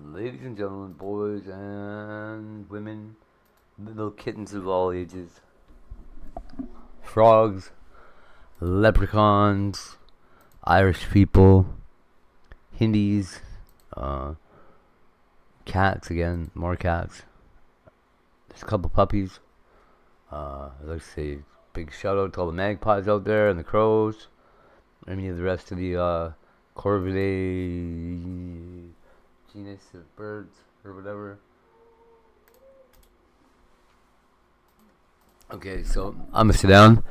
Ladies and gentlemen, boys and women, little kittens of all ages, frogs, leprechauns, Irish people, Hindis, cats again, more cats. There's a couple puppies. Let's see, big shout out to all the magpies out there and the crows. Any of the rest of the Corvidae genus of birds or whatever. Okay, so I'm gonna sit down.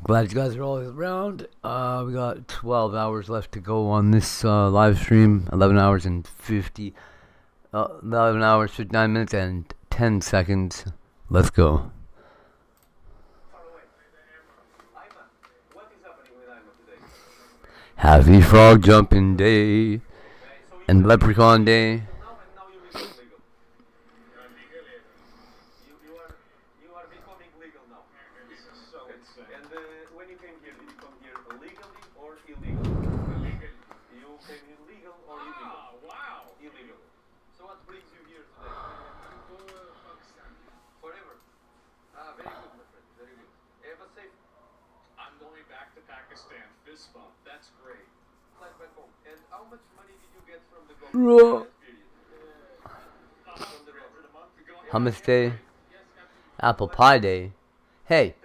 Glad you guys are all around. We got 12 hours left to go on this live stream. 11 hours, 59 minutes and 10 seconds. Let's go. Happy Frog Jumping Day and Leprechaun Day. Hummus Day, Apple Pie Day. Hey.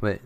Wait.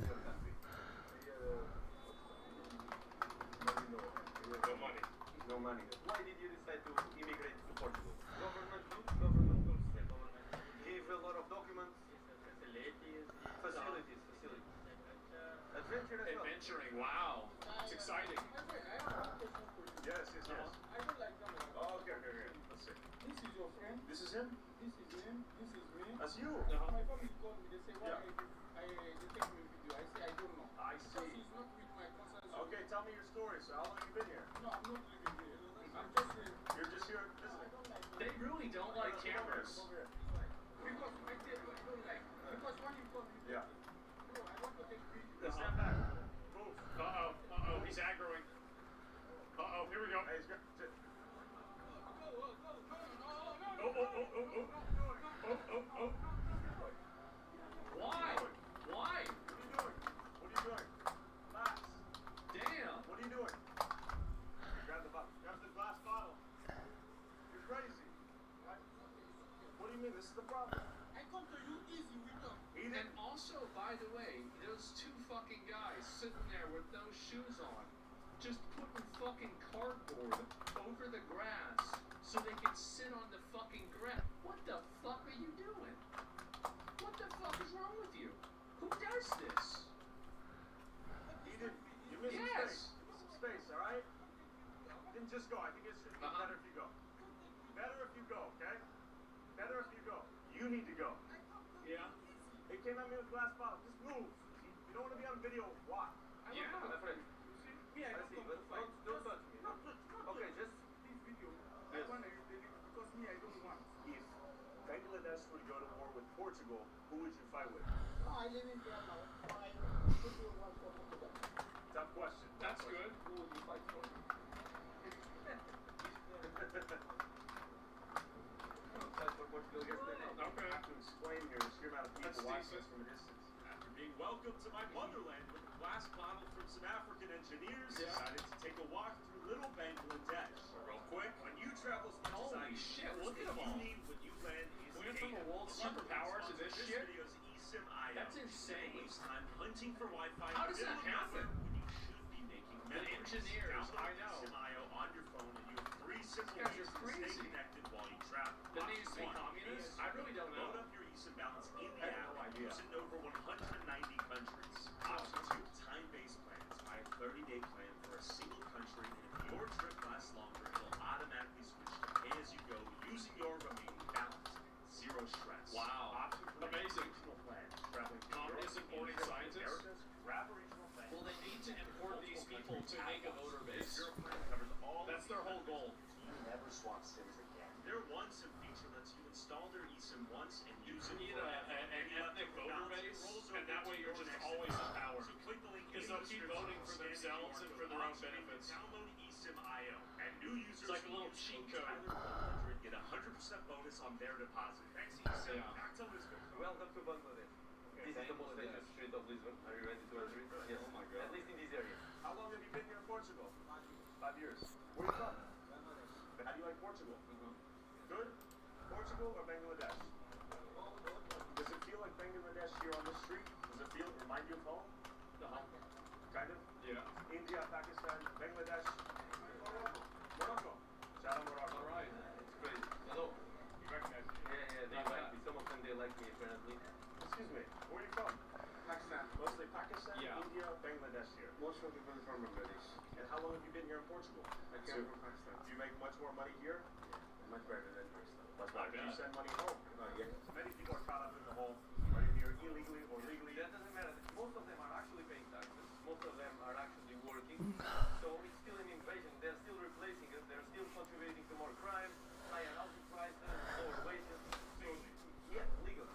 that way you're just always in power. So click the link because they'll keep voting for themselves and for their own benefits. Download eSIM.io and new users. It's like a little cheat code. Get 100% bonus on their deposit. Thanks eSIM. Back to Lisbon. Welcome to Bangladesh. This is the most dangerous street of Lisbon. Are you ready to enter it? Yes. Oh my God. At least in this area. How long have you been here in Portugal? 5 years. Where are you from? How do you like Portugal? Good? Portugal or Bangladesh? Does it feel like Bangladesh here on the street? Does it remind you of home? Kind of? Yeah. India, Pakistan, Bangladesh, Morocco. Shout out Morocco. All right. It's great. Hello. You recognize me? Yeah, they like me. Some of them, they like me apparently. Excuse me. Where are you from? Pakistan. Mostly Pakistan, Yeah. India, Bangladesh here. Most of the people from Bangladesh. And how long have you been here in Portugal? I came from Pakistan. Do you make much more money here? Much better than Pakistan. Much better. Do you send money home? Yeah. Many people are caught up in the whole, are you here illegally or legally? That doesn't matter. Most of them are actually paying taxes. Most of them are actually working. So it's still an invasion. They're still replacing us. They're still contributing to more crime, higher housing prices, lower wages. So, yeah, legal.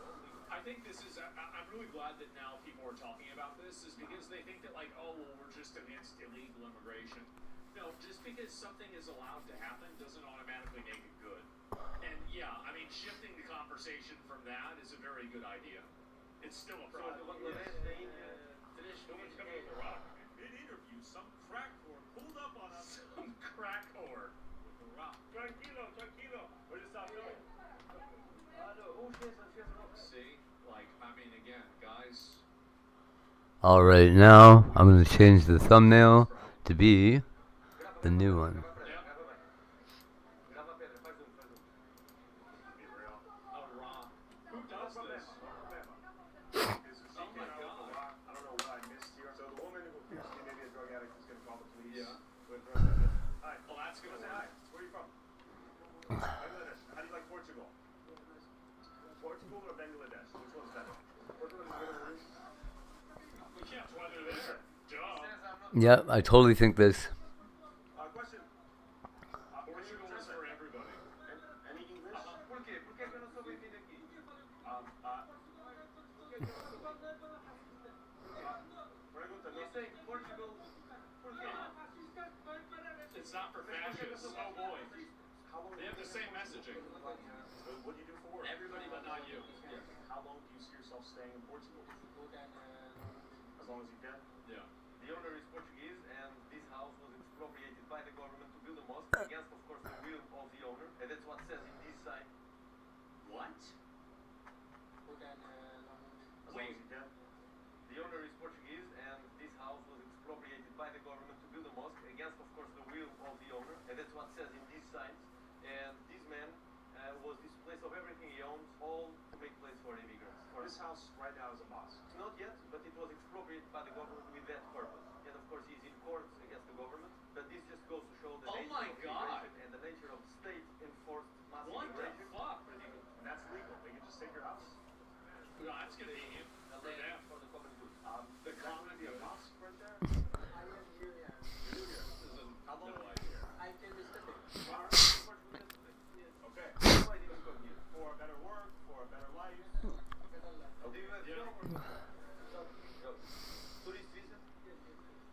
I think this is, I'm really glad that now people are talking about this, is because they think that like, oh, well, we're just against illegal immigration. No, just because something is allowed to happen doesn't automatically make it good. And yeah, I mean, shifting the conversation from that is a very good idea. It's still a problem. So the India, Someone's coming with a rock. Mid-interview, some crack whore pulled up on us. Some crack whore with a rock. Tranquilo, tranquilo. Where does that go? See, like, I mean, again, guys. Alright, now I'm going to change the thumbnail to be the new one. Portugal or Bangladesh? Which one's better? We can't weather there. Duh. Yep, I totally think this. Question. Portugal is for everybody. Any English? ¿Por qué? ¿Por qué no sobrevive aquí? Pregunta, You say Portugal, ¿por qué? it's not for fascists. Oh boy. They have the same messaging. What do you do for work? Everybody but not you. How long do you see yourself staying in Portugal? As long as you can? Yeah. The owner is Portuguese, and this house was expropriated by the government to build a mosque against, of course, the will of the owner, and that's what says in this sign. What? As long as you can? The owner is Portuguese, and this house was expropriated by the government to build a mosque against, of course, the will of the owner, and that's what says in these signs. And this man was displaced of everything he owns, all to make place for immigrants. This house right now is a mosque. Not yet, but it was expropriated by the government with that purpose. And of course, he's in court against the government. But this just goes to show the nature of immigration and the nature of state-enforced mass immigration. What the fuck? And that's legal. They can just take your house. No, that's convenient. A land for the common good. The common be a mosque right there? How long have you here? Okay. Why did you come here? For a better work, for a better life. Do you have Yeah. tourist visa?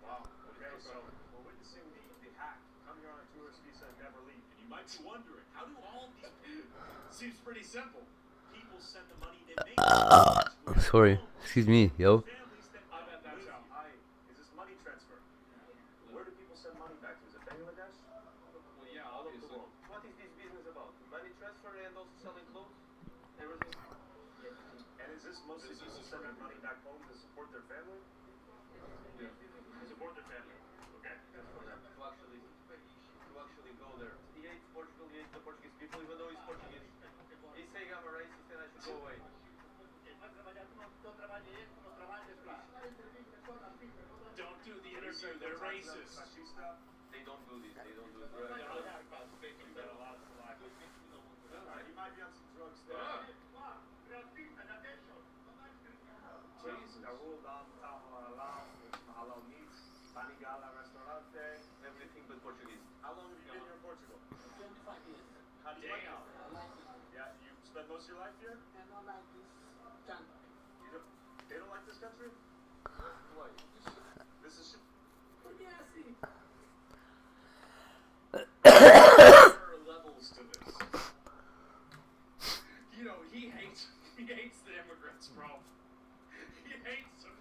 Wow. Okay, so we're witnessing the hack. Come here on a tourist visa and never leave. And you might be wondering, how do all of these people... Seems pretty simple. People send the money they make. Sorry, excuse me, yo. Families that I bet that's how. Is this money transfer? Where do people send money back to? Is it Bangladesh? Well, yeah, all over the world. What is this business about? Money transfer and also selling clothes? Everything? And is this mostly people sending money back home to support their family? Yeah. To support their family. Okay. That's for them. To actually go there. He hates Portugal, he hates the Portuguese people, even though he's Portuguese. He's saying I'm a racist and I should go away. Don't do the interview, they're racist. They don't do this, they don't do it. You might be on some drugs there. Everything but Portuguese. How long have you been here in Portugal? 25 years. How do you like it? I like it. Yeah, you spent most of your life here? I don't like this country. They don't like this country? Why? This is There are levels to this. You know, he hates the immigrants, bro. He hates them.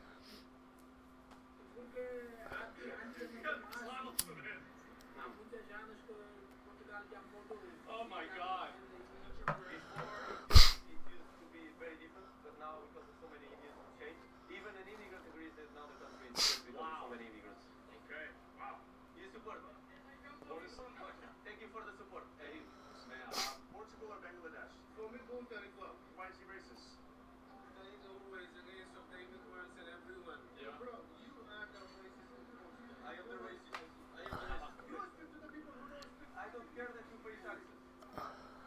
Oh my god. Before, it used to be very different, but now because of so many immigrants changed, even an immigrant agrees that now the country is just because of so many immigrants. Okay. Wow. You support me? What is Thank you for the support. Hey, man? Portugal or Bangladesh? For me, both are equal. Why is he racist? There is always a race of the immigrants and everyone. Yeah. Bro, you are the racist. I am the racist. I am the racist. You don't speak to the people who don't speak. I don't care that you pay taxes.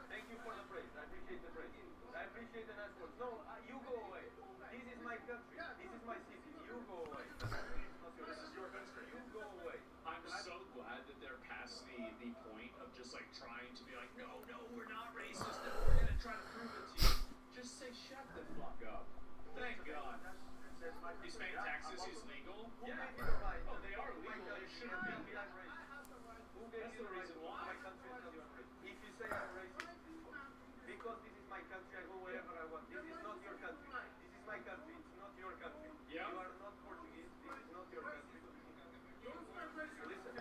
Thank you for the praise. I appreciate the praise. I appreciate the nice words. No, you go away. This is my country. This is my city. You go away. This is your country. You go away. I'm so glad that they're past the point of just like trying to be like, no, we're not racist, and we're gonna try to prove it to you. Just say shut the fuck up. Thank God. Is paying taxes is legal? Who gave you the right? Oh, they are legal. They shouldn't be. Who gave you That's the the right reason to go to why. my country and tell you I'm racist? If you say I'm racist, because this is my country, I go wherever I want. This is not your country. This is my country. It's not your country. Yeah. You are not Portuguese. This is not your country. Listen.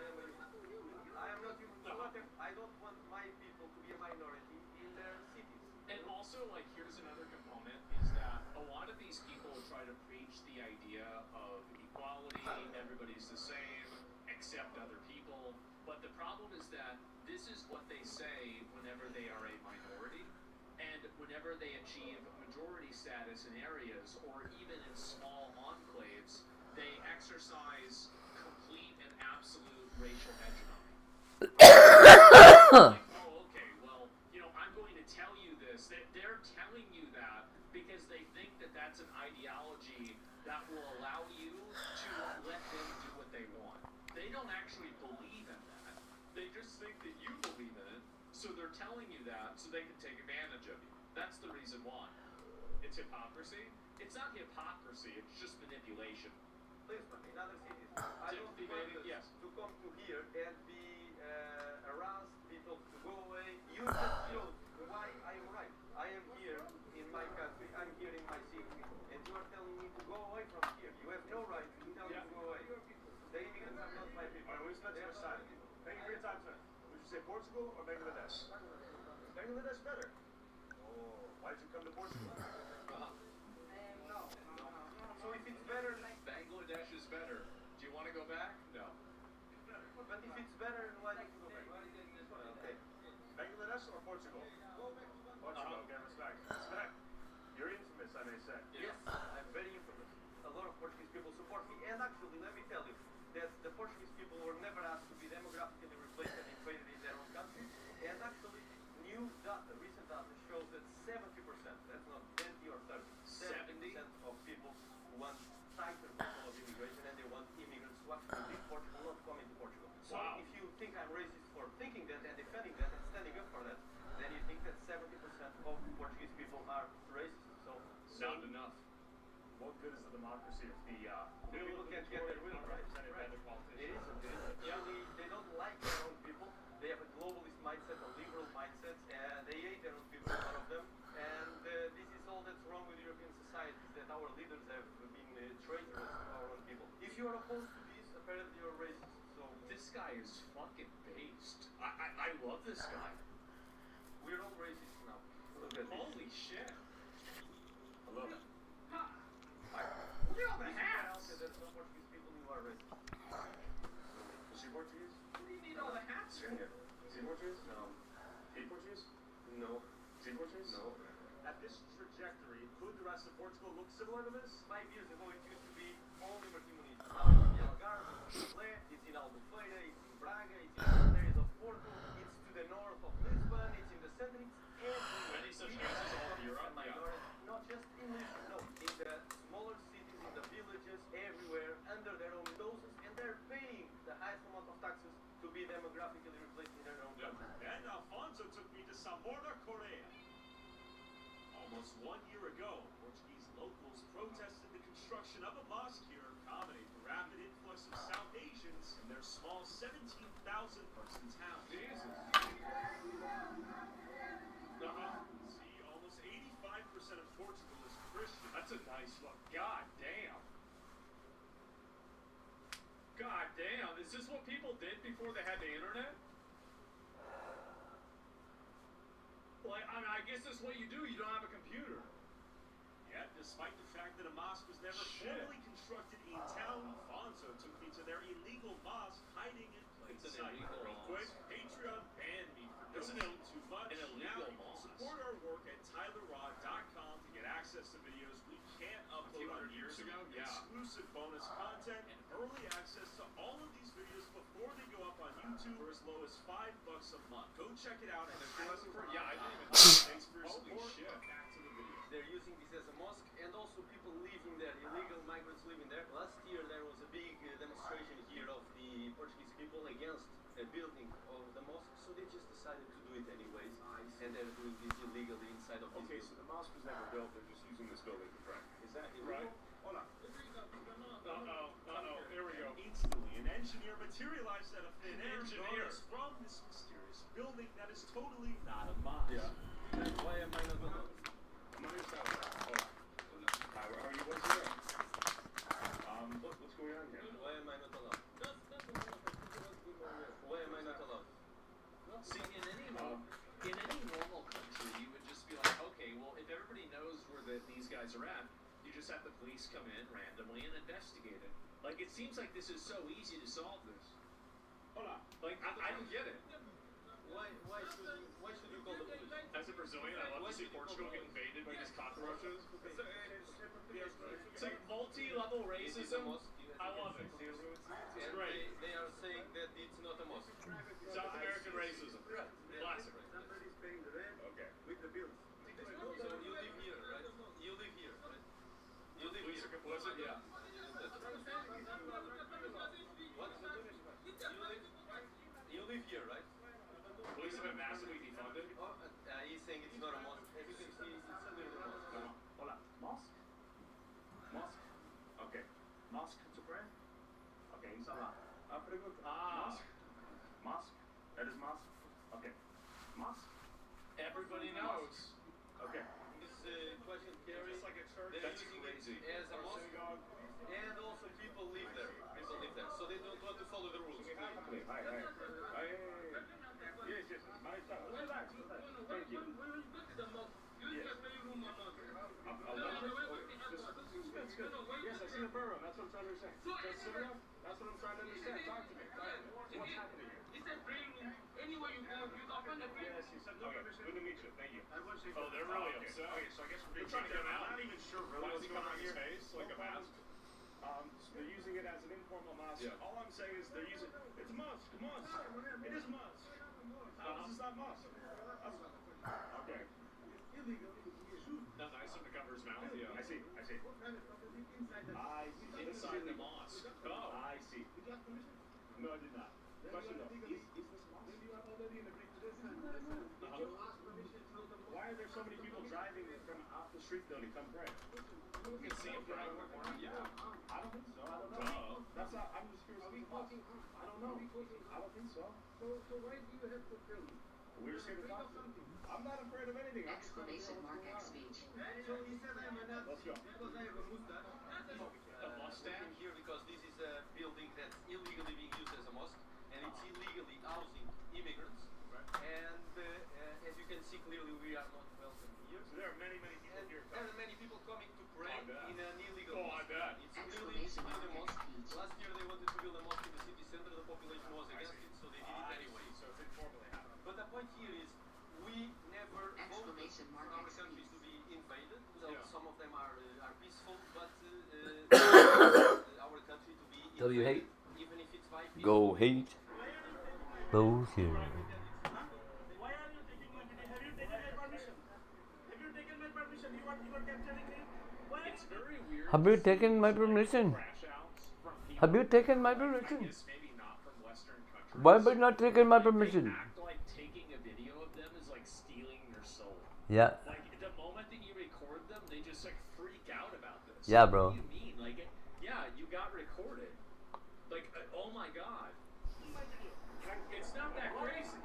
I am not even. No. I don't want my people to be a minority in their cities. And also, like, here's another component, is that a lot of these people try to preach the idea of equality, everybody's the same, except other people. But the problem is that this is what they say whenever they are a minority, and whenever they achieve majority status in areas, or even in small enclaves, they exercise complete and absolute racial hegemony. Like, oh, okay, well, you know, I'm going to tell you this. They're telling you that because they think that that's an ideology that will allow you to let them do what they want. They don't actually believe in that. They just think that you believe in it, so they're telling you that so they can take advantage of you. That's the reason why. It's hypocrisy. It's not hypocrisy, it's just manipulation. Lisbon, in other cities. I don't want us Yes. to come to here and be aroused people to go away. You just showed why I am right. I am here in my country. I'm here in my city, and you are telling me to go away from here. You have no right to tell me to go away. The immigrants are not my people. Alright, we spent They too are much not time. my people. Thank you for your time, sir. Would you say Portugal or Bangladesh? Bangladesh better. Oh, why'd you come to Portugal? So if it's better, Bangladesh is better. Do you want to go back? No. but if it's better, why don't you go back? Okay. Bangladesh or Portugal? Portugal, okay, respect. Respect. You're infamous, I may say. Yes, I'm very infamous. A lot of Portuguese people support me, and actually, let me tell you that the Portuguese people were never asked to be demographically replaced and invaded in their own country. And actually, new data, recent data, shows that 70%, that's not 20 or 30, 70% of people want tighter control of immigration, and they want immigrants to actually leave Portugal, not come into Portugal. So Wow. if you think I'm racist for thinking that and defending that and standing up for that, then you think that 70% of Portuguese people are racist. So Not enough. What good is the democracy if the people can't get their will right. represented by the It politicians? isn't. It isn't. Really, they don't like their own people. They have a globalist mindset, a liberal mindset, and they hate their own people, a lot of them. And this is all that's wrong with European societies, that our leaders have been traitorous to our own people. If you are opposed to this, apparently you're racist. So This guy is fucking based. I love this guy. we're all racist now. Look at this. Holy shit. I love it. Look at all the hats. There's some Portuguese people who are racist. Is she Portuguese? What do you need all the hats for? Is he Portuguese? No. He Portuguese? No. Is he Portuguese? No. At this trajectory, could the rest of Portugal look similar to this? 5 years ago, it used to be only Martinianides. Now it's in Algarve, it's in Lé, it's in Albufeira, it's in Braga, it's in other areas of Porto, it's to the north of Lisbon, it's in the center, it's everywhere. Many such cases all over Europe, yeah. Not just in Lisbon, no, in the smaller cities, in the villages, everywhere, under their own noses, and they're paying the highest amount of taxes to be demographically replaced in their own country. And Alfonso took me to Samora, Korea. Almost 1 year ago, Portuguese locals construction of a mosque here accommodate the rapid influx of South Asians in their small 17,000-person town. Jesus. See, almost 85% of Portugal is Christian. That's a nice look. God damn. God damn. Is this what people did before they had the internet? Like, I mean, I guess that's what you do. You don't have a computer. Yet, despite the fact that a mosque was never formally constructed in town, Fonzo took me to their illegal mosque hiding in plain It's an sight. illegal Real quick, Patreon banned me for It's donating too much. an illegal now you can mosque. support our work at TylerRod.com to get access to videos we can't upload on 200 years YouTube, ago? Yeah. exclusive bonus content, and early access to all of these videos before they go up on YouTube for as low as $5 a month. Go check it out at TylerRod.com. Yeah, I didn't even Thanks for your Holy support. shit. Back to the video. They're using this as a mosque, and also people living there, illegal migrants living there. Last year there was a big demonstration here of the Portuguese people against a building of the mosque, so they just decided to do it anyways, and they're doing this illegally inside of this Okay, so the mosque was never built, they're just using this building to pray. Is that illegal? Right. Hold on. Here we go. Instantly, an engineer materialized out of thin air, Engineer. drawing us from this mysterious building that is totally not a mosque. Yeah. Why am I not allowed? I'm on your side. Hold on. How are you? What's your name? What's going on here? Why am I not allowed? Why am I not allowed? See, in any normal country, you would just be like, okay, well, if everybody knows where these guys are at, you just have the police come in randomly and investigate it. Like, it seems like this is so easy to solve this. Hold on. Like, I don't get it. Why should you call the police? As a Brazilian, I love to see Portugal get invaded by these cockroaches. It's like multi-level racism. I love it. It's And great. they are saying that it's not a mosque. South American racism. Classic. Okay. So you live here, right? You live here, right? You live Police here. are complicit? Yeah. What? You live here, right? Police have been massively defunded. He's saying it's not a mosque. As you can see, it's clearly a mosque. Hold on. Mosque? Mosque? Okay. Mosque to pray? Okay, inshallah. Mosque? Mosque? That is mosque? Okay. Mosque? Everybody knows. Okay. This question carries. Just like a church. They're That's using crazy. it as a Or mosque, synagogue. and also people live there. People live there, so they don't want to follow the rules. Okay, hi. Yes. My son. Relax. Thank you. Yes. That's good. Yes, I see the burrow. That's what I'm trying to understand. That's Syria? That's what I'm trying to understand. Talk to me. What's happening here? Yes, you said no. Okay, good to meet you. Thank you. Oh, they're really upset. Okay, so I guess They're trying to get him out. I'm not even sure really Why is what's he going covering on his here. face like a mask? They're using it as an informal mosque. Yeah. All I'm saying is they're using it's a mosque. It is a mosque. How is this not mosque? Okay. That's nice of him to cover his mouth. Yeah. I see. Inside the mosque. Oh. I see. No, I did not. Question though. Is this mosque? Why are there so many people driving from off the street though to come pray? You can see him from every corner. Yeah. I don't think so. I don't know. That's not. I'm just curious. I don't know. I don't think so. So why do you have to tell me? We're just here to talk. I'm not afraid of anything. I'm just Exclamation mark X speech. So he said I'm a Nazi Let's go. because I have a mustache. A mustache. Stand here because this is a building that's illegally being used as a mosque, and it's illegally housing immigrants. And as you can see clearly, we are not welcome here. So there are many people And here. there are many people coming to pray I bet. in an illegal Oh, I mosque. bet. It's clearly to Exclamation build a mark mosque. X speech. Last year they wanted to build a mosque in the city center. The population was against it, so they did it anyway. So it's informally happening. But the point here is, we never voted Exclamation for mark our X countries to be invaded. So Yeah. some of them are peaceful, but our country to be invaded, W hate. even if it's by people. Go hate. Bullshit. Why are you taking my permission? Have you taken my permission? Have you taken my permission? You are capturing me? Why are It's very weird. Have you taken my permission? Crash outs from people. Have you taken my I permission? guess maybe not from Western countries. Why have you not taken my Like, they permission? act like taking a video of them is like stealing their soul. Yeah. Like the moment that you record them, they just like freak out about this. Yeah, Like, bro. What do you mean? Like got recorded. Like, oh my god. It's not that crazy.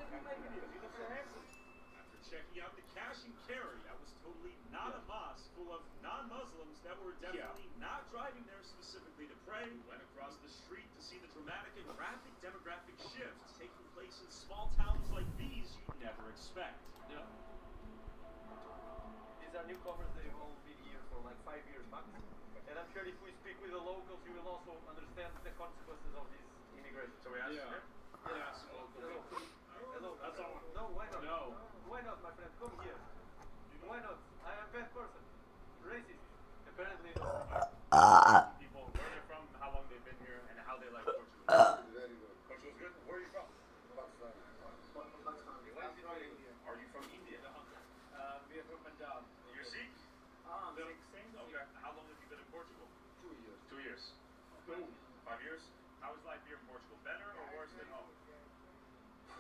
After checking out the cash and carry, I was totally not a mosque full of non-Muslims that were definitely not driving there specifically to pray. Went across the street to see the dramatic and rapid demographic shifts taking place in small towns like these you'd never expect. Yeah. These are newcomers, they've all been here for like 5 years max. And I'm sure if we speak with the locals, you will also understand the consequences of this immigration. So we ask him? Yeah, some local people. Hello. That's all. No, why not? No. Why not, my friend? Come here. Why not? I am a bad person. Racist. Apparently not. People, where they're from, how long they've been here, and how they like Portugal. Very good. Portugal's good? Where are you from? Pakistan. Are you from India? We are from Punjab. You're Sikh? Same. Okay. How long have you been in Portugal? 2 years. 2 years. 5 years? How is life here in Portugal? Better or worse than home?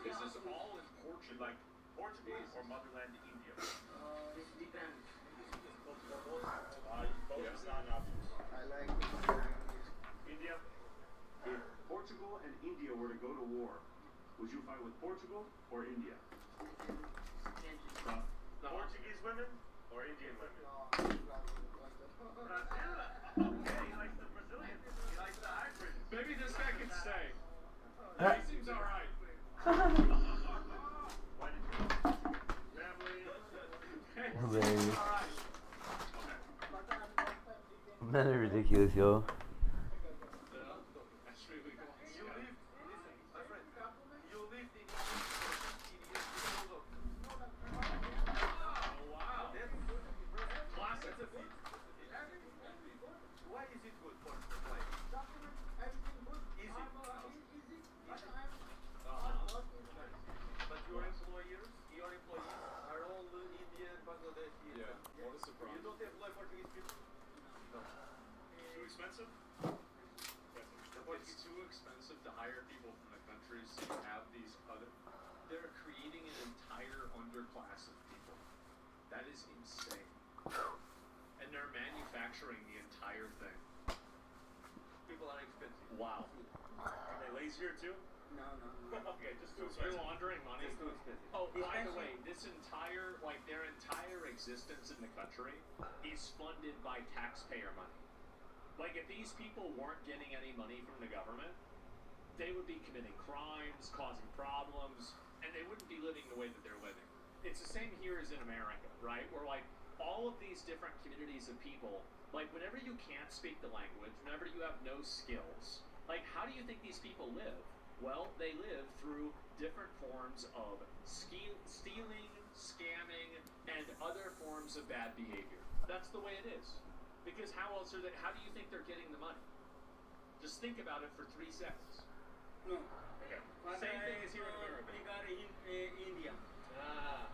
This is all in Portugal. Like Portugal or motherland India? It depends. Both is not an option. I like India? If Portugal and India were to go to war, would you fight with Portugal or India? Portuguese women or Indian women? Okay, he likes the Brazilian. He likes the hybrid. Maybe this guy can stay. He seems alright. Why did you family? Baby. Alright. Man, they're ridiculous, yo. That's really cool. You lived, listen, my friend, you lived in India. Oh, wow. That's Classic. a feat. Why is it good for life? Easy. But your employees are all Indian, Bangladeshi. Yeah, what a You surprise. don't employ Portuguese people? No. Too expensive? It's too expensive to hire people from the countries, so you have these other... They're creating an entire underclass of people. That is insane. And they're manufacturing the entire thing. People are expensive. Wow. Are they lazier too? No. Okay, just too They're expensive. laundering money. It's too expensive. Oh, by the way, this entire, like, their entire existence in the country is funded by taxpayer money. Like, if these people weren't getting any money from the government, they would be committing crimes, causing problems, and they wouldn't be living the way that they're living. It's the same here as in America, right? Where, like, all of these different communities of people, like, whenever you can't speak the language, whenever you have no skills, like, how do you think these people live? Well, they live through different forms of stealing, scamming, and other forms of bad behavior. That's the way it is. Because how else are they, how do you think they're getting the money? Just think about it for 3 seconds. No. Okay. Same thing as here in America. India. Ah.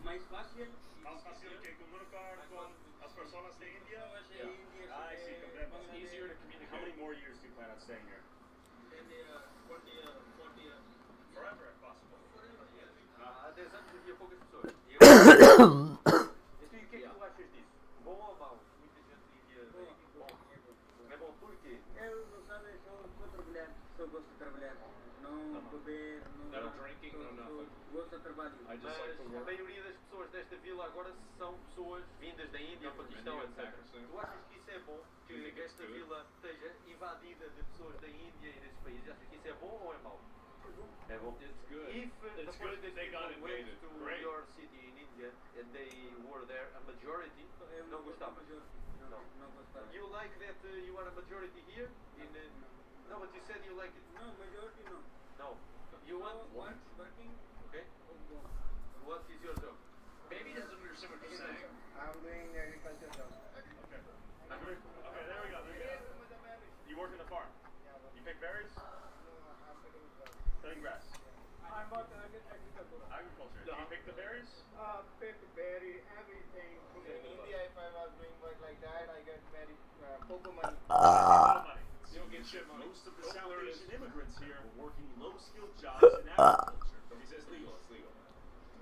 Mais fácil. Más fácil que comunicar con las personas de India? India. I see, comprendo. It's easier to How many communicate. more years do you plan on staying here? 40 years. Forever, if possible. Há 10 anos havia poucas pessoas. E eu... Então, e o que é que tu achas disso? Bom ou mau? Muita gente Índia vem. Bom. É bom porque Eu não sabe, só trabalhar. Só gosto de trabalhar. Não beber, No drinking, no nothing. Gosto de trabalho. I just like to a work. maioria das pessoas desta vila agora são pessoas vindas da Índia, Não, Paquistão, India, etc. Pakistan. Tu achas que isso é bom? Do you think Que it's esta good? vila esteja invadida de pessoas da Índia e desses países? Achas que isso é bom ou é mau? É bom. It's good. If It's the good that they got people went invaded. to Great. your city in India and they were there, a majority, não gostavas? Não gostava. You like that you are a majority here? No, but you said you like it. Não, majority não. No. You want What? Working? Okay. What is your job? Maybe he doesn't understand what you're saying. I'm doing agriculture job. Okay. Okay, there we go. You work in the farm? You pick berries? Cutting grass. I'm about agriculture. Agriculture. Do you pick the berries? Pick berry, everything. In India, if I was doing work like that, I get very cocoa money. Money. You don't get shit money. Most of the Oh, South there it Asian is. immigrants here were working low-skilled jobs in agriculture. So he says legal, it's legal.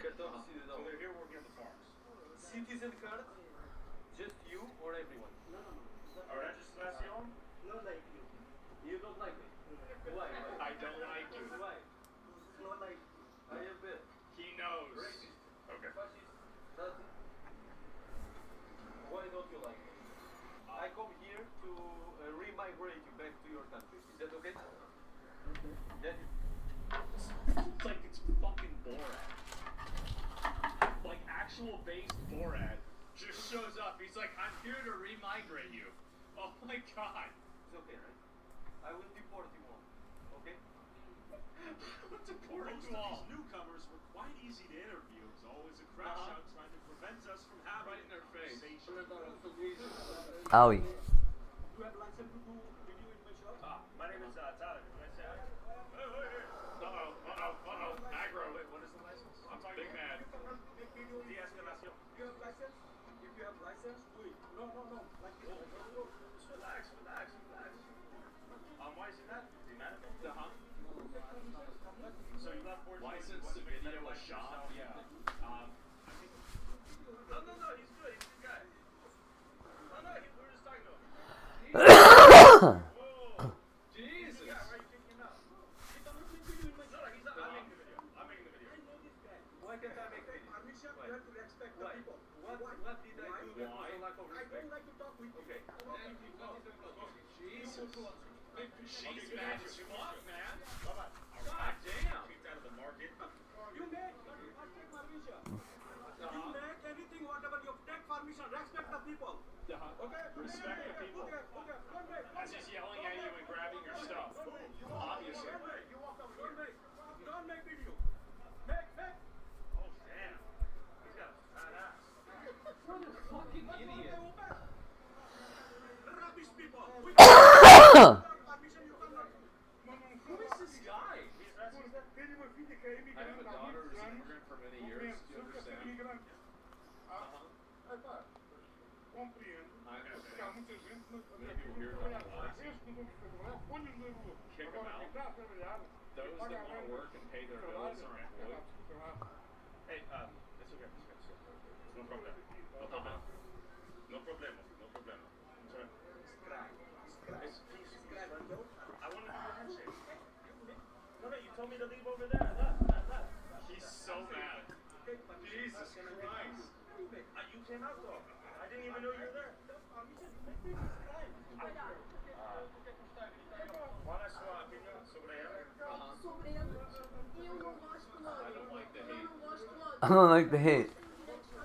Cartão de So cidadão. they're here working at the farms. Citizen card? Just you or everyone? A registration? No like you. come here to remigrate you back to your country. Is that okay? Yeah. It's like it's fucking Borat. Like actual based Borat just shows up. He's like, I'm here to remigrate you. Oh my god. It's okay, right? I will deport you all. Okay? What's a portal Most to of all? these newcomers were quite easy to interview. It was always a crash out trying to prevent us from having Right in their face. conversation. Owie. You have license to do video in my shop? My name is Tyler. Can I say hi? Uh-oh. Aggro. Wait, what is the license? I'm talking big mad. De-escalación. You have license? If you have license, do it. No. Like this. Just relax. Why is it that? Is he mad at me? Uh-huh. So you left Portugal. License to video a shop? Yeah. No, he's good. He's a good guy. No, we were just talking to him. Whoa. Jesus. Yeah, why are you kicking him out? He's not making the video. I'm making the video. I know this guy. Why can't I make Take it? permission, Why? you have to respect the Why? people. What did I do that Why? you lack of I respect? don't like to talk with you. Okay. Jesus. She's Okay, mad good as answer. fuck, man. Bye-bye. God damn. Kicked out of the market. You make, but you must take permission. You make anything, whatever you take permission, respect the people. Okay? Respect the people. Okay, don't make. As he's yelling at you and grabbing your stuff. Obviously. You walk away. Don't make video. Make. Oh, damn. He's got a fat ass. What a fucking idiot. Rubbish people. Without permission, you cannot. Who is this guy? He's racist. I have a daughter who's an immigrant for many years. Do you understand? Maybe weird about lies. Kick him out. Those that want to work and pay their bills are employed. Hey, it's okay. No problem. No problema. Sorry. I want to do a handshake. No, you told me to leave over there. I left. He's so mad. Jesus Christ. You came out though. I didn't even know you were there. Qual é a sua opinião sobre ela? Sobre ele, eu não gosto I não. don't like the hate. I don't like the hate.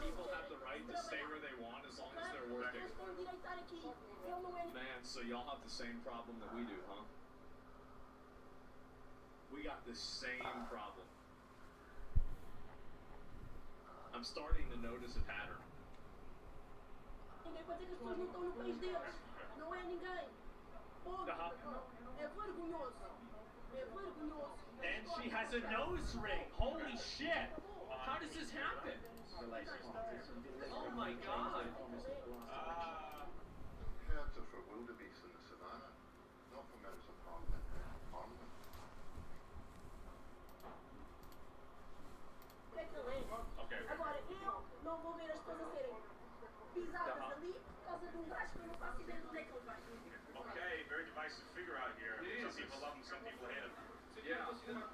People have the right to stay where they want as long as they're working. Man, so y'all have the same problem that we do, huh? We got the same problem. I'm starting to notice a pattern. Ninguém pode dizer que as pessoas não estão no país deles. Não é ninguém. Ponto. É vergonhoso. And she has a nose ring. Holy shit! How does this happen? Oh my god. Herds are for wildebeest in the savannah, not for members of parliament. Okay. Agora, eu não vou ver as pessoas a serem pisadas ali por causa de gajo que eu não faço ideia de onde é que ele vai. Okay, very divisive figure out here. Some people love him, some people hate him. Yeah.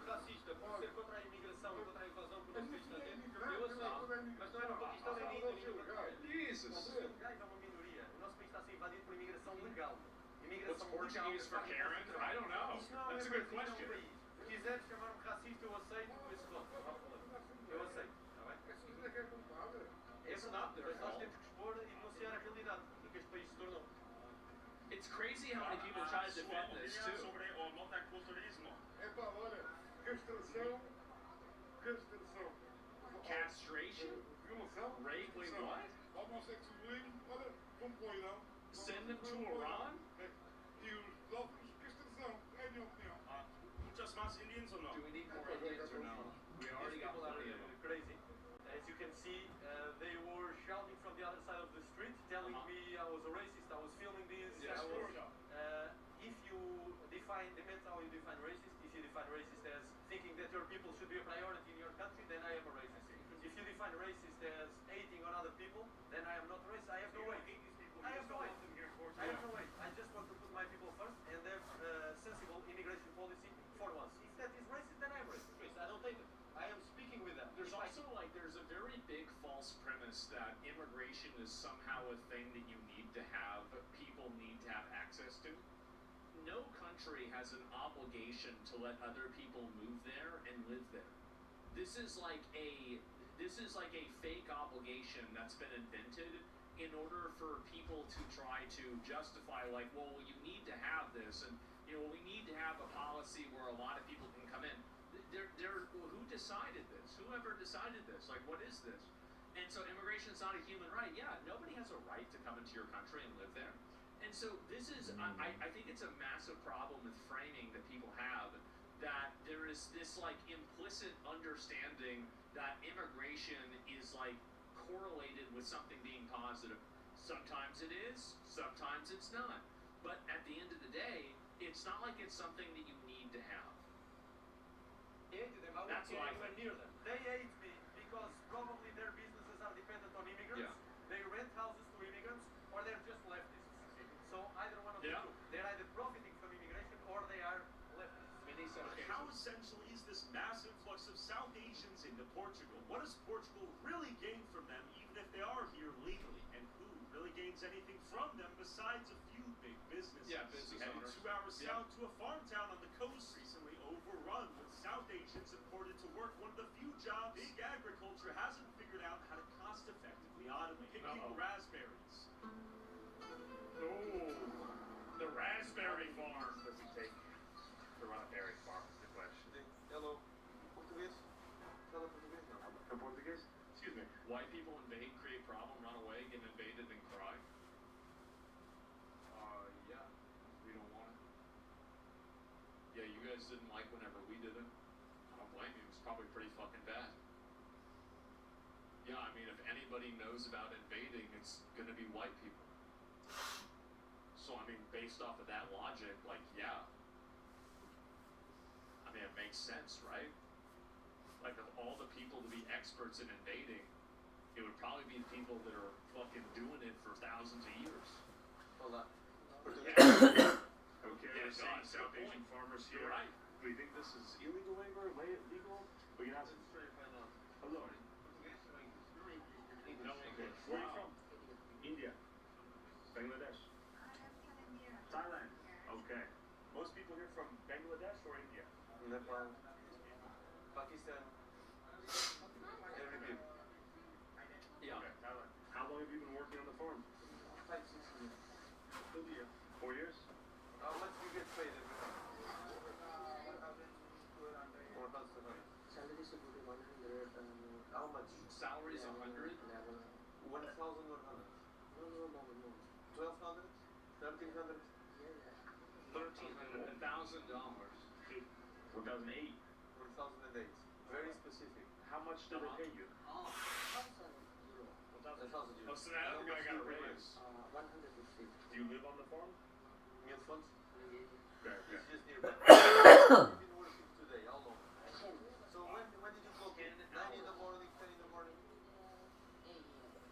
Racista por ser contra a imigração, contra a invasão por país na terra. Eu aceito, mas não é uma questão de Jesus. Os gajos é uma minoria. O nosso país está a ser invadido por imigração legal. What's Imigração Portuguese for Karen? I don't know. Isso não é That's a good question. Se quiseres chamar-me racista, eu aceito esse voto. Não há problema. Eu aceito. Está bem? É verdade, mas nós temos que expor e denunciar a realidade do que este país se tornou. It's crazy how many people try to defend this too. Sobre o multiculturalismo. Olha, restrição. Castration? Rape? Wait, what? Homossexualismo, olha, compoirão. Send them to Iran? E os outros, restrição, é a minha opinião. Muchas más Indians or no? Do we need more Indians or no? We already got People are plenty of them. crazy. As you can see, they were shouting from the other side of the street, telling me I was a racist. I was filming this. Yes, I was, sure. if you define, depends how you define racist. If you define racist as thinking that your people should be a priority in your country, then I am a racist. If you define racist as hating on other people, then I am not racist. I have no way. I have no way. I have no way. I just want to put my people first and have sensible immigration policy for once. If that is racist, then I am racist. I don't take it. I am speaking with them. There's also there's a very big false premise that immigration is somehow a thing that you need to have people country has an obligation to let other people move there and live there. This is like a fake obligation that's been invented in order for people to try to justify, like, well, you need to have this, and we need to have a policy where a lot of people can come in. Who decided this? Whoever decided this? Like, what is this? And so immigration is not a human right. Yeah, nobody has a right to come into your country and live there. And so this is, I think it's a massive problem with framing that people have, that there is this, like, implicit understanding that immigration is, like, correlated with something being positive. Sometimes it is, sometimes it's not. But at the end of the day, it's not like it's something that you need to have. That's why I anywhere near them. They hate me because probably their businesses are dependent on immigrants. Yeah. They rent houses to immigrants, or they're just leftists. So either one of the Yeah. two. They're either profiting from immigration or they are leftists. How essential is this mass influx of South Asians into Portugal? What does Portugal really gain from them, even if they are here legally? And who really gains anything from them besides a few big businesses? Yeah, business Headed owners. 2 hours south to a farm town on the coast, recently overrun with South Asians imported to work one of the few jobs big agriculture hasn't figured out how to cost-effectively automate. Picking raspberries. Oh, the raspberry farm. Does it take to run a berry farm is the question. Hello. Português? Fala português não. In Portuguese? Excuse me. White people invade, create problem, run away, get invaded, and cry. Yeah. We don't want it. Yeah, you guys didn't like whenever we did it. I don't blame you. It's probably pretty fucking bad. Yeah, I mean, if anybody knows about invading, it's gonna be white people. So, I mean, based off of that logic, like, yeah. I mean, it makes sense, right? Like, of all the people to be experts in invading, it would probably be the people that are fucking doing it for thousands of years. Olá. Okay, Yeah, we're seeing God, South good Asian point. farmers You're here. right. Do you think this is illegal labor? Legal? We can ask. Hello. No Okay. English. Where are you Wow. from? India. Bangladesh. Thailand. Okay. Most people here from Bangladesh or India? Nepal. Pakistan. Every bit. Yeah. Okay, Thailand. How long have you been working on the farm? 5-6 years. 4 years? How much you get paid every month? 4,700. Salary should be 100 How much? Salary's 100. 1,100. No. 1,200? 1,300? $1,000. 2008. 1,008. Very specific. How much do they pay you? 1,000 euro. 1,000 Oh, so now the guy got a raise. 150. Do you live on the farm? Meal funds? Okay, It's just nearby. You've been working today. How long? So when did you clock in? 9 in the morning, 10 in the morning?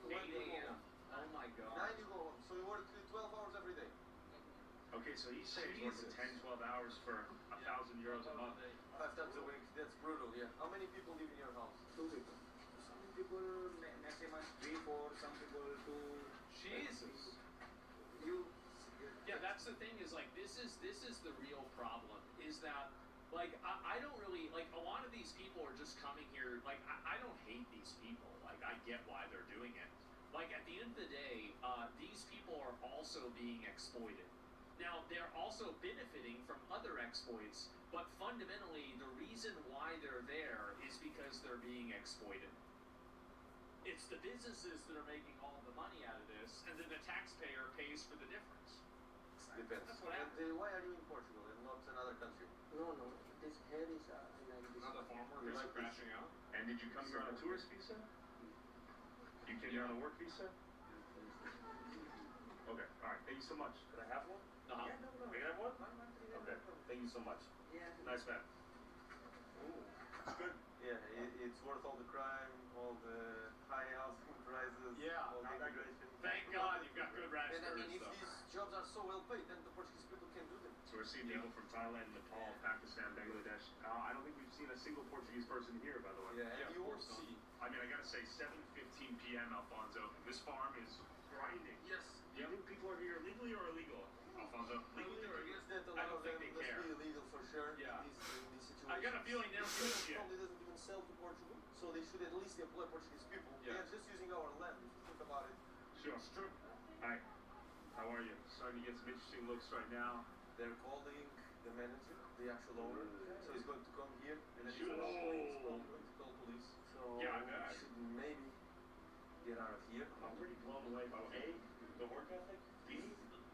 8 a.m. Oh my 9 god. you go home. So you work 12 hours every day? Okay, so he's saying he's working 10, 12 hours for 1,000 euros a month. 5 times a week. That's brutal, yeah. How many people live in your house? 2 people. Some people maximum 3, 4, some people 2. Jesus. You Yeah, that's the thing is, like, this is the real problem, is that, like, I don't really, like, a lot of these people are just coming here, like, I don't hate these people, like, I get why they're doing it. Like, at the end of the day, these people are also being exploited. Now, they're also benefiting from other exploits, but fundamentally, the reason why they're there is because they're being exploited. It's the businesses that are making all the money out of this, and then the taxpayer pays for the difference. Depends. That's what And happened. why are you in Portugal and not another country? No. This hair is like this. Another farm You workers like this? crashing out. And did you come here on a tourist visa? You came here on a work visa? Okay, alright, thank you so much. Could I have one? Uh-huh. No. Can I have one? Okay, thank you so much. Yeah. Nice man. Good. Yeah, it's worth all the crime, all the high housing prices, Yeah, all the not that good. immigration. Thank God you've got good And I raspberry mean, if stuff. these jobs are so well paid, then the Portuguese people can do them. So we're seeing people from Thailand, Nepal, Pakistan, Bangladesh. I don't think we've seen a single Portuguese person here, by the way. Yeah, Yeah, and of you will course not. see. I mean, I gotta say, 7:15 p.m. Alfonso. This farm is grinding. Yes. Do you think people are here legally or illegal, Alfonso? I would Legally or guess illegal? that a I lot don't of think them, they the share Yeah. in this situation. I got a feeling they're Europe bullshit. probably doesn't even sell to Portugal, so they should at least employ Portuguese people. Yeah. They are just using our land, if you think about it. Sure. It's true. Hi. How are you? Starting to get some interesting looks right now. They're calling the manager, the actual owner, so he's going to come here and then he's Sure. going to call police. So Yeah, we should maybe get out of here. I'm pretty blown away by A, the work ethic, B,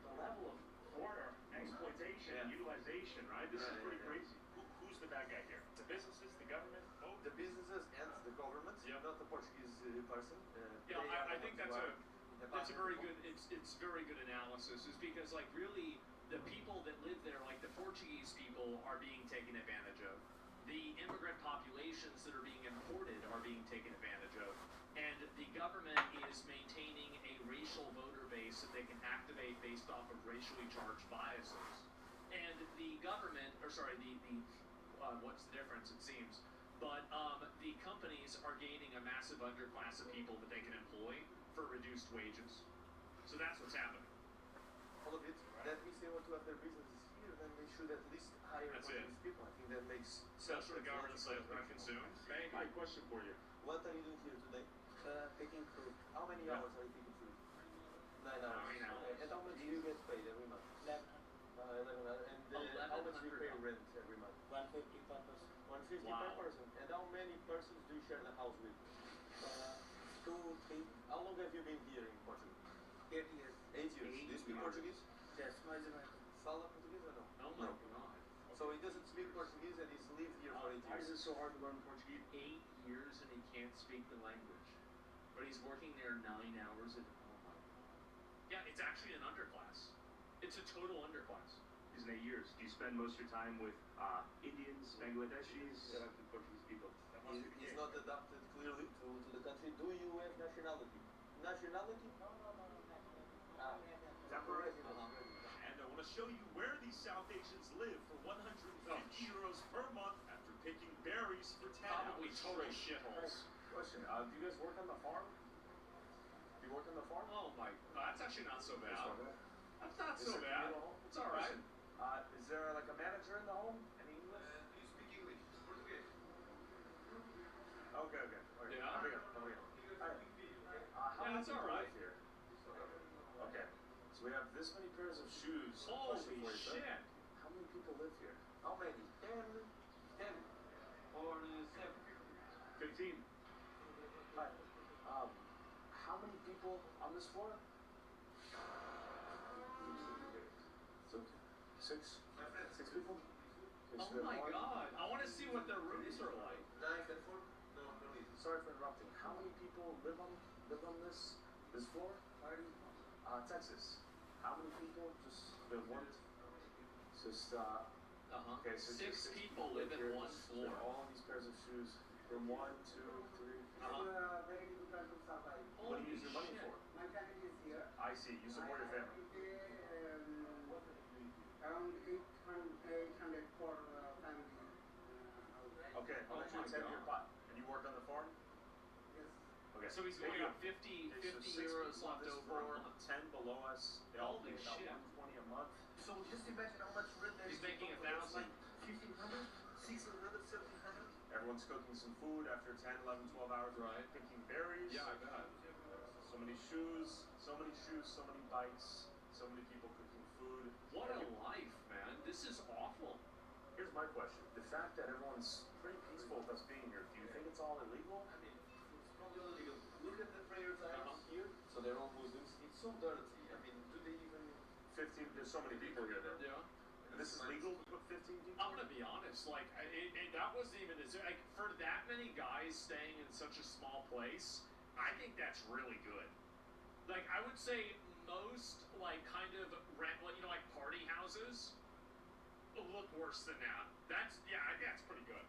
the level of border exploitation and utilization, right? This is pretty crazy. Who's the bad guy here? The businesses, the government, both? The businesses and the government, Yeah. not the Portuguese person. Yeah, they are I the think ones that's who a are that's a the very people. good it's very good analysis, is because like really the people that live there, like the Portuguese people, are being taken advantage of. The immigrant populations that are being imported are being taken advantage of, and the government is maintaining a racial voter base that they can activate based off of racially charged biases. And the government, or sorry, the what's the difference? It seems, but the companies are gaining a massive underclass of people that they can employ for reduced wages. So that's what's happening. All of it. That means they want to have their businesses here, then they should at least hire That's Portuguese people. I think that makes That's what the government says logical. not consumed. Hey, my question for you. What are you doing here today? Taking food. How many hours are you taking food? 9 hours. 9 hours. Okay. And how much do you get paid every month? 1100. And how much do you pay rent every month? 150 per person. 150 Wow. per person. And how many persons do you share the house with? 2, 3, How long have you been here in Portugal? 8 years. 8 years. Do you speak Portuguese? Yes, mais ou menos. Fala português or no? Oh my god. So he doesn't speak Portuguese and he's lived here for 8 Why is years. it so hard to learn Portuguese? 8 years and he can't speak the language. But he's working there 9 hours a day. Oh my god. Yeah, it's actually an underclass. It's a total underclass. These 8 years, do you spend most of your time with Indians, Bangladeshis, Portuguese people? That must be the He's case. not adapted clearly to the country. Do you have nationality? Nationality? Ah. Temporary. And I want to show you where these South Asians live for 150 euros per month after picking berries for 10 Probably hours total straight. shitholes. Question, do you guys work on the farm? Do you work on the farm? Oh my, that's actually not so bad. That's not Is so there bad. communal home? It's alright. Question, is there like a manager in the home? Any English? Do you speak English? Portuguese? Okay. Yeah. Obrigado. Alright. How Yeah, many it's people alright. live here? Okay. So we have this many pairs of shoes. Holy Question for you, sir. shit. How many people live here? How many? 10? 10? Or 7? 15. Hi. How many people on this floor? So, six? My friend. 6 people? Okay, so Oh we have my one- god. I want to see what their rooms are like. Knife and fork? No, no need. Sorry for interrupting. How many people live on this floor? Texas. How many people? Just the one. Just Uh-huh. okay. So Six just people live in here. one Just- floor. they're all these pairs of shoes. From 1, 2, 3. Uh-huh. Very difficult to survive. What do Holy you use your money shit. for? My family is here. I see. You support your family. I pay around 800 for family. Okay. How Oh much my you send your God. pot? And you work on the farm? Yes. Okay. So he's There going you on go. 50 Okay, so 50 6 euros people on left this over. floor, 10 below us. They all Holy pay about shit. 120 a month. So just imagine how much rent there He's is. making in Portugal. It's 1,000. like 1,500, 1,600, 1,700. Everyone's cooking some food after 10, 11, 12 hours of Right. picking berries. Yeah, I bet. So many shoes, so many bites, so many people cooking food. What a life, man. This is awful. Here's my question. The fact that everyone's pretty peaceful with us being here, do you think it's all illegal? I mean, it's probably illegal. Look at the prayer times Uh-huh. here. So they're all Muslims. It's so dirty. I mean, do they even... 15, there's so many people here though. Yeah. And this is legal to put 15 people? I'm gonna be honest, like, that wasn't even as, like, for that many guys staying in such a small place, I think that's really good. Like, I would say most, like, kind of, like, party houses look worse than that. That's, yeah, I think that's pretty good.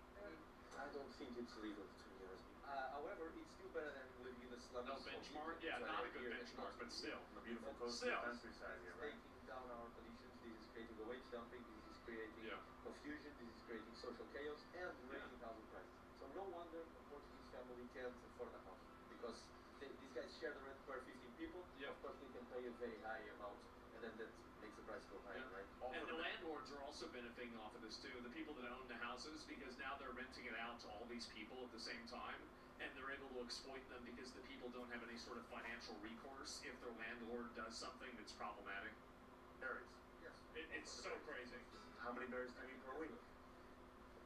I don't think it's legal, to be honest. However, it's still better than living in the slums. No benchmark? Yeah, not a good benchmark, but still. The beautiful coast Still. of the countryside here, right? Taking down our conditions, this is creating a wage dumping, this is creating Yeah. confusion, this is creating social chaos, and raising housing prices. So no wonder a Portuguese family can't afford a house, because these guys share the rent per 15 people. Yeah. Of course, they can pay a very high amount, and then that makes the price go higher, Yeah. right? And the landlords are also also benefiting off of this too, the people that own the houses, because now they're renting it out to all these people at the same time, and they're able to exploit them because the people don't have any sort of financial recourse if their landlord does something that's problematic. Berries. Yes. It's so crazy. How many berries do you eat per week?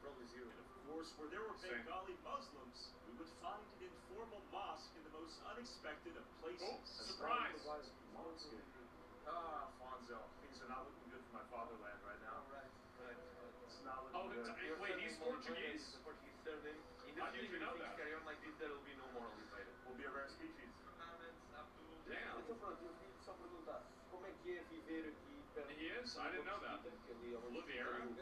Probably zero. And of course, where there were Same. Bengali Muslims, we would find an informal mosque in the most unexpected of places. Oh, surprise! Ah, Alfonso, things are not looking good for my fatherland right now. Right. It's not Oh, looking good. wait, he's Portuguese? The Portuguese surname. In the I didn't even future, know if things that. carry on like this, there will be no more Liberated. We'll be a rare species. Damn. Então pronto, eu queria só perguntar como é que é viver aqui perto He is? I didn't know that. que ali é uma Oliveira? I mean,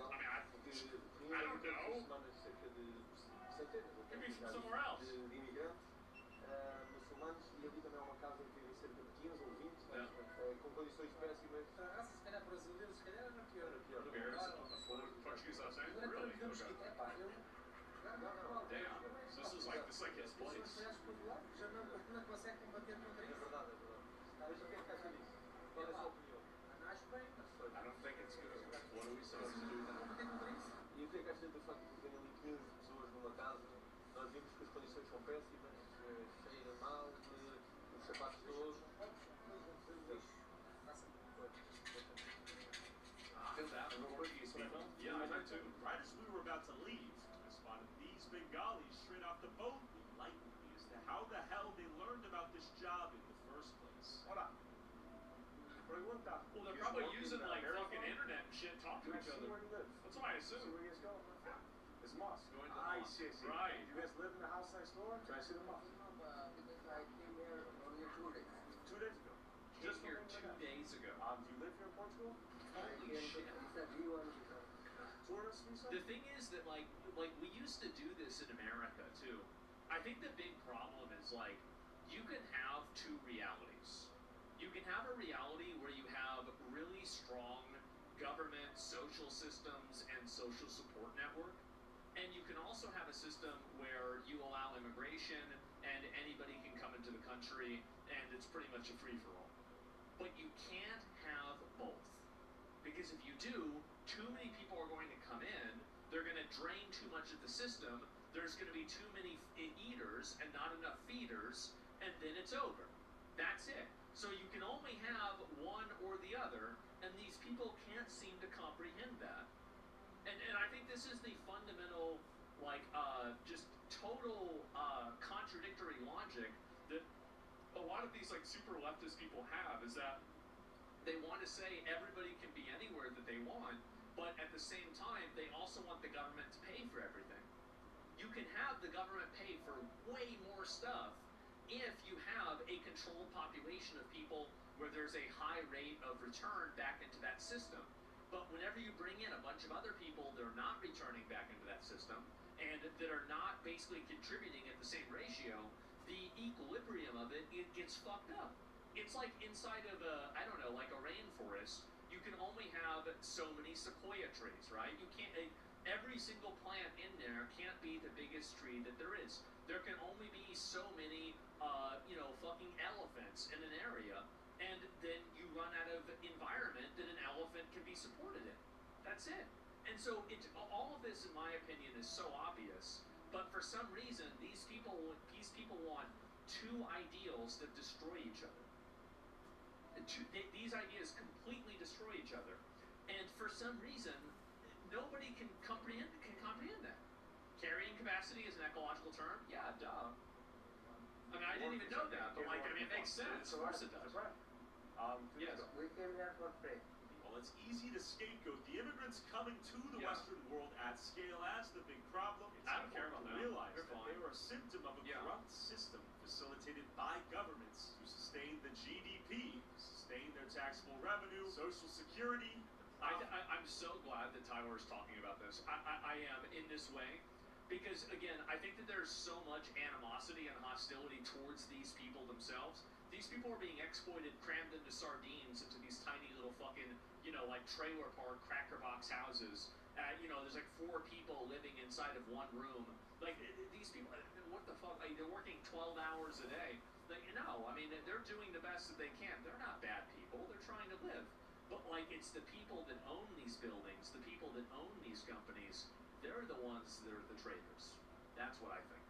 porque I don't know. semanas cerca de centenas ou Could be from milhares somewhere else. de imigrantes muçulmanos e ali também há uma casa onde vivem cerca de 15 ou 20 com condições péssimas. Para a raça, se calhar brasileiro, se calhar era pior. Beardson, Portuguese last name? Agora Really? digamos que, Okay. epá, eu... Damn. So this is like his place. Já não consegue combater contra É isso. verdade, é verdade. Mas o que é que acha disso? Qual é a sua opinião? Acho bem. I don't think it's good. What are we supposed to do then? Combater contra isso. E o que é que acha do facto de terem ali 15 pessoas numa casa? Nós vimos que as condições são péssimas, cheira mal, os sapatos todos. Feel that from Portuguese people? Yeah, I do too. Right as we were about to leave, I spotted these Bengalis straight off the boat enlightening me as to how the hell they learned about this job in the first place. Hola. Pregunta. Well, they're probably using like fucking internet and shit, talk to Can I each see other. where he lives? That's what I See assume. where he is going? It's mosque. Going to the I mosque. see. Right. You guys live in the house next door? Can I see the mosque? Because I came here only 2 days. 2 days ago. Just here 2 days ago. Do you live here in Portugal? Holy shit. Tourist visa? The thing is that like we used to do this in America too. I think the big problem is like you can have two realities. You can have a reality where you have really strong government, social systems, and social support network. And you can also have a system where you allow immigration and anybody can come into the country and it's pretty much a free-for-all. But you can't have both. Because if you do, too many people are going to come in, they're going to drain too much of the system, there's going to be too many eaters and not enough feeders, and then it's over. That's it. So you can only have one or the other, and these people can't seem to comprehend that. And I think this is the fundamental, like, just total contradictory logic that a lot of these, like, super leftist people have, is that they want to say everybody can be anywhere that they want, but at the same time, they also want the government to pay for everything. You can have the government pay for way more stuff if you have a controlled population of people where there's a high rate of return back into that system. But whenever you bring in a bunch of other people that are not returning back into that system, and that are not basically contributing at the same ratio, the equilibrium of it gets fucked up. It's like inside of I don't know, like a rainforest, you can only have so many sequoia trees, right? You can't, every single plant in there can't be the biggest tree that there is. There can only be so many, fucking elephants in an area, and then you run out of environment that an elephant can be supported in. That's it. And so all of this, in my opinion, is so obvious, but for some reason, these people want two ideals that destroy each other. These ideas completely destroy each other, and for some reason, nobody can comprehend that. Carrying capacity is an ecological term? Yeah, duh. I mean, I didn't even know that, but like, I mean, it makes sense. Of course it does. Yes. We came here for free. Well, it's easy to scapegoat the immigrants coming to the Yeah. Western world at scale as the big problem. It's I don't care important about to that. realize They're that fine. they are a symptom of a Yeah. corrupt system facilitated by governments to sustain the GDP, sustain their taxable revenue, social security. I'm so glad that Tyler is talking about this. I am in this way because, again, I think that there's so much animosity and hostility towards these people themselves. These people are being exploited, crammed into sardines into these tiny little fucking, like trailer park, cracker box houses. There's like 4 people living inside of one room. Like, these people, what the fuck? Like, they're working 12 hours a day. Like, no, I mean, they're doing the best that they can. They're not bad people. They're trying to live. But like, it's the people that own these buildings, the people that own these companies, they're the ones that are the traitors. That's what I think.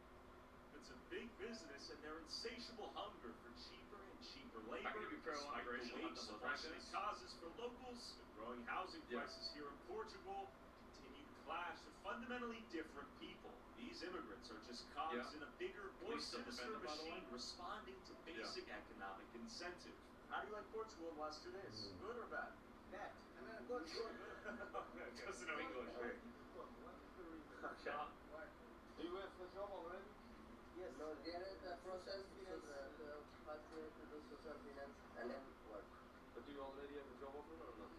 It's a big business and their insatiable hunger for cheaper and cheaper labor, I can be pro-immigration, the I'm wage not the suppression it process. causes for locals, the growing housing Yeah. prices here in Portugal, continued clash of fundamentally different people. These immigrants are just cogs Yeah. in a bigger, more Please still sinister defend them, by the way. machine responding to basic economic incentive. How do you like Portugal in the last 2 days? Good or bad? Bad. Good. Doesn't know English. Do you have a job already? Yes. No, there is a process. So first you have to do social finance and then work. But do you already have a job offer or not?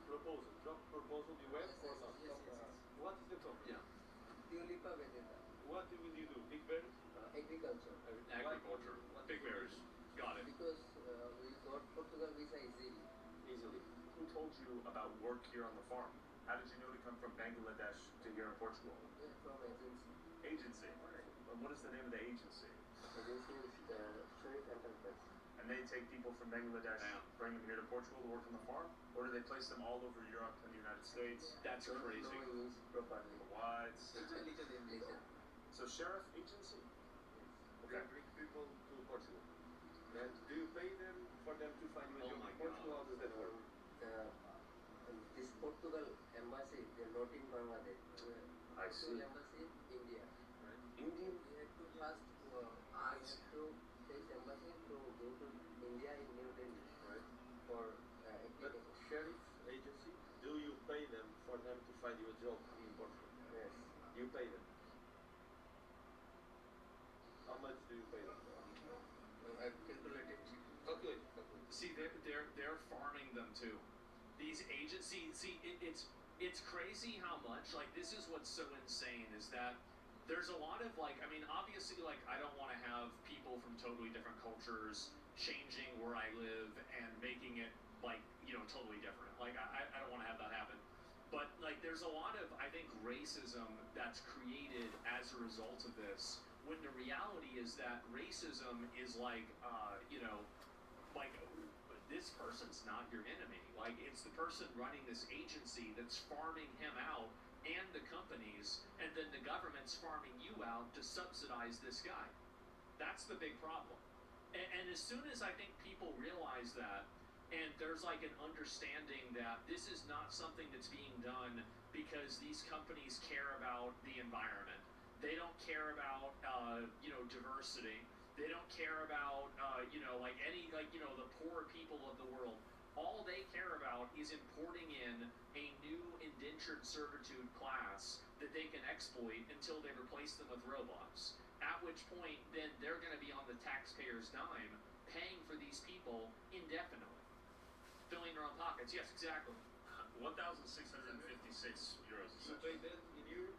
Proposal. Job proposal you have or not? What is the company? Yeah. Tulipa Vedanta. What will you do? Big berries? Agriculture. Agriculture. Big bears. Got it. Because we got Portugal visa easily. Easily. Who told you about work here on the farm? How did you know to come from Bangladesh to here in Portugal? Yeah, from agency. Agency. And what is the name of the agency? Agency is Sheriff Enterprise. And they take people from Bangladesh, Damn. bring them here to Portugal to work on the farm? Or do they place them all over Europe and the United States? That's Don't crazy. know English properly. Whites. It's a little English. So sheriff agency? They bring people to Portugal. And do you pay them for them to find you a Oh job my in Portugal? How does that work? This Portugal embassy, they're not in Bangladesh. I see. Portugal embassy in India. Indian? We had to first, I had to take embassy to go to India in New Delhi Right. for But application. sheriff agency, do you pay them for them to find you a job in Portugal? Yes. You pay them. How much do you pay them? I've calculated. Okay. See, they're farming them too. These agencies, it's crazy how much, like, this is what's so insane is that there's a lot of, like, I mean, obviously, like, I don't want to have people from totally different cultures changing where I live and making it, like, you know, totally different. Like, I don't want to have that happen. But, like, there's a lot of, I think, racism that's created as a result of this, when the reality is that racism is like, you know, like, this person's not your enemy. Like, it's the person running this agency that's farming him out and the companies, and then the government's farming you out to subsidize this guy. That's the big problem. And as soon as I think people realize that, and there's like an understanding that this is not something that's being done because these companies care about the environment. They don't care about, you know, diversity. They don't care about, you know, like any, like, you know, the poor people of the world. All they care about is importing in a new indentured servitude class that they can exploit until they replace them with robots. At which point, then they're going to be on the taxpayer's dime, paying for these people indefinitely. Filling their own pockets. Yes, exactly. 1,656 euros. You pay them in Europe?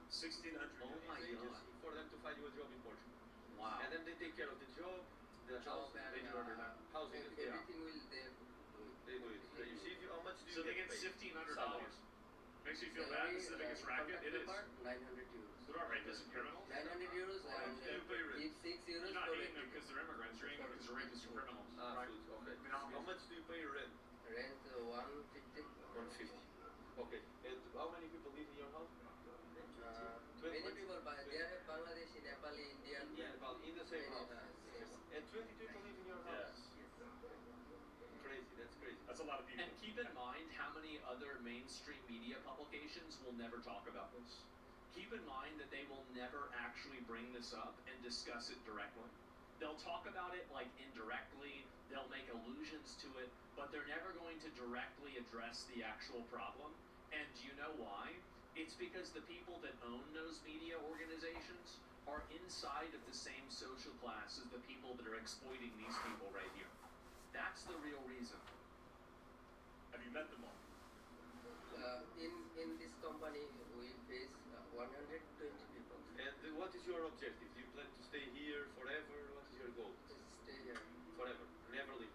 1,600 Oh my agency God. for them to find you a job in Portugal. Wow. And then they take care of the job, the Job house, and they do everything. Housing, everything will they do They do it. They receive you. How much do you So they get paid? $1,500. Makes you feel bad. This is the biggest racket. It is. 900 euros. So they're rapists and criminals. 900 euros and You pay rent. give 6 euros You're not for hating them rent. because they're immigrants. You're hating them because they're rapists and criminals. Food, okay. How much do you pay rent? Rent 150. 150. Okay. And how many people live in your house? Many people, but there are Bangladeshi, Nepali, Indian. In the same house. Same. And 20 people live in your house. Yes. Crazy. That's crazy. That's a lot of people. And keep in mind how many other mainstream media publications will never talk about this. Keep in mind that they will never actually bring this up and discuss it directly. They'll talk about it like indirectly, they'll make allusions to it, but they're never going to directly address the actual problem. And do you know why? It's because the people that own those media organizations are inside of the same social class as the people that are exploiting these people right here. That's the real reason. Have you met them all? In this company, we face 120 people. And what is your objective? Do you plan to stay here forever? What is your goal? Stay here. Forever. Never leave.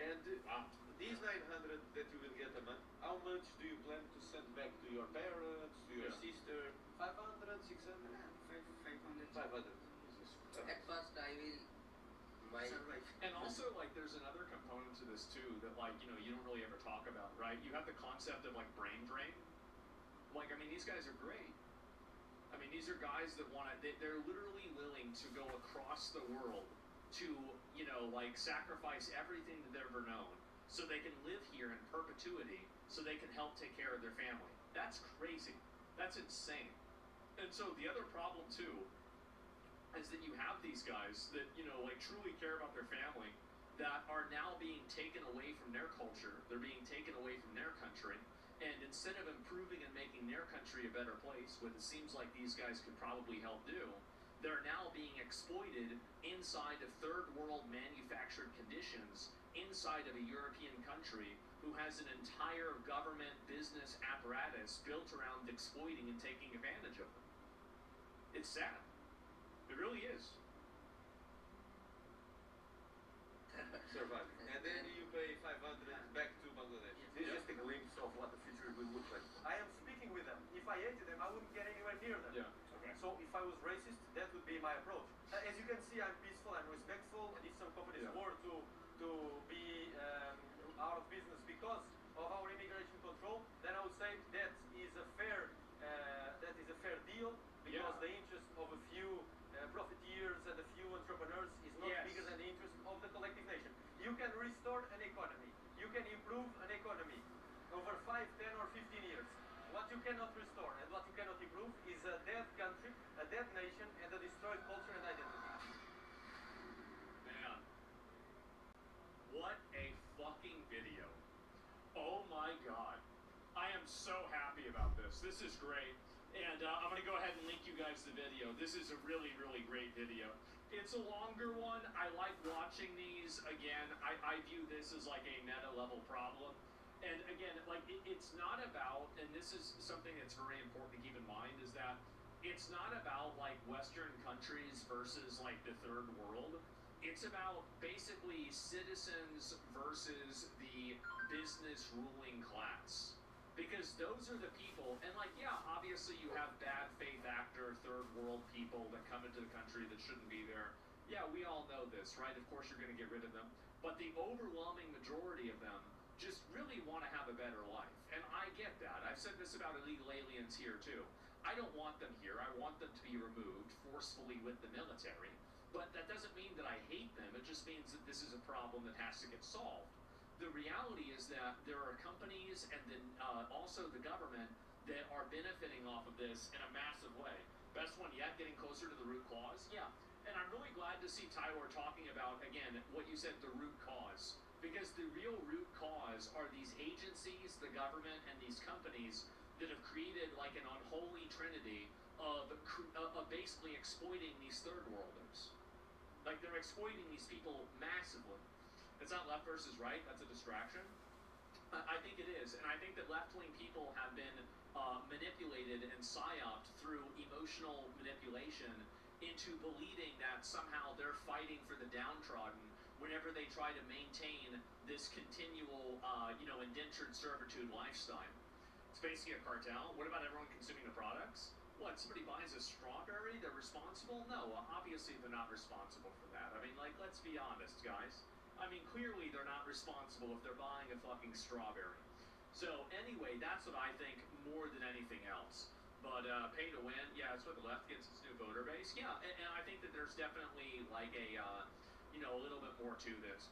And these 900 that you will get a month, how much do you plan to send back to your parents, to your sister? 500, 600? 500. 500. At first, I will And also, like, there's another component to this too that, like, you know, you don't really ever talk about, right? You have the concept of like brain drain. Like, I mean, these guys are great. I mean, these are guys that want to, they're literally willing to go across the world to, you know, like, sacrifice everything that they've ever known so they can live here in perpetuity so they can help take care of their family. That's crazy. That's insane. And so the other problem too is that you have these guys that, you know, like, truly care about their family that are now being taken away from their culture. They're being taken away from their country. And instead of improving and making their country a better place, what it seems like these guys could probably help do, they're now being exploited inside of third world manufactured conditions inside of a European country who has an entire government business apparatus built around exploiting and taking advantage of them. It's sad. It really is. Survive. And then you pay 500 back to Bangladesh. This is just a glimpse of what the future will look like. I am speaking with them. If I hated them, I wouldn't get anywhere near them. Yeah. Okay. So if I was racist, that would be my approach. As you can see, I'm peaceful, I'm respectful, and if some companies were to be out of business because of our immigration control, then I would say that is a fair deal, because the interest of a few profiteers and a few entrepreneurs is not bigger than the interest of the collective nation. You can restore an economy. You can improve an economy over 5, 10, or 15 years. What you cannot restore and what you cannot improve is a dead country, a dead nation, and a destroyed culture and identity. Man. What a fucking video. Oh my god. I am so happy about this. This is great. And I'm going to go ahead and link you guys the video. This is a really, really great video. It's a longer one. I like watching these. Again, I view this as like a meta level problem. And again, like, it's not about, and this is something that's very important to keep in mind, is that it's not about like Western countries versus like the third world. It's about basically citizens versus the business ruling class. Because those are the people, and like, yeah, obviously you have bad faith actor, third world people that come into the country that shouldn't be there. Yeah, we all know this, right? Of course you're going to get rid of them. But the overwhelming majority of them just really want to have a better life. And I get that. I've said this about illegal aliens here too. I don't want them here. I want them to be removed forcefully with the military. But that doesn't mean that I hate them. It just means that this is a problem that has to get solved. The reality is that there are companies and then also the government that are benefiting off of this in a massive way. Best one yet, getting closer to the root cause. Yeah, and I'm really glad to see Tyler talking about, again, what you said, the root cause. Because the real root cause are these agencies, the government, and these companies that have created like an unholy trinity of basically exploiting these third worlders. Like, they're exploiting these people massively. It's not left versus right, that's a distraction. I think it is, and I think that left-wing people have been manipulated and psyoped through emotional manipulation into believing that somehow they're fighting for the downtrodden whenever they try to maintain this continual, indentured servitude lifestyle. It's basically a cartel. What about everyone consuming the products? What, somebody buys a strawberry, they're responsible? No, obviously they're not responsible for that. I mean, like, let's be honest, guys. I mean, clearly they're not responsible if they're buying a fucking strawberry. So anyway, that's what I think more than anything else. But pay to win, yeah, that's what the left gets its new voter base. Yeah, and I think that there's definitely like a, a little bit more to this.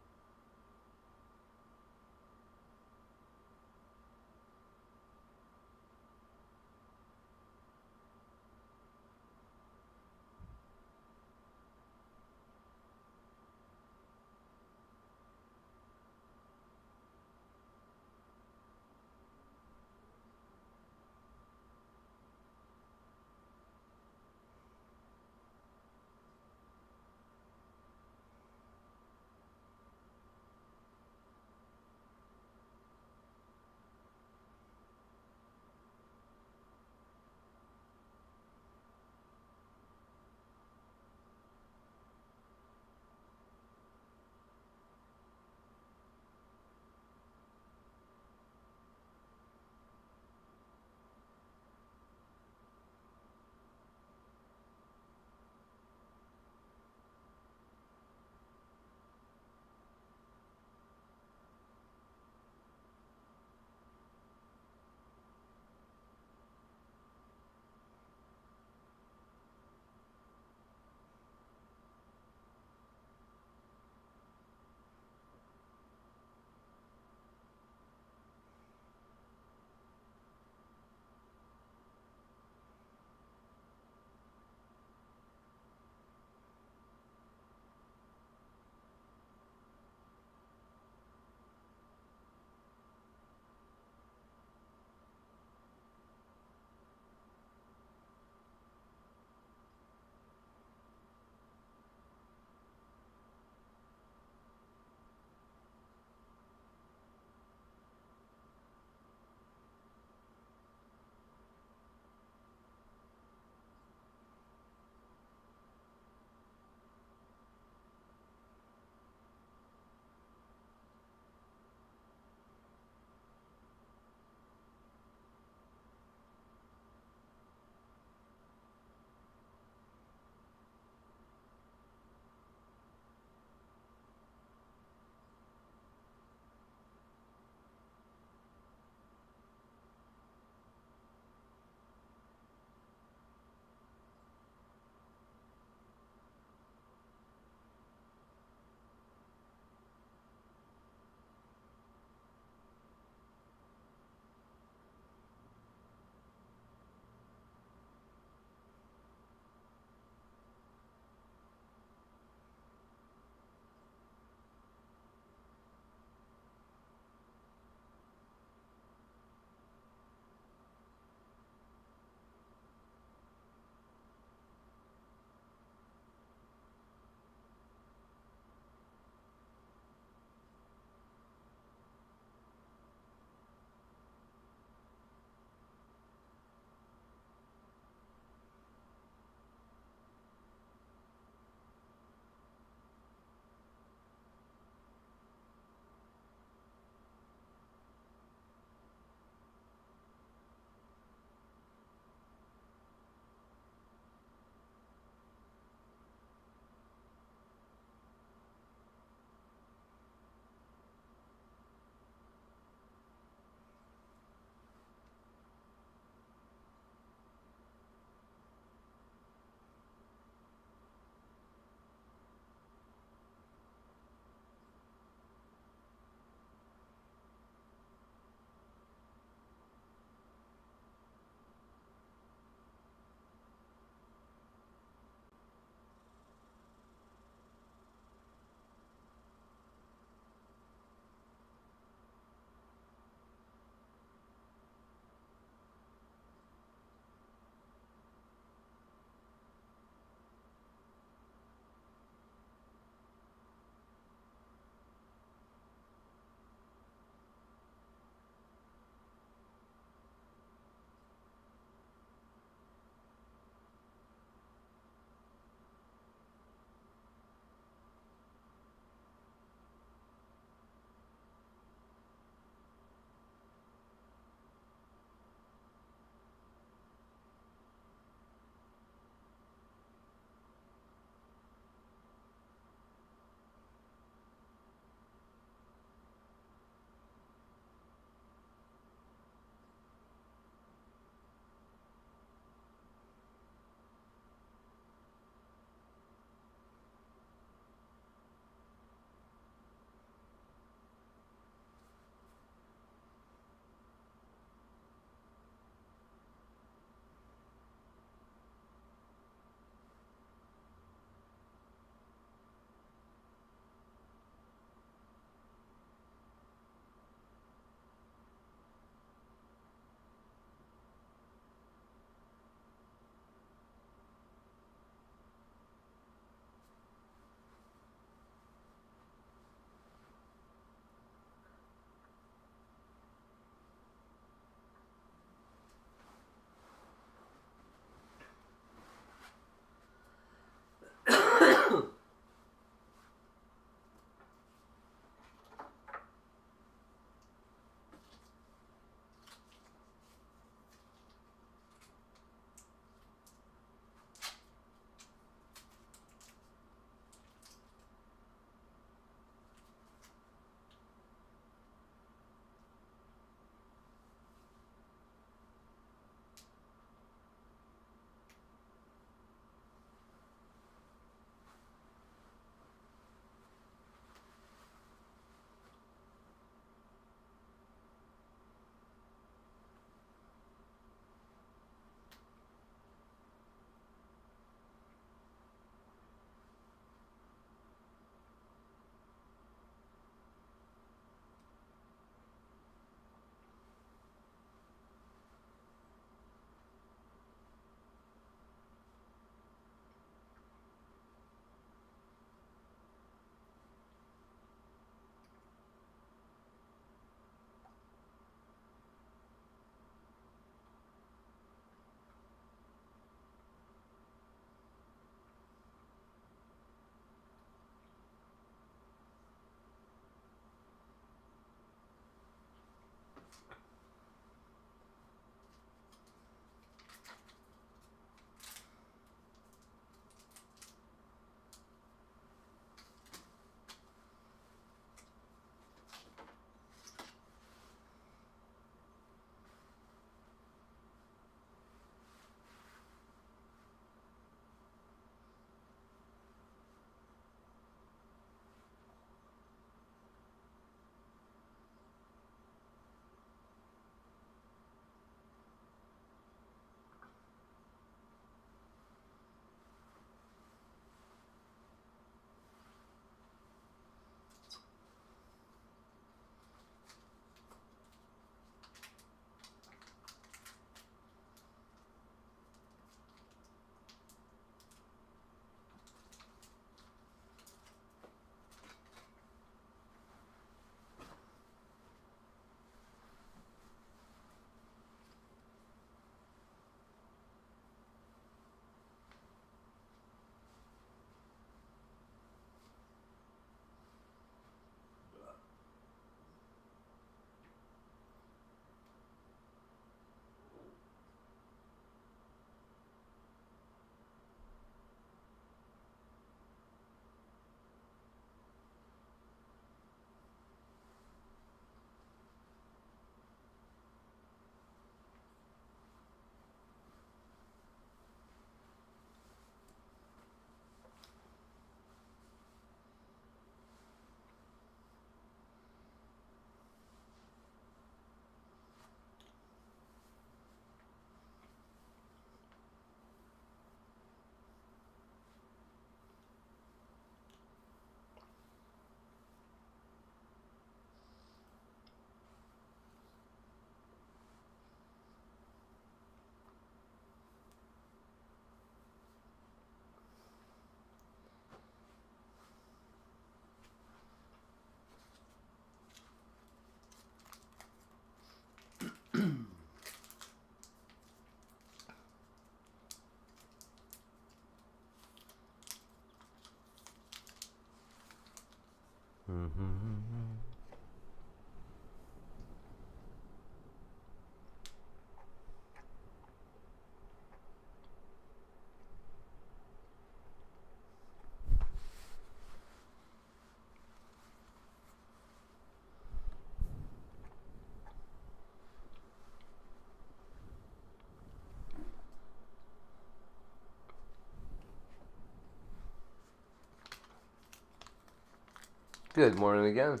Good morning again.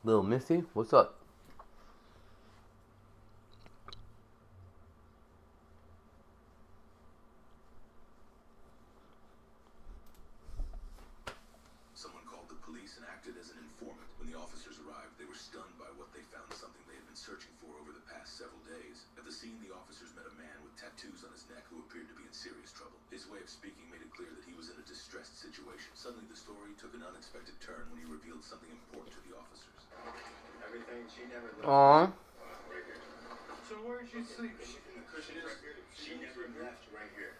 Little Missy, what's up? Someone called the police and acted as an informant. When the officers arrived, they were stunned by what they found something they had been searching for over the past several days. At the scene, the officers met a man with tattoos on his neck who appeared to be in serious trouble. His way of speaking made it clear that he was in a distressed situation. Suddenly, the story took an unexpected turn when he revealed something important to the officers. Everything she never left. Aww. Right here. So where did she sleep? In the cushions right here. She never left right here.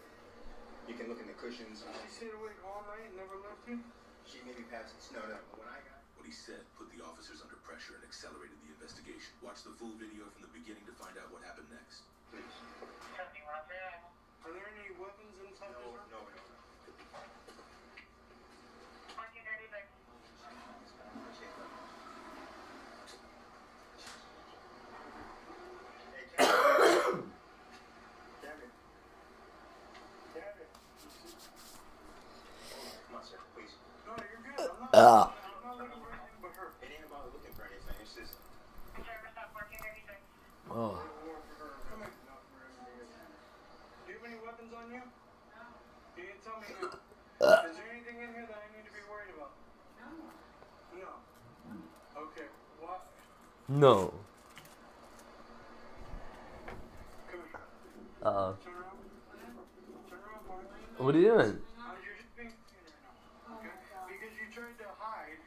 You can look in the cushions. She stayed awake all night and never left you? She maybe passed it snowed up. When I got What he said put the officers under pressure and accelerated the investigation. Watch the full video from the beginning to find out what happened next. please. Are there any weapons inside this room? No. Come on, sir, please. No, you're good. I'm not looking for anything but her. It ain't about looking for anything. It's just. Oh. Come here. Do you have any weapons on you? No. You didn't tell me no. Is there anything in here that I need to be worried about? No. Okay. What? No. Come here. Uh-oh. Turn around. Turn around, Bart. What are you doing? You're just being seen right now. Okay? Because you tried to hide.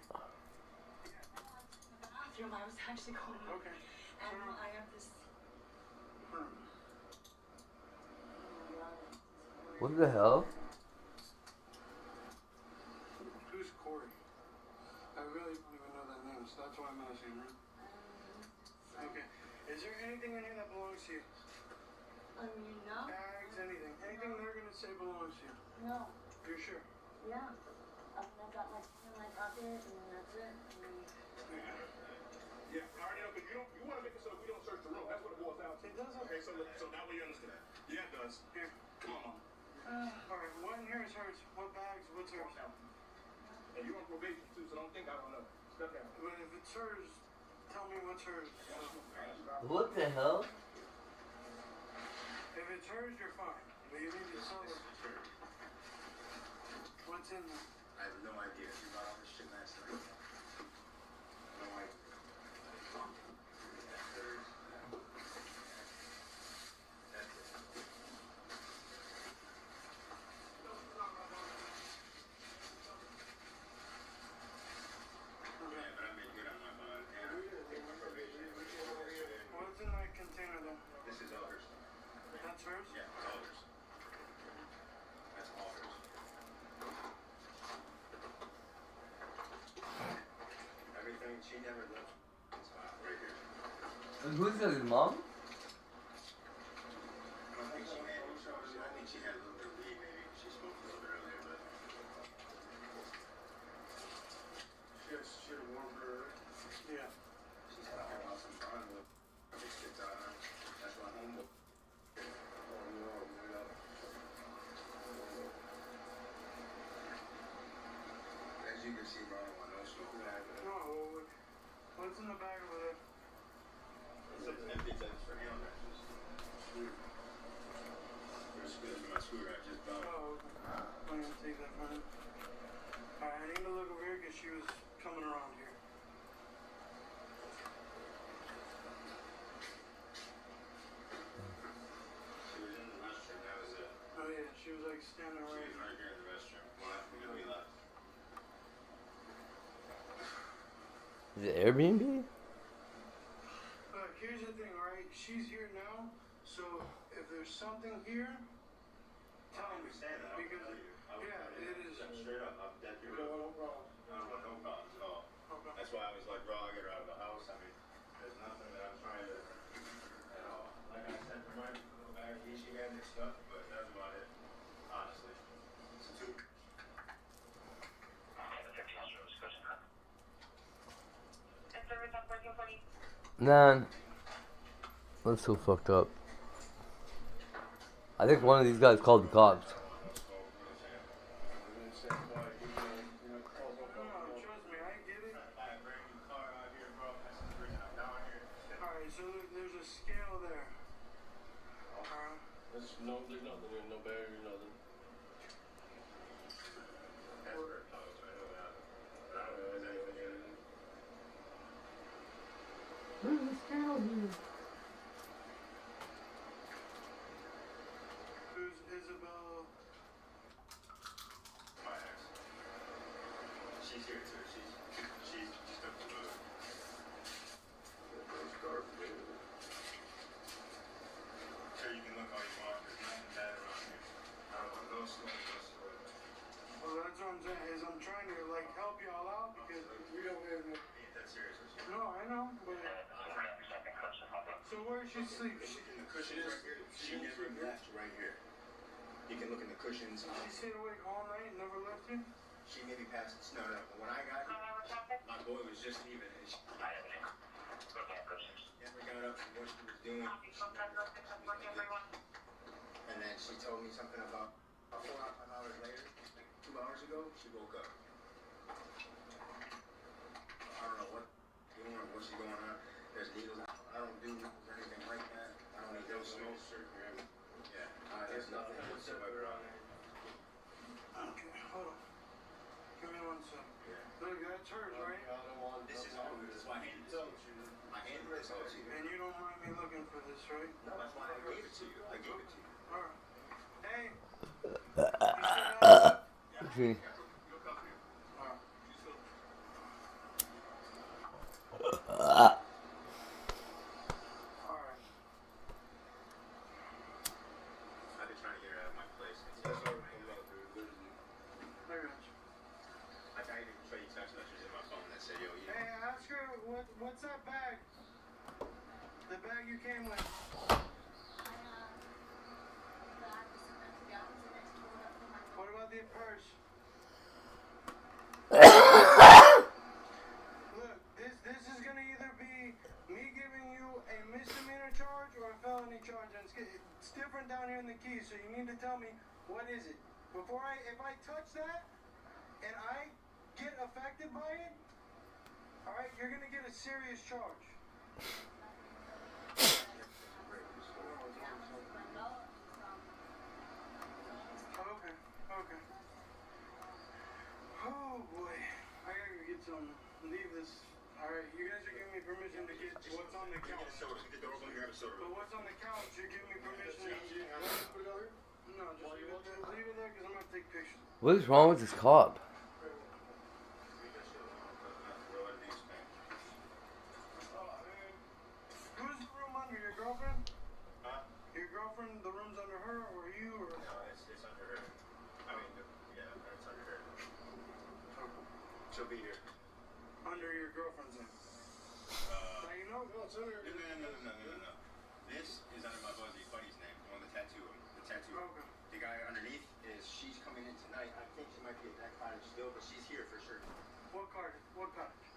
Bathroom, I was actually going up. Okay. And I have this. What the hell? Who's Corey? I really don't even know that name, so that's why I'm asking, right? Okay. Is there anything in here that belongs to you? No. Bags, anything. Anything they're gonna say belongs to you? No. You're sure? Yeah. I got my in my pocket and that's it. Yeah, I already know, but you want to make it so we don't search the room. That's what it boils down to. It doesn't. Okay, so now we understand. Yeah, it does. Here. Come on, Mom. Alright, what in here is hers? What bags? What's hers? And you're on probation too, so don't think I don't know. Step down. But if it's hers, tell me what's hers. What the hell? If it's hers, you're fine. But you need to tell us what's in there. I have no idea. You bought all this shit last night. No idea. That's it. Yeah, but I made good on my bond. And I take my probation. What's in that container then? This is all hers. That's hers? Yeah, it's all hers. That's all hers. Everything she never left. It's right here. Who's his mom? I don't think she had any drugs. I think she had a little bit of weed, maybe. She smoked a little bit earlier, but She had warmed her. Yeah. she's talking about some fun with this shit's on her. That's my homeboy. As you can see, bro, I don't want no smoke. No, what's in the bag over there? It's empty, that's for him. For my screwdriver, just bum. Oh, okay. I'm gonna take that from him. Alright, I need to look over here because she was coming around here. She was in the restroom, that was it. Oh yeah, she was like standing She right. was right here in the restroom. We left. Is it Airbnb? Here's the thing, alright? She's here now, so if there's something here, tell me. That's why I was like, bro, I'll get her out of the house. I mean, there's nothing that I'm trying to, you know, like I said, for my little bag, she had this stuff, but that's about it, honestly. It's too. Man, that's so fucked up. I think one of these guys called the cops. No, trust me, I get it. I have a brand new car out here, bro. That's the reason I'm down here. Alright, so there's a scale there. Alright. There's nothing, no barrier, nothing. That's where it goes, I know that. But I don't know if there's anything in it. Where's the scale here? Who's Isabella? My ex. She's here too. She's just up the road. Sure, you can look all you want. There's nothing bad around here. I don't want no smoke, no smoke. Well, that's what I'm saying, is I'm trying to, like, help y'all out because we don't have no... Ain't that serious with you? No, I know, but... So where does she sleep? Look in the cushions right here. She never left right here. You can look in the cushions. She stayed awake all night, never left you? She maybe passed it. No. When I got here, my boy was just leaving. And she never got up from what she was doing. And then she told me something about 4 or 5 hours later, 2 hours ago, she woke up. I don't know what she's doing or what she's going on. There's needles. I don't do needles or anything like that. I don't need no smoke. Yeah, there's nothing whatsoever on there. Okay, hold on. Give me 1 second. Yeah. Look, that's hers, right? This is all good. This is why I handed it to you. I handed this all to you. And you don't mind me looking for this, right? No, that's why I gave it to you. I gave it to you. Alright. Hey! See. Alright. I've been trying to get her out of my place. I got you. I tried to show you text messages in my phone that said, yo, you. Hey, ask her, what's that bag? The bag you came with. What about the purse? Look, this is gonna either be me giving you a misdemeanor charge or a felony charge, and it's different down here in the keys. So you need to tell me what is it if I touch that and I get affected by it. All right, you're gonna get a serious charge. Okay. Oh boy, I gotta go get some. Leave this. All right, you guys are giving me permission to get what's on the couch. But what's on the couch? You're giving me permission. No, just leave it there because I'm gonna take pictures. What is wrong with this cop? Who's the room under? Your girlfriend? Huh? Your girlfriend? The room's under her or you or? No, it's under her. I mean, yeah, it's under her. She'll be here. Under your girlfriend's name. Now you know? No, it's under. No. This is under my buddy's name, the one with the tattoo. Okay. The guy underneath she's coming in tonight. I think she might be at that cottage still, but she's here for sure. What cottage? What cottage?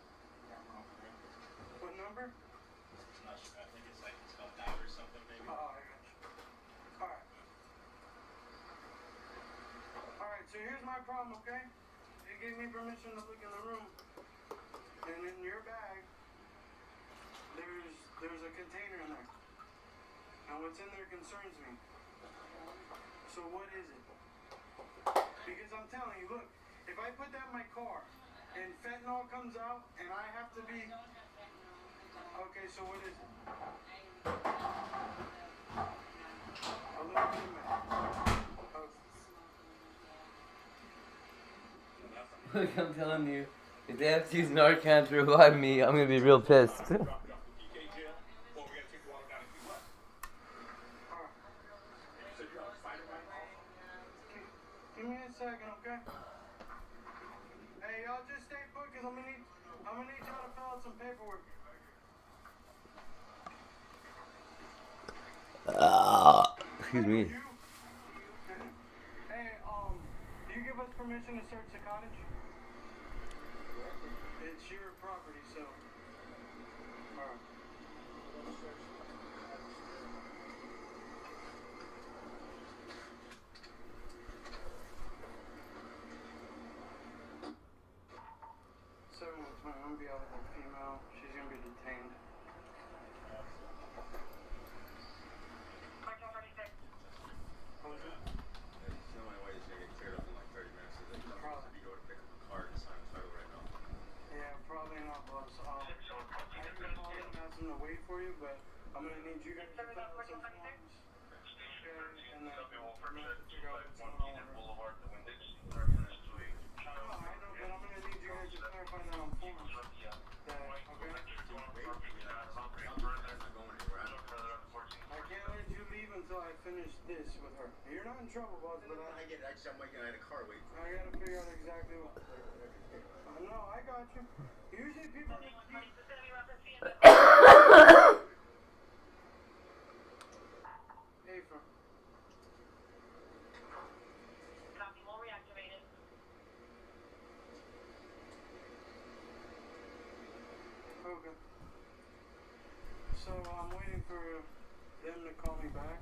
What number? I'm not sure. I think it's called Dive or something, maybe. Oh, I got you. Alright. Alright, so here's my problem, okay? You gave me permission to look in the room. And in your bag, there's a container in there. And what's in there concerns me. So what is it? Because I'm telling you, look, if I put that in my car and fentanyl comes out and I have to be... Okay, so what is it? A little bit of meth. Look, I'm telling you, if they have to use Narcan to revive me, I'm gonna be real pissed. Give me a second, okay? Hey, yo. y'all just stay put because I'm gonna need y'all to fill out some paperwork. Excuse me. Hey, do you give us permission to search the cottage? It's your property, so. Alright. So, I'm gonna be out with a female. She's gonna be detained. There's no way it's gonna get cleared up in like 30 minutes. So they probably go to pick up a card and sign a title right now. Yeah, probably not, boss. I can call them and ask them to wait for you, but I'm gonna need you guys to fill out some forms. Okay, and then I'm gonna figure out what's going on with her. No, I know, but I'm gonna need you guys to clarify that on forms. I can't let you leave until I finish this with her. You're not in trouble, boss, but I get it. I'm waiting. I had a car waiting. I gotta figure out exactly what. No, I got you. Usually people need to Hey, from. Copy, wall reactivated. Okay. So I'm waiting for them to call me back.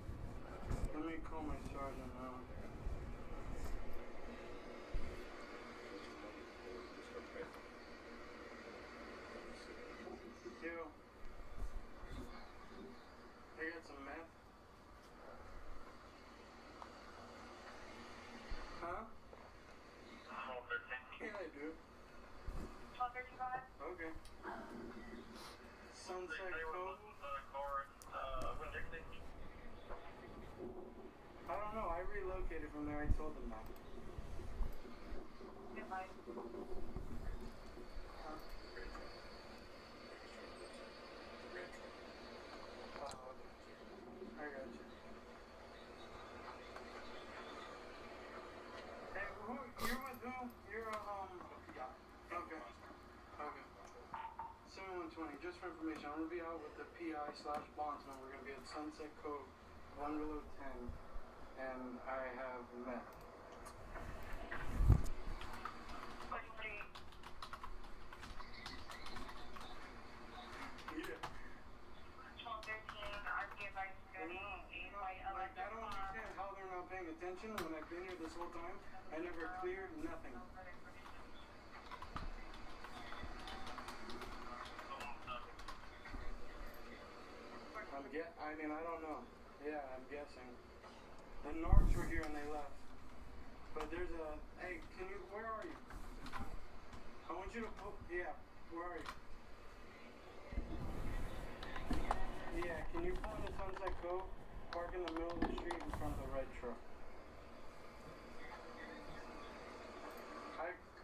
Let me call my sergeant now. Yo. I got some meth. Huh? Yeah, I do. 1235. Okay. Sunset Cove. I don't know. I relocated from there. I told them that. Goodbye. I got you. Hey, you're with who? You're okay. Okay. 7120. Just for information, I'm gonna be out with the PI/bondsman. We're gonna be at Sunset Cove, 1 below 10, and I have met. Yeah. 1213. RP advice study. Like, I don't understand how they're not paying attention when I've been here this whole time. I never cleared nothing. I mean, I don't know. Yeah, I'm guessing. The Narcs were here and they left. But there's a... Hey, can you... Where are you? I want you to... Yeah, where are you? Yeah, can you pull into Sunset Cove? Park in the middle of the street in front of the red truck.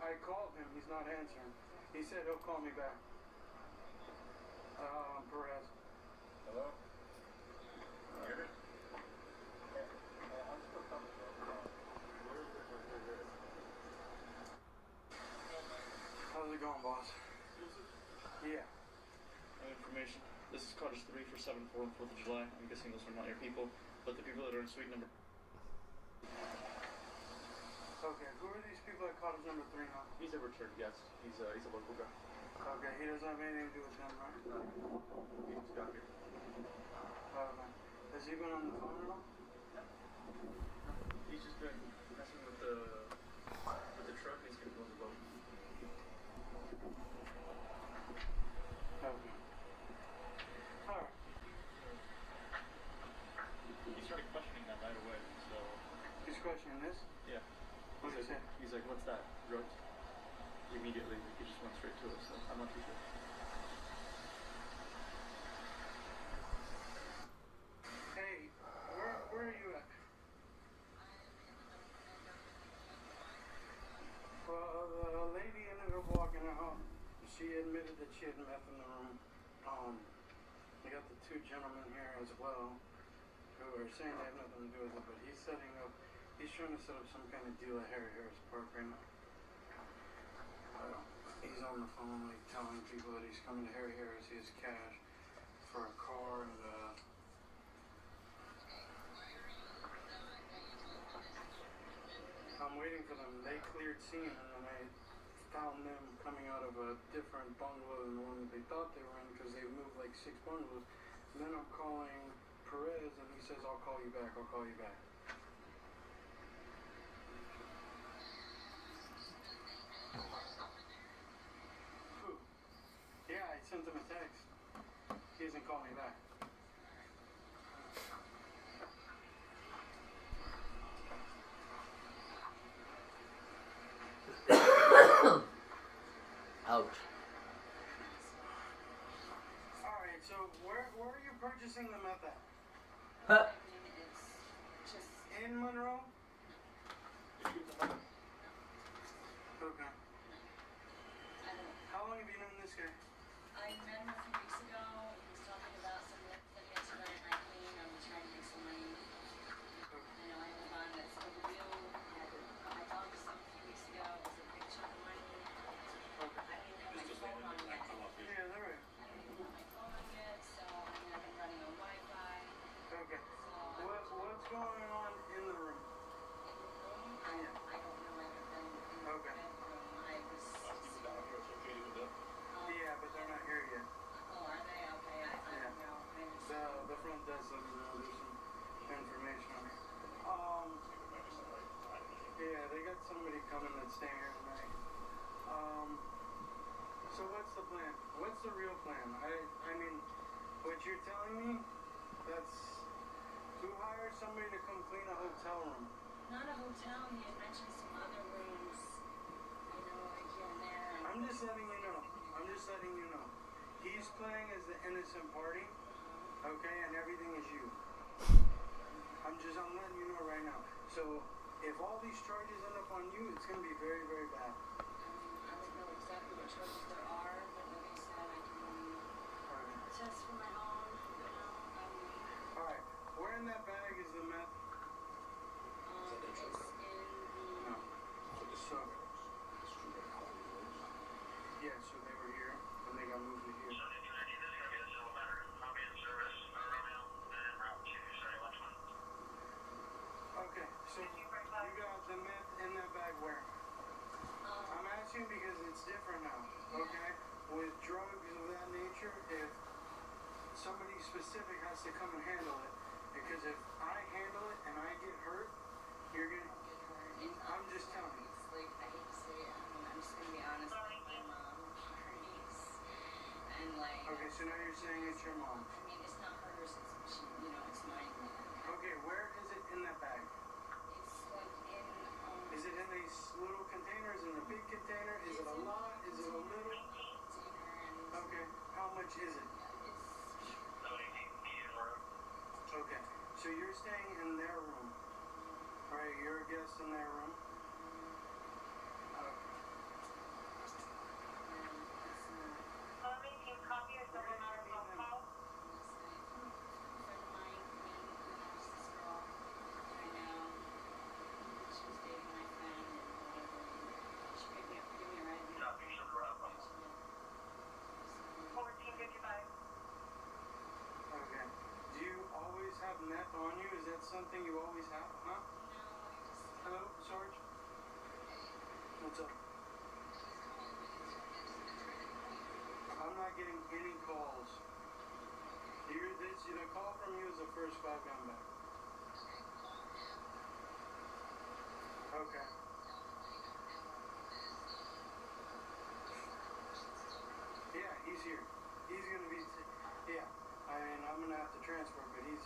I called him. He's not answering. He said he'll call me back. Perez. Hello? How's it going, boss? Yeah. Information. This is cottage 3 for 7-4 and 4th of July. I'm guessing those are not your people, but the people that are in suite number... Okay, who are these people at cottage number 3 now? He's a returned guest. He's about Gorka. Okay, he doesn't have anything to do with them, right? No. He just got here. Okay. Has he been on the phone at all? He's just been messing with the truck and he's gonna close the boat. Okay. Alright. He started questioning that right away, so... He's questioning this? Yeah. What did he say? He's like, what's that? Drugs? Immediately, he just went straight to it, so I'm not too sure. Hey, where are you at? Well, the lady ended up walking out. She admitted that she had meth in the room. We got the 2 gentlemen here as well who are saying they have nothing to do with it, but he's trying to set up some kind of deal at Harry Harris Park right now. He's on the phone, like, telling people that he's coming to Harry Harris. He has cash for a car and, I'm waiting for them. They cleared scene, and then I found them coming out of a different bungalow than the one that they thought they were in because they moved like 6 bungalows. And then I'm calling Perez, and he says, I'll call you back, I'll call you back. Who? Yeah, I sent him a text. He hasn't called me back. Ouch. Alright, so where are you purchasing the meth at? Huh. In Monroe? Okay. How long have you known this guy? I met him a few weeks ago. He was talking about some lift that he had to run at night clean. I was trying to make some money. I know I live on that ChudTheBuilder. I talked to some a few weeks ago. It was a big chunk of money. I didn't have my phone on yet. Yeah, they're right. I didn't have my phone on yet, so I mean, I've been running on Wi-Fi. Okay. So What's going on in the room? I don't know. I haven't been in the Okay. bedroom. I was. Yeah, but they're not here yet. Oh, are they? Okay. I don't know. I understand. The front desk let me know there's some information on it. Yeah, they got somebody coming that's staying here tonight. So what's the plan? What's the real plan? I mean, what you're telling me, that's who hired somebody to come clean a hotel room? Not a hotel. He had mentioned some other rooms. I know, like here and there. I'm just letting you know. He's playing as the innocent party, okay, and everything is you. I'm letting you know right now. So if all these charges end up on you, it's gonna be very, very bad. I don't know exactly what charges there are, but like I said, I can test for my own, you know. Alright, where in that bag is the meth? It's in the... No. So, yeah, so they were here, and they got moved to here. Okay, so you got the meth in that bag where? I'm asking because it's different now, okay? With drugs of that nature, if somebody specific has to come and handle it, because if I handle it and I get hurt, you're gonna... I'm just telling you. It's like, I hate to say it, I'm just gonna be honest with my mom, her niece, and like... Okay, so now you're saying it's your mom. I mean, it's not hers, it's, you know, it's mine. Okay, where is it in that bag? It's like in, Is it in these little containers, in a big container? Is it a lot? Is it a little? Okay, how much is it? Okay, so you're staying in their room. Alright, you're a guest in their room. Okay. Do you always have meth on you? Is that something you always have? Huh? Hello, Sarge? What's up? I'm not getting any calls. The call from you is the first 5 gun back. Okay. Yeah, he's here. He's gonna be... Yeah. I mean, I'm gonna have to transfer, but he's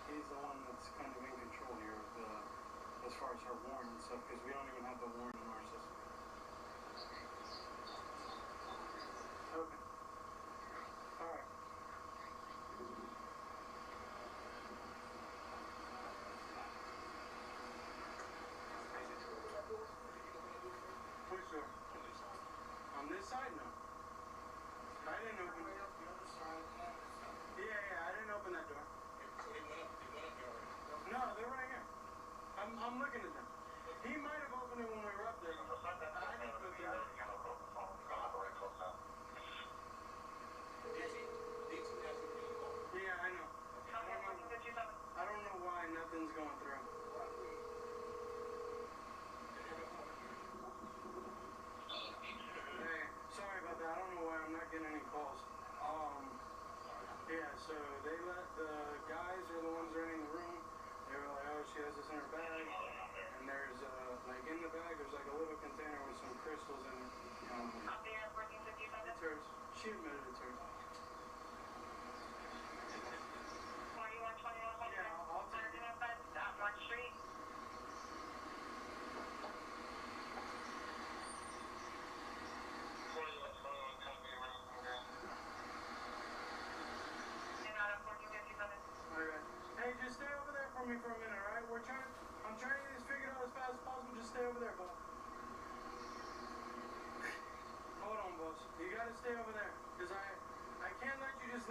the one that's kind of in control here of the, as far as her warrant and stuff, because we don't even have the warrant in our system. Okay. Alright. Which door? On this side? No. I didn't open it. Yeah, I didn't open that door. So they went up here already? No, they're right here. I'm looking at them. He might have opened it when we were up there. I didn't, but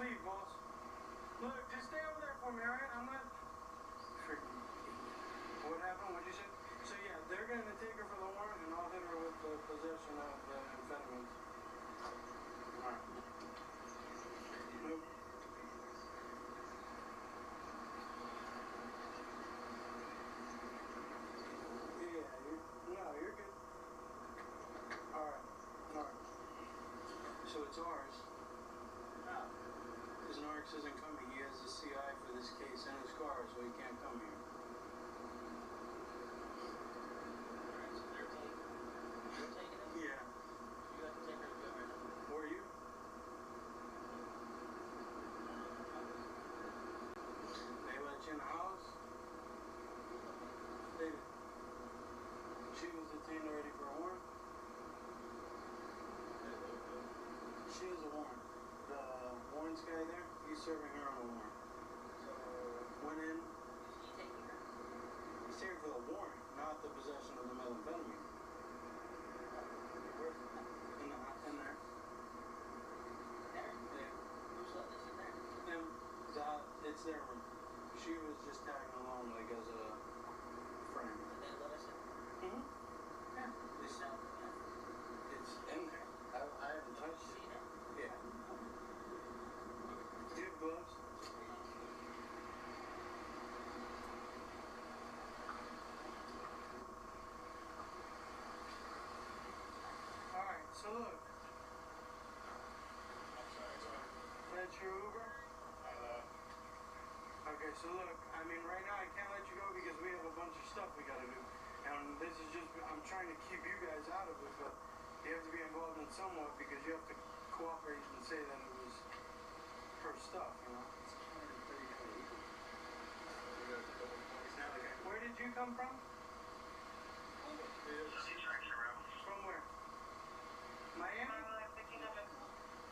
leave, boss. Look, just stay over there for me, alright? I'm not... Freaking... What happened? What'd you say? So yeah, they're gonna take her for the warrant and I'll hit her with the possession of amphetamines. Alright. Move. Yeah, you're good. Alright. So it's ours. Because Norix isn't coming. He has the CI for this case and his car, so he can't come here. Alright, so you're taking it? Yeah. You have to take her to go right now. Were you? They let you in the house? They did. She was detained already for a warrant? She has a warrant. The warrants guy there, he's serving her on a warrant. So, went in. Is he taking her? He's taking for the warrant, not the possession of the methamphetamine. Where? In there. There? Yeah. Who's letting us in there? Them. It's their room. She was just tagging along like as a friend. Did they let us in? Mm-hmm. Yeah. They sound yeah. It's in there. I haven't touched it. Seen it? Yeah. Do you have gloves? Alright, so look. That's your Uber? Okay, so look, I mean right now I can't let you go because we have a bunch of stuff we gotta do. And this is just, I'm trying to keep you guys out of it, but you have to be involved in somewhat because you have to cooperate and say that it was her stuff, you know? It's not like where did you come from? From where? Miami?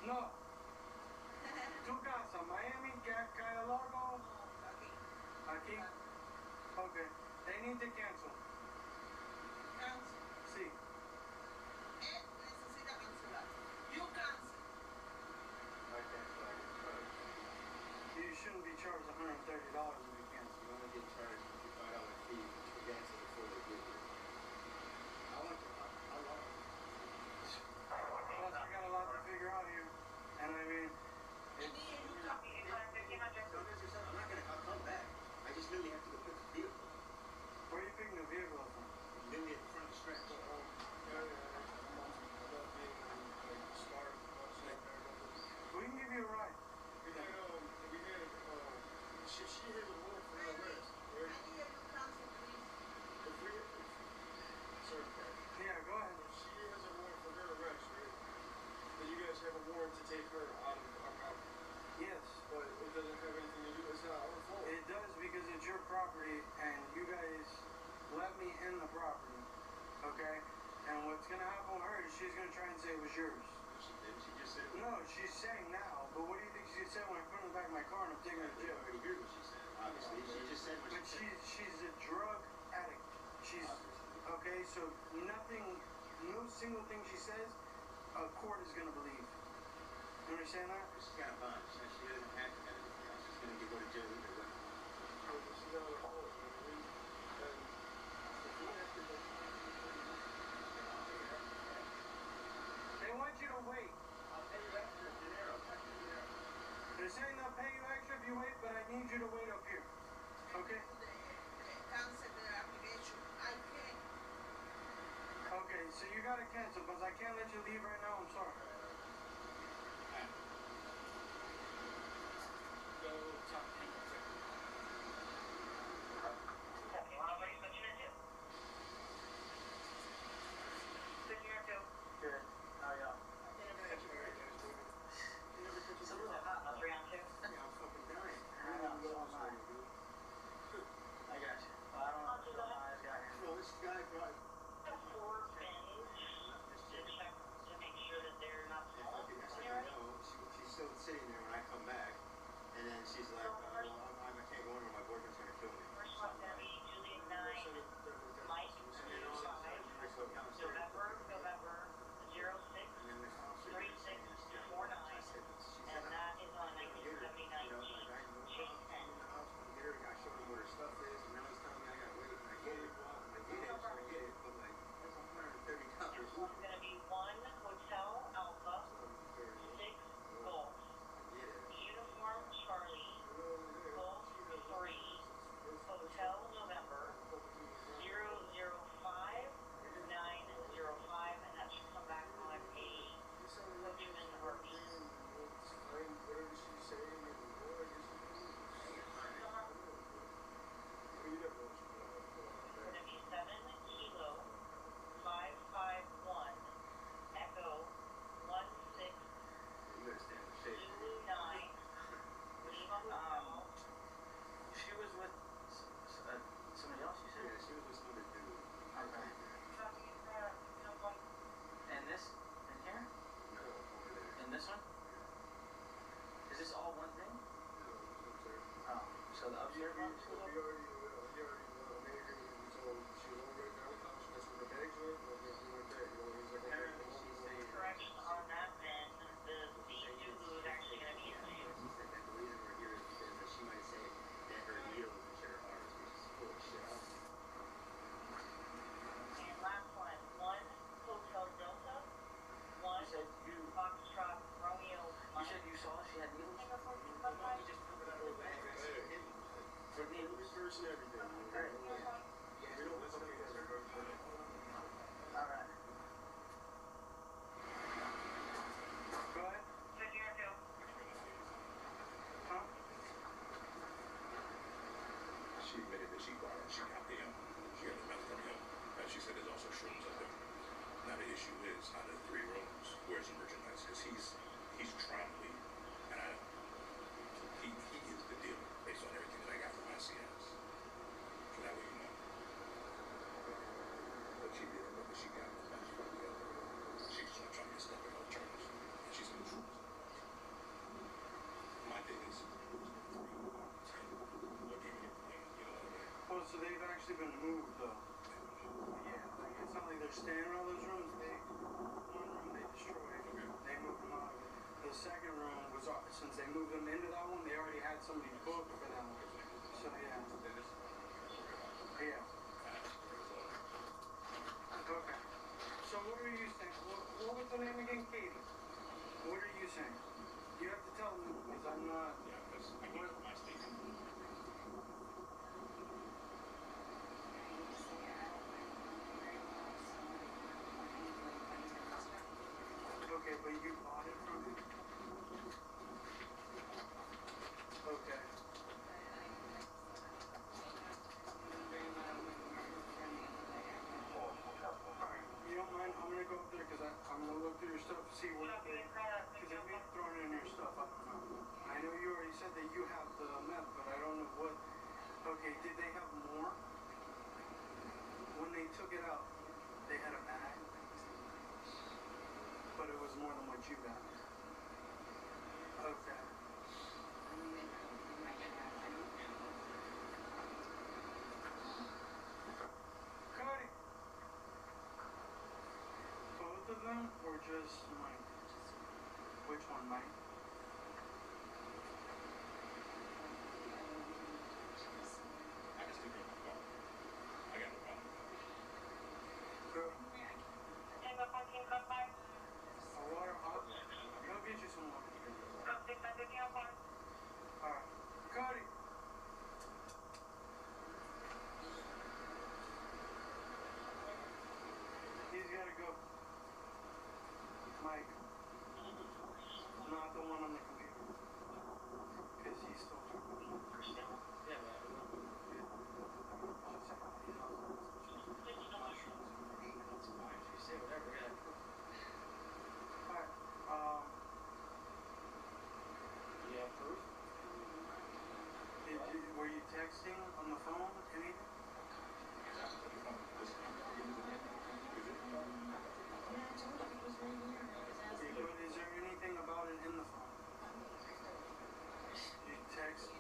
No. Tu casa, Miami, Cayalago. Aquí? Okay. They need to cancel. Sí. You shouldn't be charged $130 if you cancel. You only get charged a $55 fee to cancel before they get here. I want to. Plus, we got a lot to figure out here. And I mean, I'll come back. I just really have to go pick the vehicle. where are you picking the vehicle up from? Really at the front of the stretch. We can give you a ride. She has a warrant for arrest, right? Yeah, go ahead. She has a warrant for her arrest, right? But you guys have a warrant to take her out of our property. Yes. But it doesn't have anything to do, it's not our fault. It does because it's your property and you guys let me in the property. Okay? And what's gonna happen with her is she's gonna try and say it was yours. She just said, No, she's saying now, but what do you think she said when I put her in the back of my car and I'm taking her to I jail? already heard what she said, obviously. She just said what But she said. she's a drug addict. She's okay, so nothing, no single thing she says, a court is gonna believe. You understand that? She's got a bond. She doesn't have to have anything else. She's gonna go to jail either way. She's not her fault. They want you to wait. They're saying they'll pay you extra if you wait, but I need you to wait up here. Okay? Okay, so you gotta cancel because I can't let you leave right now. I'm sorry. Go talk to him. Good. How are y'all? Yeah, I'm fucking dying. I got you. I don't know how this guy here. No, this guy brought. To make sure that they're She got the meth from him. And she said there's also shrooms up there. Now the issue is, out of the 3 rooms, where's the merchandise? Because he's trying to leave. And he is the dealer based on everything that I got from ICS. So that way you know. But she didn't know that she got the meth from the other room. She just want to try to get stuff in her terms. And she's in the truth. My thing is, 3 or 10. What gave me the plan? You know what I mean? Well, so they've actually been moved, though. Yeah, like, it's not like they're staying in all those rooms. One room they destroyed. They moved them out of it. The second room was, since they moved them into that one, they already had somebody booked for that one. So, yeah. Yeah. Okay. So what are you saying? What was the name again, Katie? What are you saying? You have to tell me, because I'm not... Yeah, because I gave her my statement. Okay, but you bought it from him? Okay. Alright, you don't mind? I'm gonna go up there because I'm gonna look through your stuff to see what they... Because they may have thrown in your stuff, I don't know. I know you already said that you have the meth, but I don't know what... Okay, did they have more? When they took it out, they had a bag? But it was more than what you got. Okay. Cody! Both of them or just Mike? Which one, Mike? I can still get my car. I got no problem. Good. Aurora, I'll get you some water. Alright. Cody! He's gotta go. Mike. Not the one on the computer. Because he's still talking. Yeah, but you say whatever, yeah. Alright, You have proof? were you texting on the phone? Anything? Is there anything about it in the phone? You text?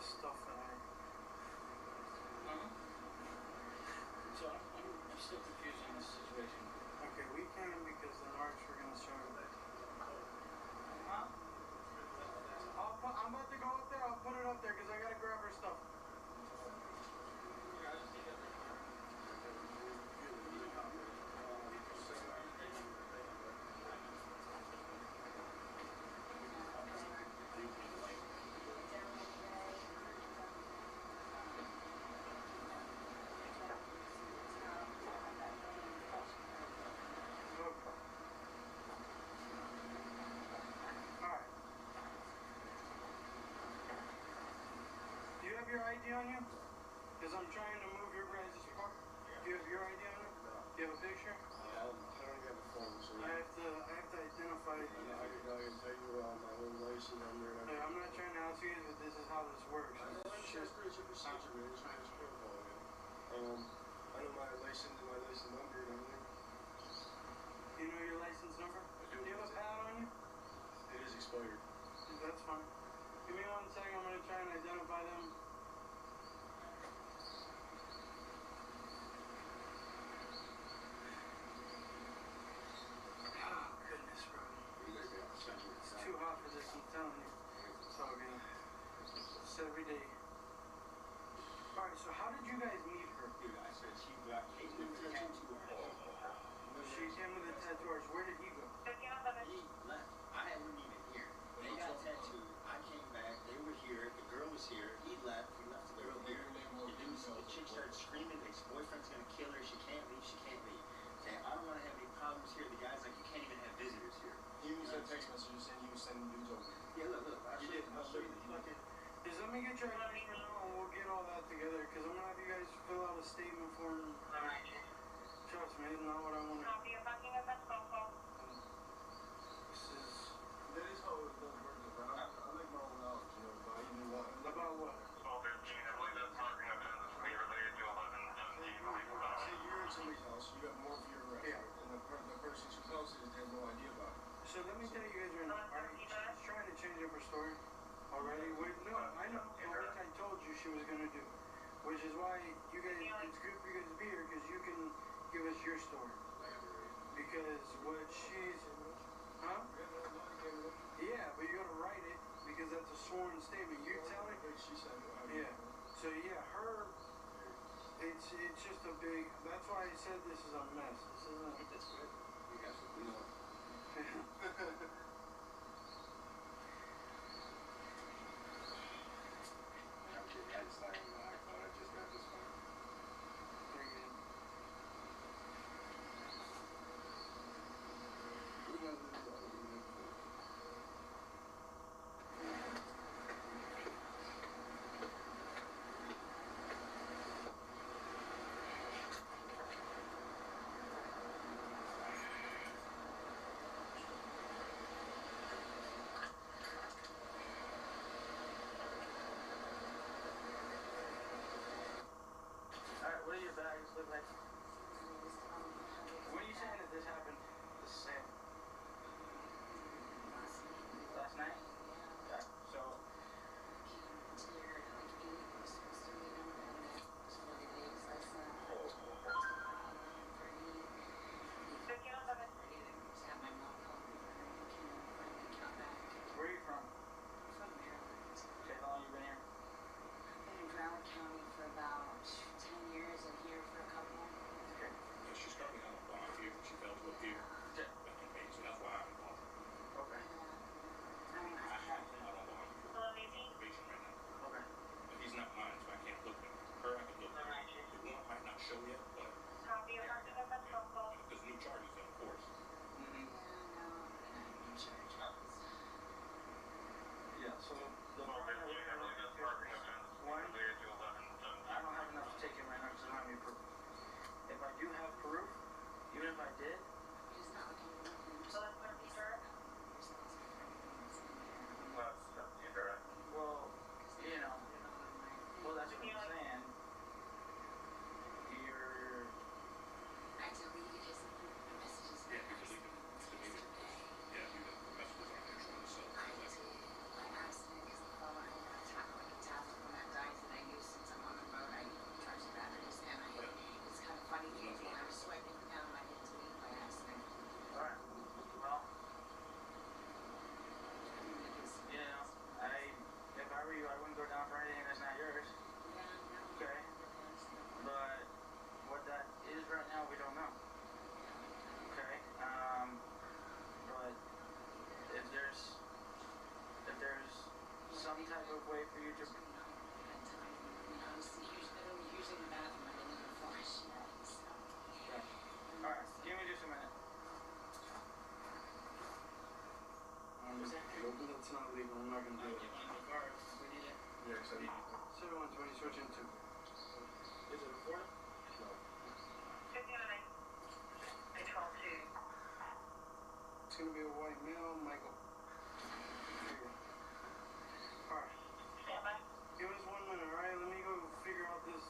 Stuff that I... So I'm still confused on this situation. Okay, we can because the Narcs were gonna start with it. I'm about to go up there, I'll put it up there because I gotta grab her stuff. Your ID on you? Because I'm trying to move your guys' car. Do you have your ID on you? Do you have a picture? I don't have a phone, so I have to identify it. I can tell you my own license number. Hey, I'm not trying to out you, but this is how this works. It's your procedure, man. It's Chinese protocol, man. I know my license and my license number and everything. You know your license number? Do you have a pad on you? It is expired. That's fine. Give me 1 second, I'm going to try and identify them. Oh, goodness, bro. It's too hot for this, I'm telling you. It's all good. It's every day. Alright, so how did you guys meet her? Dude, I said she came with a tattoo artist. She came with a tattoo artist. Where did he go? He left. I wasn't even here. They got tattooed. I came back. They were here. The girl was here. He left. He left the girl here. The chick started screaming. His boyfriend's gonna kill her. She can't leave. She can't leave. Saying, I don't want to have any problems here. The guy's like, you can't even have visitors here. He was sent text messages saying he was sending dudes over. Yeah, look. I'll show you the fucking. Just let me get your ID now and we'll get all that together. Because I'm going to have you guys fill out a statement form. Trust me, it's not what I want to. Copy of fucking event phone call. That is how it does work, but I like my own knowledge, you know, but I even want. About what? 12:13, I believe that's marking up as we related to 11:17, believe it or not. Say you're at somebody's house, you got more for your arrest, Yeah. and the person whose house it is has no idea about it. So let me tell you guys right now. She's trying to change up her story already. No, I know. Like I told you she was going to do. Which is why you guys, it's good for you guys to be here because you can give us your story. Because what she's. Huh? Yeah, but you gotta write it because that's a sworn statement. You tell it. She said, Yeah. So yeah, her. It's just a big. That's why I said this is a mess. This isn't. That's good. You guys will know. I just thought I just got this one. Very good. We got this. Alright, what do your bags look like? When are you saying that this happened? This is it. Last night? Yeah. So. Where are you from? Okay, how long you been here? County for about 10 years and here for a couple. Okay. Yeah, she's currently on a bond here, but she fell to a pier. Okay. Back in May, so that's why I'm involved. Okay. I mean, I have him out on bond for probation right now. Okay. But he's not mine, so I can't look at her. I can look at her. The warrant might not show yet, but Copy of fucking event phone call. there's new charges in force. Yeah, so the one that we're going to look at is one. I don't have enough to take him right now because I don't have any proof. If I do have proof, even if I did, So that's going to be sure. well, you know, well, that's what I'm saying. You're. I deleted his messages. Yeah, you delete them. Yeah, you the messages aren't there showing the cell. I did by accident because the phone I attacked like a tablet when that dies that I use since I'm on the road. I charge the batteries and it's kind of funny because when I was swiping down I hit delete by accident. Alright. Well, you know, if I were you, I wouldn't go down for anything that's not yours. Yeah, no. Okay. But what that is right now, we don't know. Okay. But if there's some type of way for you to. I was using the bathroom. I didn't even flush yet. So. Okay. Alright, give me just a minute. That's not legal. I'm not gonna do it. Yeah, except 7120, switch into. is it recorded? No. 59. Control 2. It's gonna be a white male, Michael. There you go. Alright. Stand by. Give us 1 minute, alright? Let me go figure out this.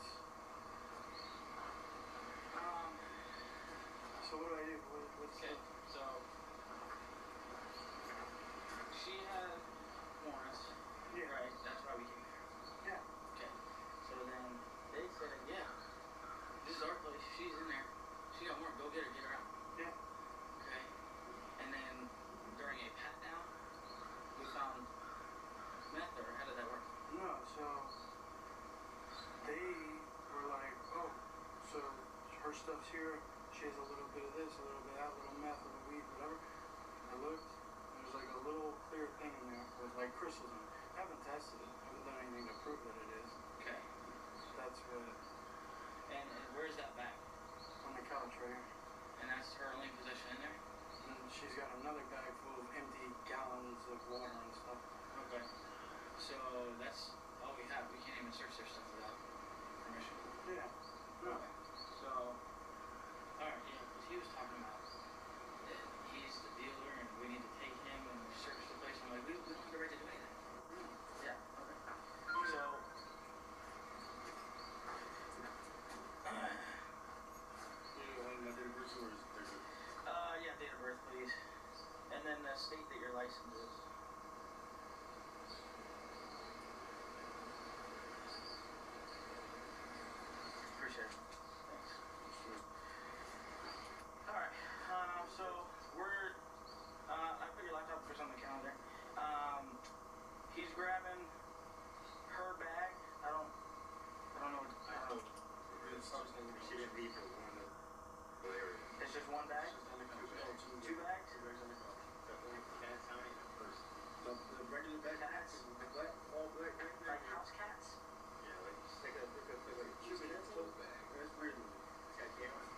So what do I do? What's Okay, so she had warrants, Yeah. right? That's why we came here. Yeah. Okay, so then they said, yeah, this is our place. She's in there. She got warrant. Go get her out. Yeah. Okay, and then during a pat down, we found meth. Or how did that work? No, so they were like, oh, so her stuff's here. She has a little bit of this, a little bit of that, a little meth, a little weed, whatever. I looked, there's like a little clear thing in there with like crystals in it. I haven't tested it. I haven't done anything to prove that it is. Okay, That's what, and where's that bag? on the couch right here. And that's her only possession in there? And she's got another bag full of empty gallons of water and stuff. chair. Thanks. Alright, so we're, I put your laptop first on the calendar. He's grabbing her bag. I don't know. She didn't leave for one of the area. It's just one bag? Two bags? Definitely cats, how many? The regular bag cats, black, all black, Like house cats? Yeah, like just take a Cuban clothes bag. That's weird. It's got game on it.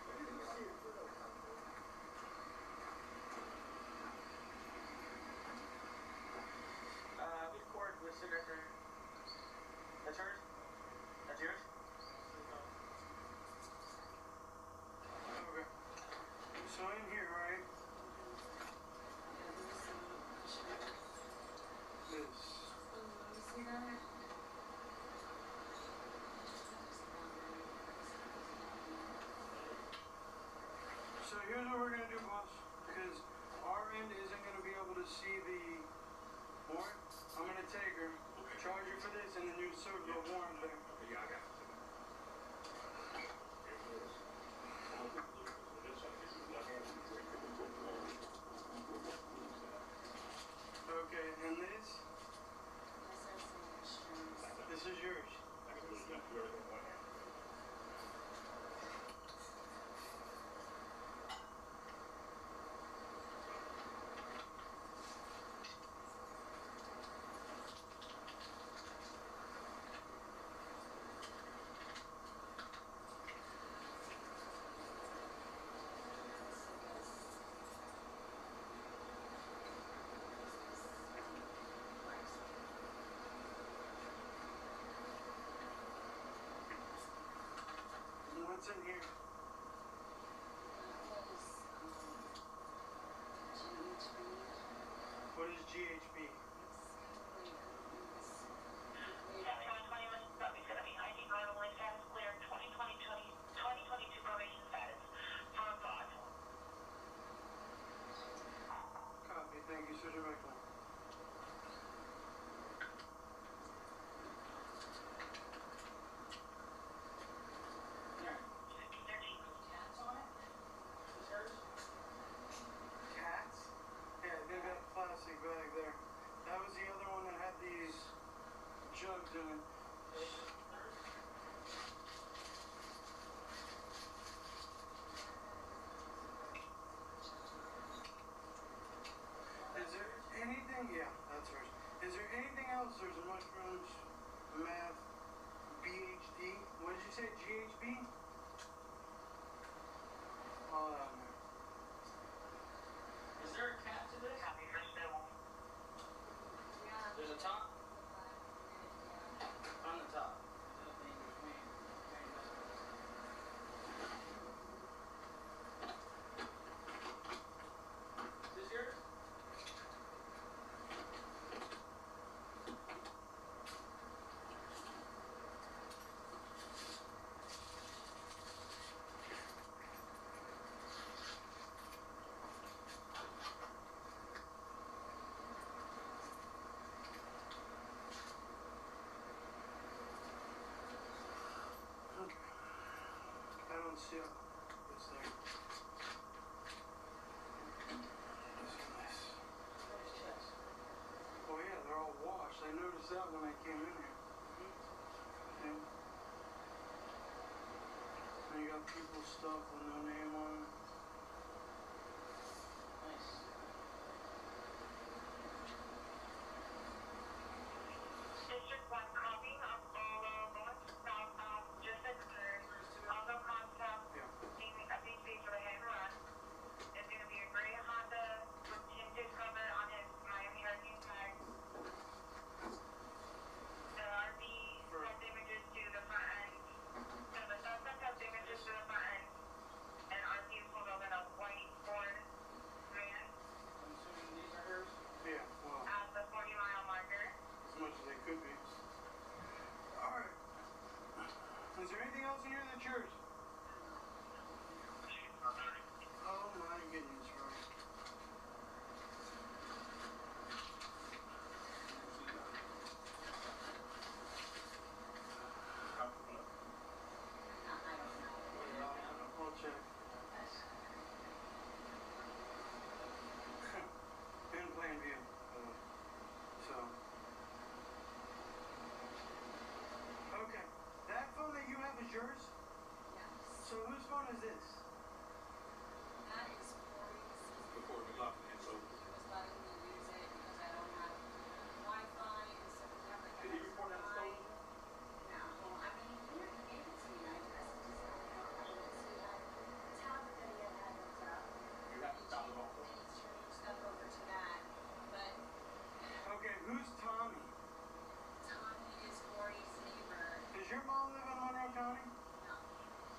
Whose cord with cigarette there? That's hers? That's yours? Okay. So in here, right? This. See that? So here's what we're gonna do, boss. Because our end isn't gonna be able to see the warrant. I'm gonna take her, charge her for this, and then you serve the warrant there. Yeah, I got it. Okay, and this is yours. What's in here? What is GHB? Copy, thank you, Sir Director. Cats? Yeah, they've got a plastic bag there. That was the other one that had these jugs in it. Is there anything? Yeah, that's hers. Is there anything else? There's mushrooms, meth, BHD. What did you say? GHB? All that in there. Is there a cap to this? There's a top? On the top. Is this yours? I don't see it. It's there. This. Oh yeah, they're all washed. I noticed that when I came in here. Yeah. And you got people's stuff with no name on it. Nice. District 1 copy of all just occurred. Also contact DC for the hand run. It's going to be a gray Honda with tinted cover on his Miami Hurricane tag. The RV has images to the front end. So the suspect has images to the front end. And RV is pulled over in a white Ford van I'm assuming these are hers? Yeah, well, at the 40-mile marker. as much as they could be. Alright. Is there anything else in here that's yours? Oh my goodness, bro. So whose phone is this? That is Corey's. Before McLaughlin, and so. He was letting me use it because I don't have Wi-Fi, and so we have like Did he report that Wi-Fi. stolen? No, I mean, he gave it to me. I just he had a tablet that he had hooked up. You have to stop it all. And he's turning stuff over to that. But Okay, who's Tommy? Tommy is Corey's neighbor. Does your mom live in Monroe County? No,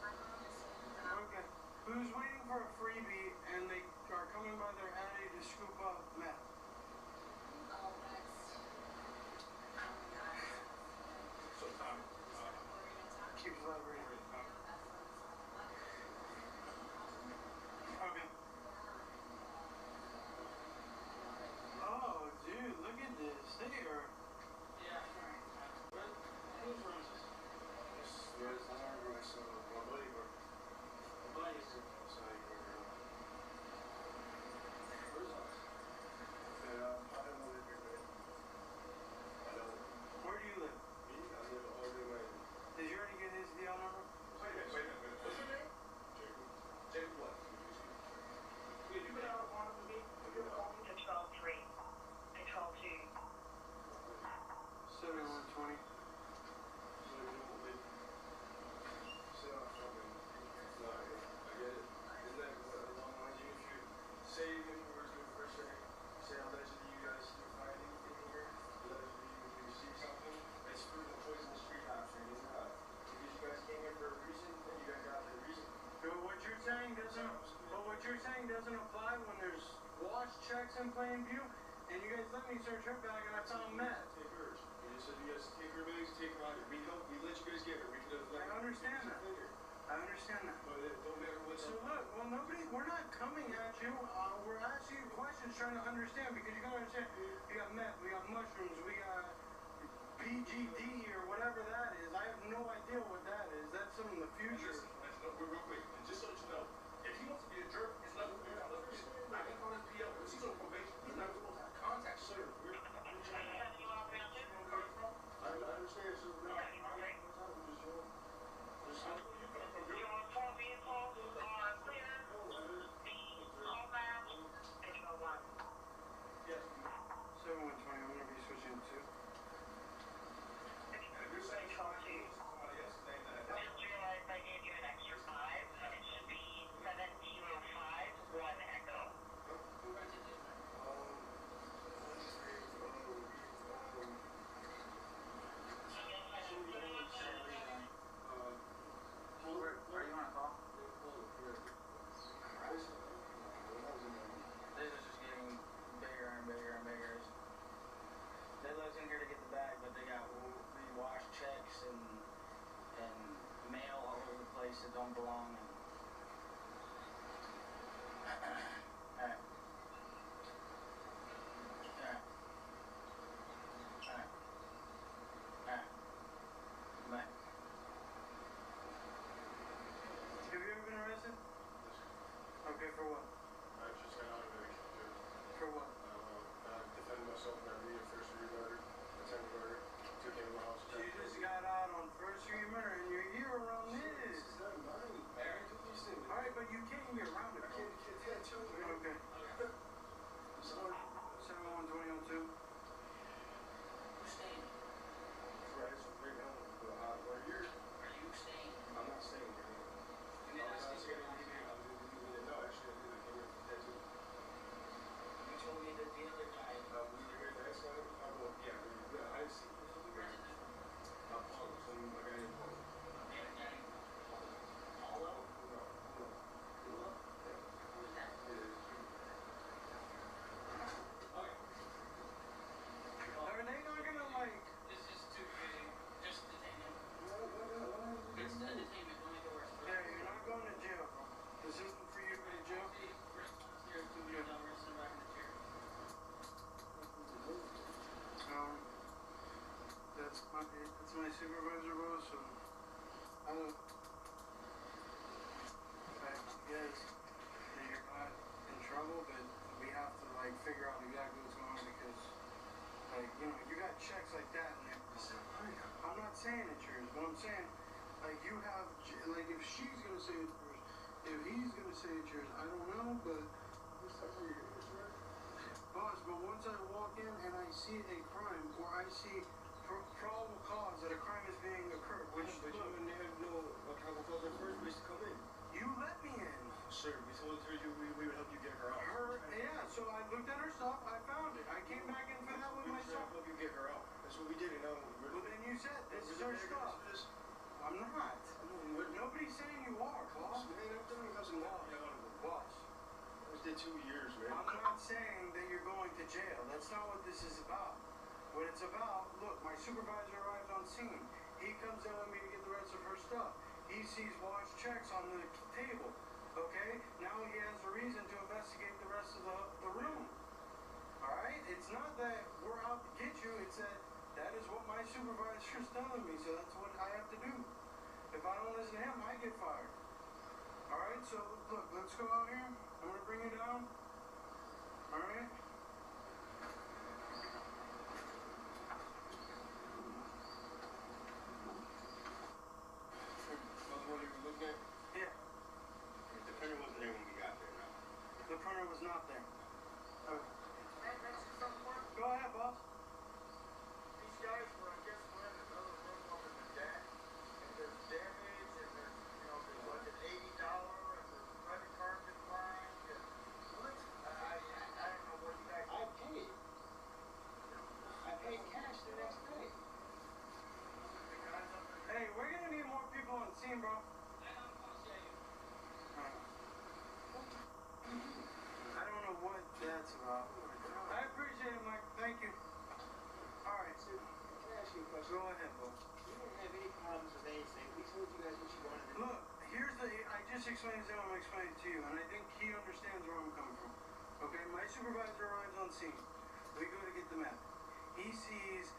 my mom is in Okay. Who's waiting for a freebie and they are coming by their entity to scoop up meth? Oh, that's. Oh my God. So Tommy, Keep elaborating. Okay. Oh, dude, look at this. They are. Yeah. Who's Ramsay? Yes, I remember I saw my buddy, but Byte is outside here. where's that? I don't know if you're good. I don't. Where do you live? Me, I live all the way. Did you already get his DL number? Wait a minute. What's your name? Jacob. Jacob what? Did you get out of one of me? To 12-3 and 12-2. 7120. Say when you were doing first say allegedly you guys didn't find anything here, allegedly you received something, it's fruit and poison the street option, because you guys came here for a reason, and you guys got the reason. But what you're saying doesn't apply when there's wash checks in plain view, and you guys let me search her bag and I found meth. Take hers. And you said you guys take her bags, take her out here. We let you guys get her. We could have I understand that. I understand that. But it don't matter what. So look, well we're not coming at you. We're asking you questions trying to understand because you gotta understand. We got meth, we got mushrooms, we got PGD or whatever that is. I have no idea what that is. That's some in the future. Real quick, and just so you know, if he wants to be a jerk, it's not going to be out of his. I can call his PL because he's on probation. He's not supposed to have contact, sir. We're trying to. I understand, sir. No, I'm just you. You want 4 vehicles are clear? The Callback and 12-1. Yes. 7120, I'm gonna be switching to. And if you're saying somebody else's name that I Just realized I gave you an extra 5. It should be 7051 Echo. Are you on a call? This is just getting bigger and bigger and bigger. They looked in here to get the bag, but they got wash checks and mail all over the place that don't belong. Alright. Bye. Have you ever been arrested? Okay, for what? I just got out of it. For what? I defended myself by being a first-degree murder, Attenborough, took in my house. So you just got out on first-degree murder and you're here around this. It's not mine. Married to these things. Alright, but you came here around it. I can't get to it, man. Okay. I'm sorry. 712002. Who's staying? Right, so right now, we're here. Are you staying? I'm not staying here. You didn't ask me to No, actually, I did. I came here for tattoo. You told me that the other guy. We were here the next time. Yeah, I see. Paul, some my guy named Paul. The other guy. Paulo? No. Paulo? Yeah. Who is that? Okay. Are they not gonna like... This is too confusing. Just detain him. No. It's a detainment. Don't make it worse. Yeah, you're not going to jail, bro. This isn't for you to go to jail. Hey, Britt, upstairs, 2 minutes down, we're sitting back in the chair. That's my supervisor, bro, so I don't... I guess that you're not in trouble, but we have to, like, figure out exactly what's going on because, like, you know, you got checks like that in there. I'm not saying it's yours, but I'm saying Like you have, like if she's gonna say it's yours, if he's gonna say it's yours, I don't know, but boss, but once I walk in and I see a crime or I see probable cause that a crime is being occurred, which but you and there know what probable cause at first place to come in. you let me in. Sir, we told you we would help you get her out. Yeah, so I looked at her stuff, I found it. I came back in for that with We were myself. trying to help you get her out. That's what we did, and now we're... Well, then you said, this is her stuff. I'm not. Nobody's saying you are, boss. Man, I'm telling you, that's a law. Boss. I did 2 years, man. I'm not saying that you're going to jail. That's not what this is about. What it's about, look, my supervisor arrives on scene. He comes in with me to get the rest of her stuff. He sees washed checks on the table. Okay? Now he has a reason to investigate the rest of the room. Alright? It's not that we're out to get you. It's that is what my supervisor is telling me. So that's what I have to do. If I don't listen to him, I get fired. Alright? So, look, let's go out here. I'm going to bring you down. Alright? Yeah. The printer wasn't there when we got there, no. The printer was not there. Okay. Go ahead, boss. These guys were, I guess, we're in another room over the deck, and there's damage, and there's, you know, there was an $80, and there's credit card declined, and what? I don't know what you guys. I paid. I paid cash the next day. Hey, we're gonna need more people on the scene, bro. I don't know what that's about. I appreciate it, Mike. Thank you. Alright, so Can I ask you a question? go ahead, bro. You didn't have any problems with anything. We told you guys what you wanted to do. Look, I just explained to him, I'm explaining to you, and I think he understands where I'm coming from. Okay, my supervisor arrives on scene. We go to get the map. He sees,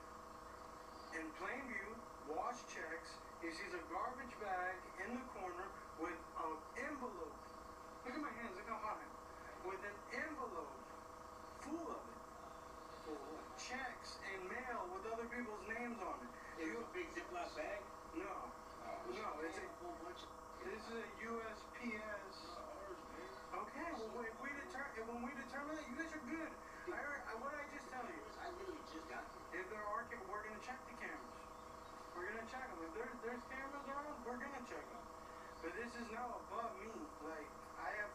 in plain view, washed checks. He sees a garbage bag in the corner with an envelope. Look at my hands, look how hot I am. With an envelope full of it. Full of checks and mail with other people's names on it. It was a big Ziploc bag? No. No, it's a whole bunch of... This is a USPS. Okay, well, when we determine that, you guys are good. What did I just tell you? I literally just got here. If there are, we're going to check the cameras. We're going to check them. If there's cameras around, we're going to check them. But this is now above me. Like, I have,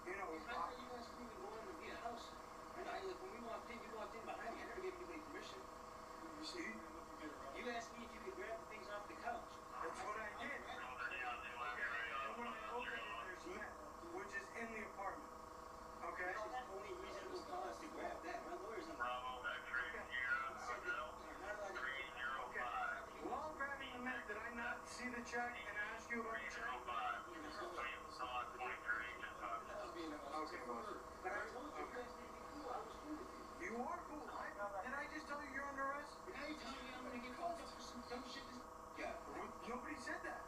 you know... I thought you guys couldn't even go in the house. And when we walked in, you walked in behind me. I never gave anybody permission. You see? You asked me if you could grab the things off the couch. That's what I did. And when I opened it, there's meth, which is in the apartment. Okay? That's the only reasonable cause to grab that. My lawyer's on the... While grabbing the meth, did I not see the check and ask you about the check? Okay, boss. But I told you guys to be cool. I was cool with you. You are cool. Did I just tell you you're under arrest? But now you're telling me I'm going to get called up for some dumb shit this... Yeah. Nobody said that.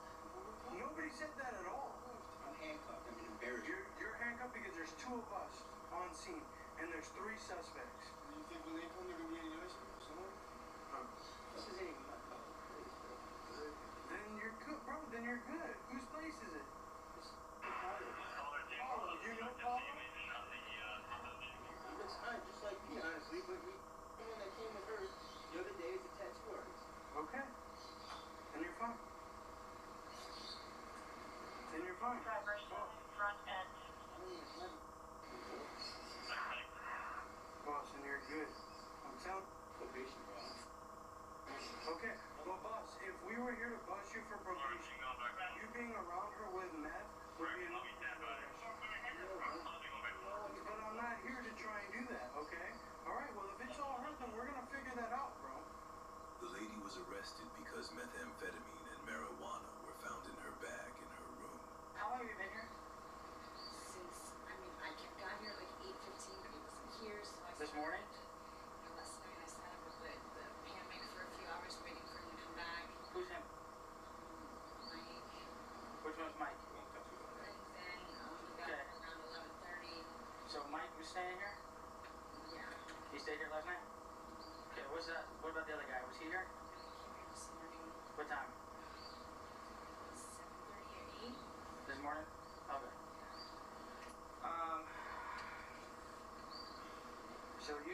Nobody said that at all. I'm handcuffed. I'm embarrassed. You're handcuffed because there's 2 of us on scene, and there's 3 suspects. Do you think when they come, they're going to be any nicer? Someone? This is any... Then you're good, bro. Then you're good. Whose place is it? Oh, you know Paulo? It's fine, just like me, honestly, but the one that came with her the other day is a tattoo artist. Okay. Then you're fine. Then you're fine. Front end. Boss, and you're good. I'm telling Probation, bro. Okay, well, boss, if we were here to bust you for probation, you being around her with meth would be enough. But I'm not here to try and do that, okay? Alright, well, if it's all her, then we're gonna figure that out, bro. The lady was arrested because methamphetamine and marijuana were found in her bag in her room. How long have you been here? I got here at like 8:15, but he wasn't here, so I... This morning? Last night I sat up with the handmaid for a few hours waiting for him to come back. Who's him? Mike. Which one's Mike? And then he got Okay. here around 11:30. So Mike was staying here? Yeah. He stayed here last night? Okay, what's that? What about the other guy? Was he here? He came here this morning. What time?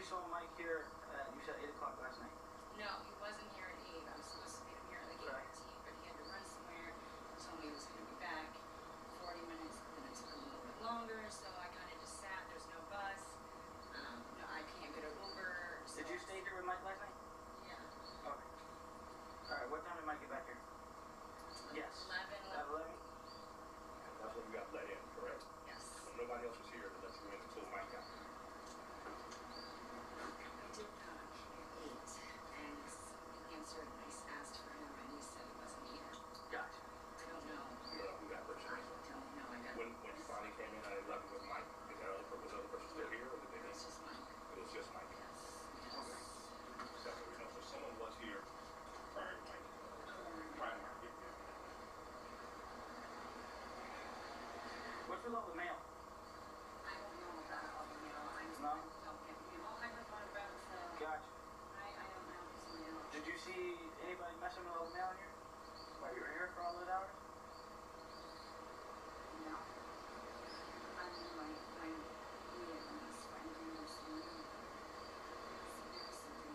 you saw Mike here, you said 8 o'clock last night. No, he wasn't here at 8. I was supposed to meet him here at like 8:15, but he had to run somewhere. He told me he was going to be back 40 minutes, and it took a little bit longer, so I kind of just sat. There's no bus. No, I can't get an Uber. So Did you stay here with Mike last night? Yeah. Okay. Alright, what time did Mike get back here? Yes. 11. At 11? That's when you got let in, correct? Yes. So nobody else was here to let you in until Mike got here. I did come at 8, and he answered, and I asked for him, and he said he wasn't here. Gotcha. I don't know. You don't know who that person I is? don't know. I got When you finally came in at 11 with Mike, was the other person still here, or did they It's leave? just Mike. It was just Mike. Yes. Okay. So we know. So someone was here prior to Mike. Prior to Mike. Yeah. What's with all the mail? I don't know about all the mail. I No? don't get mail. I heard one about it, so Gotcha. I don't know if it's mail. Did you see anybody messing with all the mail in here? While you were here for all those hours? No. I mean, my niece friend here was doing something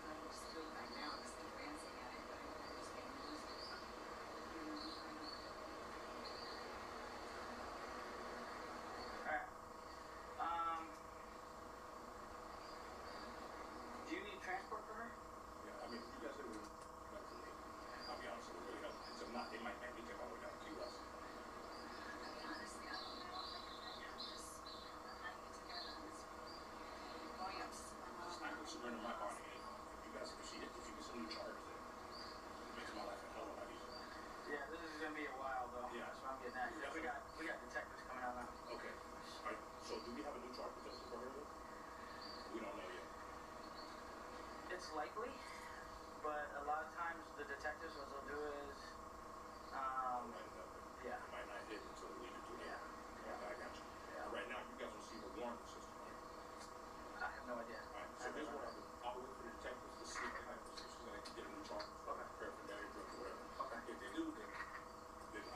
I would just do it right now because the Ramsay had it, but I just didn't use it. Alright. Do you need transport for her? Yeah, I mean, you guys are really, I'll be honest, it would really help. It's a not, they might make me take all the way down to us. Honestly, I don't know. I'm just hanging together on this going up. I would surrender my body. If you guys, if you get some new charges, it makes my life a hell of a lot easier. Yeah, this is gonna be a while though. Yeah. That's what I'm getting at. Yeah. We got detectives coming out now. Okay. All right. So do we have a new charge position for her? We don't know yet. It's likely, but a lot of times the detectives, what they'll do is, yeah. It might not hit until we leave it to them. Yeah. I got you. Yeah. Right now, you guys don't see the warrant system, right? I have no idea. All right. So here's what I'll do. I'll wait for the detectives to see what type of positions they can get a new charge. Okay. Paraphernalia, drugs, or whatever. Okay. If they do, then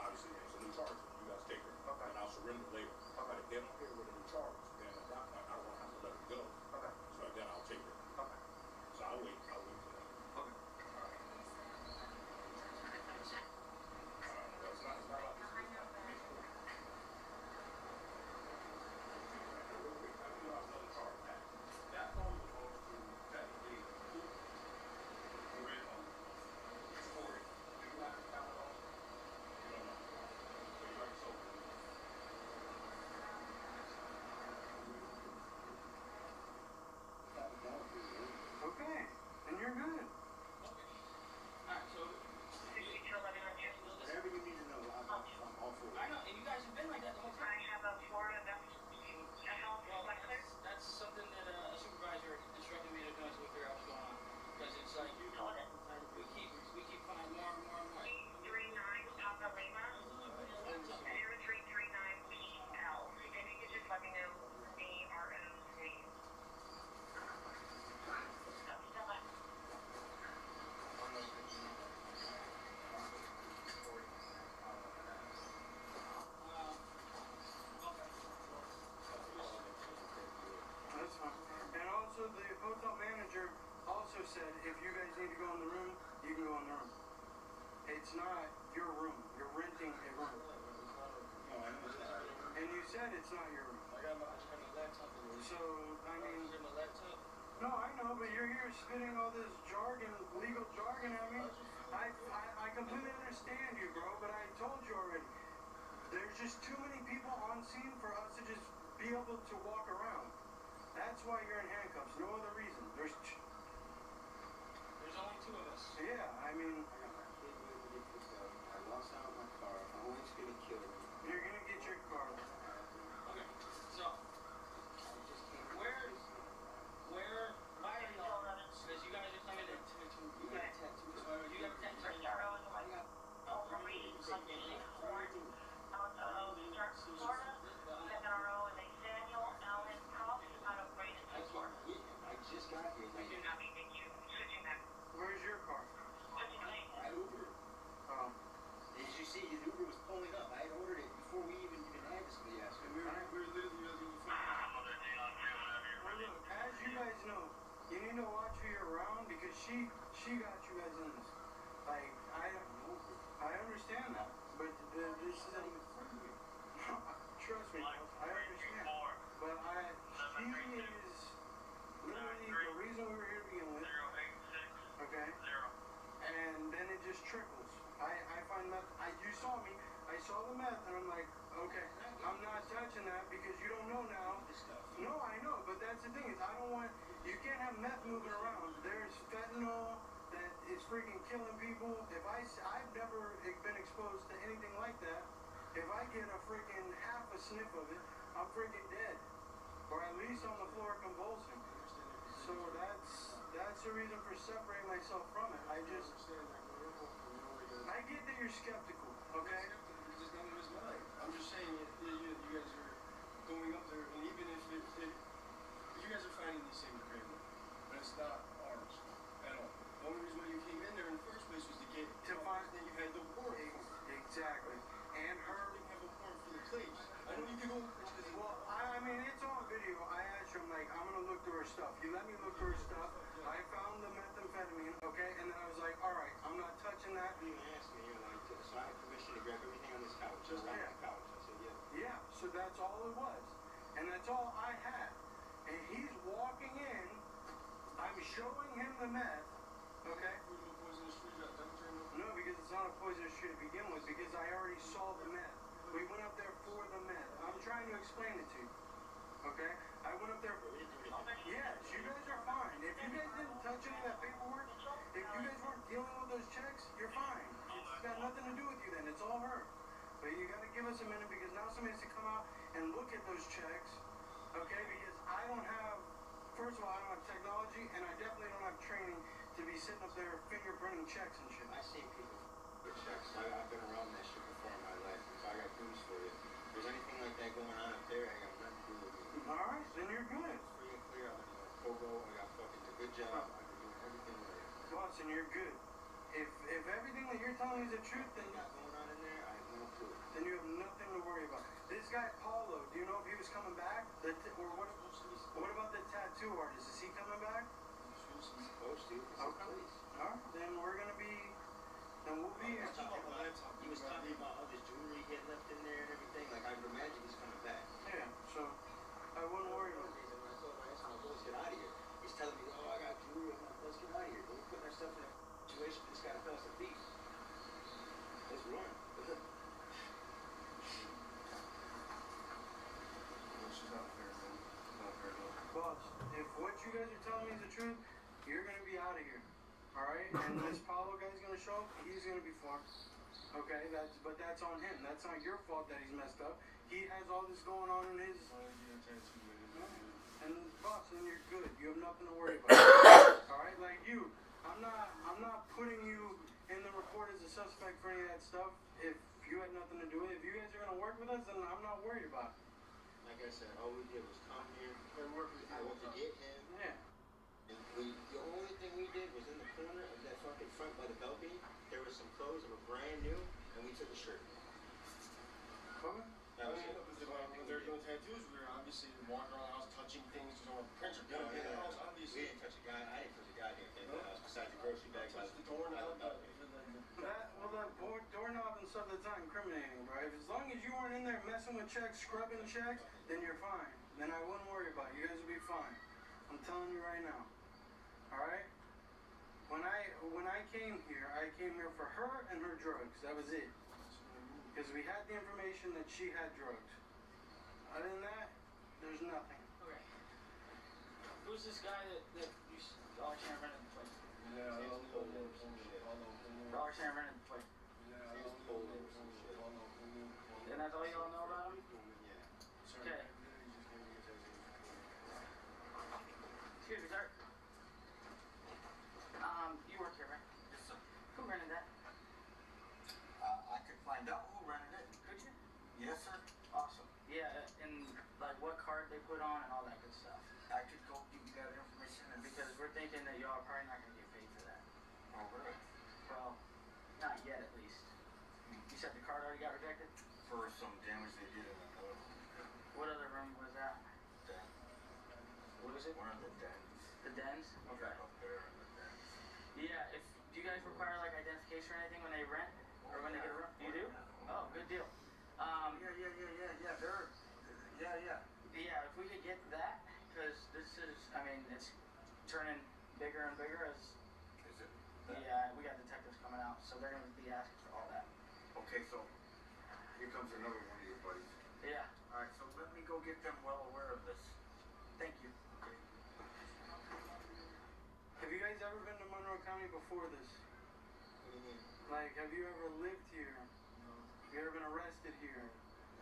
obviously there's a new charge. You guys take her. Okay. And I'll surrender later. Okay. But if they don't hit her with a new charge, then at that point, I don't want to have to let her go. Okay. So then I'll take her. Okay. So I'll wait for that. Okay. All right. Well, it's not like this. I know that. That phone belongs to that lady. The red phone. It's 40. Do you have that one? You don't know. So you already sold it. Okay. And you're good. Alright, so 60 to 11 inches. Whatever you need to know, I'm all for it. I know, and you guys have been like that the whole time. I have a Florida That's something that a supervisor instructed me to do until we figure out what's going on. Because it's like we keep finding more and more and more. 39 Papa Lima 0339PL. If you could just let me know DROC. That's fine. And also, the hotel manager also said if you guys need to go in the room, you can go in the room. It's not your room. You're renting a room. And you said it's not your room. I got my laptop. So, I mean, my laptop. no, I know, but you're here spitting all this jargon, legal jargon at me. I completely understand you, bro, but I told you already. There's just too many people on scene for us to just be able to walk around. That's why you're in handcuffs, no other reason. There's only two of us. Yeah, I mean, I lost out my car. I'm always gonna kill me. you're gonna get your car. Okay, so why are y'all? Because you guys are coming in to You got tattoos. you got tattoos. First RO is like overrated. Florida. Second RO is a Daniel Allen Cross out of Bradenton, Florida. I just got here. We do not need you switching back. Where's your car? Switching lanes. she got you guys in this. Like, I understand that, but this is trust me, I understand. But she is literally the reason we were here to begin with. Okay? And then it just trickles. I find meth. You saw me. I saw the meth, and I'm like, okay, I'm not touching that because you don't know now. No, I know, but that's the thing is I don't want. You can't have meth moving around. There's fentanyl that is freaking killing people. I've never been exposed to anything like that. If I get a freaking half a sniff of it, I'm freaking dead, or at least on the floor convulsing. So that's the reason for separating myself from it. I get that you're skeptical, okay? I'm just saying, you guys are going up there, and even if you guys are finding these things crazy, but it's not ours at all. The only reason why you came in there in the first place was to get to find that you had the warrant. Exactly. And her didn't have a warrant for the place. I don't need to go. Well, I mean, it's on video. I asked her, I'm like, I'm gonna look through her stuff. You let me look through her stuff. I found the methamphetamine, okay, and then I was like, all right, I'm not touching that. You didn't ask me, so I had permission to grab everything on this couch. Just on the couch. I said, yeah. Yeah, so that's all it was. And that's all I had. And he's walking in, I'm showing him the meth, okay? No, because it's not a poisonous tree to begin with, because I already saw the meth. We went up there for the meth. I'm trying to explain it to you, okay? I went up there. Yes, you guys are fine. If you guys didn't touch any of that paperwork, if you guys weren't dealing with those checks, you're fine. It's got nothing to do with you then. It's all her. But you gotta give us a minute because now somebody has to come out and look at those checks, okay? Because I don't have, first of all, I don't have technology, and I definitely don't have training to be sitting up there fingerprinting checks and shit. I've seen people with checks. I've been around that shit before in my life, so I got news for you. If there's anything like that going on up there, I got nothing to do with it. Alright, then you're good. It's free and clear. I'm Pogo. I got fucking a good job. I've been doing everything right. Boss, and you're good. If everything that you're telling me is the truth, then going on in there, I have no clue. Then you have nothing to worry about. This guy Paulo, do you know if he was coming back? What about the tattoo artist? Is he coming back? He's supposed to. Okay. Alright, then we're gonna be. Then we'll be. He was talking about all this jewelry he had left in there and everything. Like I would imagine he's coming back. Yeah. So I wouldn't worry about it. When I told him, I asked him, let's get out of here. He's telling me, oh, I got jewelry. I'm like, let's get out of here. We're putting ourselves in a situation. This guy fell us a thief. Let's run. Boss, if what you guys are telling me is the truth, you're gonna be out of here. Alright? And this Paulo guy's gonna show up, he's gonna be farmed. Okay, but that's on him. That's not your fault that he's messed up. He has all this going on in his. And boss, then you're good. You have nothing to worry about. Alright, like you. I'm not putting you in the report as a suspect for any of that stuff. If you had nothing to do with it. If you guys are gonna work with us, then I'm not worried about it. Like I said, all we did was come here and work with you. I went to get him. Yeah. And the only thing we did was in the corner of that fucking front by the belt beam, there was some clothes that were brand new, and we took a shirt. Okay. That was it. When they're doing tattoos, we were obviously walking around the house touching things, just on prints are down in the house, obviously. We didn't touch a guy. I didn't touch a goddamn thing in the house besides the grocery bag. Touch the doorknob. That doorknob and stuff, that's not incriminating, bro. As long as you weren't in there messing with checks, scrubbing checks, then you're fine. Then I wouldn't worry about it. You guys will be fine. I'm telling you right now. Alright? When I came here for her and her drugs. That was it. Because we had the information that she had drugs. Other than that, there's nothing. Okay. Who's this guy that you always can't run in the place? Yeah, Always can't run in the place. And that's all y'all know about him? Okay. Excuse me, sir. You work here, right? Yes, sir. Who rented that? I could find out who rented it. Could you? Yes, sir. Awesome. Yeah, and like what card they put on and all that good stuff. I could go give you that information. Because we're thinking that y'all are probably not going to get paid for that. Oh, really? Well, not yet at least. You said the card already got rejected? For some damage they did in another room. What other room was that? Den. What is it? One of the dens. The dens? Okay. Yeah, up there in the dens. Yeah, if do you guys require like identification or anything when they rent or when they get a room? You do? Oh, good deal. Yeah. They're. Yeah. Yeah, if we could get that, because this is, I mean, it's turning bigger and bigger as. Is it? Yeah, we got detectives coming out, so they're gonna be asking for all that. Okay, so here comes another one of your buddies. Yeah. All right, so let me go get them well aware of this. Thank you. Okay. Have you guys ever been to Monroe County before this? What do you mean? Like, have you ever lived here? No. Have you ever been arrested here?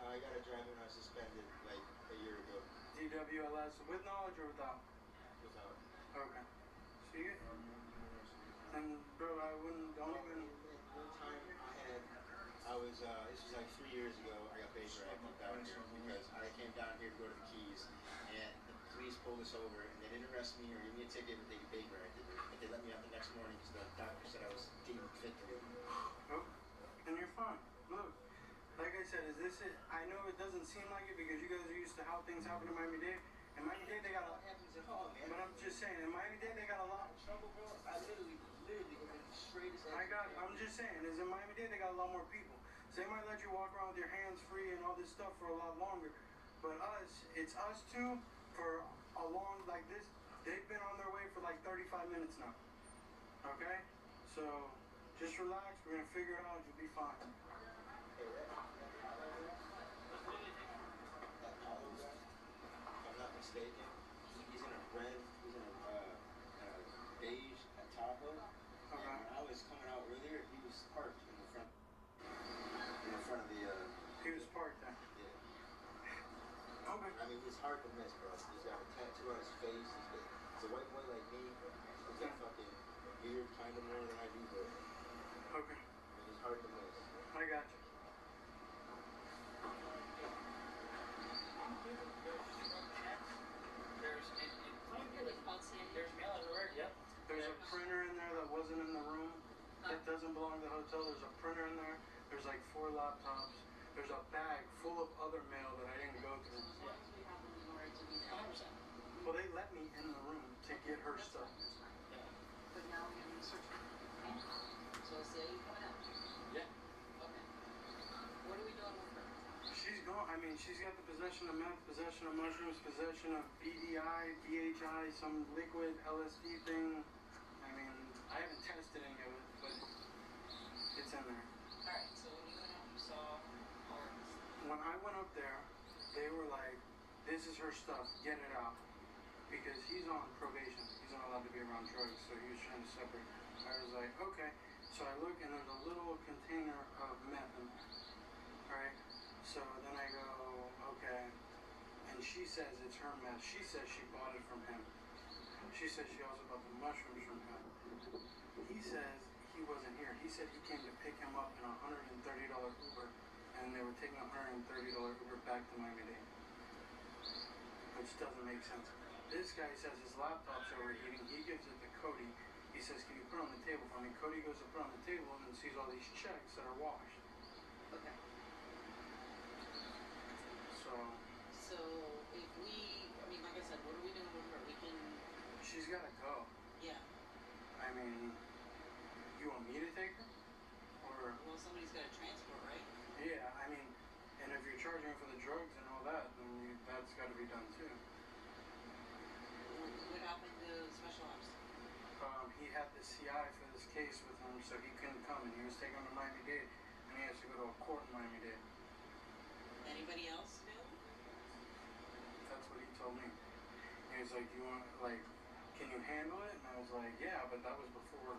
No, I got a driving when I was suspended like a year ago. DWLS, with knowledge or without? Without. Okay. So you, and bro, I wouldn't, don't even. One time I was, this was like 3 years ago, I got bait dragged down here because I came down here to go to the Keys and the police pulled us over and they didn't arrest me or give me a ticket, but they bait dragged me. But they let me out the next morning because the doctor said I was deemed fit to leave. Oh, and you're fine. Look, like I said, is this it? I know it doesn't seem like it because you guys are used to how things happen in Miami-Dade. In Miami-Dade, they got a lot. Happens at home, man. But I'm just saying, in Miami-Dade, they got a lot. Trouble, bro. I literally straight as I'm just saying, is in Miami-Dade, they got a lot more people. So they might let you walk around with your hands free and all this stuff for a lot longer. But us, it's us two for a long, like this, they've been on their way for like 35 minutes now. Okay? So, just relax, we're gonna figure it out, you'll be fine. Hey, that Apollo guy, if I'm not mistaken, he's in a beige Tahoe. Okay. And when I was coming out earlier, he was parked in the front of the, He was parked there. Yeah. Okay. I mean, it's hard to miss, bro. He's got a tattoo on his face. He's a white boy like me. He's got fucking beard kind of more than I do, but Okay. I mean, it's hard to miss. I got you. There's mail everywhere. Yep. There's a printer in there that wasn't in the room. It doesn't belong to the hotel. There's a printer in there. There's like 4 laptops. There's a bag full of other mail that I didn't go through. 100%. Well, they let me in the room to get her stuff. But now we're gonna search for it. So say you coming out. Yeah. Okay. What are we doing with her? She's gone. I mean, she's got the possession of meth, possession of mushrooms, possession of BDI, DHI, some liquid LSD thing. I mean, I haven't tested any of it, but it's in there. Alright, so when you went out, you saw all of this. When I went up there, they were like, this is her stuff, get it out. Because he's on probation. He's not allowed to be around drugs, so he was trying to separate. I was like, okay. So I look and there's a little container of meth in there. Alright? So then I go, okay. And she says it's her meth. She says she bought it from him. She says she also bought the mushrooms from him. He says he wasn't here. He said he came to pick him up in a $130 Uber, and they were taking a $130 Uber back to Miami-Dade. Which doesn't make sense. This guy says his laptop's overheating. He gives it to Cody. He says, can you put it on the table for me? Cody goes to put it on the table and sees all these checks that are washed. Okay. So if we, I mean, like I said, what are we doing with her? We can. She's gotta go. Yeah. I mean, you want me to take her? Or? Well, somebody's got to transfer, right? Yeah, I mean, and if you're charging her for the drugs and all that, then that's got to be done too. What happened to Special Ops? He had the CI for this case with him, so he couldn't come, and he was taken to Miami-Dade, and he has to go to a court in Miami-Dade. Anybody else knew? That's what he told me. He was like, can you handle it? And I was like, yeah, but that was before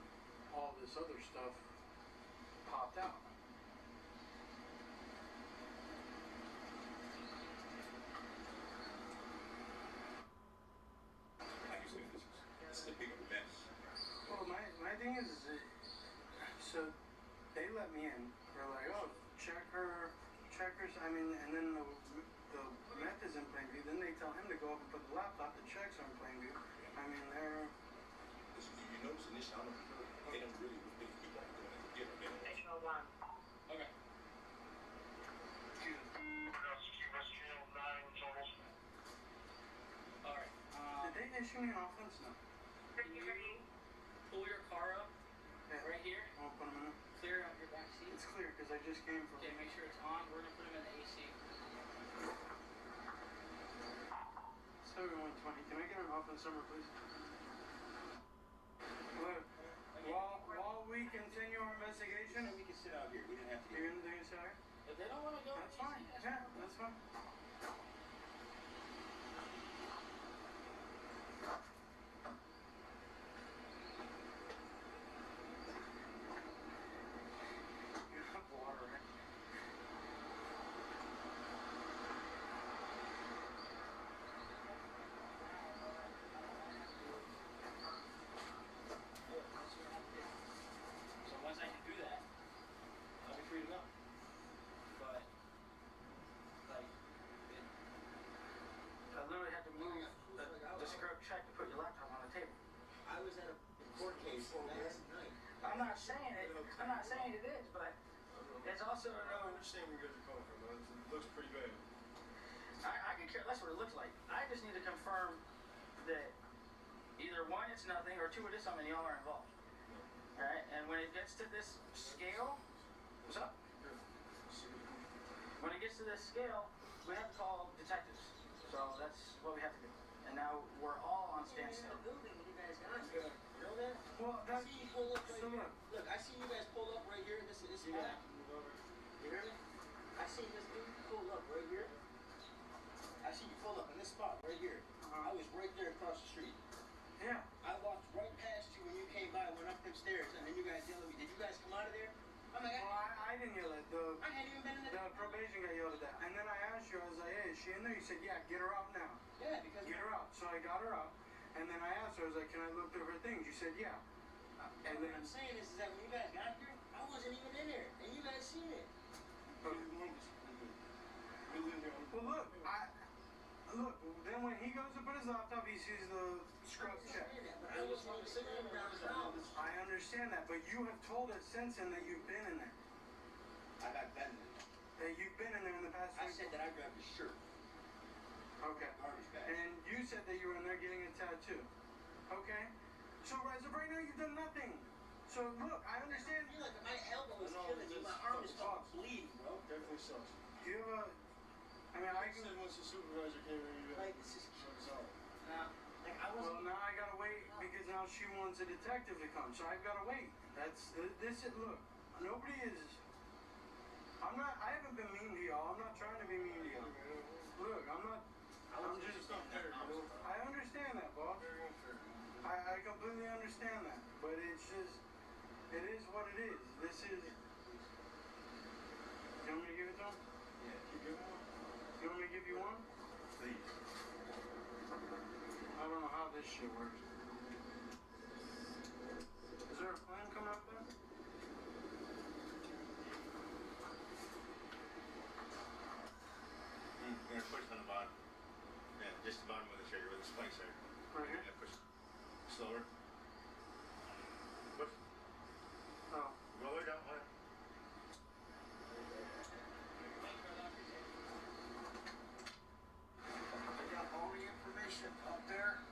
all this other stuff popped out. Like you said, this is a big mess. Well, my thing is so they let me in. They're like, oh, check her. I mean, and then the meth is in plain view. Then they tell him to go up and put the laptop. The checks are in plain view. I mean, they're. You notice initially, I don't know, they don't really think people are going to get her. Station 01. Okay. Alright. Did they issue me an offense? No. Can you pull your car up Yeah. Right here. I'll put them in. Clear out your back seat. It's clear because I just came from. Okay, make sure it's on. We're gonna put them in the AC. 7120. Can I get an off in summer, please? Look, while we continue our investigation, we can sit out here. We didn't have to. You're gonna sit out here? If they don't want to go, that's fine. Yeah, that's fine. You have water, right? So once I can do that, I'll be free to go. But, like, I literally had to move the scrub check to put your laptop on the table. I was at a court case last night. I'm not saying it. I'm not saying it is, but it's also I understand where you guys are coming from, man. It looks pretty bad. I could care less what it looks like. I just need to confirm that either one, it's nothing, or two, it is something. Y'all are involved. All right. And when it gets to this scale, what's up? When it gets to this scale, we have to call detectives. So that's what we have to do. And now we're all on standstill. Building you guys got here. You know that? Well, I see you pull up right so here. Look, I see you guys pull up right here. This is back. You hear me? I see this dude pull up right here. I see you pull up in this spot right here. I was right there across the street. Yeah. I walked right past you when you came by, went up them stairs, and then you guys yelled at me. Did you guys come out of there? I'm like, well, I didn't yell at I hadn't even been in the probation guy yelled at that. And then I asked you, I was like, hey, is she in there? You said, yeah, get her out now. Yeah, because get her out. So I got her out. And then I asked her, I was like, can I look through her things? You said, yeah. And what I'm saying is that when you guys got here, I wasn't even in there, and you guys seen it. Well, look, then when he goes to put his laptop, he sees the scrub check. I was sitting in downtown. I understand that, but you have told us since then that you've been in there. I got been in there. That you've been in there in the past week. I said that I grabbed his shirt. Okay. Garbage bag. And you said that you were in there getting a tattoo. Okay. So as of right now, you've done nothing. So look, I understand. I feel like my elbow is killing me. My arm is bleeding, bro. Definitely sucks. Do you have a... I mean, I can... said once the supervisor came in, you like, this is bizarre. Like, I wasn't... Well, now I gotta wait because now she wants a detective to come, so I've gotta wait. That's... This is... Look, nobody is... I haven't been mean to y'all. I'm not trying to be mean to y'all. Look, I'm not... I'm just... I understand that, boss. I completely understand that. But it's just... It is what it is. This is... You want me to give it to him? Yeah, you give him one? You want me to give you one? Please. I don't know how this shit works. Is there a plan coming up there? You're gonna push on the bottom. Yeah, just the bottom of the trigger with the spikes there. Right here? Yeah, push. Slower. Push. Oh. Go way down, way. I got all the information up there,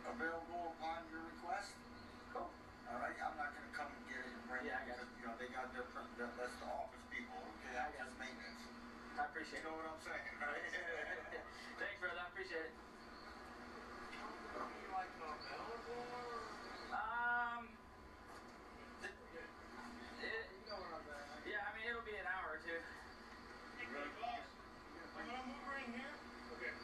available upon your request. Cool. All right, I'm not gonna come and get it and bring it. Yeah, I got because, they got their, that's the office people, okay? I'm just maintenance. I appreciate You know what I'm saying, right? Thanks, brother. I appreciate it. You like available or? Yeah, I mean, it'll be an hour or two. You ready, boss? I'm gonna move her in here. Okay.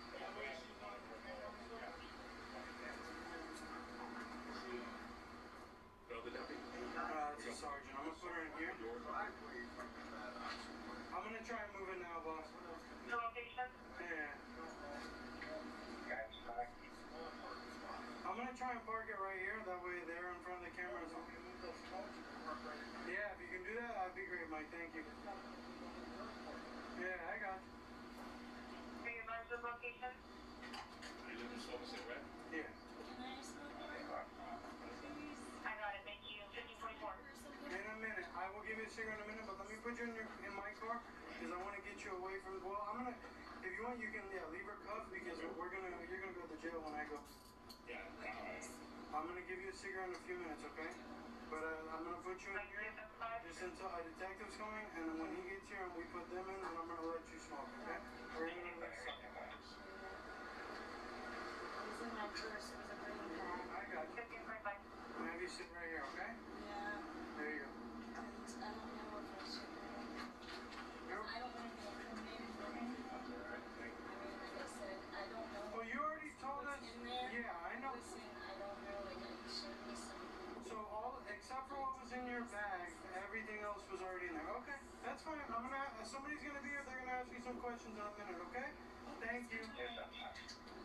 It's a sergeant. I'm gonna put her in here. I'm gonna try and move it now, boss. The location? Yeah. I'm gonna try and park it right here. That way they're in front of the cameras. Yeah, if you can do that, that'd be great, Mike. Thank you. Yeah, I got you. Can you mark the location? You live in Somerset, right? Yeah. I got it, thank you. 5024. In a minute. I will give you a cigarette in a minute, but let me put you in my car because I want to get you away from. Well, I'm gonna. If you want, you can leave her cuffed because you're gonna go to jail when I go. Yeah. I'm gonna give you a cigarette in a few minutes, okay? But I'm gonna put you in here just until a detective's coming, and then when he gets here and we put them in, then I'm gonna let you smoke, okay? Or you're gonna let some. It was in my purse. It was a green bag. I got you. Have you sit right here, okay? Yeah. There you go. I don't know if I should. I don't want to be incriminated for anything. I mean, like I said, I don't know. Well, you already told us. In there. Yeah, I know. Listen, I don't know. Like, you showed me some. So all except for what was in your bag, everything else was already in there. Okay, that's fine. I'm gonna. Somebody's gonna be here. They're gonna ask you some questions in a minute. Okay? Thank you.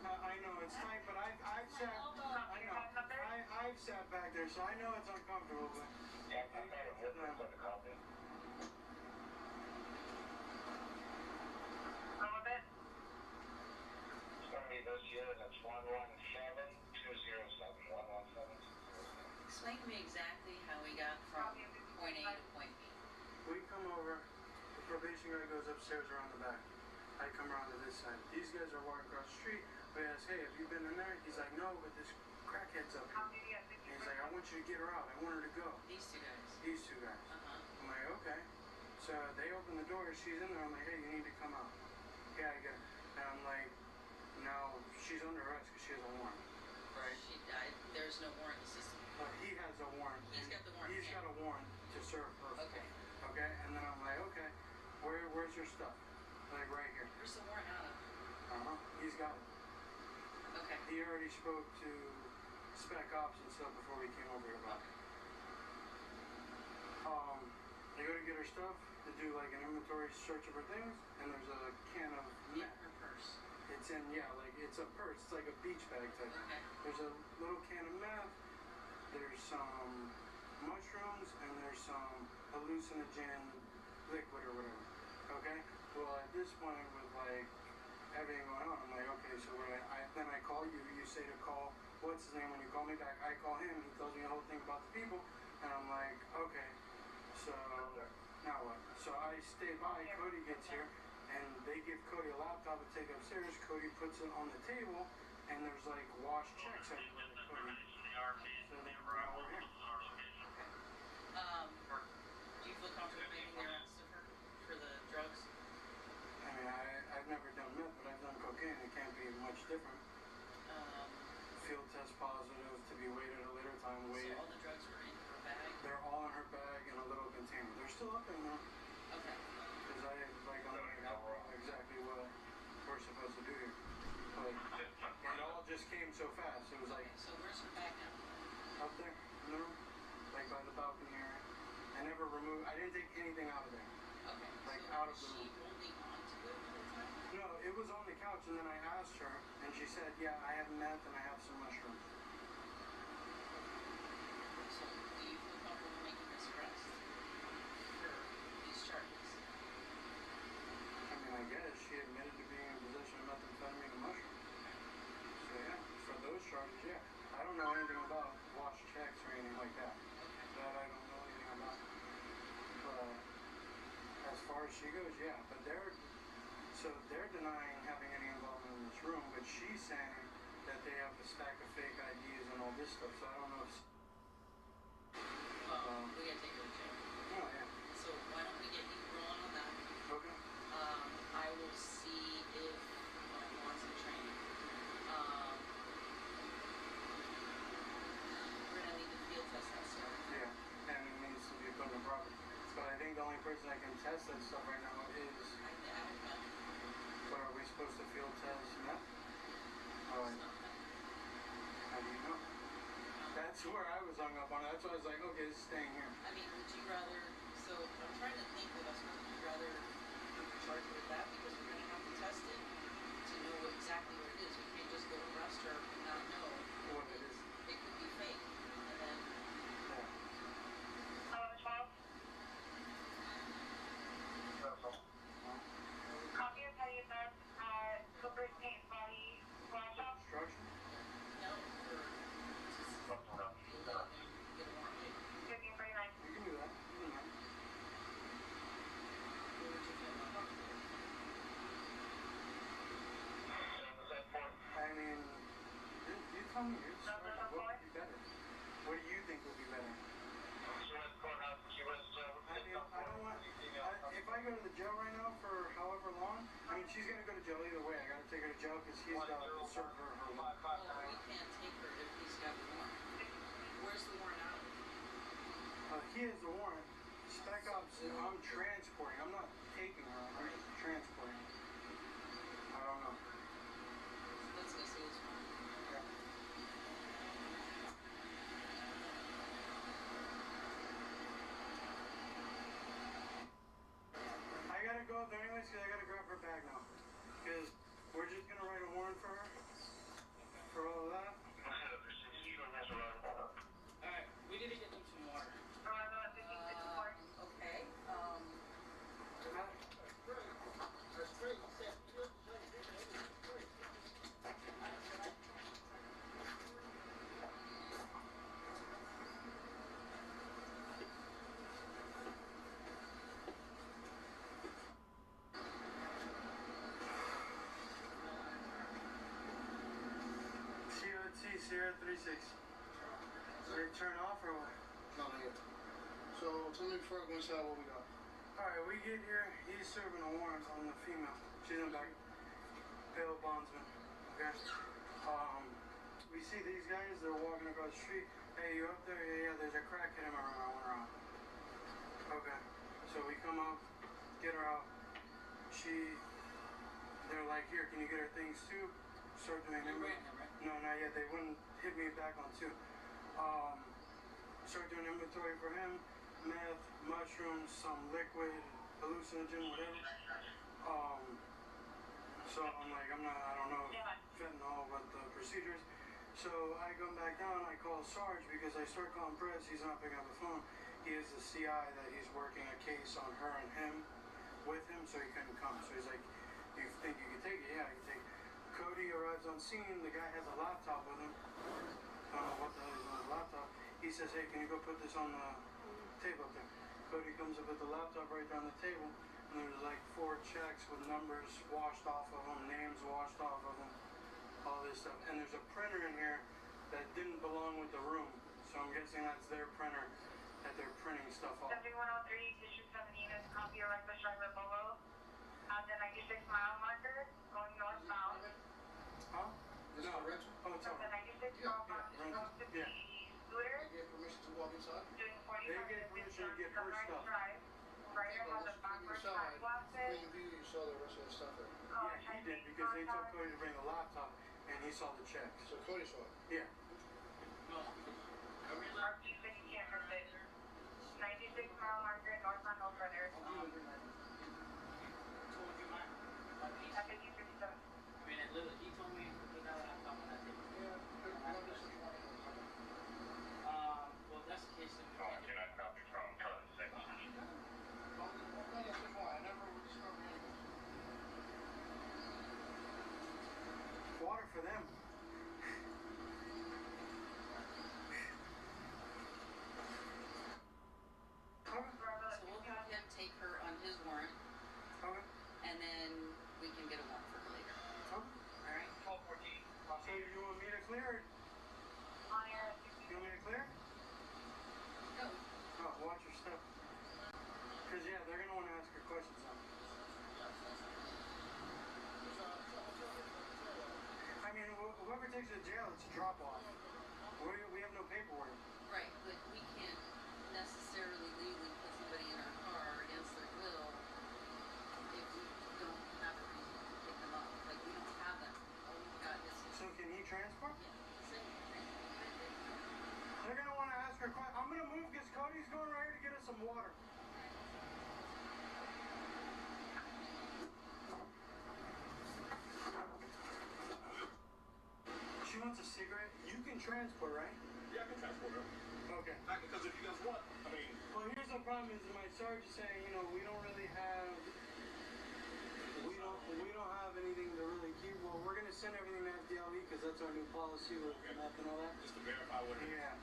I know it's tight, but I've sat. I know. I've sat back there, so I know it's uncomfortable. But Yeah, I thought it was going to call me. Some of it. It's going to be this year, and it's 117-207. 117-207. Explain to me exactly how we got from point A to point B. we come over. The probation guy goes upstairs around the back. I come around to this side. These guys are walking across the street. We ask, hey, have you been in there? He's like, no, but this crackhead's up here. He's like, I want you to get her out. I want her to go. These two guys. These two guys. I'm like, okay. So they open the door. She's in there. I'm like, hey, you need to come out. Yeah, I get it. And I'm like, now she's under arrest because she has a warrant, right? She died. There's no warrant in the system. He has a warrant. He's got the warrant. He's got a warrant to serve her. Okay. Okay. And then I'm like, okay, where's your stuff? Like right here. Where's the warrant out of? He's got it. Okay. He already spoke to spec ops and stuff before we came over here about it. They go to get her stuff to do like an inventory search of her things, and there's a can of meth. Her purse. It's in, yeah, like it's a purse. It's like a beach bag type. Okay. There's a little can of meth. There's some mushrooms, and there's some hallucinogen liquid or whatever. Okay. Well, at this point, with like everything going on, I'm like, okay, so when then I call you. You say to call. What's his name? When you call me back, I call him. He tells me the whole thing about the people, and I'm like, okay. So now what? So I stay by. Cody gets here, and they give Cody a laptop to take upstairs. Cody puts it on the table, and there's like washed checks everywhere. Cody. So now we're here. Do you feel comfortable making the arrest of her for the drugs? I mean, I've never done meth, but I've done cocaine. It can't be much different. Field test positive to be weighed at a later time. Weight. So all the drugs were in her bag? They're all in her bag in a little container. They're still up in there. Okay. Because I'm like, I don't know exactly what we're supposed to do here. Like, it all just came so fast. It was like. Okay, so where's her bag now? Up there, in the room, like by the balcony area. I never removed. I didn't take anything out of there. Okay. Like so out of was the room. she holding on to it the whole time? No, it was on the couch, and then I asked her, and she said, yeah, I have meth and I have some mushrooms. So do you feel comfortable making this arrest for these charges? I mean, I guess she admitted to being in possession of methamphetamine and mushrooms. So yeah, for those charges, yeah. I don't know anything about washed checks or anything like that. That I don't know anything about. But as far as she goes, yeah. But they're denying having any involvement in this room, but she's saying that they have a stack of fake IDs and all this stuff. So I don't know if. We gotta take her to jail. Oh yeah. So why don't we get you rolling on that? Okay. I will see if wants some training. We're gonna need to field test that stuff. Yeah, and it needs to be put in the property. But I think the only person that can test that stuff right now is. But are we supposed to field test meth? Oh, how do you know? That's where I was hung up on it. That's why I was like, okay, it's staying here. I mean, would you rather? So I'm trying to think of us. Would you rather charge her with that because we're gonna have to test it to know exactly what it is. We can't just go arrest her and not know what it is. It could be fake, and then. Copy of petty offense at Cooper's Paint Body Wash Shop. Obstruction? No. $15.49. You can do that. You can do that. I mean, you tell me. What would be better? What do you think would be better? I she's gonna go to jail either way. I gotta take her to jail because he's got to serve her. Well, we can't take her if he's got the warrant. Where's the warrant out? He has the warrant. Spec Ops, I'm transporting. I'm not taking her. I'm just transporting. I don't know. Let's go see his warrant. Yeah. I gotta go up there anyways because I gotta grab her bag now. Because we're just gonna write a warrant for her. For all of that. Alright, we need to get them some water. Okay. Sierra 36. Ready to turn off or what? No, not yet. So tell me before I go inside what we got. Alright, we get here, he's serving a warrant on the female. She's in back. Bail bondsman. Okay? We see these guys, they're walking across the street. Hey, you up there? Yeah, there's a crackhead in my room. I want her out. Okay. So we come up, get her out. They're like, here, can you get her things too? Start doing inventory. No, not yet. They wouldn't hit me back on two. Start doing inventory for him. Meth, mushrooms, some liquid, hallucinogen, whatever. So I'm like, I don't know fentanyl, what the procedures. So I come back down, I call Sarge because I start calling Press, he's not picking up the phone. He is the CI that he's working a case on her and him with him, so he couldn't come. So he's like, do you think you can take it? Yeah, I can take it. Cody arrives on scene, the guy has a laptop with him. I don't know what the hell is on his laptop. He says, hey, can you go put this on the table up there? Cody comes up with the laptop right there on the table, and there's like 4 checks with numbers washed off of them, names washed off of them, all this stuff. And there's a printer in here that didn't belong with the room, so I'm guessing that's their printer that they're printing stuff off. 7103, issue 7 units, copy your reckless driver Bolo. At the 96 mile marker, going northbound. Huh? This is a rental? Oh, it's From the 96 mile marker, supposed to be scooter. They get permission to walk inside? Doing 45 They get permission to get her stuff. Drive. Rider has a backward side glasses. When you saw the rest of the stuff there? Yeah, he did because they told Cody to bring a laptop and he saw the checks. So Cody saw it? Yeah. Mark, you said you can't miss it. 96 mile marker, northbound, no further. At 5057. I mean, it literally, he told me to put that laptop on that table. Yeah, well, if that's the case, then we Oh, can I copy from Charlie 6? I never discovered anything. Water for them. So we'll have him take her on his warrant. Okay. And then we can get a warrant for her later. Okay. Alright? 1214. So you want me to clear it? On your You want me to clear? Go. Oh, watch your step. Because, yeah, they're going to want to ask her questions on it. I mean, whoever takes her to jail, it's a drop-off. We have no paperwork. Right, but we can't necessarily legally put somebody in our car against their will if we don't have a reason to pick them up. Like, we don't have that. All we've got is... So can he transport? Yeah. They're going to want to ask her questions. I'm going to move because Cody's going right here to get us some water. She wants a cigarette. You can transport, right? Yeah, I can transport her. Okay. Because if you guys want, I mean... Well, here's the problem is my sergeant saying, you know, we don't really have... We don't have anything to really keep. Well, we're going to send everything to FDLE because that's our new policy with meth and all that. Just to verify what it is. Yeah.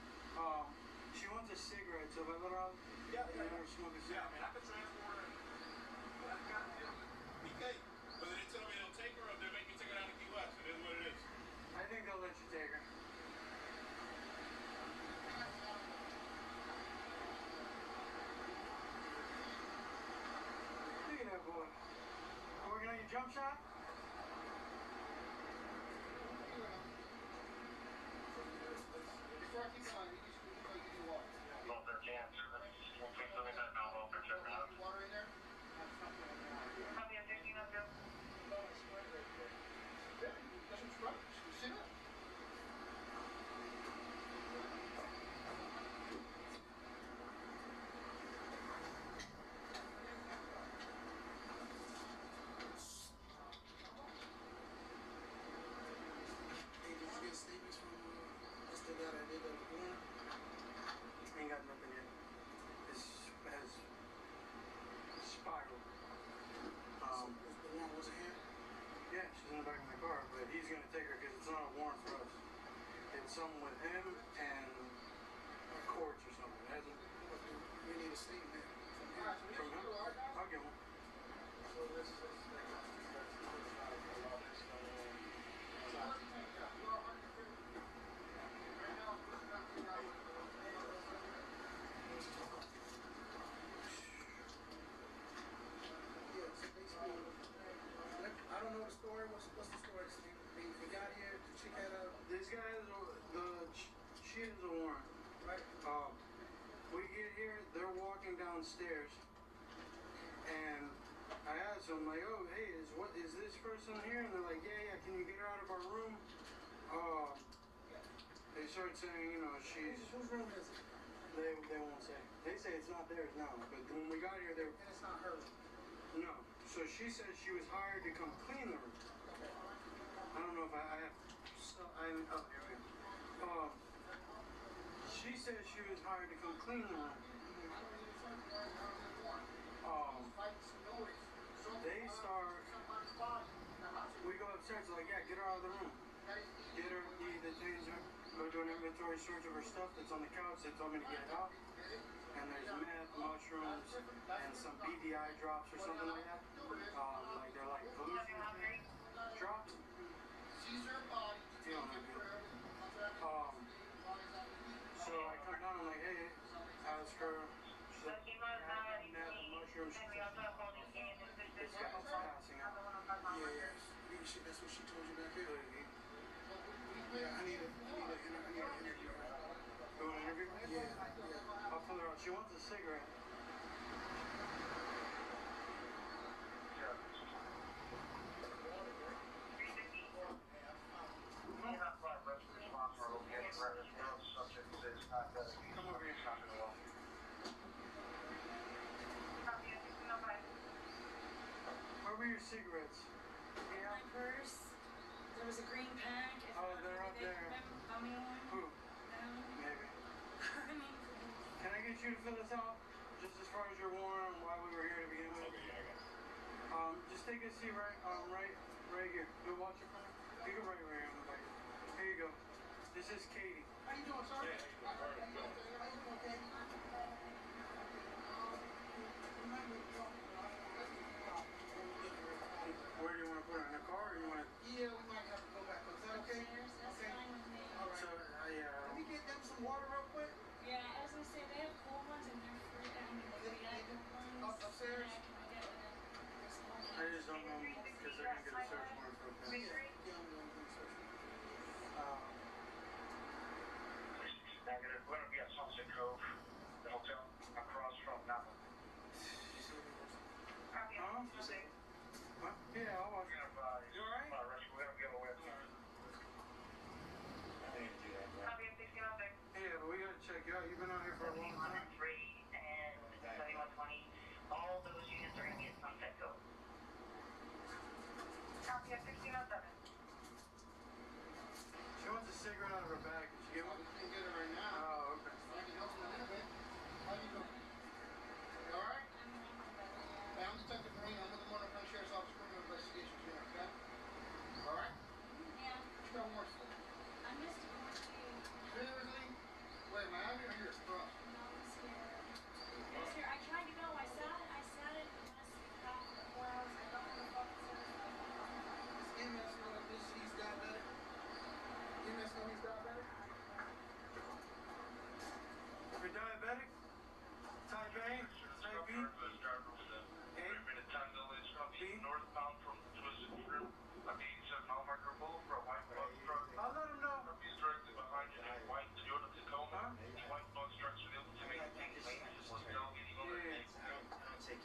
She wants a cigarette, so if I let her out, Yeah. let her smoke a Yeah, I cigarette. mean, I can transport her. I got it. BK. But they tell me they'll take her or they'll make me take her down to Key West. It is what it is. I think they'll let you take her. Look at that boy. Working on your jump shot? Before I keep going, you can walk. Well, there can't. We'll keep doing that now. We'll check it out. Water in there? Copy, I'm 15 up there. No, it's right there. Yeah, that's what's right. Sit up. Statements from Mr. that I did at the corner. Ain't got nothing yet. This has spiraled. The warrant wasn't here? Yeah, she's in the back of my car, but he's gonna take her because it's not a warrant for us. It's something with him and courts or something. It hasn't. We need a statement from him. From him? I'll get one. So this is I don't know the story. What's the story? We got here. The chick had a. This guy has she has a warrant, right? We get here. They're walking downstairs, and I asked them like, "Oh, hey, is this person here?" And they're like, "Yeah. Can you get her out of our room?" They start saying, she's. Whose room is it? They won't say. They say it's not theirs now. But when we got here, they were. And it's not her. No. So she said she was hired to come clean the room. I don't know if I have. Oh, here we go. She said she was hired to come clean the room. They start. We go upstairs, like, yeah, get her out of the room. Get her, they change her. Go do an inventory search of her stuff that's on the couch. They told me to get it out. And there's meth, mushrooms, and some BDI drops or something like that. They're like hallucinogenic drops. Caesar body. You don't know. So I come down, I'm like, hey, ask her. She's like, meth, mushrooms. This guy's passing out. Yeah. That's what she told you back here. Yeah, I need an interview. You want an interview? Yeah. I'll pull her out. She wants a cigarette. Come over here. Where were your cigarettes? My purse. There was a green pack. They're up there. Who? Maybe. Can I get you to fill this out? Just as far as your warrant and why we were here to begin with? Just take a seat right here. Go watch it for me. You go right here on the bike. Here you go. This is Katie. How you doing, sir? Yeah. How you doing, Katie? Where do you want to put her? In the car or you want to? Yeah, we might have to go back. Is that okay? That's fine with me. All right. So, Let me get them some water real quick. Yeah, I was gonna say they have cold ones and they're free. They have ones. Upstairs? I just don't know because they're gonna get a search warrant for a pen. Yeah, I'm going to do a search warrant. Negative. We're going to be at Sunset Cove, the hotel, across from Napa. Huh? What? Yeah, I'll watch. You alright? We're going to give away. Yeah, but we gotta check you out. You've been out here for a long time. 7103 and 7120. All those units are going to be at Sunset Cove. Copy at 1607. She wants a cigarette out of her bag. Did she get one? We can't get her right now. Oh, okay. I can help you with that.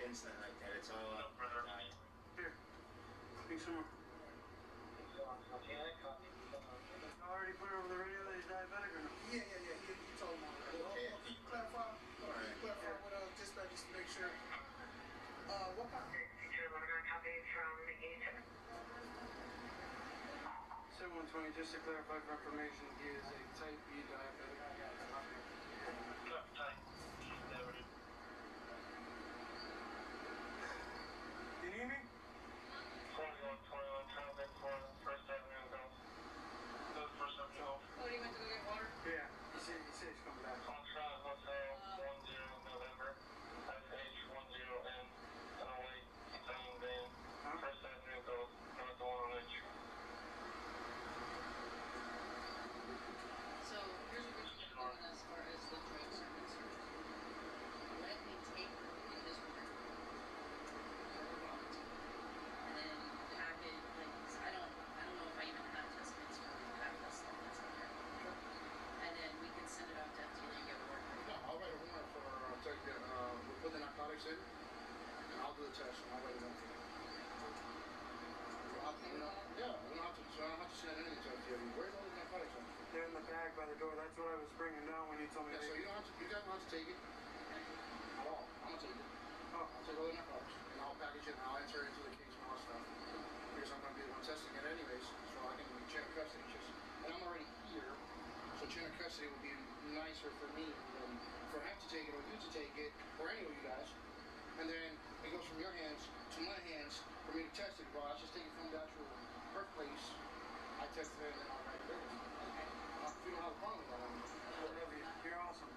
It's not like that. It's all up. Here. Take some more. I already put it over the radio that he's diabetic or no? Yeah. He told me already. Okay. Can you clarify? Clarify with dispatch just to make sure. What kind? Copy from Anita. 7120, just to clarify for information, he is a type B diabetic. You need me? 21 traffic for First Avenue Ghoul. First Avenue Ghoul. Oh, do you went to go get water? Yeah, he said he's coming back. Foxtrot Hotel 10 November. SH10N. Away. Italian van. First Avenue Ghoul. North the one on H. So here's what we're doing as far as the drugs are concerned. Let me take her in this room. And then pack it, like, 'cause I don't know if I even have test kits for half that stuff that's in there. And then we can send it out to FT and get work. Yeah, I'll write a warrant for we'll put the narcotics in, and I'll do the test, and I'll write a warrant for you. Yeah, we don't have to, so I don't have to send anything to FT. Where's all the narcotics at? They're in the bag by the door. That's what I was bringing down when you told me. Yeah, so you guys don't have to take it at all. I'm gonna take it. Oh. I'll take all the narcotics, and I'll package it, and I'll enter it into the case and all that stuff. Because I'm gonna be the one testing it anyways, so I can chain of custody. And I'm already here, so chain of custody would be nicer for me than for him to take it or you to take it, or any of you guys. And then it goes from your hands to my hands for me to test it. Well, I just take it from the actual birthplace. I test it and then I'll write it in. Okay. If you don't have a problem with that, I love you. You're awesome.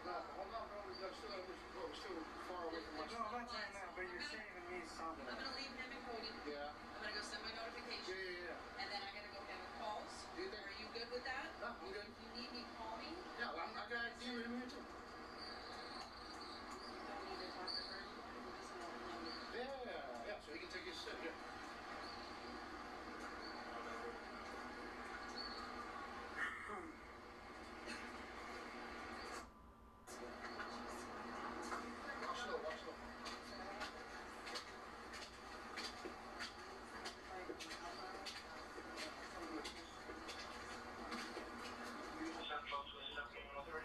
no, hold on, bro. We're still far away from my No, I'm not saying that, but you're saving me something. I'm gonna leave him and Cody. Yeah. I'm gonna go send my notification. Yeah. And then I'm gonna go have calls. Do you think? Are you good with that? No, I'm good. If you need me, call me. Yeah, well, I got ID with me too. You don't need to talk to her. You just know the number. Yeah, so he can take his sip, yeah. Watch slow. Central to 7103.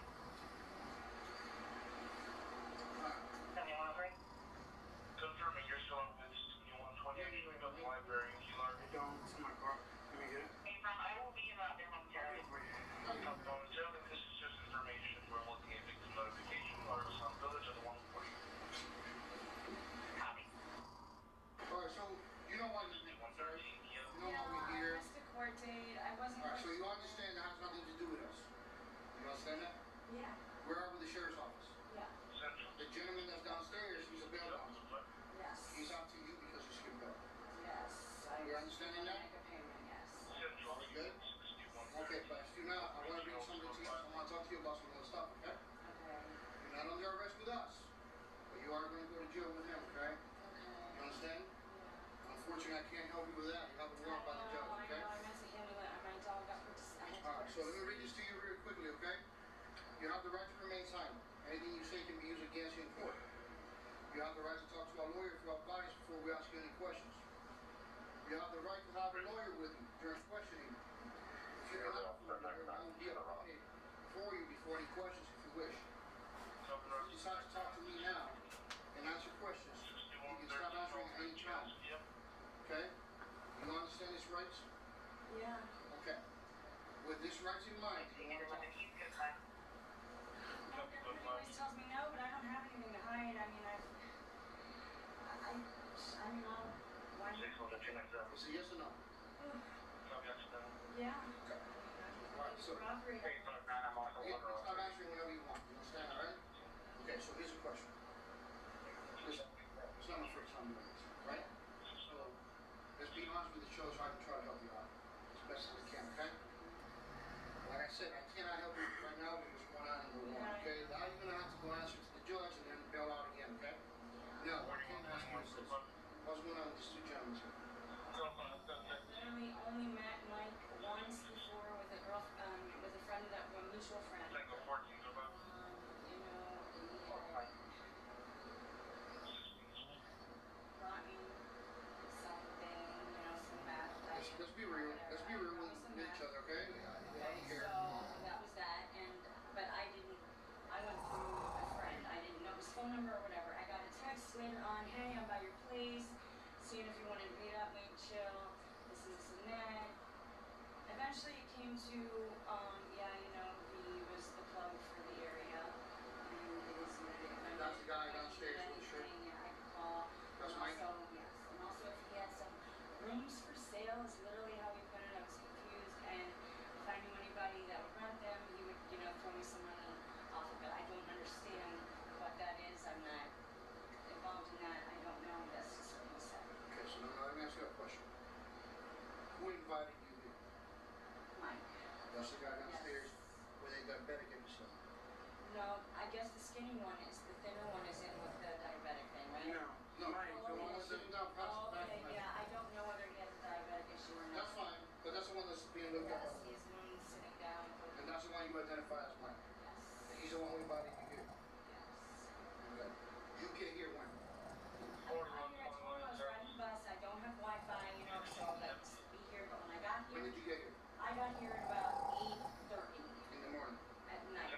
7103. Confirming you're still on Blitz 2120. You go to the library in Key Largo. I don't. It's in my car. Let me get it. Hey, I will be about there momentarily. Momentarily, this is just information. We're looking at victim notification. Artisan Village of the 140. Copy. Alright, so you know why we're here. I missed a court date. I wasn't. Alright, so you understand that has nothing to do with us. You understand that? Yeah. We're out with the sheriff's office. Yeah. The gentleman that's downstairs, he's a bail bondsman. Yes. He's out to you because you skipped bail. Yes. You're understanding that? Make a payment. Yes. Good? Okay, but now I want to bring something to you. I want to talk to you about some other stuff, okay? Okay. You're not under arrest with us, but you are going to go to jail with him, okay? You understand? Unfortunately, I can't help you with that. You have a warrant by the judge, okay? I meant to handle it. My dog got purchased. Alright, so let me read this to you real quickly, okay? You have the right to remain silent. Anything you say can be used against you in court. You have the right to talk to our lawyer for advice before we ask you any questions. You have the right to have a lawyer with you during questioning. If you don't have a lawyer, I will be appointed for you before any questions if you wish. If you decide to talk to me now and answer questions, you can stop answering at any time. Okay? You understand these rights? Yeah. Okay. With this rights in mind, do you want to talk? Everybody always tells me no, but I don't have anything to hide. I mean, why not? It's a yes or no? Yeah. Okay. Alright, so stop answering whenever you want. You understand, alright? Okay, so here's a question. Listen, it's not my first time doing this, right? So let's be honest with each other so I can try to help you out as best as I can, okay? Like I said, I cannot help you right now with what's going on in the war, okay? Now you're gonna have to go answer to the judge and then bail out again, okay? No, I can't ask you this. What's going on with these two gentlemen here? Literally only met Mike once before with a girl, with a friend that one mutual friend. You know, number or whatever. I got a text later on, hey, I'm by your place, seeing if you wanted to meet up, maybe chill, this and that. Eventually it came to, yeah, you know, he was the plug for the area, and it is what it is. That's the guy downstairs with the shirt? Yeah, I could call. That's Mike? Also, yes, and also if he had some rooms for sale is literally how he put it. I was confused, and if I knew anybody that would rent them, he would, you know, throw me some money off of it. I don't understand what that is. I'm not involved in that. I don't know. That's just what he said. Okay, so now let me ask you a question. Who invited you here? Mike. That's the guy downstairs where they diabetic in the cell. No, I guess the skinny one is, the thinner one is in with the diabetic thing, right? No, Mike, the one that's sitting down past the back. Okay, yeah, I don't know whether he has a diabetic issue or not. That's fine, but that's the one that's being looked at. Yes, he's the one sitting down. And that's the one you identify as Mike. Yes. And he's the one who invited you here. Yes. Okay. You get here when? I told you I was riding the bus. I don't have Wi-Fi, you know, so I'll like be here. But when I got here, When did you get here? I got here at about 8:30 In the morning. at night.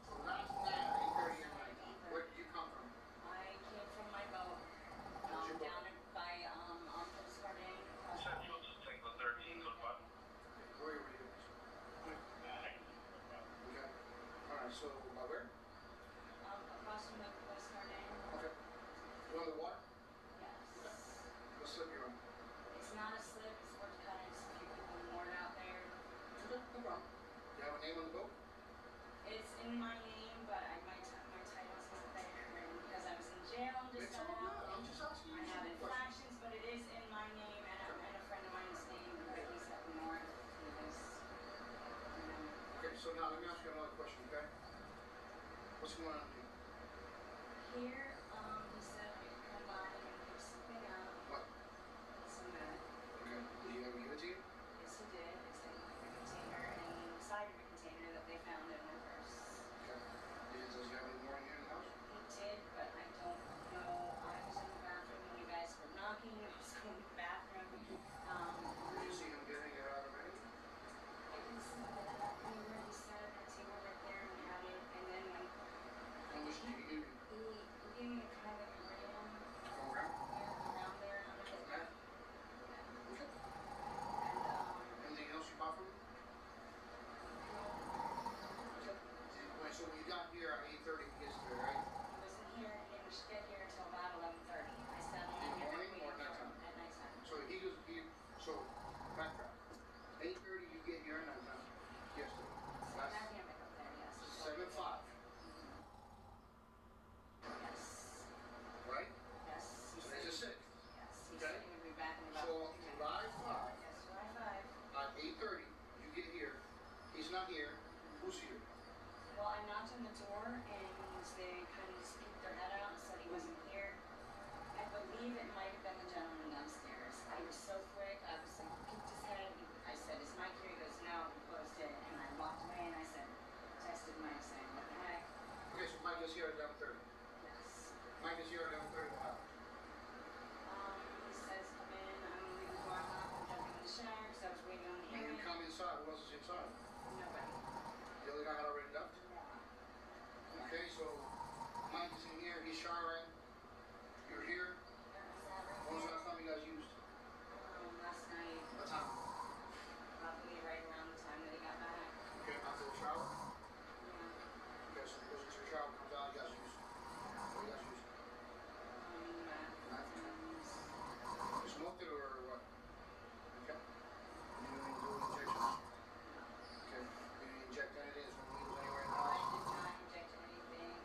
So last night, 8:30 at night. Where did you come from? I came from my boat down by on Poseidon. Where were you? Okay. Alright, so by where? Across from the Poseidon. Okay. You on the water? Yes. Okay. What slip you on? It's not a slip. It's worth cutting. Just a few people moored out there. Okay, no problem. You have a name on the boat? It's in my name, but my title's not there. And because I was in jail, I'm just It's all good. I'm just asking you I have some questions. infractions, but it is in my name and a friend of mine's name, but he's up north. He was, Okay, so now let me ask you another question, okay? What's going on here? Here, he said I could come by and pick something up. What? Some that. Okay. Did he ever give it to you? Yes, he did. It's in a container, and inside of a container that they found in their purse. Okay. Does he have any more in here in the house? He did, but I don't know. I was in the bathroom when you guys were knocking. I was going to the bathroom. Did you see him getting it out already? I didn't see that. I mean, where he sat at that table right there and had it, and then when How much did he give you? he gave me a kind of a gram. From around? Yeah, around there. Okay. Okay. And Anything else you bought from him? Okay. Wait, so when you got here at 8:30 he gets there, right? he wasn't here. He didn't get here until about 11:30. I sat In the morning or at nighttime? At nighttime. So so backtrack. 8:30 you get here at nighttime. Yesterday. So I had him up there, yes. 7:05. Yes. Right? Yes. So he's a 6. Yes. He's Okay. going to be back in about So July 5 Yes, July 5. at 8:30 you get here. He's not here. Who's here? Well, I knocked on the door and they kind of just peeked their head out and said he wasn't here. I believe it might have been the gentleman downstairs. I was so quick, I was like, peeked his head. I said, is Mike here? He goes, no. He closed it and I walked away and I said, texted Mike saying, what the heck? Okay, so Mike is here at 11:30. Yes. Mike is here at 11:30. What happened? He says, come in, I'm gonna leave the door unlocked, I'm jumping in the shower because I was waiting on the When you internet. come inside, who else is inside? Nobody. The other guy had already left? Yeah. Okay, so Mike is in here, he's showering. You're here. When was the last time you guys used? Last night. What time? Probably right around the time that he got back. Okay, after the shower? Yeah. Okay, so he goes into the shower, comes out, you guys use. What you guys use? You smoked it or what? Okay. You didn't do injections? Okay. You didn't inject anything? Is there needles anywhere in the I house? did not inject anything.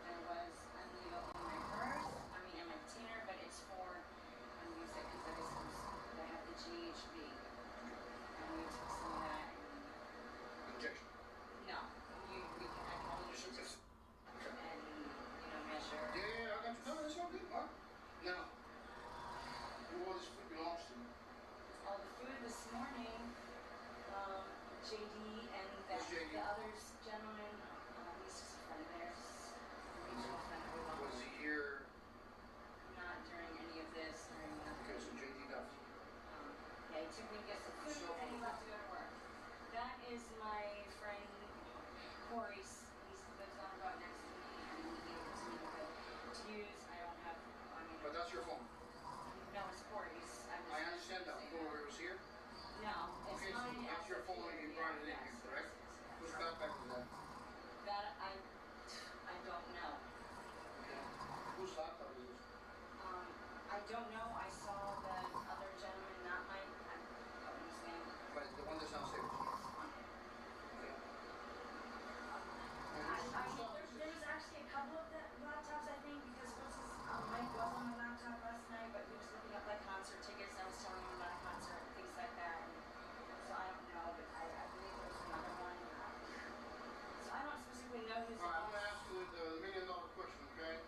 There was a needle in my purse, in my container, but it's for, I'm using it because I have the GHB. And we took some of that and... Injection? No. I can only use it just and, measure. Yeah, I got you. No, that's all good, Mark. Now, who all this food belongs to? All the food this morning, JD and the other gentleman, he's just a friend of theirs. Mutual friend of ours. Was he here? Not during any of this. Okay, so JD left. Yeah, he took me to get some food and he left to go to work. That is my friend Corey's. He lives on the road next to me and he gave it to me. Whose laptop is this? I don't know. I saw the other gentleman, not my, I don't know his name. Right, the one that's downstairs. Okay. There was actually a couple of the laptops, I think, because what's his, Mike was on the laptop last night, but he was looking up like concert tickets. I was telling him about a concert and things like that. And so I don't know, but I believe there was another one. So I don't specifically know who's. Alright, I'm gonna ask you the $1 million question, okay?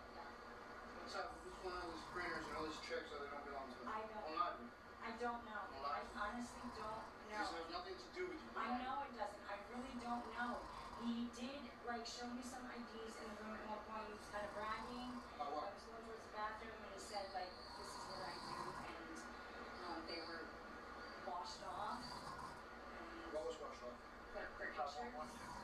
What's up with this one, all these printers and all these checks that they don't belong to? I don't. Online. I don't know. I honestly don't know. This has nothing to do with you. I know it doesn't. I really don't know. He did like show me some IDs in the room at one point. He was kind of bragging. About what? I was going towards the bathroom and he said like, "This is what I do," and they were washed off. What was washed off? Their pictures.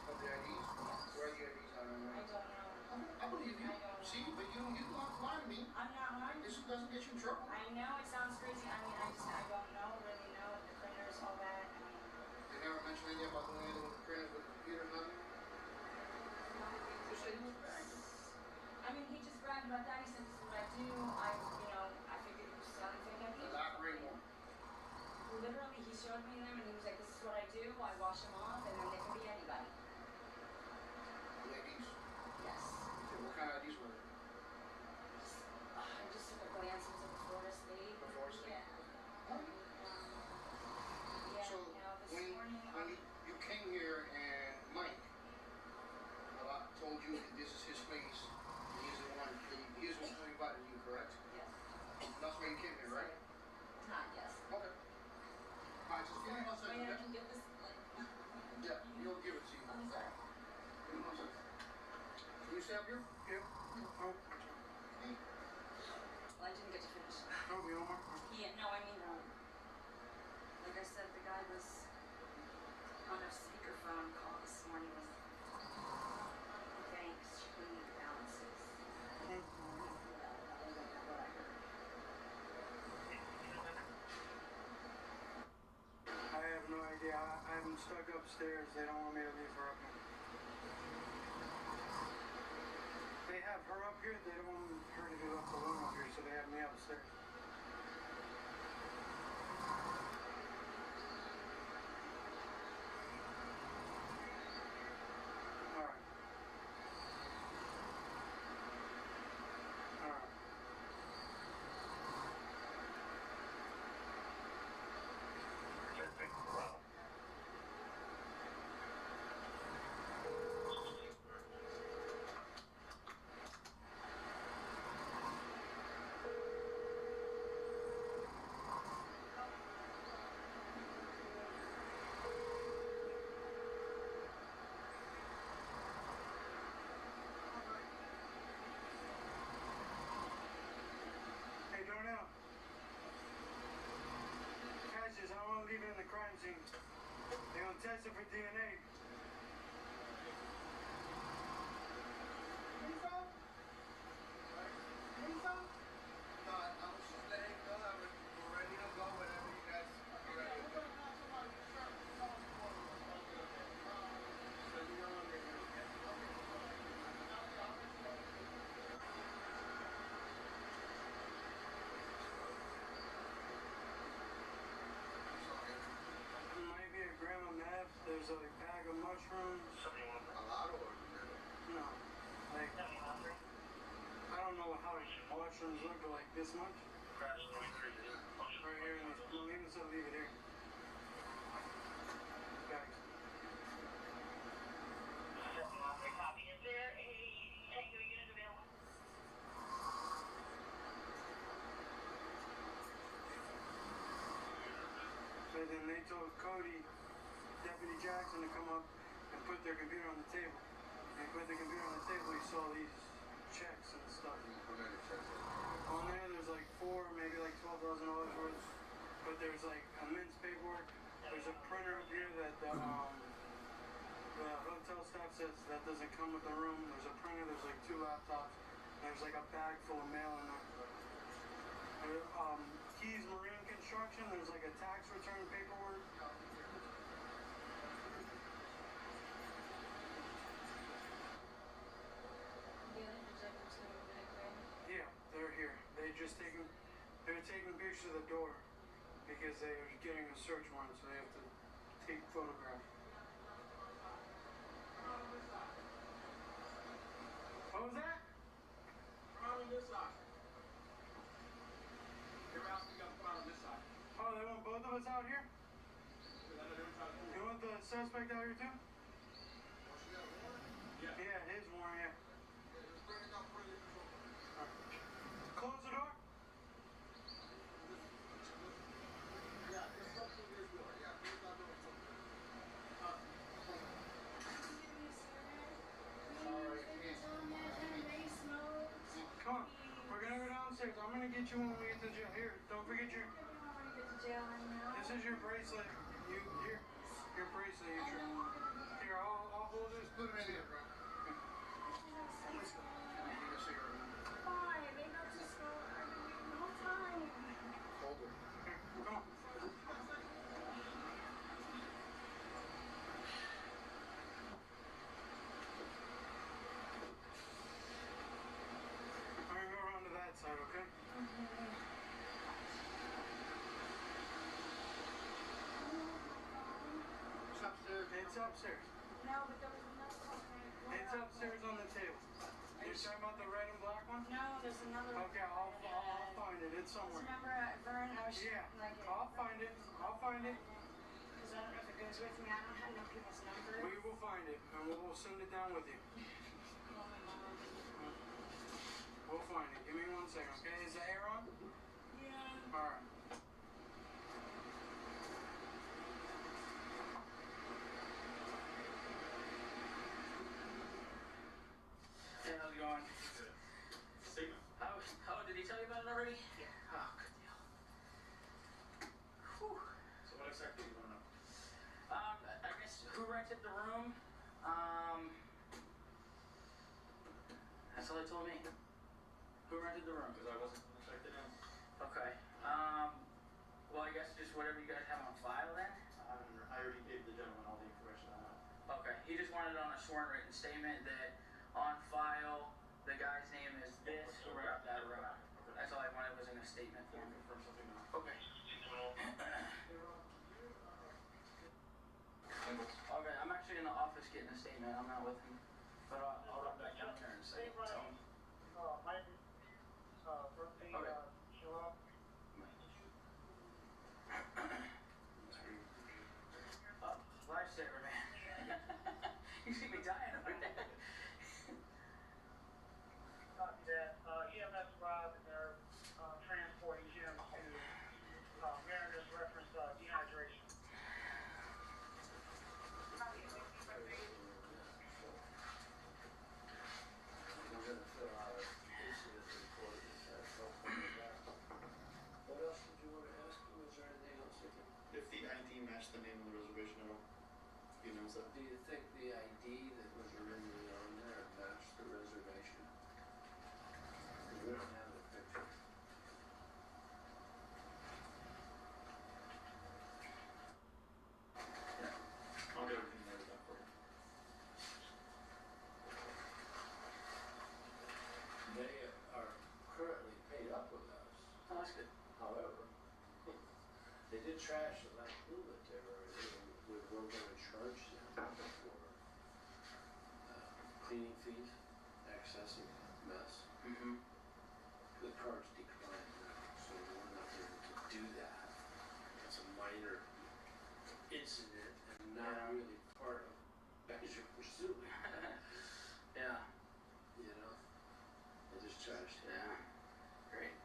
Of the IDs? Where are the IDs? I don't know. I don't know. I believe you. See, but you don't lie to me. I'm not lying. This doesn't get you in trouble. I know it sounds crazy. I mean, I don't really know the printers, all that. They never mentioned anything about doing anything with the printers, with the computers, nothing? You said he was bragging. I mean, he just bragged about that. He said, "This is what I do." I figured he was selling fake IDs. Elaborate more. Literally, he showed me them and he was like, "This is what I do. I wash them off and then they can be anybody." The IDs? Yes. Okay, what kind of IDs were they? I just took a glance into the Florida State. The Florida State? Yeah. Yeah, So, this when morning, you came here and Mike told you that this is his place, and he's the one who invited you, correct? Yes. That's why you came here, right? Not yes. Okay. Alright, just give me 1 second, Wait, I okay? can get this, like... Yeah, he'll give it to you. I'm sorry. Give me 1 second. Can you stay up here? Yeah. Oh. Hey. Well, I didn't get to finish. No, we don't want No, I mean, like I said, the guy was on a speakerphone call this morning with banks showing balances. I have no idea. I'm stuck upstairs. They don't want me to leave her up here. They have her up here. They don't want her to go up the room up here, so they have me upstairs. Alright. Alright. Hey, Darnell. Cassius, I want to leave it in the crime scene. They're going to test it for DNA. No, I was just letting you know that we're ready to go whenever you guys are ready. Maybe a gram of meth. There's a bag of mushrooms. A lot or No. Like, I don't know how mushrooms look, but like this much. Right here in this. No, leave it here. Bags. Copy. Is there a tango unit available? So then they told Cody, Deputy Jackson, to come up and put their computer on the table. They put the computer on the table, he saw these checks and stuff. On there, there's like maybe like $12,000 worth. But there's like immense paperwork. There's a printer up here that the hotel staff says that doesn't come with the room. There's a printer, there's like 2 laptops. There's like a bag full of mail in there. Keys Marine Construction, there's like a tax return paperwork. Yeah. They're taking pictures of the door because they're getting a search warrant, so they have to take photographs. What was that? On this side. They're asking us to put on this side. Oh, they want both of us out here? You want the suspect out here too? Yeah. Yeah, his warrant, yeah. Close the door. Yeah, just up to this door. Yeah, close that door. Come on, we're gonna go downstairs. I'm gonna get you when we get to jail. Here, don't forget your. This is your bracelet. Your bracelet. Here, I'll hold this. Put it in here, bro. Let's go. Give me a cigarette. Why? They got to school. I've been waiting the whole time. Hold it. Here, come on. I'm gonna go around to that side, okay? It's upstairs. It's upstairs. No, but there was another one. It's upstairs on the table. You're talking about the red and black one? No, there's another one. Okay, I'll find it. It's somewhere. Remember at Vern, I was Yeah, like it. I'll find it. I'll find it. Because I don't know if it goes with me. I don't have no people's numbers. We will find it, and we'll send it down with you. We'll find it. Give me 1 second, okay? Is the air on? Yeah. All right. Hey, how's it going? Statement. How did he tell you about it already? Yeah. Oh, good deal. Whew. So what exactly do you want to know? I guess who rented the room? That's all they told me. Who rented the room? Because I wasn't checked in. Okay. Well, I guess just whatever you guys have on file then. I already gave the gentleman all the information on that. Okay. He just wanted on a sworn written statement that on file the guy's name is this. Who rented that room? That's all I wanted was in a statement form. Confirm something now. Okay. Okay, I'm actually in the office getting a statement. I'm not with him. But I'll run back down there and say, tell him. Birthday, Okay. show up. Lifesaver, man. You see me dying over there. Copy that. EMS arrived and they're transporting him to Mariner's reference dehydration. We're gonna fill out a incident report and help them with that. What else did you want to ask him? Is there anything else you can? If the ID matched the name of the reservation at all, you know that. Do you think the ID that was originally on there matched the reservation? Because we don't have the picture. I'll get everything noted down for you. They are currently paid up with us. Oh, that's good. However, they did trash the last bill that they were going to charge them for cleaning fees, accessing mess. Mm-hmm. The cards declined, so we're not able to do that. It's a minor incident and not really part of as you're pursuing. Yeah. You know, they just charged him. Yeah. Great.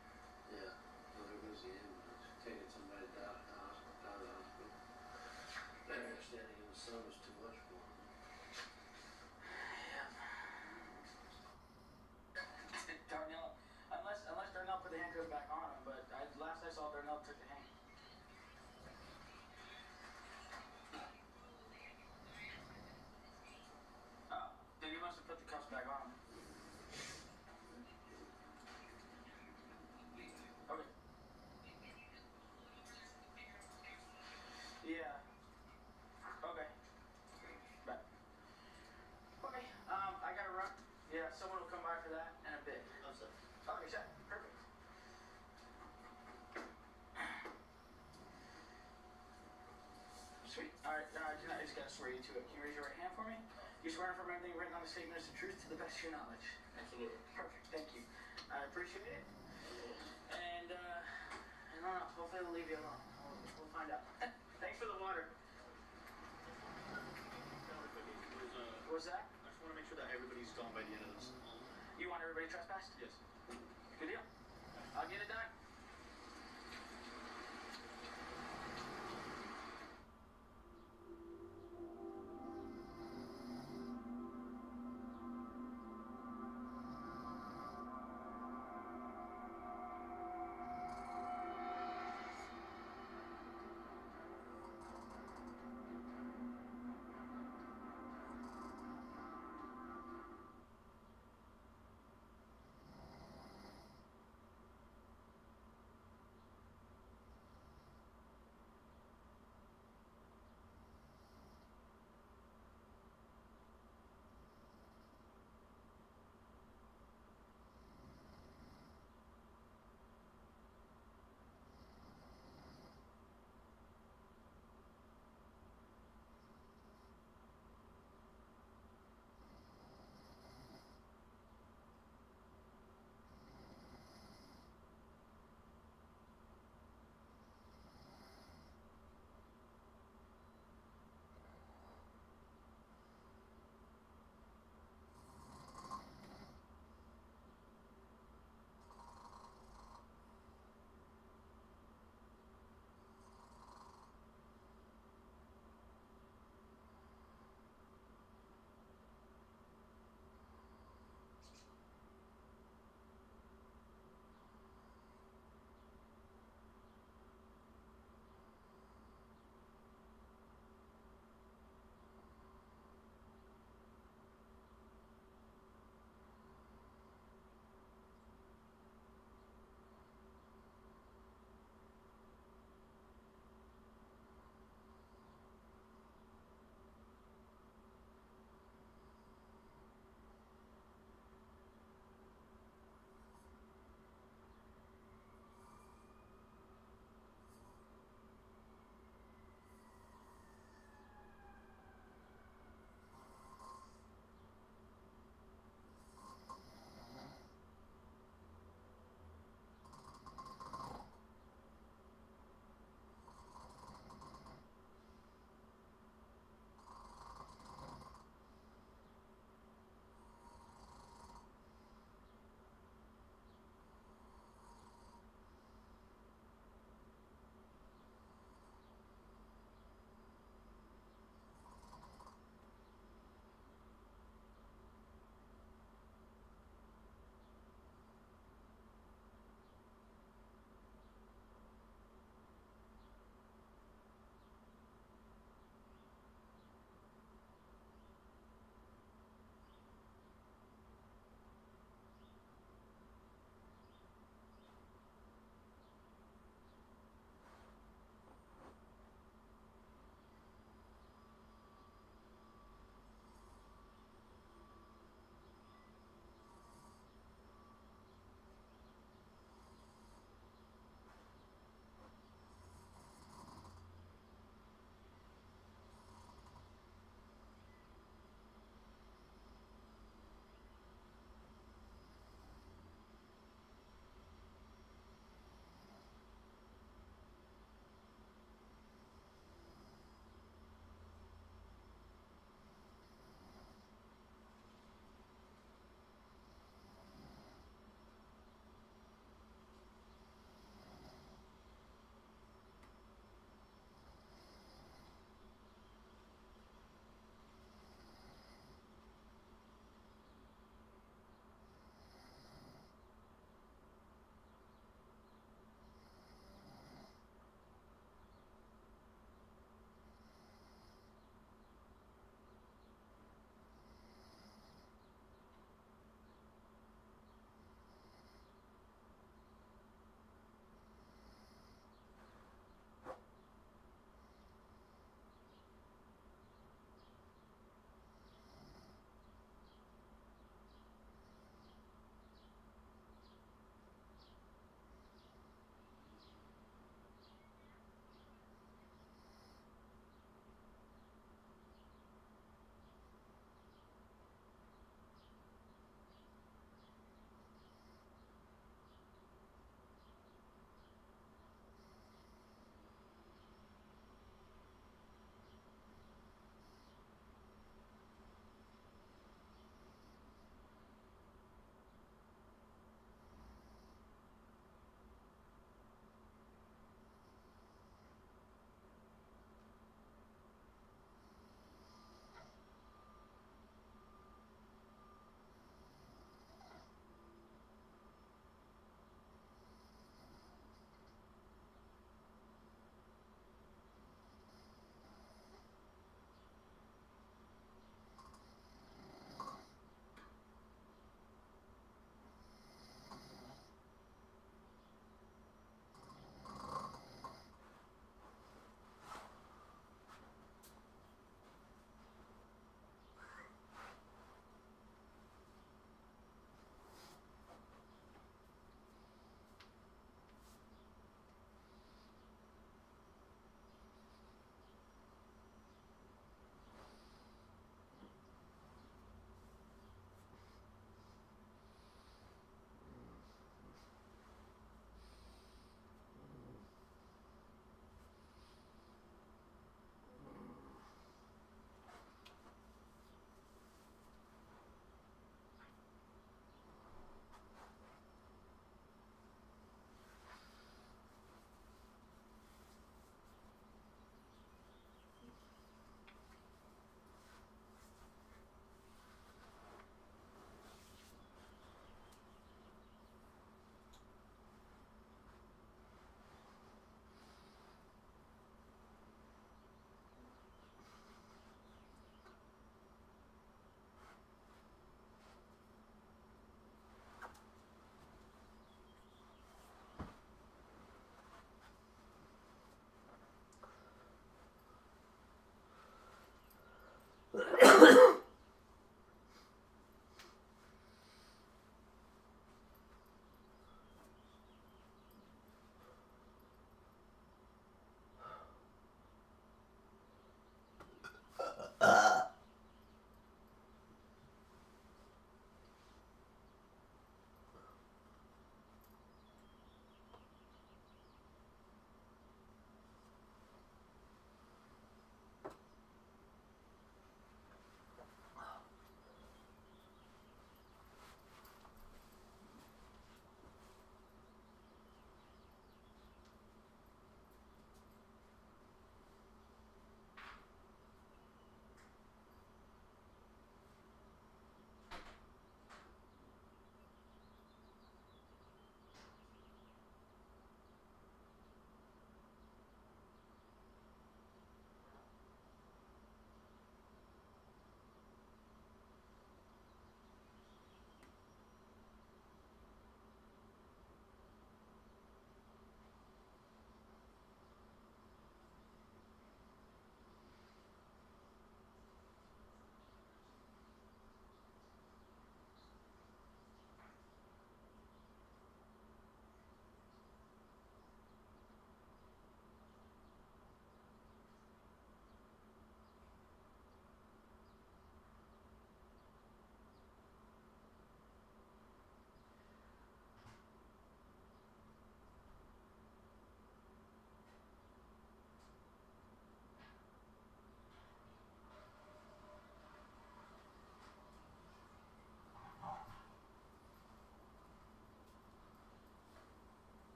Yeah. Well, there goes the ambulance taking somebody down to the hospital. My understanding of the sun was too much for him. Yeah. Darnell, unless Darnell put the handcuffs back on him, but last I saw Darnell took the hang. Then he must have put the cuffs back on him. Okay. Yeah. Okay. Right. Okay. I gotta run. Yeah, someone will come by for that in a bit. I'm set. Okay, set. Perfect. Alright, I just gotta swear you to it. Can you raise your right hand for me? You swear from everything written on the statement is the truth to the best of your knowledge. Absolutely. Perfect, thank you. I appreciate it. And, I don't know, hopefully they'll leave you alone. We'll find out. Thanks for the water. What's that? I just want to make sure that everybody's gone by the end of this. You want everybody trespassed? Yes. Good deal. I'll get it done.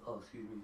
Oh, excuse me.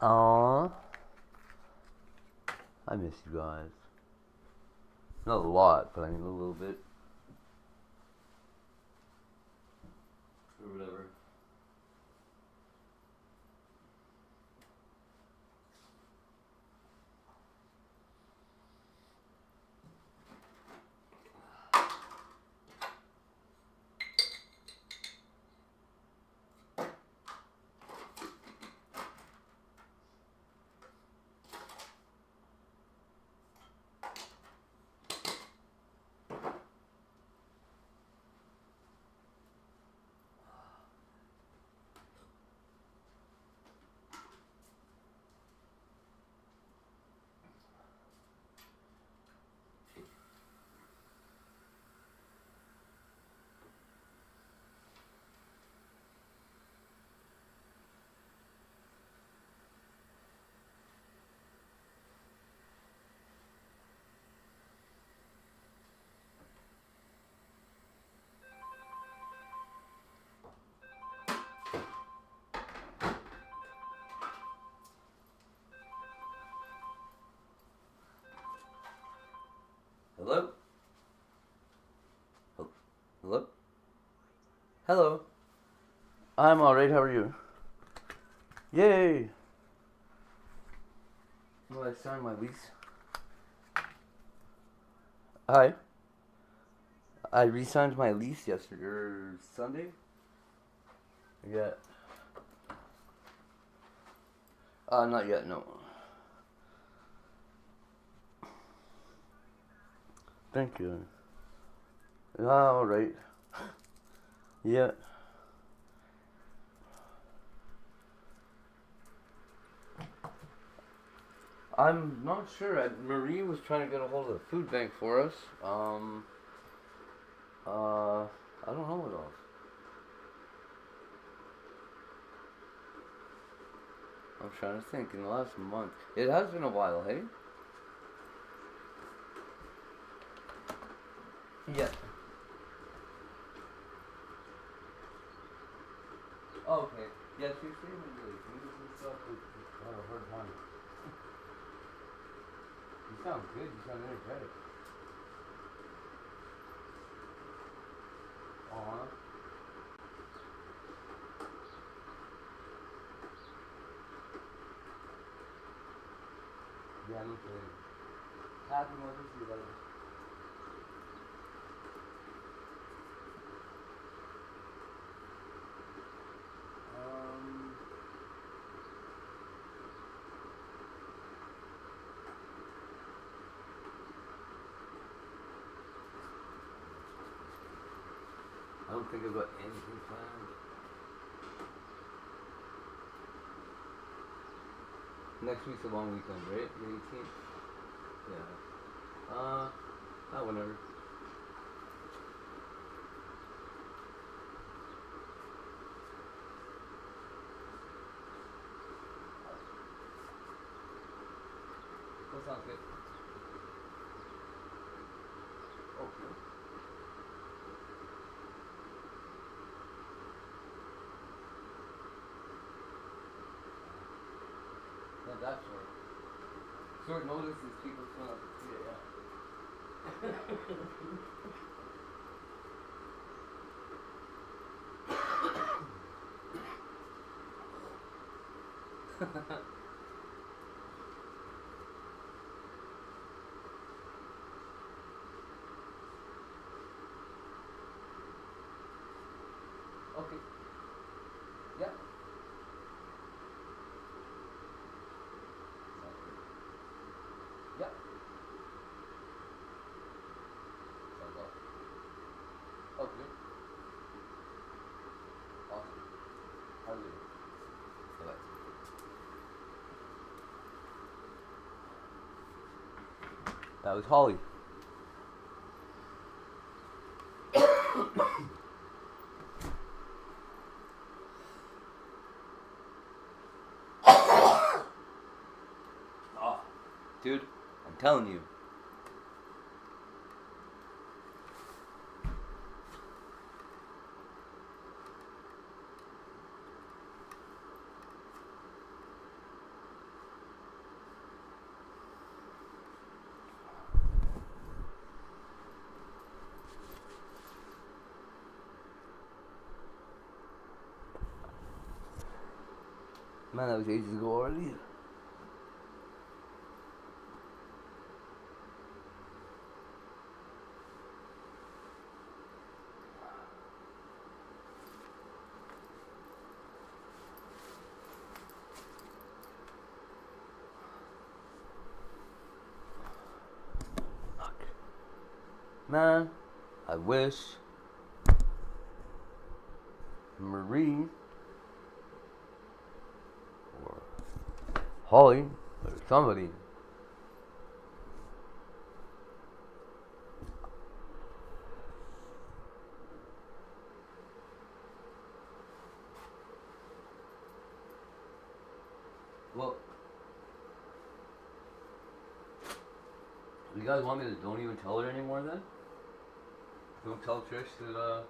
Aww. I miss you guys. Not a lot, but I mean a little bit. Or whatever. Hello? Hello? Hello? I'm alright, how are you? Yay! Will I sign my lease? Hi. I re-signed my lease yesterday, or Sunday? Yeah. Not yet, no. Thank you. Alright. Yeah. I'm not sure. Marie was trying to get a hold of the food bank for us. I don't know what else. I'm trying to think. In the last month, it has been a while, hey? Yeah. Oh, okay. Yeah, she's saying really things and stuff with her time. You sound good. You sound energetic. Aw. Yeah, me too. Happy Mother's Day, buddy. I don't think I've got anything planned. Next week's a long weekend, right? The 18th? Yeah. Whenever. That sounds good. Okay. Not that short. Short notice is people still have to see it, yeah. Okay. Yeah. Yeah. Sounds awesome. Okay. Awesome. How are you? Bye-bye. That was Holly. Oh, dude, I'm telling you. Man, that was ages ago already. Man, I wish Marie or Holly or somebody you guys want me to don't even tell her anymore then? Don't tell Trish that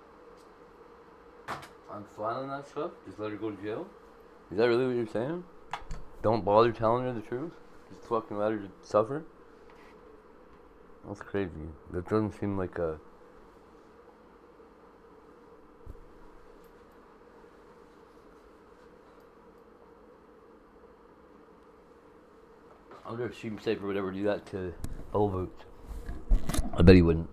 I'm filing that stuff? Just let her go to jail? Is that really what you're saying? Don't bother telling her the truth? Just fucking let her suffer? That's crazy. That doesn't seem like a... I wonder if Shooting Safer would ever do that to Elvote. I bet he wouldn't.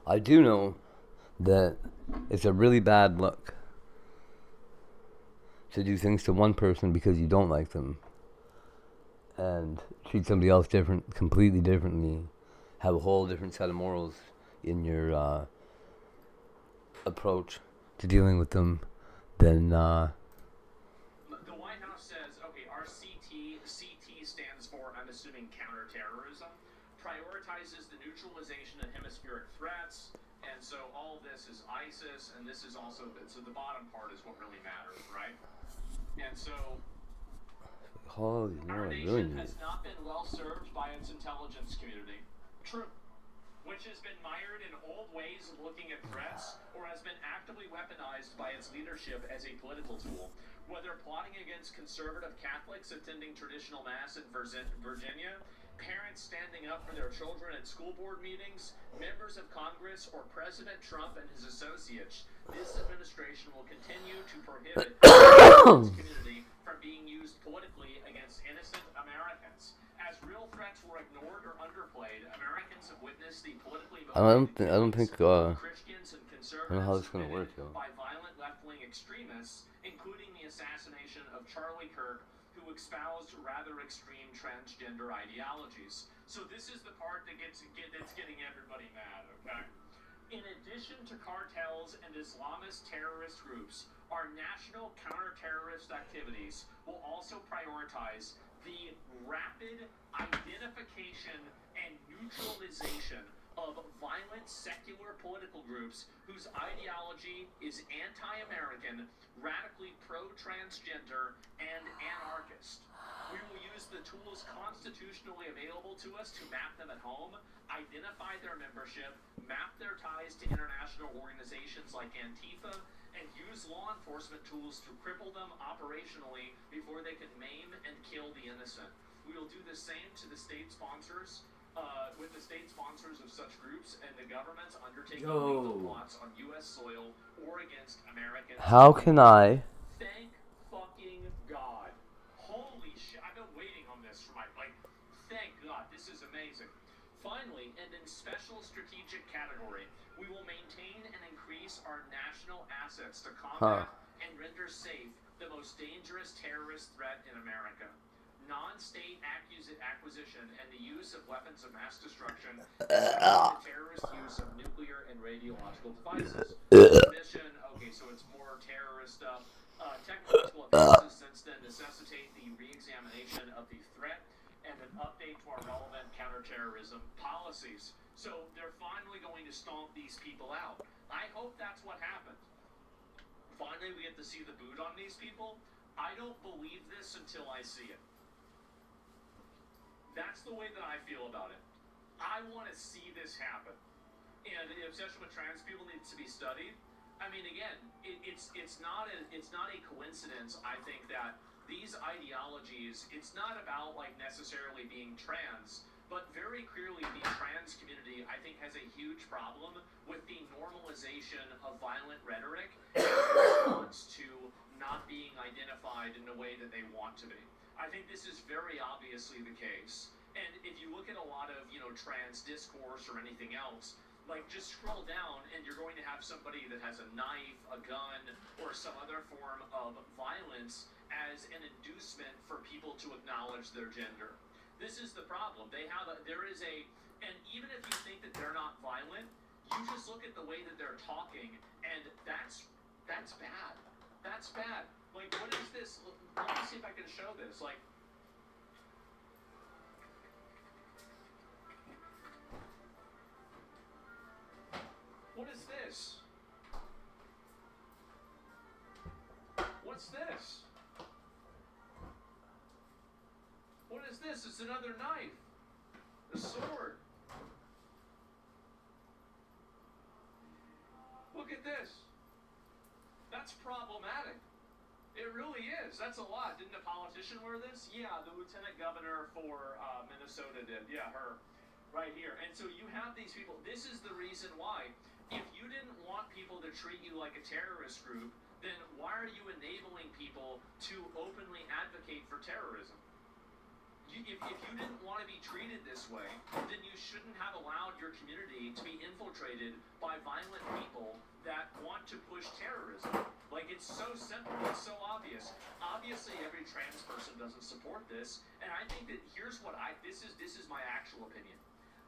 I do know that it's a really bad look to do things to one person because you don't like them and treat somebody else completely differently, have a whole different set of morals in your approach to dealing with them than The White House says, okay, our CT stands for, I'm assuming, counterterrorism, prioritizes the neutralization of hemispheric threats, and so all this is ISIS, and this is also, so the bottom part is what really matters, right? And so, our nation has not been well served by its intelligence community. True. Which has been mired in old ways of looking at threats, or has been actively weaponized by its leadership as a political tool. Whether plotting against conservative Catholics attending traditional mass in Virginia, parents standing up for their children at school board meetings, members of Congress, or President Trump and his associates, this administration will continue to prohibit the community from being used politically against innocent Americans. As real threats were ignored or underplayed, Americans have witnessed the politically Christians and conservatives I don't know how this is gonna work, though. by violent left-wing extremists, including the assassination of Charlie Kirk, who espoused rather extreme transgender ideologies. So this is the part that's getting everybody mad, okay? In addition to cartels and Islamist terrorist groups, our national counter-terrorist activities will also prioritize the rapid identification and neutralization of violent secular political groups whose ideology is anti-American, radically pro-transgender, and anarchist. We will use the tools constitutionally available to us to map them at home, identify their membership, map their ties to international organizations like Antifa, and use law enforcement tools to cripple them operationally before they can maim and kill the innocent. We will do the same to the state sponsors, with the state sponsors of such groups and the governments undertaking lethal plots on U.S. soil or against Americans. How can I? Thank fucking God. Holy shit, I've been waiting on this for thank God, this is amazing. Finally, and in special strategic category, we will maintain and increase our national assets to combat and render safe the most dangerous terrorist threat in America. Non-state acquisition and the use of weapons of mass destruction, the terrorist use of nuclear and radiological devices. Mission, okay, so it's more terrorist stuff. Technological advances since then necessitate the re-examination of the threat and an update to our relevant counterterrorism policies. So they're finally going to stomp these people out. I hope that's what happened. Finally, we get to see the boot on these people. I don't believe this until I see it. That's the way that I feel about it. I want to see this happen. And the obsession with trans people needs to be studied. I mean, again, it's not a coincidence, I think, that these ideologies, it's not about like necessarily being trans, but very clearly the trans community, I think, has a huge problem with the normalization of violent rhetoric in response to not being identified in the way that they want to be. I think this is very obviously the case. And if you look at a lot of, trans discourse or anything else, like, just scroll down and you're going to have somebody that has a knife, a gun, or some other form of violence as an inducement for people to acknowledge their gender. This is the problem. And even if you think that they're not violent, you just look at the way that they're talking, and that's bad. That's bad. Like, what is this? Let me see if I can show this. Like, what is this? What's this? What is this? It's another knife. A sword. Look at this. That's problematic. It really is. That's a lot. Didn't a politician wear this? Yeah, the lieutenant governor for Minnesota did. Yeah, her. Right here. And so you have these people. This is the reason why. If you didn't want people to treat you like a terrorist group, then why are you enabling people to openly advocate for terrorism? If you didn't want to be treated this way, then you shouldn't have allowed your community to be infiltrated by violent people that want to push terrorism. Like, it's so simple, it's so obvious. Obviously, every trans person doesn't support this, and I think that this is my actual opinion.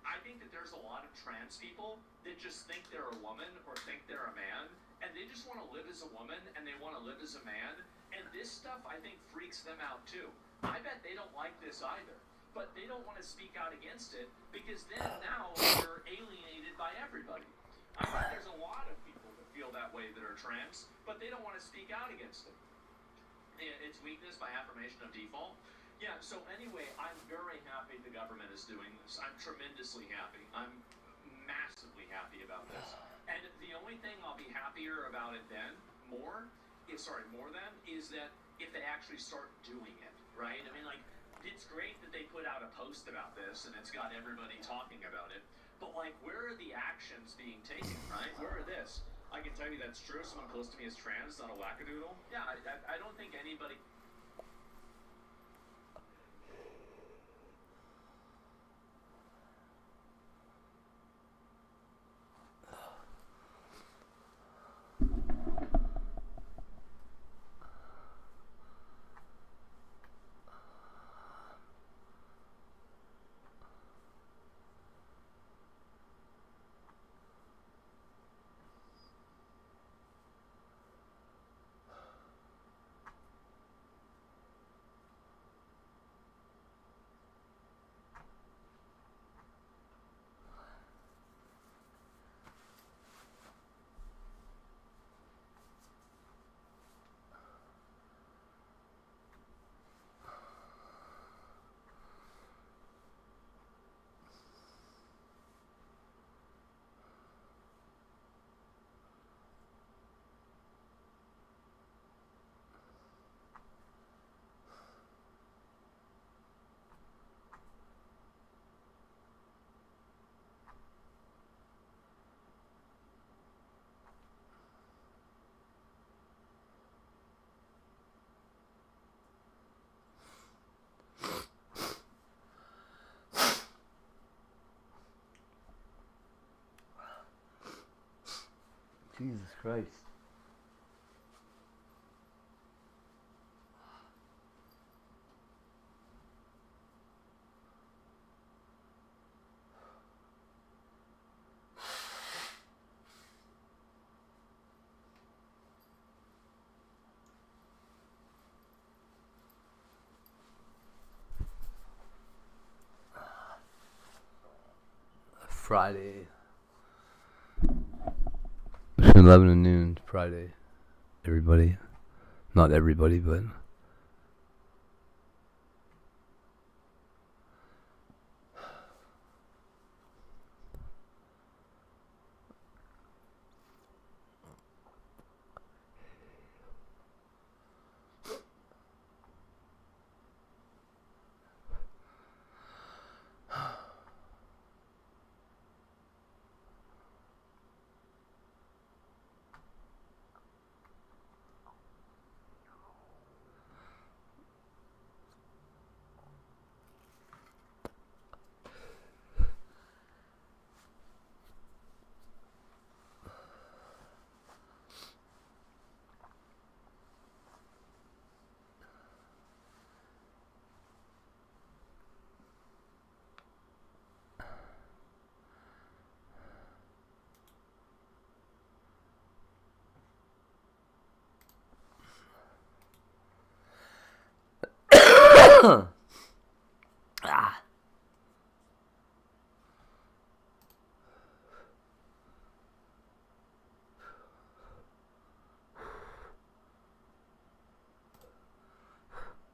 I think that there's a lot of trans people that just think they're a woman or think they're a man, and they just want to live as a woman and they want to live as a man, and this stuff, I think, freaks them out too. I bet they don't like this either, but they don't want to speak out against it because then now they're alienated by everybody. I think there's a lot of people that feel that way that are trans, but they don't want to speak out against it. It's weakness by affirmation of default. Yeah, so anyway, I'm very happy the government is doing this. I'm tremendously happy. I'm massively happy about this. And the only thing I'll be happier about it more than, is that if they actually start doing it, right? I mean, like, it's great that they put out a post about this and it's got everybody talking about it, but, like, where are the actions being taken, right? Where are this? I can tell you that's true. Someone close to me is trans, not a wackadoodle. Yeah, I don't think anybody... Jesus Christ. Friday. Between 11 and noon, Friday. Everybody. Not everybody, but Ah.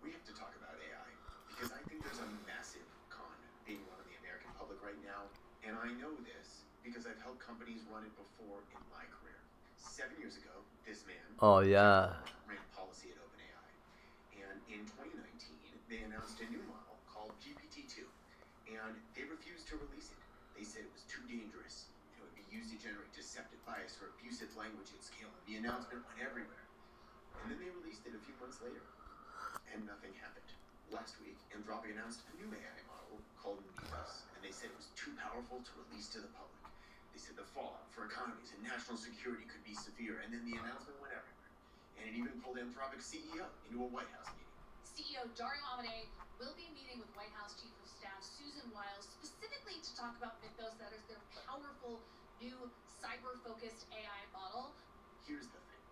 We have to talk about AI because I think there's a massive con being run on the American public right now, and I know this because I've helped companies run it before in my career. 7 years ago, this man Oh yeah. ran policy at OpenAI, and in 2019 they announced a new model called GPT-2, and they refused to release it. They said it was too dangerous. It would be used to generate deceptive bias or abusive language at scale, and the announcement went everywhere. And then they released it a few months later, and nothing happened. Last week, Anthropic announced a new AI model called Anita, and they said it was too powerful to release to the public. They said the fallout for economies and national security could be severe, and then the announcement went everywhere. And it even pulled Anthropic's CEO into a White House meeting. CEO Dario Amodei will be meeting with White House Chief of Staff Susan Wiles specifically to talk about Mythos, that is their powerful new cyber-focused AI model. Here's the thing.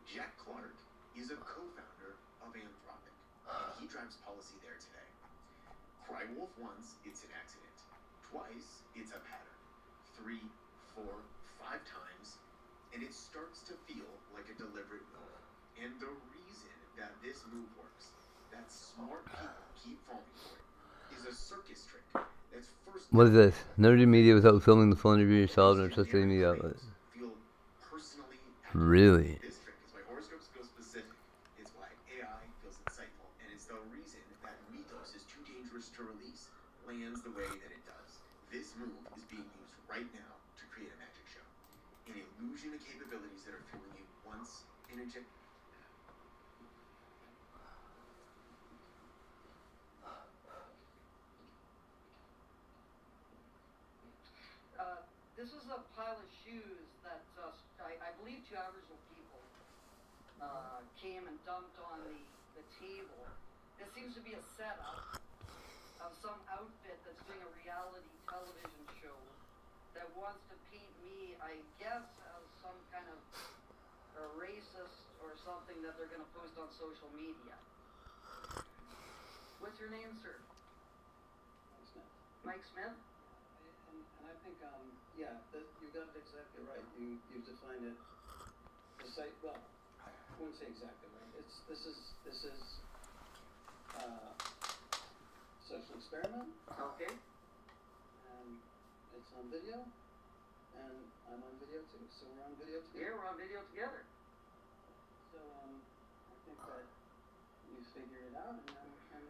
Jack Clark is a co-founder of Anthropic, and he drives policy there today. Cry wolf once, it's an accident. Twice, it's a pattern. 3, 4, 5 times, and it starts to feel like a deliberate move. And the reason that this move works, that smart people keep falling for it, is a circus trick that's first... What is this? Never do media without filming the full interview yourself and trust any media outlet. Feel personally... Really? This trick is why horoscopes go specific. It's why AI feels insightful, and it's the reason that Mythos is too dangerous to release, lands the way that it does. This move is being used right now to create a magic show. An illusion of capabilities that are fooling you once in a generation. This is a pile of shoes that I believe 2 Aboriginal people came and dumped on the table. This seems to be a setup of some outfit that's doing a reality television show that wants to paint me, I guess, as some kind of a racist or something that they're going to post on social media. What's your name, sir? Mike Smith. Mike Smith? And I think, yeah, you got it exactly right. You defined it. The site, well, I wouldn't say exactly right. This is social experiment. Okay. And it's on video, and I'm on video too. So we're on video together. Yeah, we're on video together. So I think that you figure it out and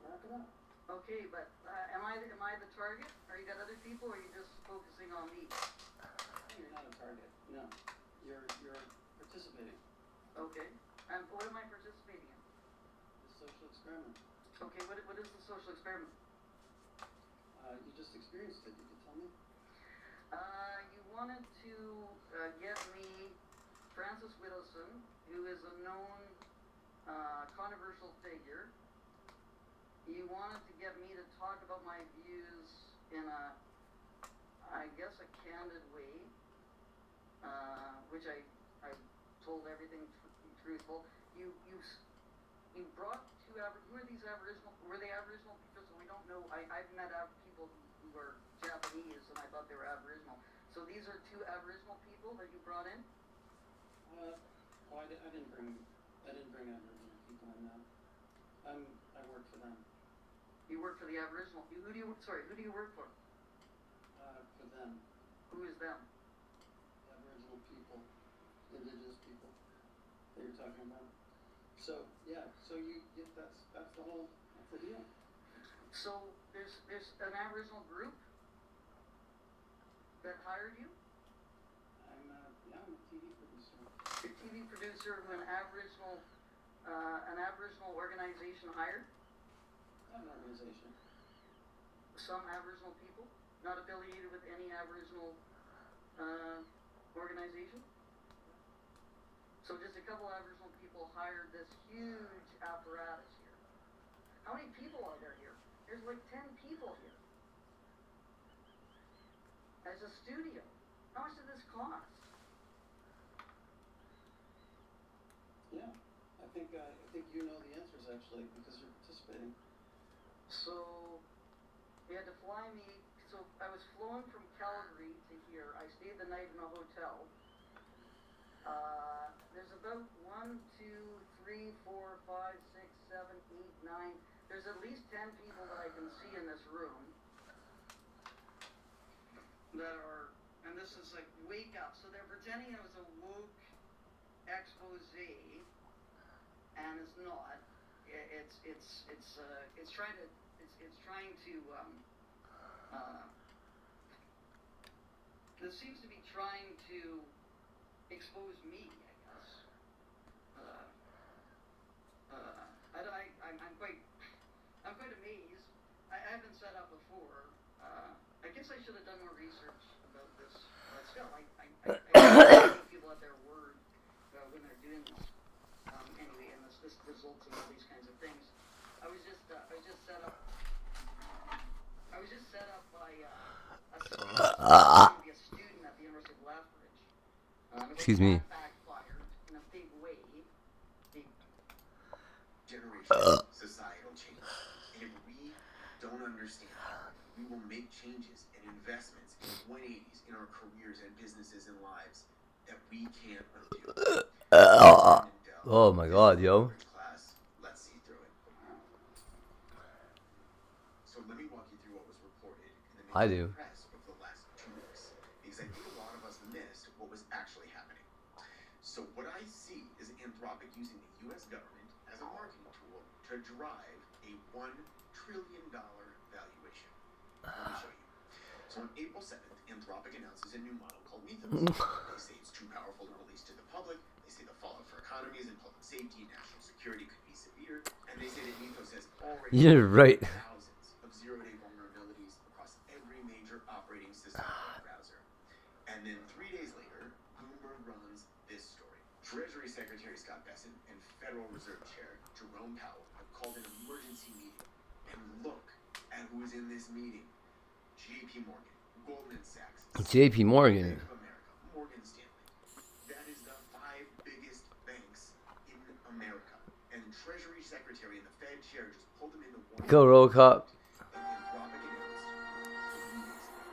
wrap it up. Okay, but am I the target? Or you got other people, or are you just focusing on me? You're not a target. No, you're participating. Okay, and what am I participating in? The social experiment. Okay, what is the social experiment? You just experienced it. You could tell me. You wanted to get me Francis Whittleson, who is a known controversial figure. You wanted to get me to talk about my views in a, I guess, a candid way, which I told everything truthful. You brought 2 who are these Aboriginal? Were they Aboriginal? Because we don't know. I've met people who were Japanese, and I thought they were Aboriginal. So these are 2 Aboriginal people that you brought in? Well, I didn't bring Aboriginal people in now. I work for them. You work for the Aboriginal. Who do you work for? For them. Who is them? Aboriginal people, Indigenous people that you're talking about. So yeah, that's the deal. So there's an Aboriginal group that hired you? I'm a TV producer. A TV producer who an Aboriginal organization hired? Not an organization. Some Aboriginal people? Not affiliated with any Aboriginal organization? So just a couple Aboriginal people hired this huge apparatus here. How many people are there here? There's like 10 people here. As a studio. How much did this cost? Yeah, I think you know the answers. I actually, because you're participating. So, they had to fly me. So, I was flown from Calgary to here. I stayed the night in a hotel. There's about 1, 2, 3, 4, 5, 6, 7, 8, 9. There's at least 10 people that I can see in this room that are, and this is like wake up. So they're pretending it was a woke expose, and it's not. It's trying to this seems to be trying to expose me, I guess. I'm quite amazed. I haven't set up before. I guess I should have done more research about this. But still, I give people at their word when they're doing this. Anyway, and this results in all these kinds of things. I was just set up by a student at the University of Lethbridge. Excuse me. Backfired in a big way. Generation societal change. And if we don't understand it, we will make changes and investments in 180s in our careers and businesses and lives that we can't undo. Oh my god, yo. Let's see through it. So let me walk you through what was reported in the mainstream press over the last 2 weeks, because I think a lot of us missed what was actually happening. So what I see is Anthropic using the U.S. government as a marketing tool to drive a $1 trillion valuation. Let me show you. So on April 7th, Anthropic announces a new model called Mythos. They say it's too powerful to release to the public. They say the fallout for economies and public safety and national security could be severe. And they say that Mythos has already You're right. thousands of zero-day vulnerabilities across every major operating system and browser. And then 3 days later, Bloomberg runs this story. Treasury Secretary Scott Bessent and Federal Reserve Chair Jerome Powell have called an emergency meeting. And look at who is in this meeting. JP Morgan, Goldman Sachs, JP Morgan. Bank of America, Morgan Stanley. That is the 5 biggest banks in America. And the Treasury Secretary and the Fed Chair just pulled them into one. Go roll cop. And Anthropic announced 3 days later.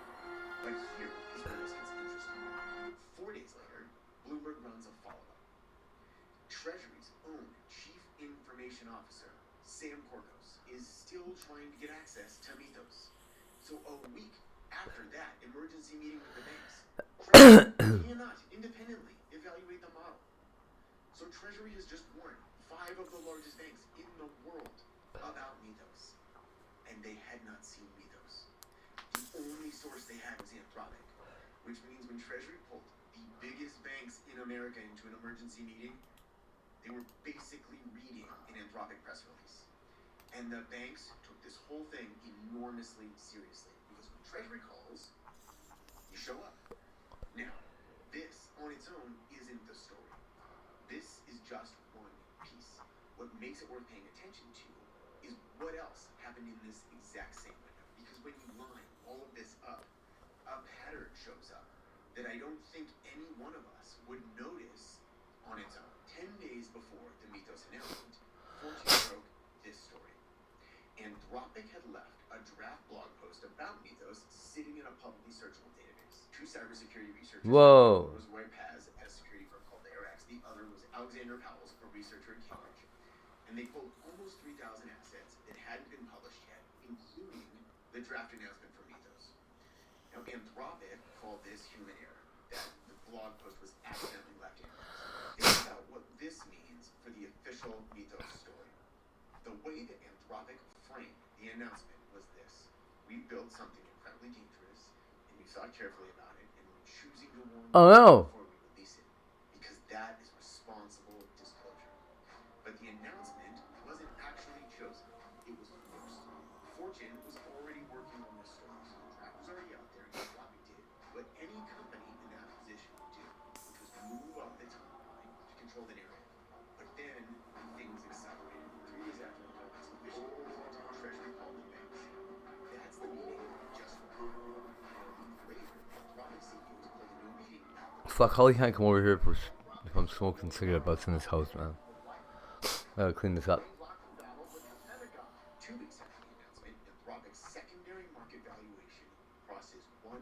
But here is where this gets interesting. 4 days later, Bloomberg runs a follow-up. Treasury's own Chief Information Officer, Sam Korkos, is still trying to get access to Mythos. So a week after that emergency meeting with the banks, Treasury cannot independently evaluate the model. So Treasury has just warned 5 of the largest banks in the world about Mythos. And they had not seen Mythos. The only source they had was Anthropic, which means when Treasury pulled the biggest banks in America into an emergency meeting, they were basically reading an Anthropic press release. And the banks took this whole thing enormously seriously, because when Treasury calls, you show up. Now, this on its own isn't the story. This is just one piece. What makes it worth paying attention to is what else happened in this exact same window. Because when you line all of this up, a pattern shows up that I don't think any one of us would notice on its own. 10 days before the Mythos announcement, Fortune broke this story. Anthropic had left a draft blog post about Mythos sitting in a publicly searchable database. 2 cybersecurity researchers. Whoa. One was Roy Paz at a security firm called AirX. The other was Alexander Powell's, a researcher in Cambridge. And they pulled almost 3,000 assets that hadn't been published yet, including the draft announcement for Mythos. Now, Anthropic called this human error, that the blog post was accidentally left in. Think about what this means for the official Mythos story. The way that Anthropic framed the announcement was this: we built something incredibly dangerous, and we thought carefully about it, and we're choosing to warn you before we release it, because that is responsible disclosure. But the announcement wasn't actually chosen; it was forced. Fortune was already working on this story, so the draft was already out there, and Anthropic did what any company in that position would do, which was move up the timeline to control the narrative. But then things accelerated. 3 days after the public's official announcement, Treasury called the banks. That's the meeting just reported. Later, Anthropic CEOs called a new meeting. Fuck, Holly can't come over here if I'm smoking cigarette butts in this house, man. I gotta clean this up. Anthropic's secondary market valuation crosses $1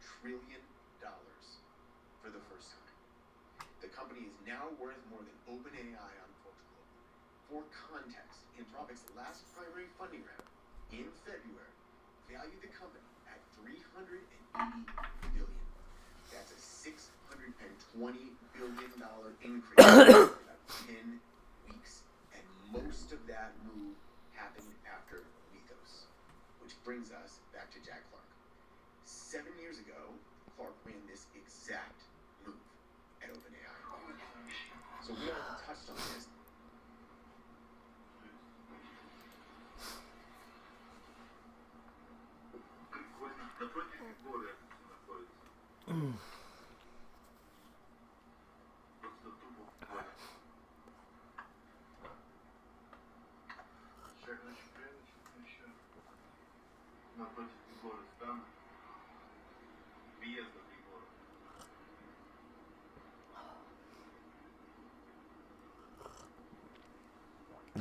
trillion for the first time. The company is now worth more than OpenAI on Portugal. For context, Anthropic's last primary funding round in February valued the company at $380 billion. That's a $620 billion increase in about 10 weeks, and most of that move happened after Mythos, which brings us back to Jack Clark. 7 years ago, Clark ran this exact move at OpenAI. So we already touched on this.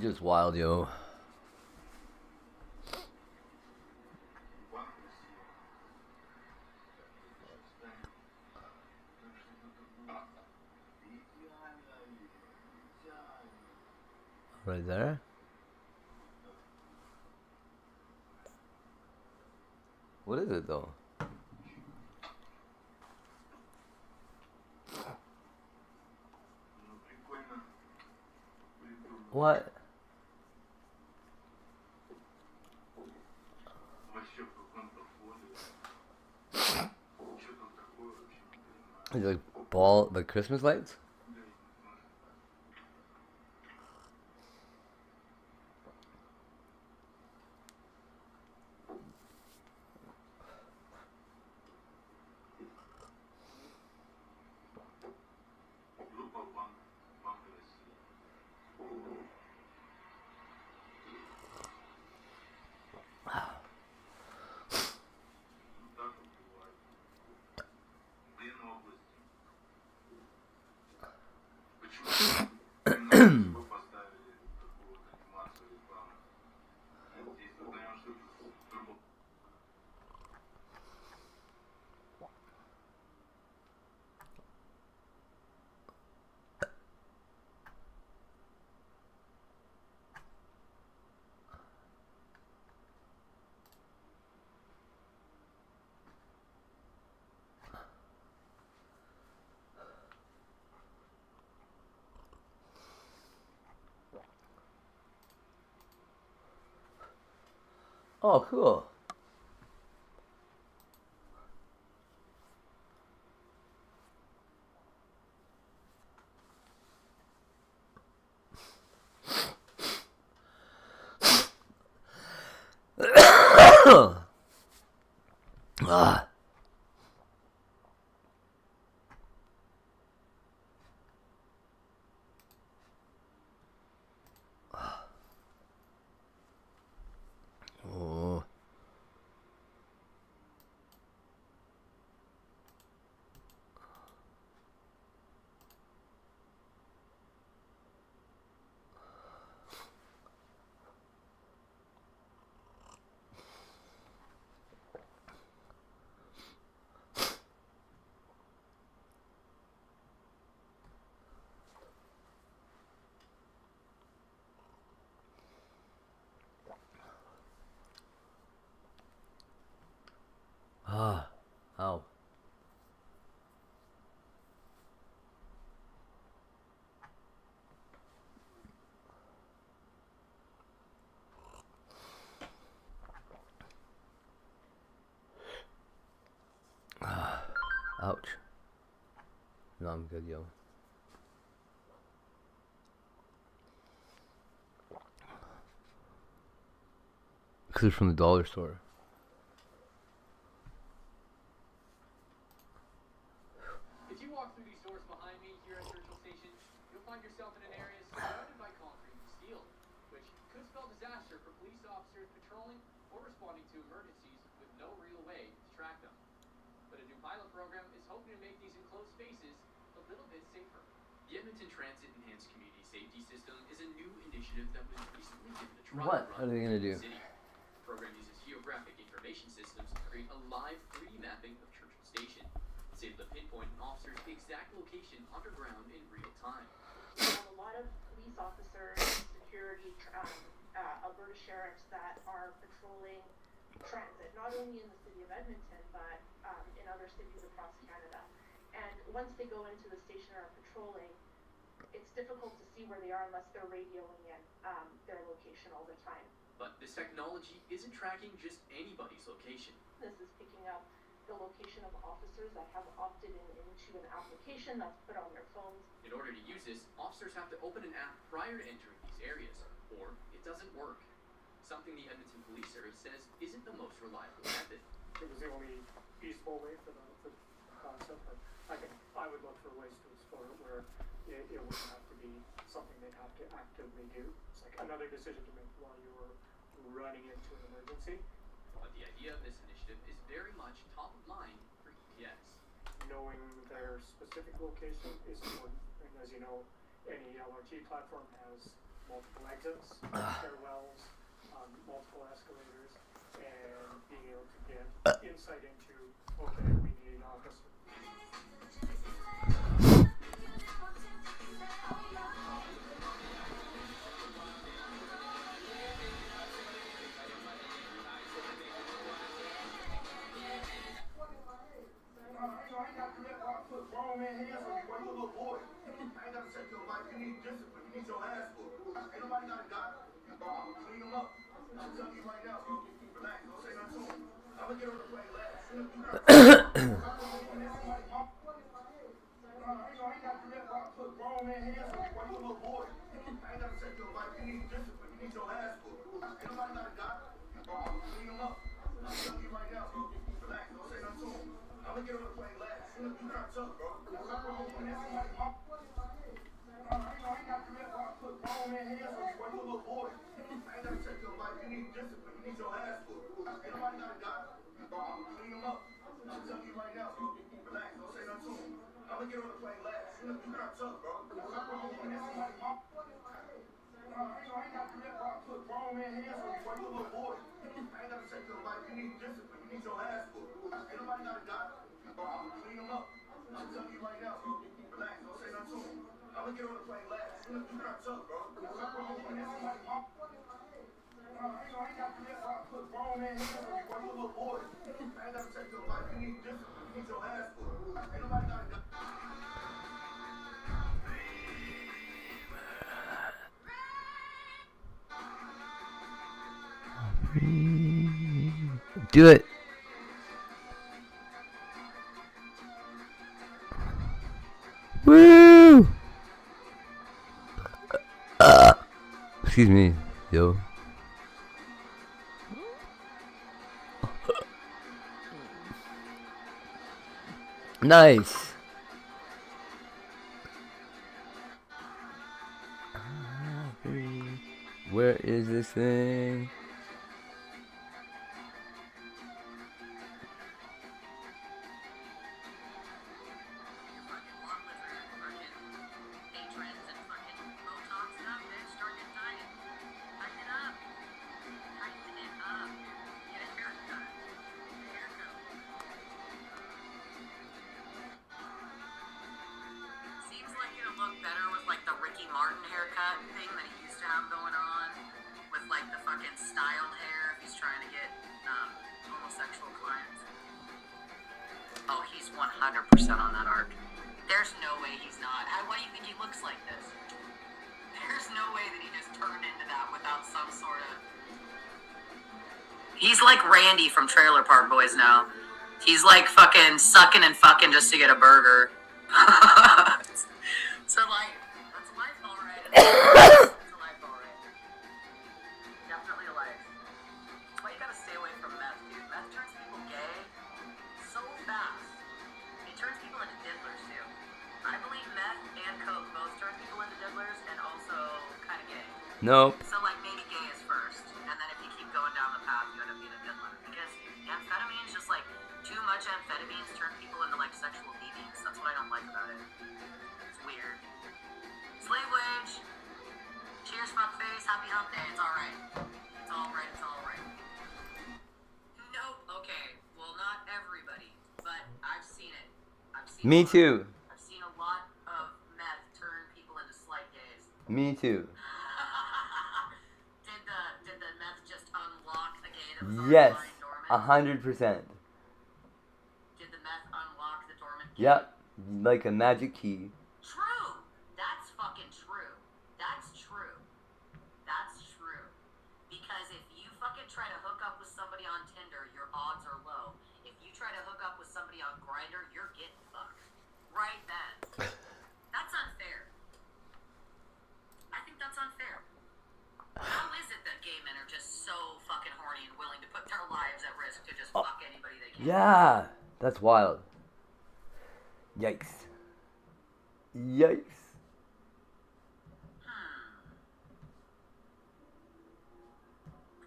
Just wild, yo. Right there. What is it though? What? Is it like ball, the Christmas lights? Oh, cool. Ah. Oh. Ah, ow. Ah, ouch. No, I'm good, yo. Because it's from the dollar store. As you walk through these doors behind me here at Churchill Station, you'll find yourself in an area surrounded by concrete and steel, which could spell disaster for police officers patrolling or responding to emergencies with no real way to track them. But a new pilot program is hoping to make these enclosed spaces a little bit safer. The Edmonton Transit Enhanced Community Safety System is a new initiative that was recently given a trial What run are they gonna do? in the city. The program uses information systems create a live 3D mapping of Churchill Station. It's able to pinpoint an officer's exact location underground in real time. We have a lot of police officers, security, Alberta sheriffs that are patrolling transit, not only in the city of Edmonton, but in other cities across Canada. And once they go into the station and are patrolling, it's difficult to see where they are unless they're radioing in their location all the time. But this technology isn't tracking just anybody's location. This is picking up the location of officers that have opted into an application that's put on their phones. In order to use this, officers have to open an app prior to entering these areas, or it doesn't work. Something the Edmonton Police Service says isn't the most reliable method. It was the only feasible way for the concept, but I would look for ways to explore it where it wouldn't have to be something they'd have to actively do. It's like another decision to make while you were running into an emergency. But the idea of this initiative is very much top of mind for EPS. Knowing their specific location is important, and as you know, any LRT platform has multiple exits, stairwells, multiple escalators, and being able to get insight into, okay, we need an officer. Grown man hands on you, boy, you a little boy. I ain't gotta take your life. You need discipline. You need your ass whooped. Ain't nobody got a gun. Clean them up. I'm telling you right now, relax. Don't say nothing to him. I'm gonna get on the plane last. You got I ain't got to let put grown man hands on you, boy, you a little boy. I ain't gotta take your life. You need discipline. You need your ass whooped. Ain't nobody got a gun. Clean them up. I'm telling you right now, relax. Don't say nothing to him. I'm gonna get on the plane last. You got tough, bro. I ain't got to let put grown man hands on you, boy, you a little boy. I ain't gotta take your life. You need discipline. You need your ass whooped. Ain't nobody got a gun. Clean them up. I'm telling you right now, relax. Don't say nothing to him. I'm gonna get on the plane last. You got tough, bro. I ain't got to let put grown man hands on you, boy, you a little boy. I ain't gotta take your life. You need discipline. You need your ass whooped. Ain't nobody got a gun. Clean them up. I'm telling you right now, relax. Don't say nothing to him. I'm gonna get on the plane last. You got tough, bro. I ain't got to let put grown man hands on you, boy, you a little boy. I ain't gotta take your life. You need discipline. You need your ass whooped. Ain't nobody got a gun. Do it. Woo! Excuse me, yo. Nice. Where is this thing? He's like Randy from Trailer Park Boys now. He's like fucking sucking and fucking just to get a burger. So like, that's life alright. It's a life alright. Definitely a life. That's why you gotta stay away from meth, dude. Meth turns people gay so fast. It turns people into diddlers too. I believe meth and coke both turn people into diddlers and also kind of gay. Nope. So like maybe gay is first, and then if you keep going down the path, you end up being a diddler. Because amphetamines, just like too much amphetamines turn people into like sexual deviants. That's what I don't like about it. It's weird. Slave wage. Cheers, fuckface. Happy hump day. It's alright. It's alright. It's alright. Nope. Me too. I've seen a lot of meth turn people into slight gays. Me too. Did the meth just unlock a gay that was already Yes, lying dormant? 100%. Did the meth unlock the dormant gay? Yep, like a magic key. True. That's fucking true. That's true. That's true. Because if you fucking try to hook up with somebody on Tinder, your odds are low. If you try to hook up with somebody on Grindr, you're getting fucked. Right then. That's unfair. I think that's unfair. How is it that gay men are just so fucking horny and willing to put their lives at risk to just fuck anybody they can? Yeah, that's wild. Yikes. Yikes.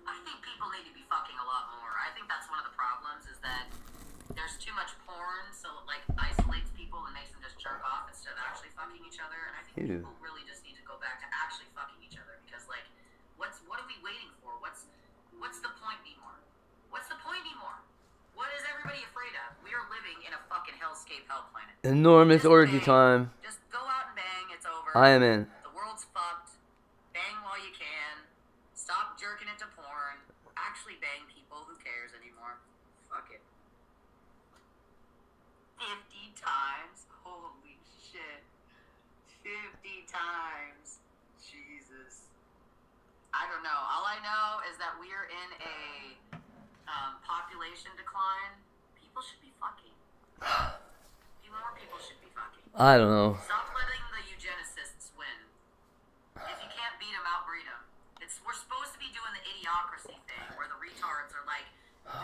I think people need to be fucking a lot more. I think that's one of the problems is that there's too much porn, so it like isolates people and makes them just jerk off instead of actually fucking each other. And I think Ew. people really just need to go back to actually fucking each other because like, what are we waiting for? What's the point anymore? What's the point anymore? What is everybody afraid of? We are living in a fucking hellscape hell planet. Enormous orgy time. Just go out and bang. It's over. I am in. The world's fucked. Bang while you can. Stop jerking into porn. Actually bang people. Who cares anymore? Fuck it. 50 times? Holy shit. 50 times. Jesus. I don't know. All I know is that we are in a population decline. People should be fucking. More people should be fucking. I don't know. Stop letting the eugenicists win. If you can't beat them, outbreed them. We're supposed to be doing the idiocracy thing where the retards are like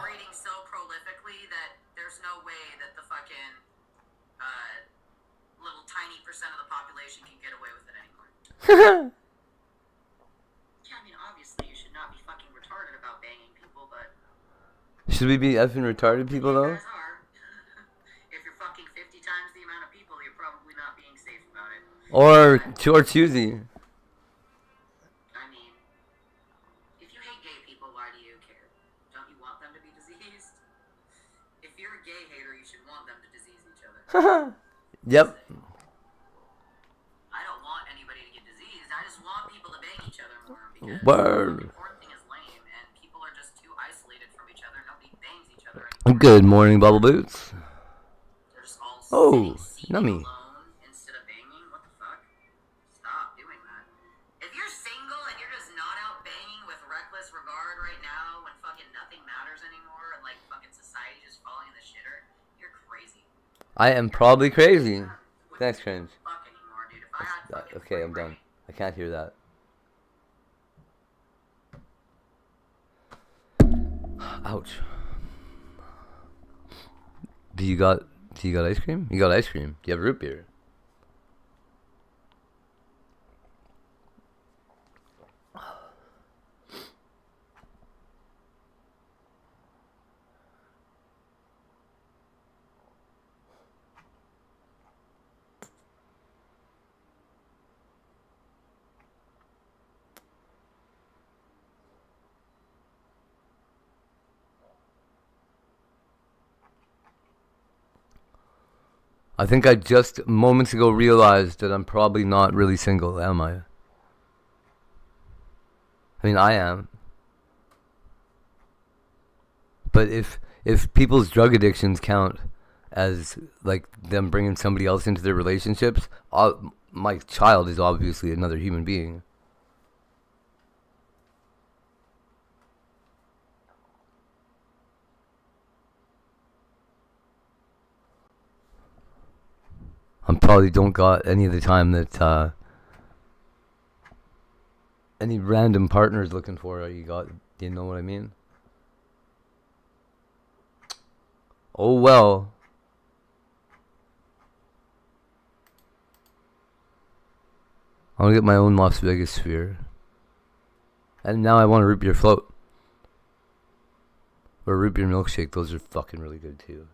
breeding so prolifically that there's no way that the fucking little tiny percent of the population can get away with it anymore. Yeah, I mean, obviously you should not be fucking retarded about banging people, but Should we be effing retarded people though? you guys are. If you're fucking 50 times the amount of people, you're probably not being safe about it. Or choosy. I mean, if you hate gay people, why do you care? Don't you want them to be diseased? If you're a gay hater, you should want them to disease each other. Yep. I don't want anybody to get diseased. I just want people to bang each other more because Word. the porn thing is lame and people are just too isolated from each other. Nobody bangs each other anymore. Good morning, Bubble Boots. They're just all Oh, sitting nummy. alone instead of banging. What the fuck? Stop doing that. If you're single and you're just not out banging with reckless regard right now when fucking nothing matters anymore and like fucking society just falling in the shitter, you're crazy. I am probably crazy. Thanks, Cringe. Fuck anymore, dude. If I had fucking Okay, I'm done. I can't hear that. Ouch. Do you got ice cream? You got ice cream. Do you have root beer? I think I just moments ago realized that I'm probably not really single, am I? I mean, I am. But if people's drug addictions count as like them bringing somebody else into their relationships, my child is obviously another human being. I probably don't got any of the time that any random partners looking for you got. Do you know what I mean? Oh well. I want to get my own Las Vegas sphere. And now I want a root beer float. Or a root beer milkshake. Those are fucking really good too.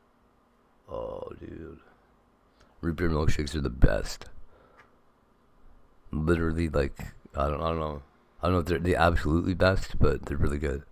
Oh, dude. Root beer milkshakes are the best. Literally, like, I don't know. I don't know if they're the absolutely best, but they're really good.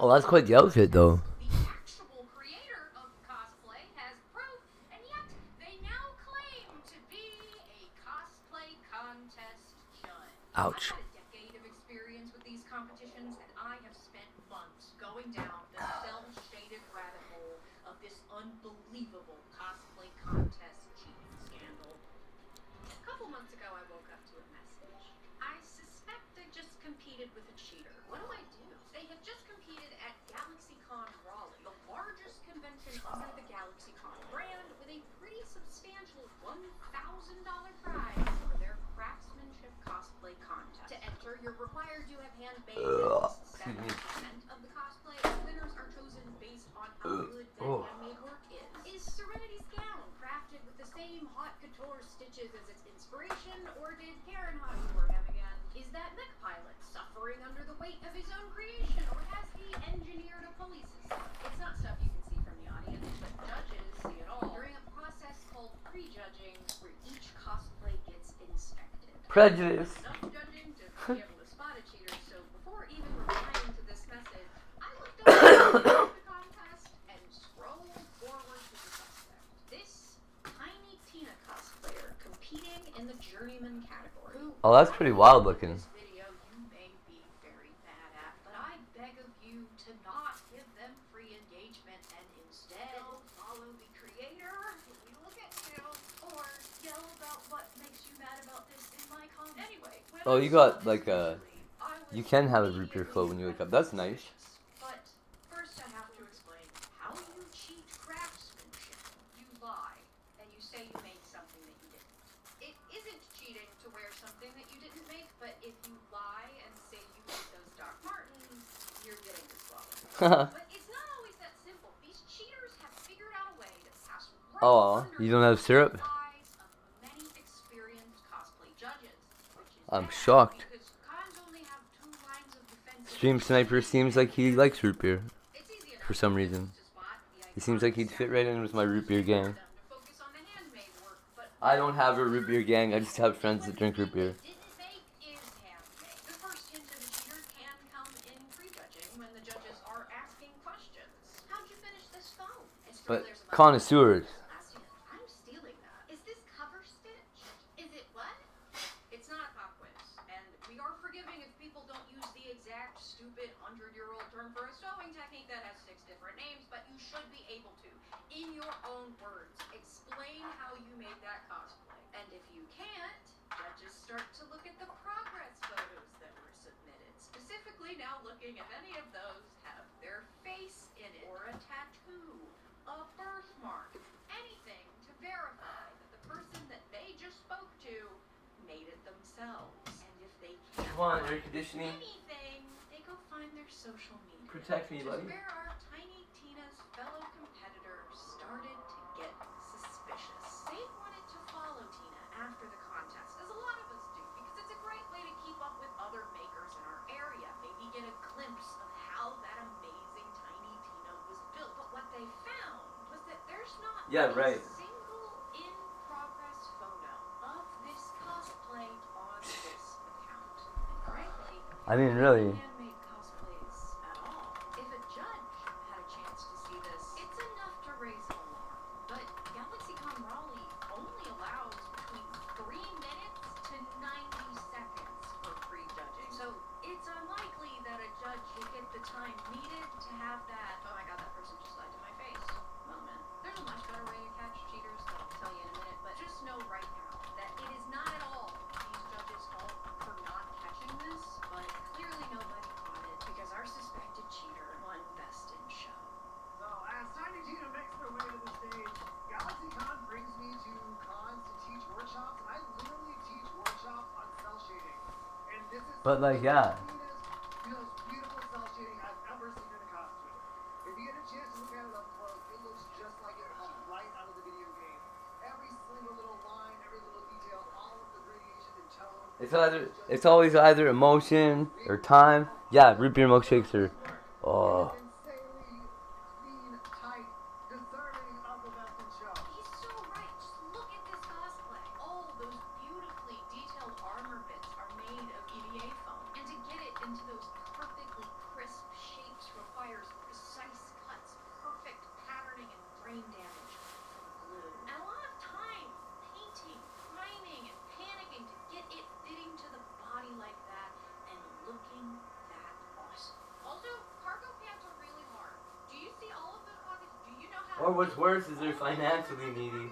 Oh, that's quite the outfit, though. The actual creator of cosplay has proof, and yet they now claim to be a cosplay contest judge. Ouch. I've had a decade of experience with these competitions, and I have spent months going down the cell-shaded rabbit hole of this unbelievable cosplay contest cheating scandal. A couple months ago, I woke up to a message. I suspect they just competed with a cheater. What do I do? They had just competed at GalaxyCon Raleigh, the largest convention under the GalaxyCon brand, with a pretty substantial $1,000 prize for their craftsmanship cosplay contest. To enter, you're required to have handmade at least 7% of the cosplay, and winners are chosen based on how good that handmade work is. Is Serenity's gown crafted with the same hot couture stitches as its inspiration, or did Karen hot couture have again? Is that mech pilot suffering under the weight of his own creation, or has he engineered a police system? It's not stuff you can see from the audience, but judges see it all during a process called prejudging, where each cosplay gets inspected. Prejudice. Enough judging to be able to spot a cheater, so before even replying to this message, I looked over the contest and scrolled forward to the suspect. This Tiny Tina cosplayer competing in the journeyman category. Oh, that's pretty wild looking. This video you may be very bad at, but I beg of you to not give them free engagement and instead follow the creator if we look at you, or yell about what makes you mad about this in my comments. Anyway, when Oh, I you saw got this like a. recently, I was You can have a root beer float when you wake up. That's nice. but first I have to explain how you cheat craftsmanship. You lie, and you say you made something that you didn't. It isn't cheating to wear something that you didn't make, but if you lie and say you made those Doc Martens, you're getting disqualified. But it's not always that simple. These cheaters have figured out a way to pass right Oh, under you don't have syrup? the eyes of many experienced cosplay judges, which is I'm bad shocked. because cons only have 2 lines of defense. Stream Sniper seems like he likes root beer. It's easy For enough some reason. to spot the He seems like he'd fit right in with my root beer gang. to focus on the handmade work, but I don't have a root beer gang, I just have friends that drink root beer. didn't make is handmade. The first hint of a cheater can come in prejudging when the judges are asking questions. How'd you finish this phone? And still But there's a connoisseurs. last hint. I'm stealing that. Is this cover stitched? Is it what? It's not a pop quiz, and we are forgiving if people don't use the exact stupid 100-year-old term for a sewing technique that has 6 different names, but you should be able to, in your own words, explain how you made that cosplay. And if you can't, judges start to look at the progress photos that were submitted. Specifically now looking if any of those have their face in it, or a tattoo, a birthmark, anything to verify that the person that they just spoke to made it themselves. And if they can't Come on, air find conditioning. anything, they go find their social media. Protect me, Which buddy. is where our Tiny Tina's fellow competitors started to get suspicious. They wanted to follow Tina after the contest, as a lot of us do, because it's a great way to keep up with other makers in our area. Maybe get a glimpse of how that amazing Tiny Tina was built. But what they found was that there's not a single in-progress photo of this cosplay on this account. And frankly, I mean, really. handmade cosplays at all. If a judge had a chance to see this, it's enough to raise an alarm. But GalaxyCon Raleigh only allows between 3 minutes to 90 seconds for prejudging. So it's unlikely that a judge will get the time needed to have that, oh my god, that person just lied to my face moment. There's a much better way to catch cheaters that I'll tell you in a minute, but just know right now that it is not at all these judges' fault for not catching this, but clearly nobody caught it because our suspected cheater won Best in Show. So as Tiny Tina makes their way to the stage, GalaxyCon brings me to cons to teach workshops, and I literally teach workshops on cell shading. And this is But like, yeah. the most beautiful cell shading I've ever seen in a costume. If you get a chance to look at it up close, it looks just like it comes right out of the video game. Every single little line, every little detail, all of the gradation and tone. It's always either emotion or time. Yeah, root beer milkshakes are. Oh. Insanely clean, tight, deserving of the Best in Show. He's so right. Just look at this cosplay. All those beautifully detailed armor bits are made of EVA foam. And to get it into those perfectly crisp shapes requires Or what's worse is they're financially needy.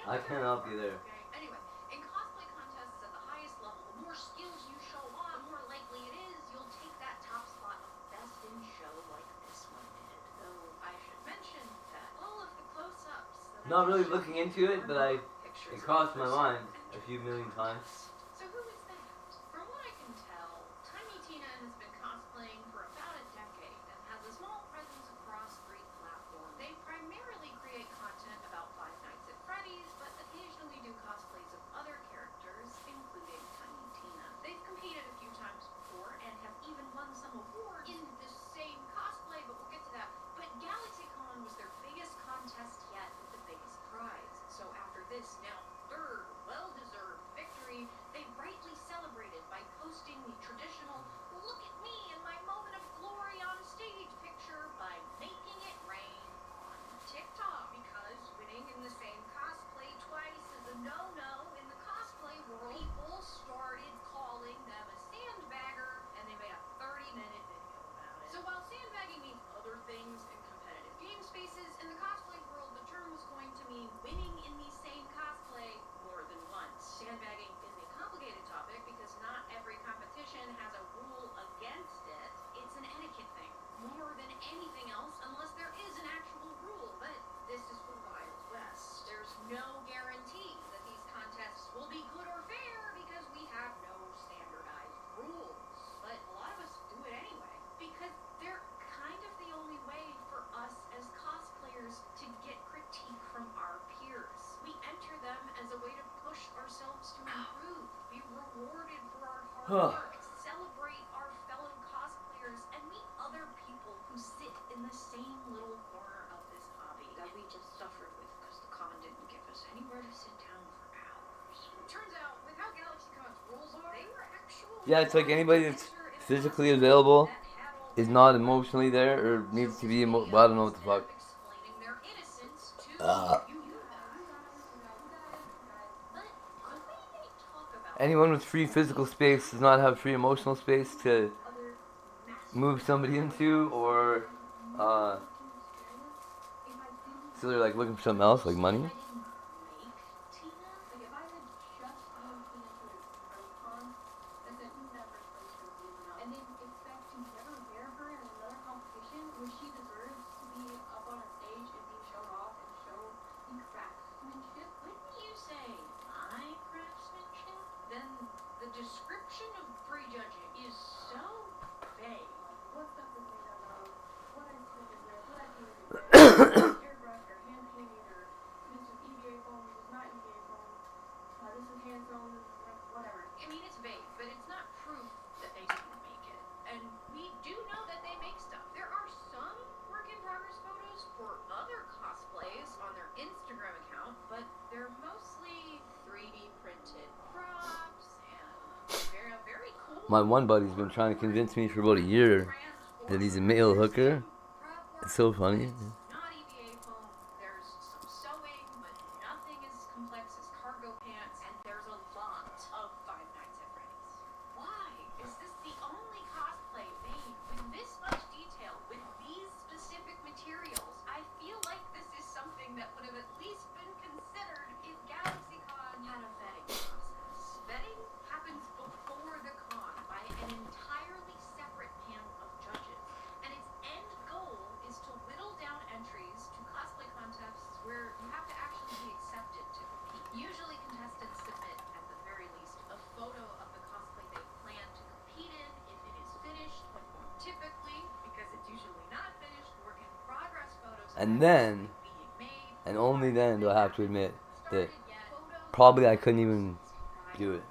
I cannot be there. Anyway, in cosplay contests at the highest level, the more skills you show off, the more likely it is you'll take that top spot of best in show like this one did. Though I should mention that all of the close-ups that Not really looking into it, but it crossed my mind a few million times. So who is that? From what I can tell, Tiny Tina has been cosplaying for about a decade and has a small presence across 3 platforms. They primarily create content about Five Nights at Freddy's, but occasionally do cosplays of other characters, including Tiny Tina. They've competed a few times before and have even won some awards in the same cosplay, but we'll get to that. But GalaxyCon was their biggest contest yet with the biggest prize. So after this now 3rd well-deserved victory, they rightly celebrated by posting the traditional "look at me in my moment of glory on stage" picture by making it rain on TikTok, because winning in the same cosplay twice is a no-no in the cosplay world. People started calling them a sandbagger, and they made a 30-minute video about it. So while sandbagging means other things in competitive game spaces, in the cosplay world the term was going to mean winning in the same cosplay more than once. Sandbagging is a complicated topic because not every competition has a rule against it. It's an etiquette thing more than anything else, unless there is an actual rule. But this is the Wild West. There's no guarantee that these contests will be good or fair because we have no standardized rules. But a lot of us do it anyway because they're kind of the only way for us as cosplayers to get critique from our peers. We enter them as a way to push ourselves to improve, be rewarded for our hard work, celebrate our fellow cosplayers, and meet other people who sit in the same little corner of this hobby that we just suffered with because the con didn't give us anywhere to sit down for hours. Turns out, with how GalaxyCon's rules are, they were actually... Yeah, it's like anybody that's physically available is not emotionally there or needs to be well, I don't know what the fuck. Anyone with free physical space does not have free emotional space to move somebody into, or so they're like looking for something else, like money. Description of prejudging is so vague. What stuff is made out of? What I split it with? What I do with it? Airbrush or hand painted, or this is EVA foam, this is not EVA foam. This is hand sewn, this is whatever. I mean, it's vague, but it's not proof that they didn't make it. And we do know that they make stuff. There are some work in progress photos for other cosplays on their Instagram account, but they're mostly 3D printed props. My one buddy's been trying to convince me for about a year that he's a male hooker. It's so funny. Not EVA foam. There's some sewing, but nothing as complex as cargo pants, and there's a lot of Five Nights at Freddy's. Why is this the only cosplay made with this much detail, with these specific materials? I feel like this is something that would have at least been considered if GalaxyCon had a vetting process. Vetting happens before the con by an entirely separate panel of judges, and its end goal is to whittle down entries to cosplay contests where you have to actually be accepted to compete. Usually contestants submit, at the very least, a photo of the cosplay they plan to compete in if it is finished, but more typically, because it's usually not finished, work in progress photos And then, and only then do I have to admit that probably I couldn't even do it.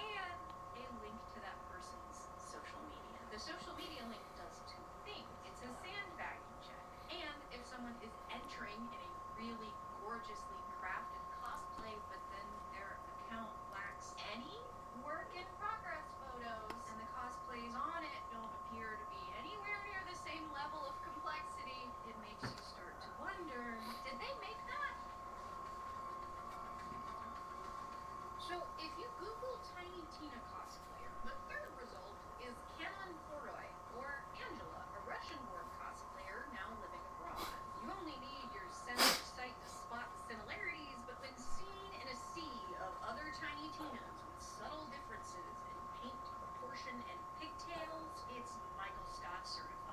and a link to that person's social media. The social media link does 2 things. It's a sandbagging check, and if someone is entering in a really gorgeously crafted cosplay, but then their account lacks any work in progress photos, and the cosplays on it don't appear to be anywhere near the same level of complexity, it makes you start to wonder, did they make that? So if you Google Tiny Tina cosplayer, the 3rd result is Canon Poroi, or Angela, a Russian-born cosplayer now living abroad. You only need your 7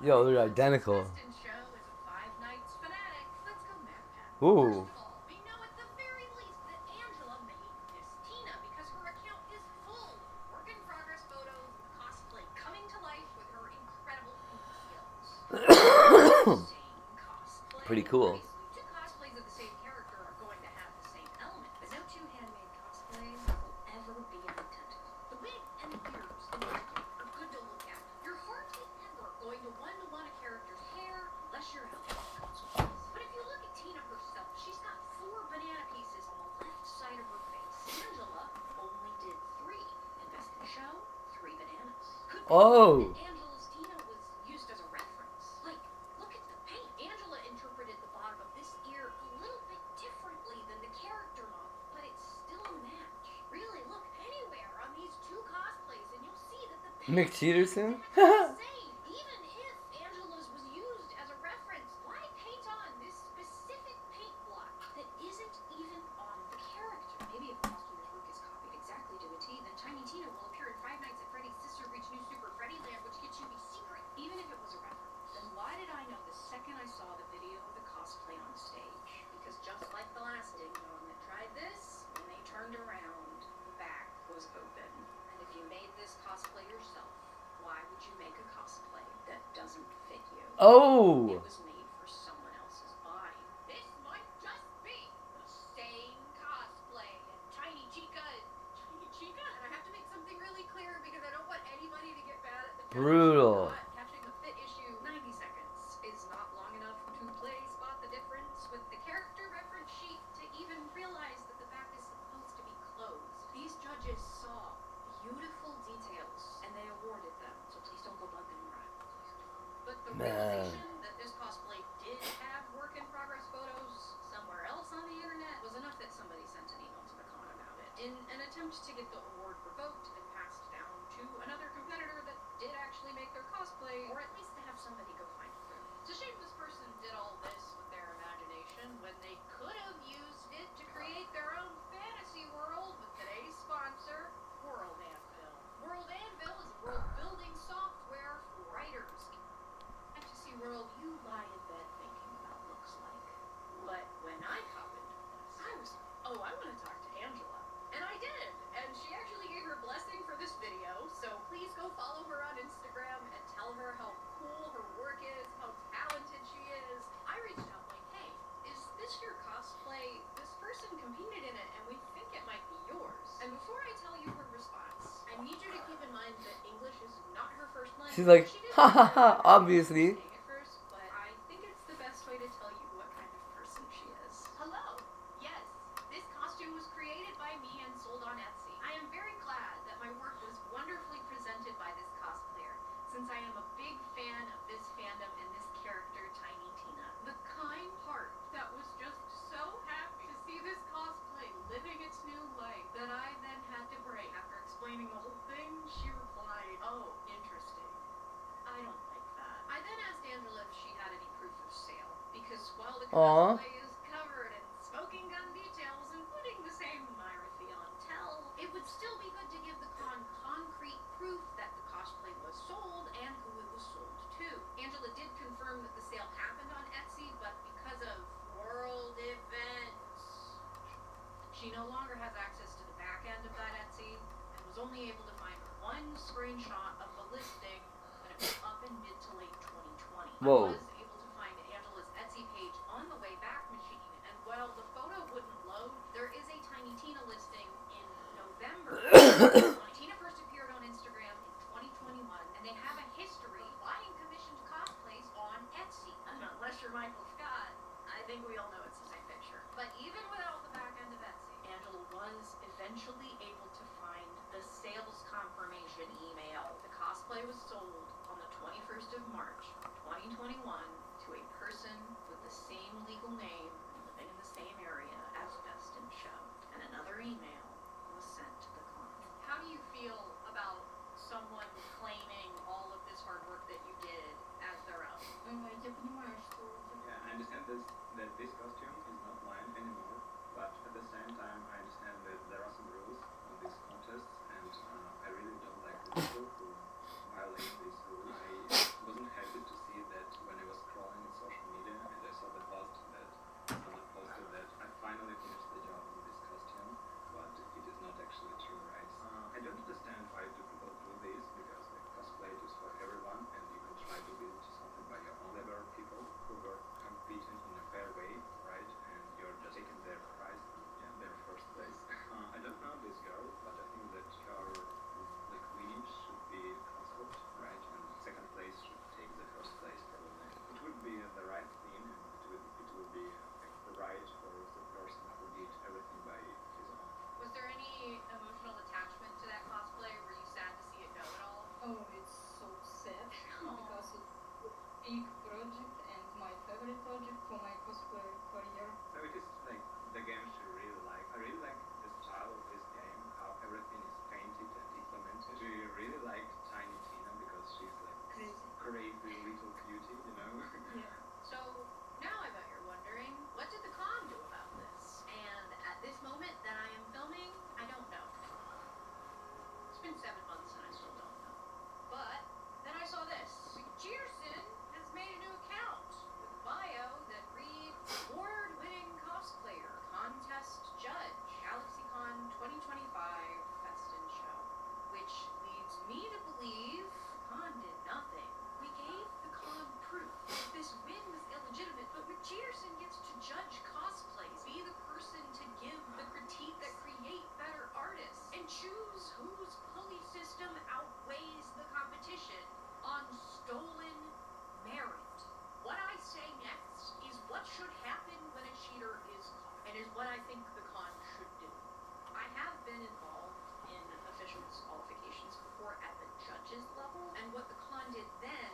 Yo, they're identical. Dustin show is a 5 nights fanatic. Let's go map that. Ooh. First of all, we know at the very least that Angela made this Tina because her account is full of work in progress photos, cosplay coming to life with her incredible skills. Cosplay. Pretty cool. Two cosplays of the same character are going to have the same element, but no two handmade cosplays will ever be identical. The wig and the ears and the outfit are good to look at. You're hardly ever going to one-to-one a character's hair unless you're out. But if you look at Tina herself, she's got 4 banana pieces on the left side of her face. Angela only did 3. In Best in Show, 3 bananas. Could be Oh. that Angela's Tina was used as a reference. Like, look at the paint. Angela interpreted the bottom of this ear a little bit differently than the character model, but it's still a match. Really, look anywhere on these 2 cosplays and you'll see that the paint McCheaterson? is the same. Even if Angela's was used as a reference, why paint on this specific paint block that isn't even on the character? Maybe if the costumer's work is copied exactly to a T, then Tiny Tina will appear in 5 Nights at Freddy's Sister Reach New Super Freddy Land, which gets you a secret, even if it was a reference. Then why did I know the second I saw the video of the cosplay on stage? Because just like the last ding dong that tried this, when they turned around, the back was open. And if you made this cosplay yourself, why would you make a cosplay that doesn't fit you? Oh. It was made for someone else's body. This might just be the same cosplay. And Tiny Chica, and I have to make something really clear because I don't want anybody to get mad at the Brutal. catching the fit issue. 90 seconds is not long enough to play spot the difference with the character reference sheet to even realize that the back is supposed to be closed. These judges saw beautiful details and they awarded them, so please don't go bug them around. But the realization that this cosplay did have work in progress photos somewhere else on the internet was enough that somebody sent an email to the con about it. In an attempt to get the award revoked and passed down to another competitor that did actually make their cosplay, or at least to have somebody go find proof. It's a shame this person did all this with their imagination when they could have used it to create their own fantasy world with today's sponsor, World Anvil. World Anvil is a world-building software for writers. Fantasy world you lie in bed thinking about looks like. But when I happened to this, I was like, oh, I want to talk to Angela. And I did. And she actually gave her blessing for this video. So please go follow her on Instagram and tell her how cool her work is, how talented she is. I reached out like, hey, is this your cosplay? This person competed in it and we think it might be yours. And before I tell you her response, I need you to keep in mind that English is not her first language. She's like, ha ha ha, obviously. But I think it's the best way to tell you what kind of person she is. Hello. Yes, this costume was created by me and sold on Etsy. I am very glad that my work was wonderfully presented by this cosplayer, since I am a big fan of this fandom and this character, Tiny Tina. The kind heart that was just so happy to see this cosplay living its new life that I then had to break. After explaining the whole thing, she replied, oh, interesting. I don't like that. I then asked Angela if she had any proof of sale, because while the cosplay is covered in smoking gun details, including the same Myra Theon tell, it would still be good to give the con concrete proof that the cosplay was sold and who it was sold to. Angela did confirm that the sale happened on Etsy, but because of world events, she no longer has access to the back end of that Etsy and was only able to find one screenshot of the listing when it was up in mid to late 2020. Whoa. I was able to find Angela's Etsy page on the Wayback Machine, and while the photo wouldn't load, there is a Tiny Tina listing in November. Tina first appeared on Instagram in 2021, and they have a history of buying commissioned cosplays on Etsy. And unless you're Michael Scott, I think we all know it's the same picture. But even without the back end of Etsy, Angela was eventually able to find the sales confirmation email. The cosplay was sold on the 21st of March, 2021, to a person with the same legal name and living in the same area as Dustin Show. And another email was sent to the client. How do you feel about someone claiming all of this hard work that you did as their own? Yeah, I understand that this costume is not mine anymore, but at the same time I understand that there are some rules on these contests, and I really don't like the people who violate these rules. I wasn't happy to see I think the con should do. I have been involved in official disqualifications before at the judges level, and what the con did then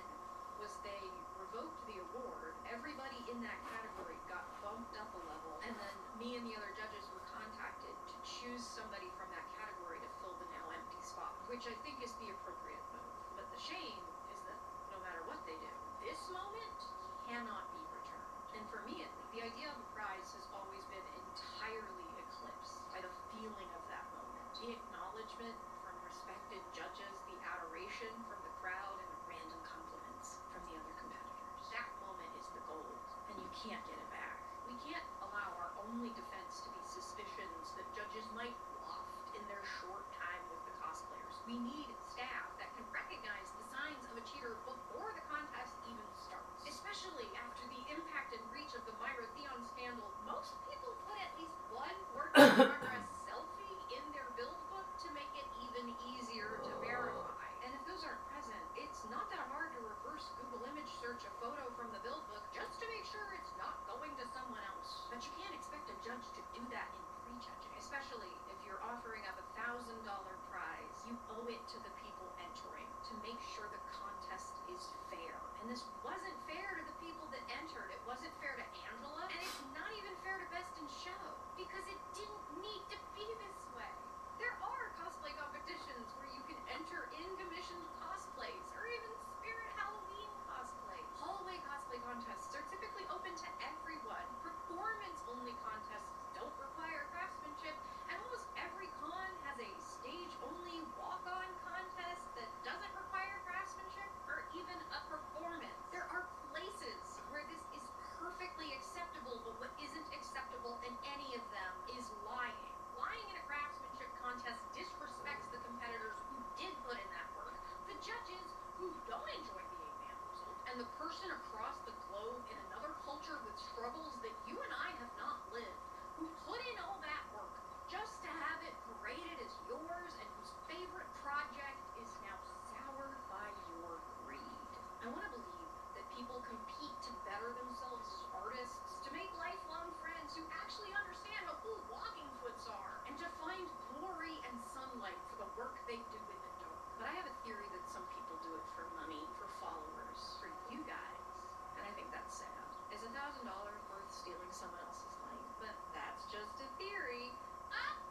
was they revoked the award. Everybody in that category got bumped up a level, and then me and the other judges were contacted to choose somebody from that category to fill the now empty spot, which I think is the appropriate move. But the shame is that no matter what they do, this moment cannot be returned. And for me, at least, the idea of a prize has always been entirely eclipsed by the feeling of that moment. The acknowledgement from respected judges, the adoration from the crowd, and the random compliments from the other competitors. That moment is the gold, and you can't get it back. We can't allow our only defense to be suspicions that judges might loft in their short time with the cosplayers. We need staff that can recognize the signs of a cheater before the contest even starts. Especially after the impact and reach of the Myra Theon scandal, most people put at least one work in progress selfie in their build book to make it even easier to verify. And if those aren't present, it's not that hard to reverse Google image search a photo from the build book just to make sure it's not going to someone else. But you can't expect a judge to do that in prejudging, especially if you're offering up $1,000 prize. You owe it to the people entering to make sure the contest is fair. And this wasn't fair to the people that entered. It wasn't fair to Angela, and it's not even fair to Best in Show, because it didn't need to be this way. There are cosplay competitions where you can enter in commissioned cosplays, or even Spirit Halloween cosplay. Hallway cosplay contests are typically open to everyone. Performance-only contests don't require craftsmanship, and almost every con has a stage-only walk-on contest that doesn't require craftsmanship or even a performance. There are places where this is perfectly acceptable, but what isn't acceptable in any of them is lying. Lying in a craftsmanship contest disrespects the competitors who did put in that work, the judges who don't enjoy being bamboozled, and the person across the globe in another culture with struggles that you and I have not lived, who put in all that work just to have it graded as yours, and whose favorite project is now soured by your greed. I want to believe that people compete to better themselves as artists, to make lifelong friends who actually understand how cool walking foots are, and to find glory and sunlight for the work they do in the dark. But I have a theory that some people do it for money, for followers, for you guys, and I think that's sad. Is $1,000 worth stealing someone else's life? But that's just a theory.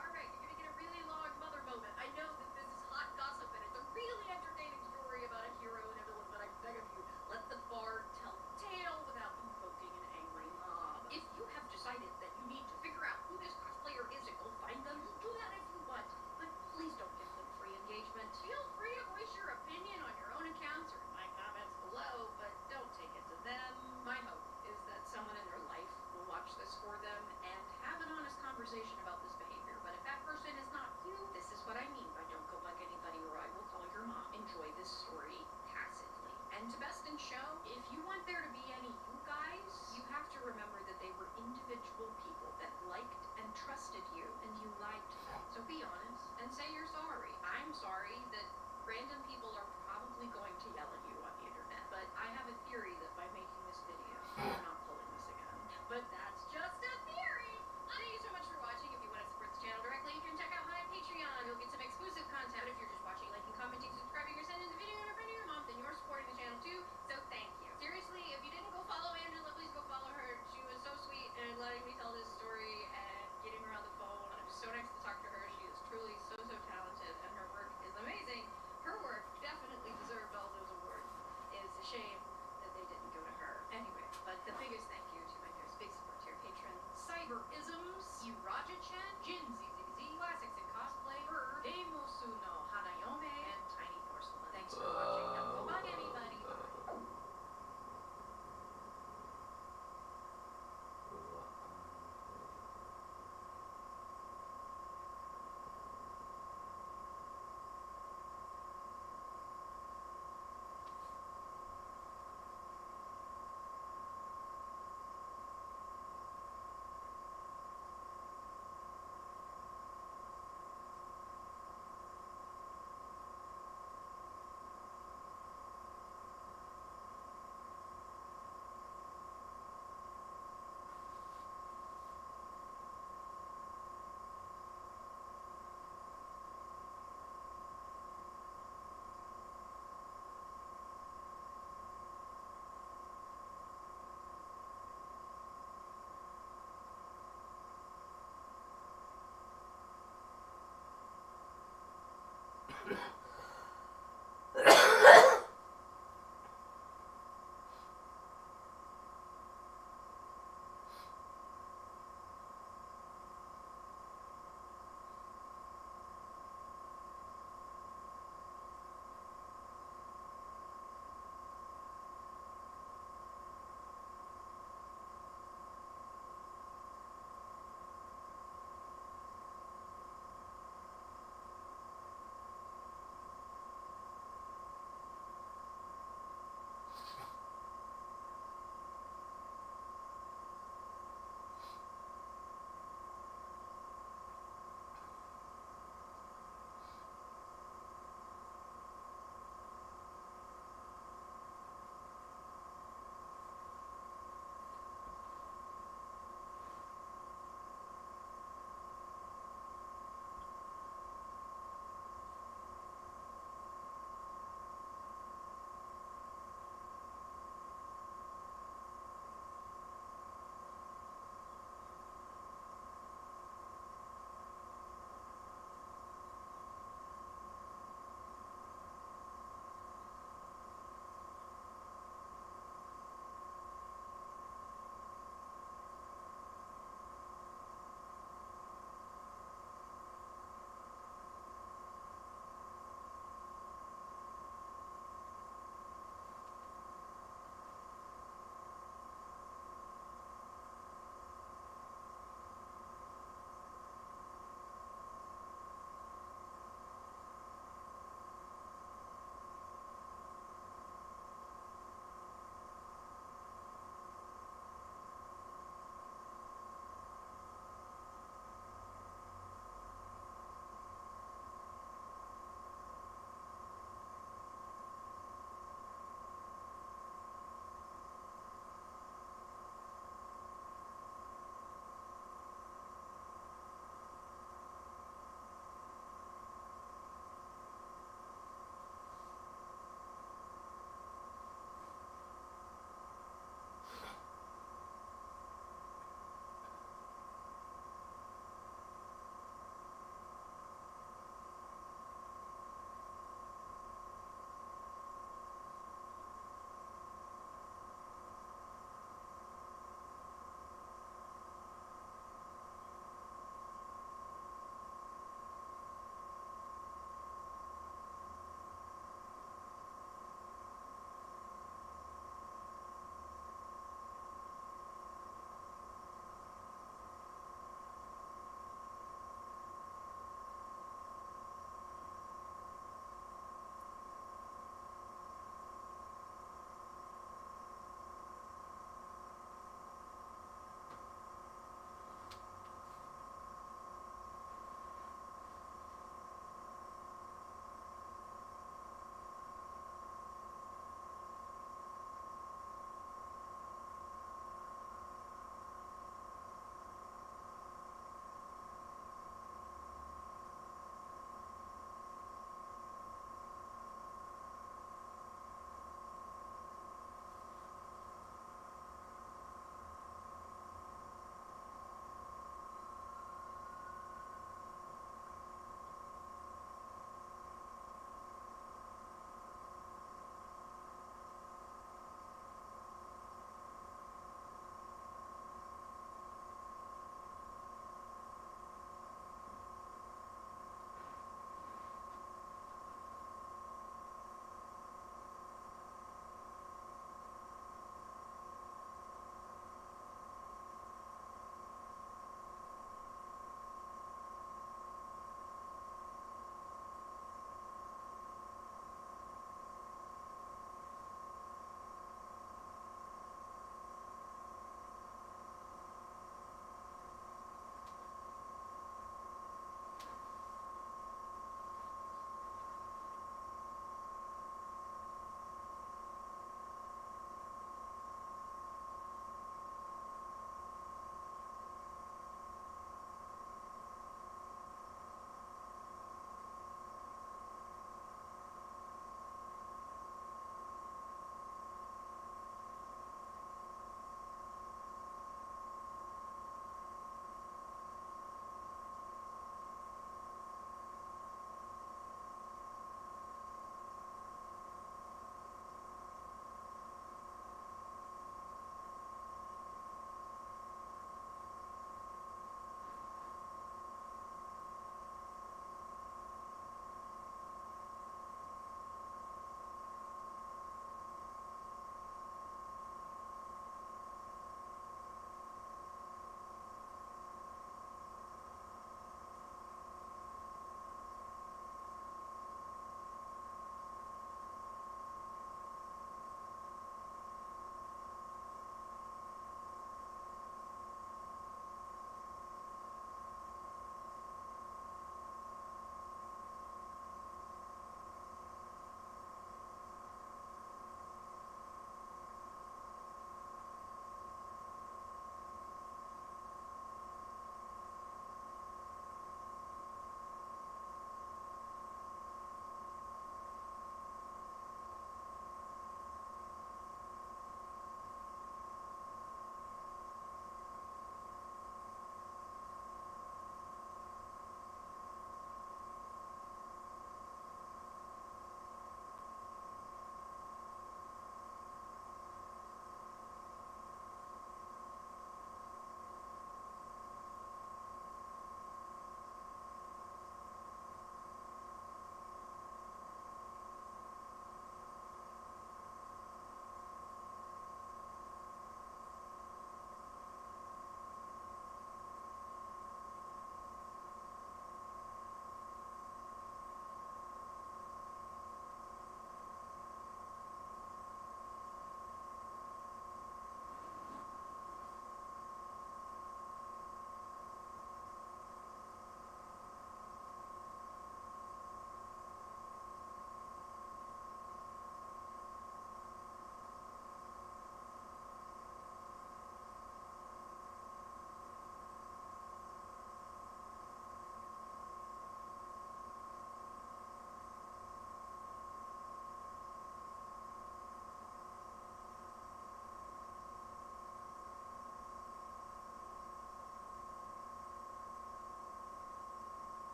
Alright, you're gonna get a really long mother moment. I know that this is hot gossip and it's a really entertaining story about a hero and a villain, but I beg of you, let the bard tell the tale without invoking an angry mob. If you have decided that you need to figure out who this cosplayer is and go find them, do that if you want, but please don't give them free engagement. Feel free to voice your opinion on your own accounts or in my comments below, but don't take it to them. My hope is that someone in their life will watch this for them and have an honest conversation about this behavior. But if that person is not you, this is what I mean by don't go bug anybody or I will call your mom. Enjoy this story passively. And to Best in Show, if you want there to be any you guys, you have to remember that they were individual people that liked and trusted you, and you lied to them. So be honest and say you're sorry. I'm sorry that random people are probably going to yell at you on the internet, but I have a theory that by making this video, we're not pulling this again. But that's just a theory! Thank you so much for watching. If you want to support this channel directly, you can check out my Patreon. You'll get some exclusive content. But if you're just watching, liking, commenting, subscribing, or sending the video to a friend or your mom, then you're supporting the channel too. So thank you. Seriously, if you didn't go follow Angela, please go follow her. She was so sweet and letting me tell this story and getting her on the phone. It was so nice to talk to her. She is truly so talented, and her work is amazing. Her work definitely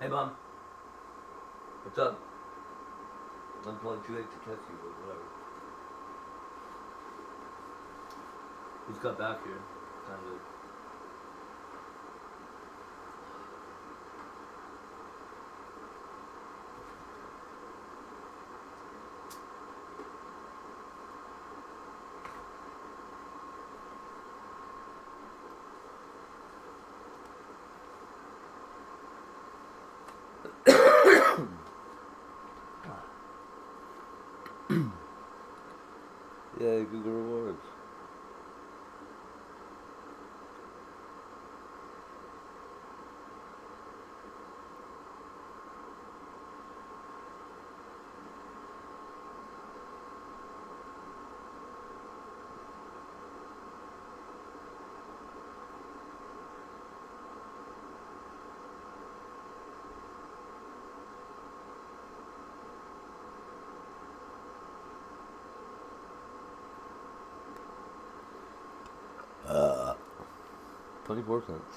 Hey, Mom. What's up? I'm calling too late to text you, but whatever. He's got back here. Kind of. Yeah, Google rewards. Uh, 24 cents.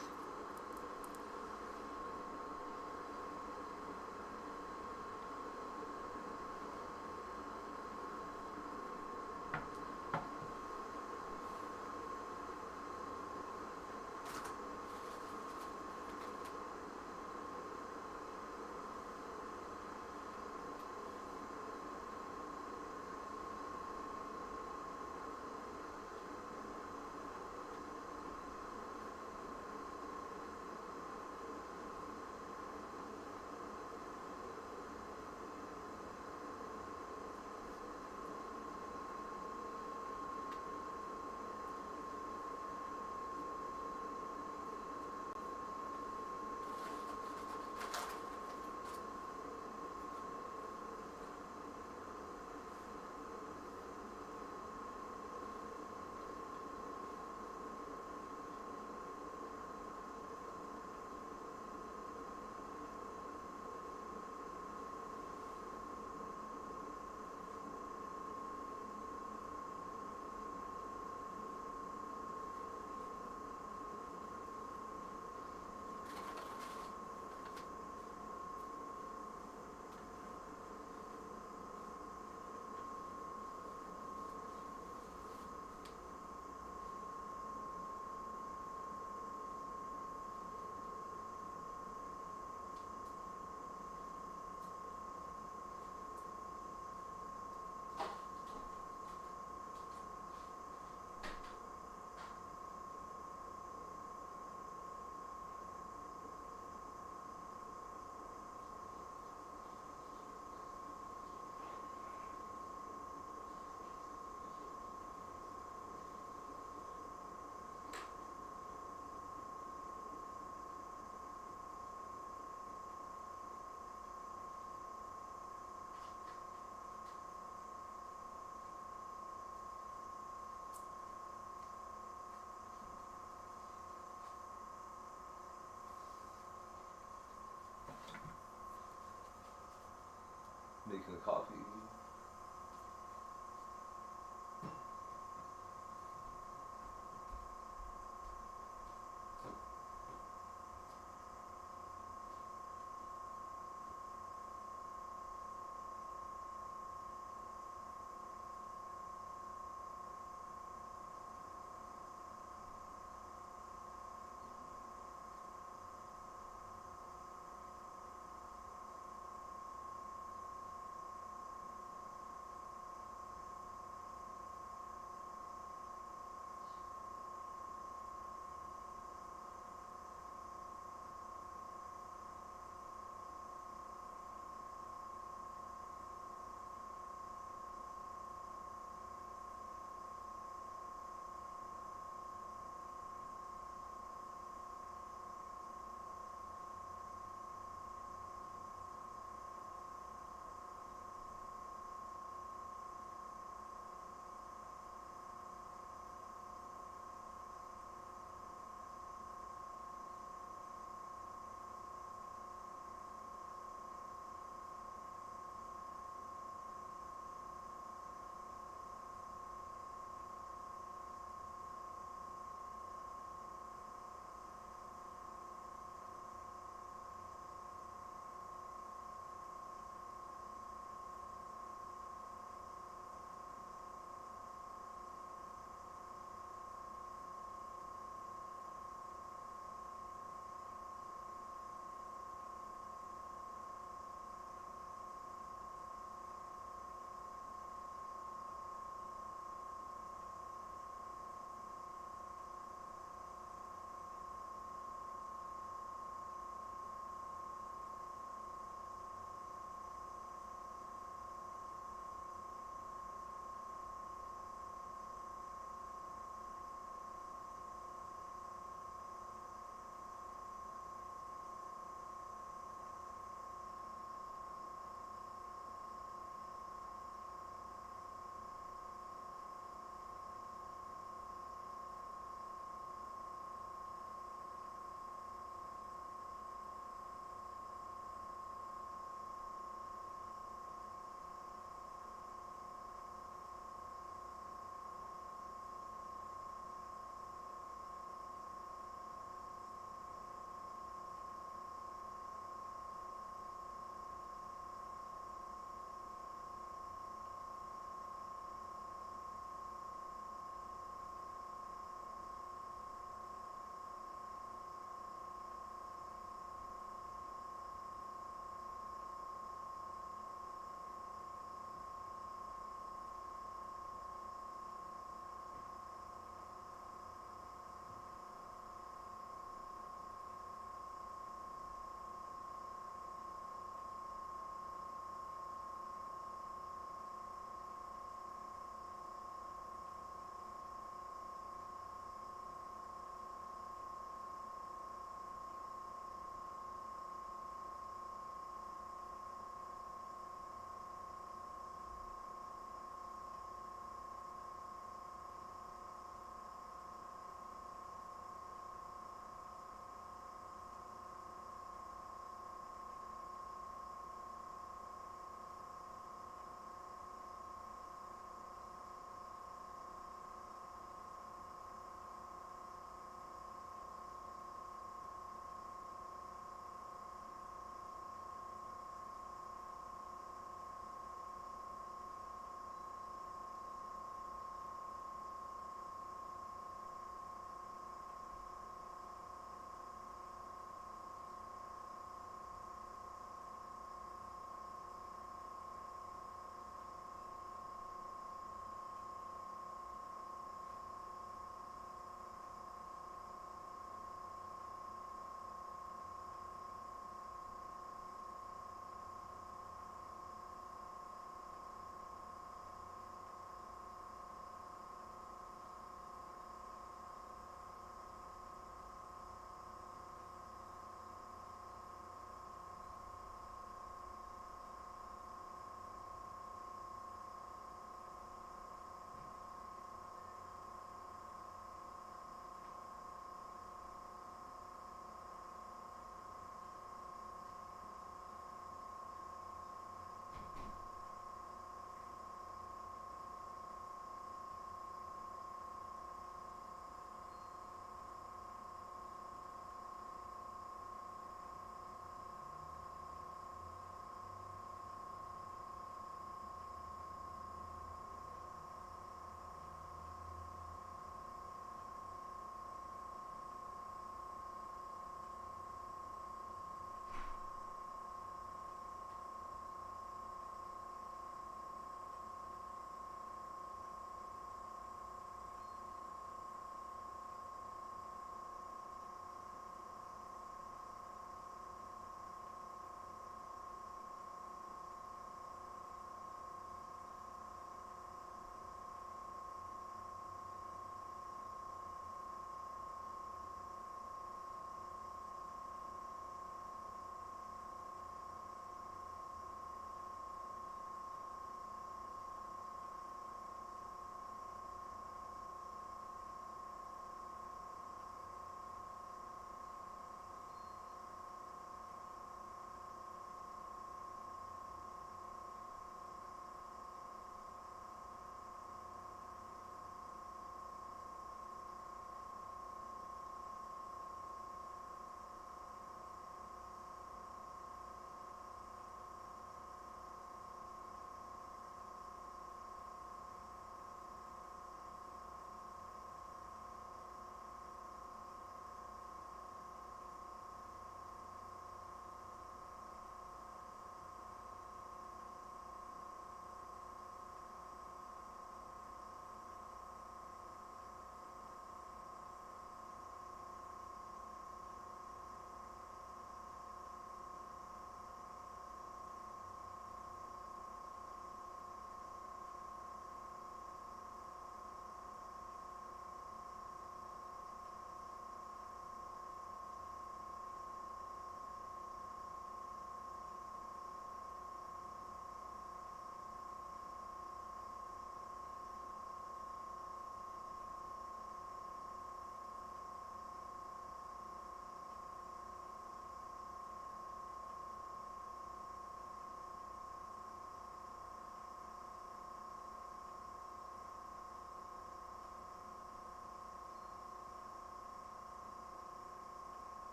Making a coffee.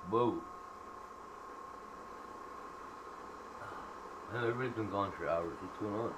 Whoa. Man, everybody's been gone for hours. What's going on?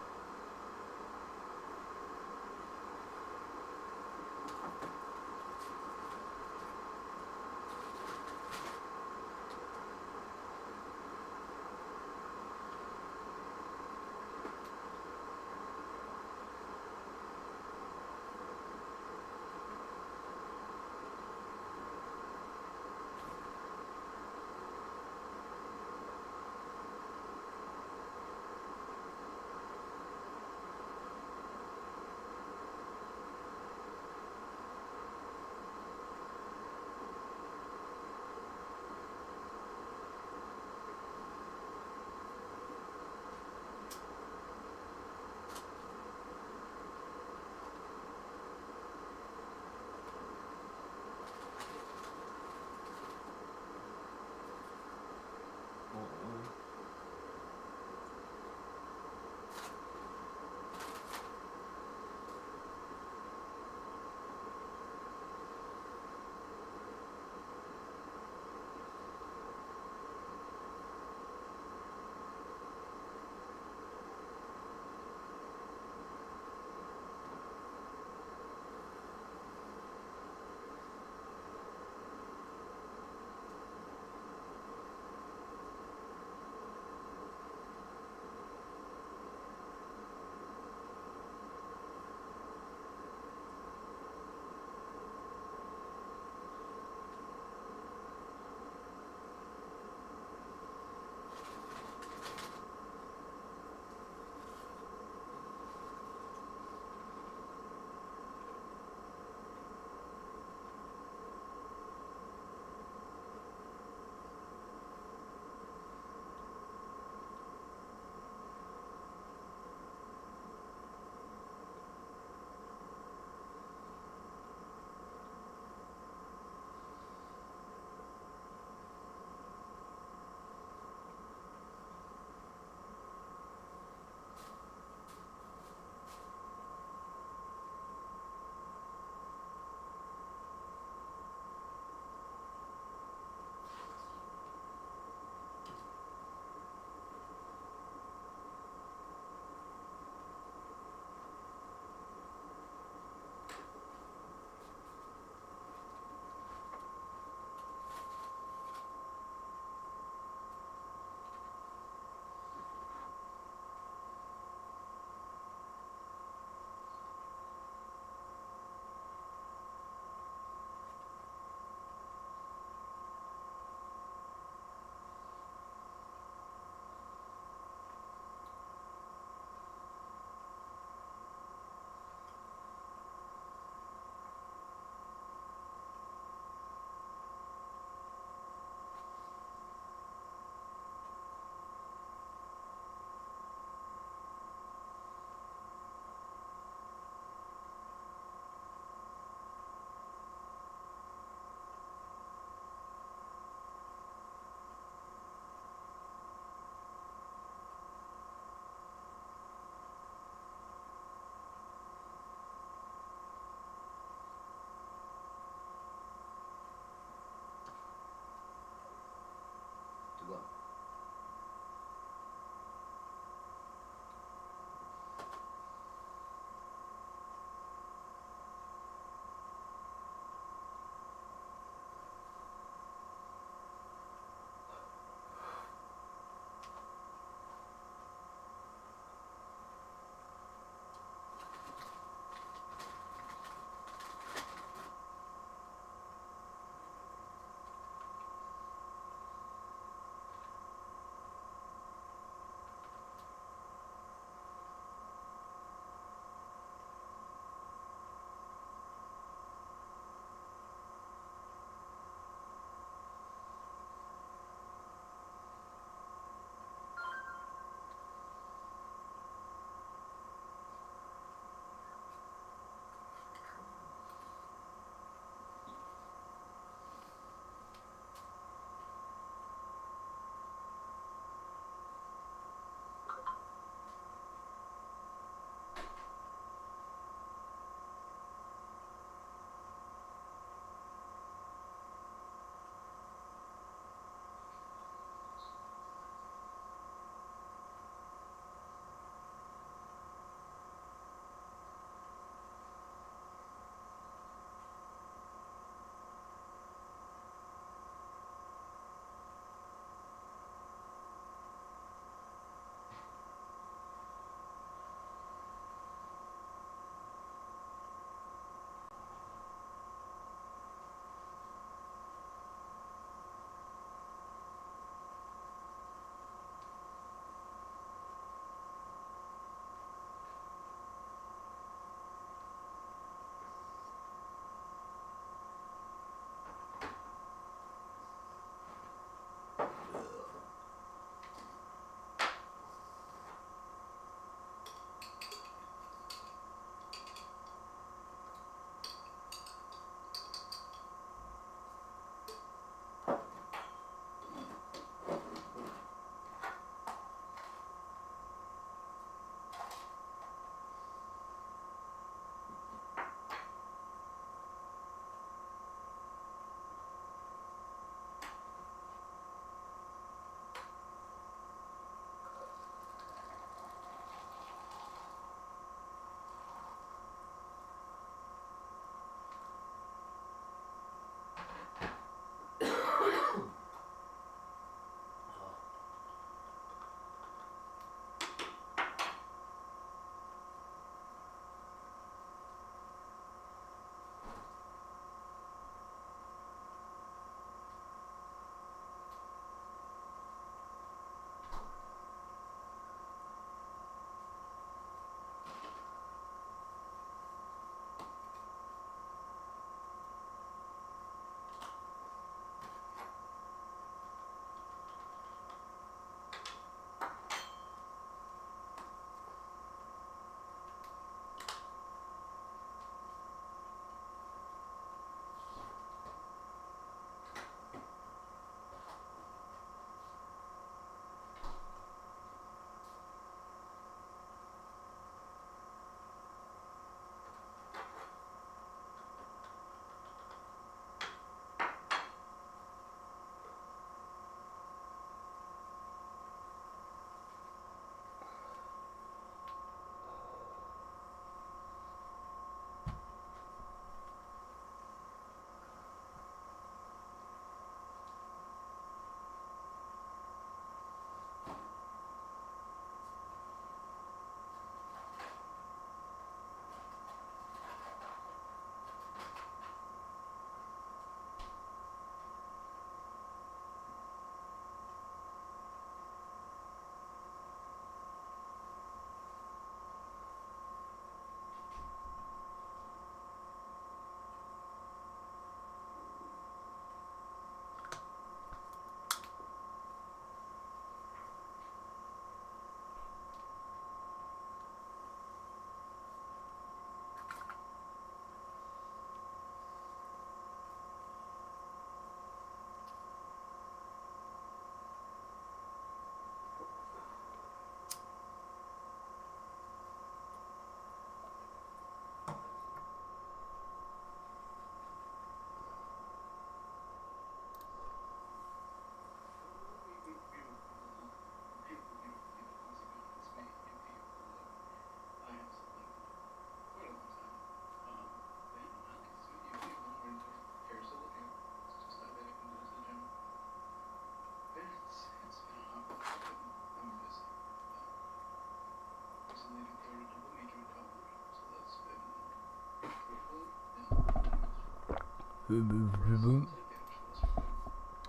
Oh,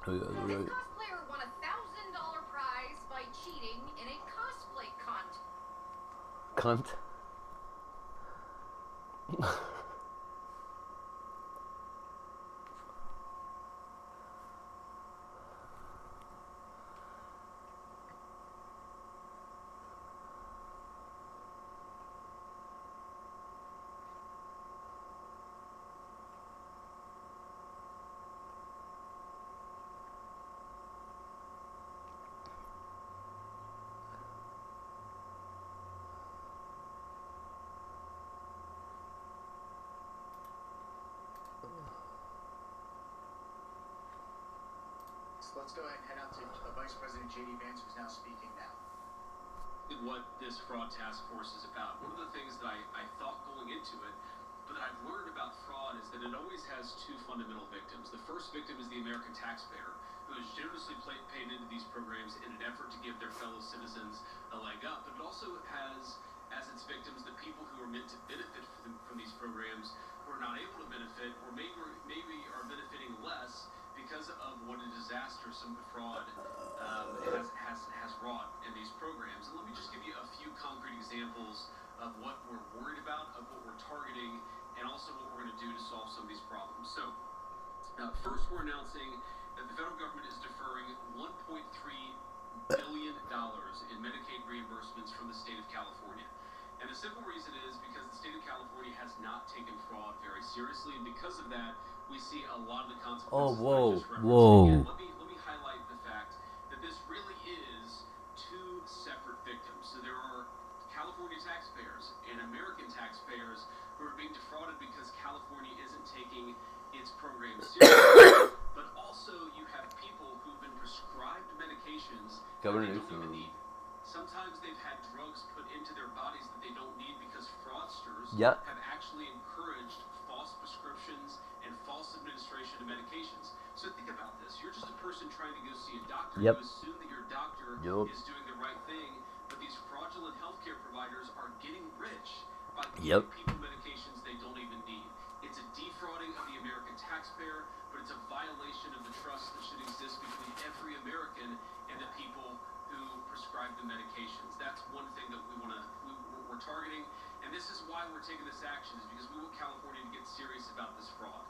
yeah, This right. cosplayer won a $1,000 prize by cheating in a cosplay Cunt. So let's go ahead and head out to Vice President J.D. Vance, who's now speaking now. What this fraud task force is about. One of the things that I thought going into it, but that I've learned about fraud is that it always has two fundamental victims. The first victim is the American taxpayer, who is generously paid into these programs in an effort to give their fellow citizens a leg up. But it also has as its victims the people who are meant to benefit from these programs, who are not able to benefit, or maybe are benefiting less because of what a disaster some fraud has wrought in these programs. And let me just give you a few concrete examples of what we're worried about, of what we're targeting, and also what we're going to do to solve some of these problems. So, first we're announcing that the federal government is deferring $1.3 billion in Medicaid reimbursements from the state of California. And the simple reason is because the state of California has not taken fraud very seriously, and because of that, we see a lot of the consequences. Oh, whoa, I just referenced. whoa. Again, let me highlight the fact that this really is two separate victims. So there are California taxpayers and American taxpayers who are being defrauded because California isn't taking its programs seriously. But also you have people who've been prescribed medications that they don't even need. Sometimes they've had drugs put into their bodies that they don't need because fraudsters have actually encouraged false prescriptions and false administration of medications. So think about this. You're just a person trying to go see a doctor. You assume that your doctor is doing the right thing, but these fraudulent healthcare providers are getting rich by giving people medications they don't even need. It's a defrauding of the American taxpayer, but it's a violation of the trust that should exist between every American and the people who prescribe the medications. That's one thing that we're targeting, and this is why we're taking this action, is because we want California to get serious about this fraud.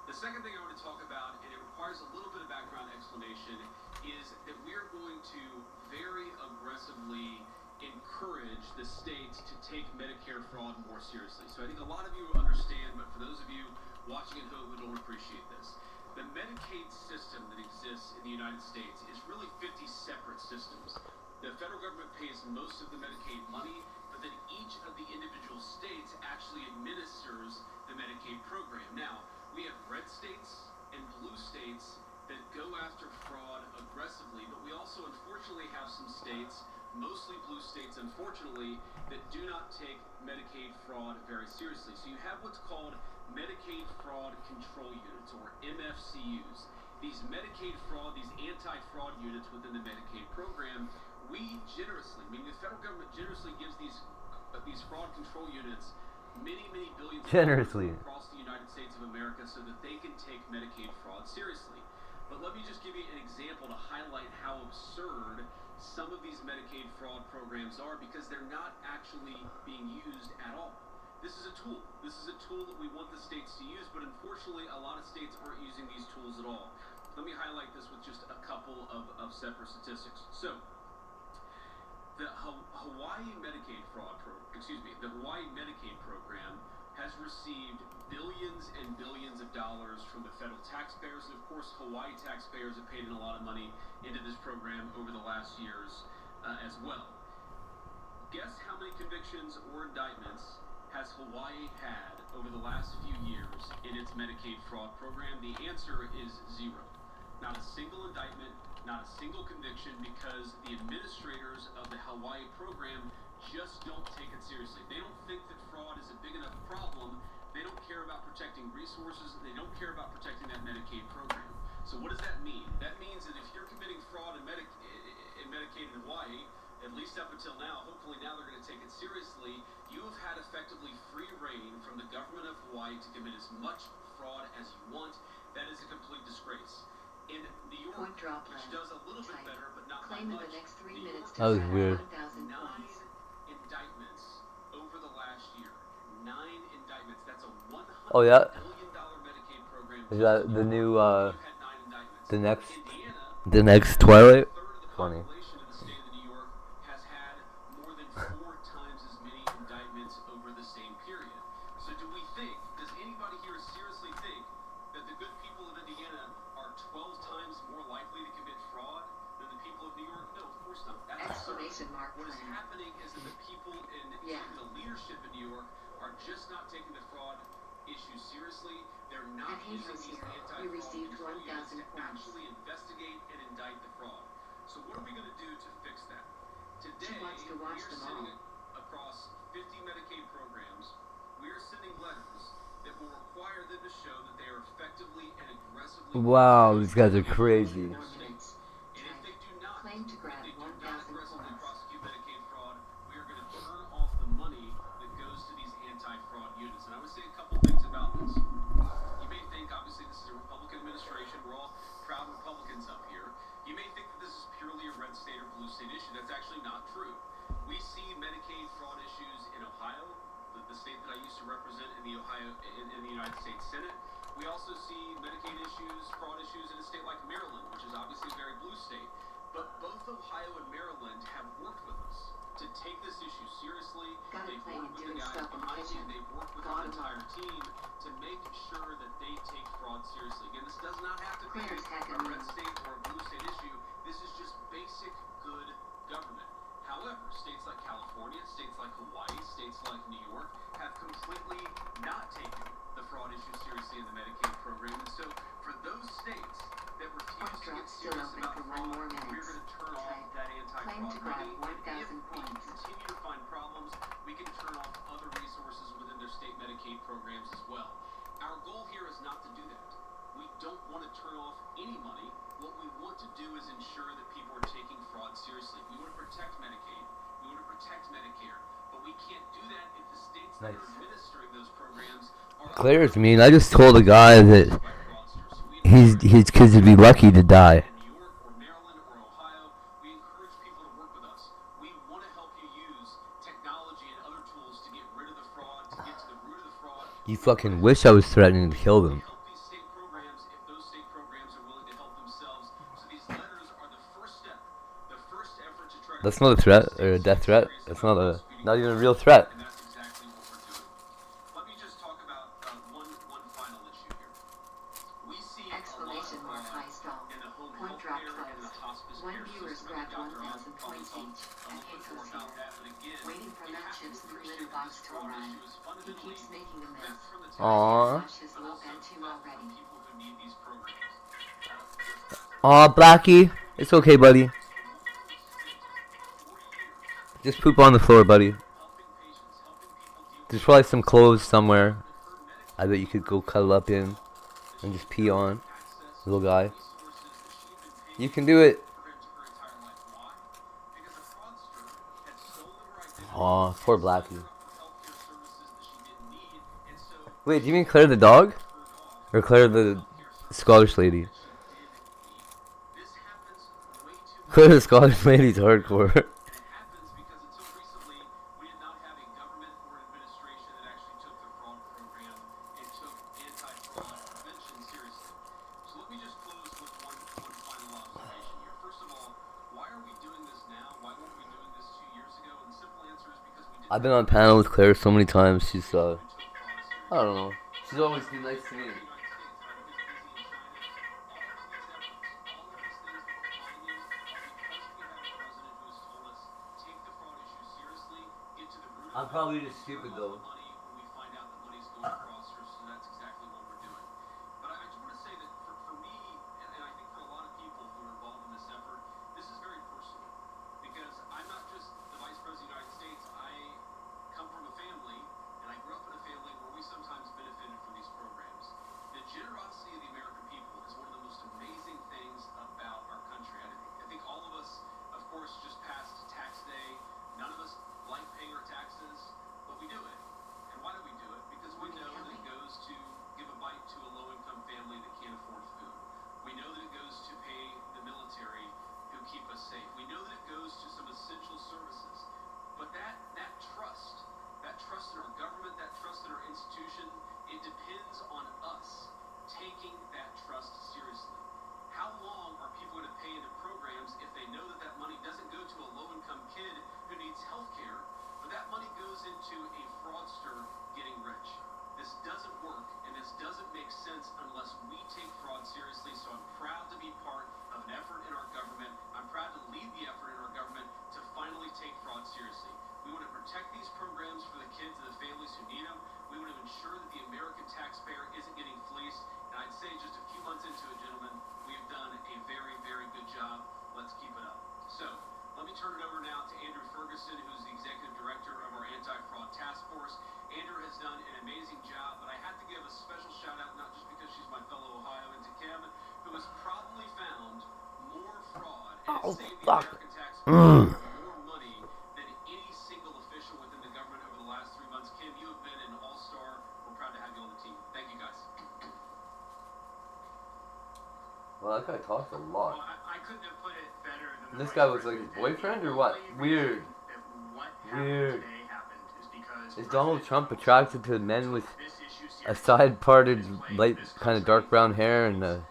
The second thing I want to talk about, and it requires a little bit of background explanation, is that we're going to very aggressively encourage the states to take Medicare fraud more seriously. So I think a lot of you understand, but for those of you watching at home who don't appreciate this, the Medicaid system that exists in the United States is really 50 separate systems. The federal government pays most of the Medicaid money, but then each of the individual states actually administers the Medicaid program. Now, we have red states and blue states that go after fraud aggressively, but we also unfortunately have some states, mostly blue states unfortunately, that do not take Medicaid fraud very seriously. So you have what's called Medicaid Fraud Control Units, or MFCUs. These Medicaid fraud, these anti-fraud units within the Medicaid program, we generously, meaning the federal government generously gives these fraud control units many billions of dollars across the United States of America so that they can take Medicaid fraud seriously. But let me just give you an example to highlight how absurd some of these Medicaid fraud programs are, because they're not actually being used at all. This is a tool. This is a tool that we want the states to use, but unfortunately a lot of states aren't using these tools at all. Let me highlight this with just a couple of separate statistics. So, the Hawaii Medicaid program has received billions and billions of dollars from the federal taxpayers, and of course Hawaii taxpayers have paid in a lot of money into this program over the last years as well. Guess how many convictions or indictments has Hawaii had over the last few years in its Medicaid fraud program? The answer is 0. Not a single indictment, not a single conviction, because the administrators of the Hawaii program just don't take it seriously. They don't think that fraud is a big enough problem. They don't care about protecting resources. They don't care about protecting that Medicaid program. So what does that mean? That means that if you're committing fraud in Medicaid in Hawaii, at least up until now, hopefully now they're going to take it seriously, you have had effectively free reign from the government of Hawaii to commit as much fraud as you want. That is a complete disgrace. In New York, which does a little bit better, but not by much, New York That was has weird. had 9 indictments over the last year. 9 indictments. That's a $100 Oh yeah. billion Medicaid program. Is that the new You've had 9 indictments. the next Twilight? Funny. Population in the state of New York has had more than 4 times as many indictments over the same period. So do we think, does anybody here seriously think that the good people of Indiana are 12 times more likely to commit fraud than the people of New York? No, of course not. That's Exclamation mark. What is happening is that the people in even the leadership in New York are just not taking the fraud issue seriously. They're not using these anti-fraud control units to actually investigate and indict the fraud. So what are we going to do to fix that? Today, we are sending across 50 Medicaid programs, we are sending letters that will require them to show that they are effectively and aggressively Wow, these guys are crazy. and if they do not, aggressively prosecute Medicaid fraud, we are going to turn off the money that goes to these anti-fraud units. And I would say a couple things about this. You may think, obviously, this is a Republican administration. We're all proud Republicans up here. You may think that this is purely a red state or blue state issue. That's actually not true. We see Medicaid fraud issues in Ohio, the state that I used to represent in the United States Senate. We also see Medicaid issues, fraud issues in a state like Maryland, which is obviously a very blue state. But both Ohio and Maryland have worked with us to take this issue seriously. They've worked with the guys behind me. They've worked with our entire team to make sure that they take fraud seriously. Again, this does not have to be a red state or a blue state issue. This is just basic good government. However, states like California, states like Hawaii, states like New York have completely not taken the fraud issue seriously in the Medicaid program. And so for those states that refuse to get serious about fraud, we're going to turn off that anti-fraud money. And if we continue to find problems, we can turn off other resources within their state Medicaid programs as well. Our goal here is not to do that. We don't want to turn off any money. What we want to do is ensure that people are taking fraud seriously. We want to protect Medicaid. We want to protect Medicare. But we can't do that if the states that are administering those programs are... Claire's mean. I just told a guy that his kids would be lucky to die. You fucking wish I was threatening to kill them. That's not a threat or a death threat. That's not even a real threat. Let me just talk about one final issue here. We see Exclamation mark high stall. in the home Point health drop care and the closed. hospice One care viewer's system. grabbed Dr. 1,000 Oz probably points talked each, a and little bit Echo's more about here. that, but again, Waiting for we have matchups to in the appreciate litter that box this to fraud arrive. issue is He fundamentally keeps making a mess. from the Aww. Rush is low and two already. people who need these programs. Aw, Blackie. It's okay, buddy. Just poop on the floor, buddy. There's probably some clothes somewhere. I bet you could go cuddle up in and just pee on. Little guy. You can do it. Aw, poor Blackie. Wait, do you mean Claire the dog? Or Claire the Scottish lady? Claire the Scottish lady's hardcore. I've been on panel with Claire so many times. She's I don't know. She's always been nice to me. I'm probably just stupid though. safe. We know that it goes to some essential services. But that trust in our government, that trust in our institution, it depends on us taking that trust seriously. How long are people going to pay into programs if they know that money doesn't go to a low-income kid who needs health care, but that money goes into a fraudster getting rich? This doesn't work, and this doesn't make sense unless we take fraud seriously. So I'm proud to be part of an effort in our government. I'm proud to lead the effort in our government to finally take fraud seriously. We want to protect these programs for the kids and the families who need them. We want to ensure that the American taxpayer isn't getting fleeced. And I'd say just a few months into it, gentlemen, we've done a very, very good job. Let's keep it up. So let me turn it over now to Andrew Ferguson, who's the executive director of our anti-fraud task force. Andrew has done an amazing job, but I have to give a special shout out, not just because she's my fellow Ohioan, to Kim, who has probably found more fraud and saved the American taxpayer more money than any single official within the government over the last 3 months. Kim, you have been an all-star. We're proud to have you on the team. Thank you, guys. Well, that guy talks a lot. Well, I couldn't have put it better than This guy was like his boyfriend or what? Weird. Weird. Is Donald Trump attracted to men with a side-parted, light, kind of dark brown hair and a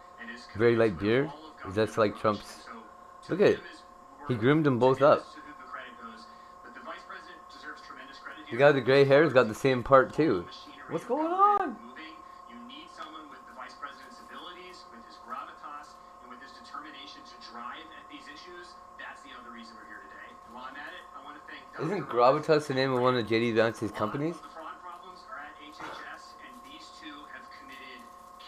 very light beard? Is that like Trump's? Look at it. He groomed them both up. The guy with the gray hair has got the same part too. What's going on? You need someone with the vice president's abilities, with his gravitas, and with his determination to drive at these issues. That's the other reason we're here today. And while I'm at it, I want to thank Isn't gravitas the name of one of J.D. Vance's companies? The fraud problems are at HHS, and these two have committed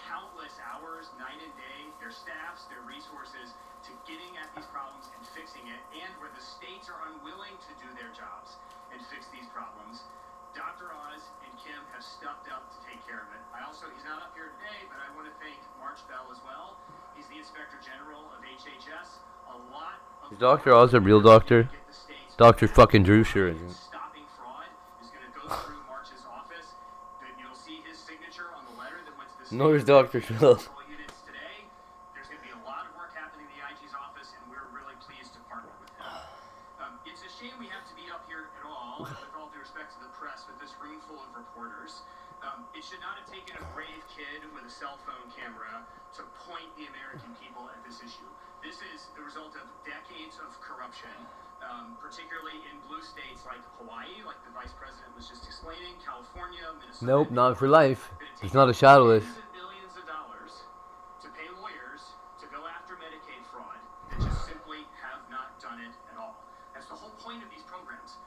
countless hours, night and day, their staffs, their resources, to getting at these problems and fixing it. And where the states are unwilling to do their jobs and fix these problems, Dr. Oz and Kim have stepped up to take care of it. He's not up here today, but I want to thank March Bell as well. He's the Inspector General of HHS. A lot of Is Dr. Oz a real doctor? Dr. fucking Drew sure isn't. stopping fraud is going to go through March's office. You'll see his signature on the letter that went to the state. Nor is Dr. Phil. Units today. There's going to be a lot of work happening in the IG's office, and we're really pleased to partner with him. It's a shame we have to be up here at all, with all due respect to the press, with this room full of reporters. It should not have taken a brave kid with a cell phone camera to point the American people at this issue. This is the result of decades of corruption, particularly in blue states like Hawaii, like the vice president was just explaining, California, Minnesota. Nope, not for life. It's not a shadowless. Billions of dollars to pay lawyers to go after Medicaid fraud and just simply have not done it at all. That's the whole point of these programs.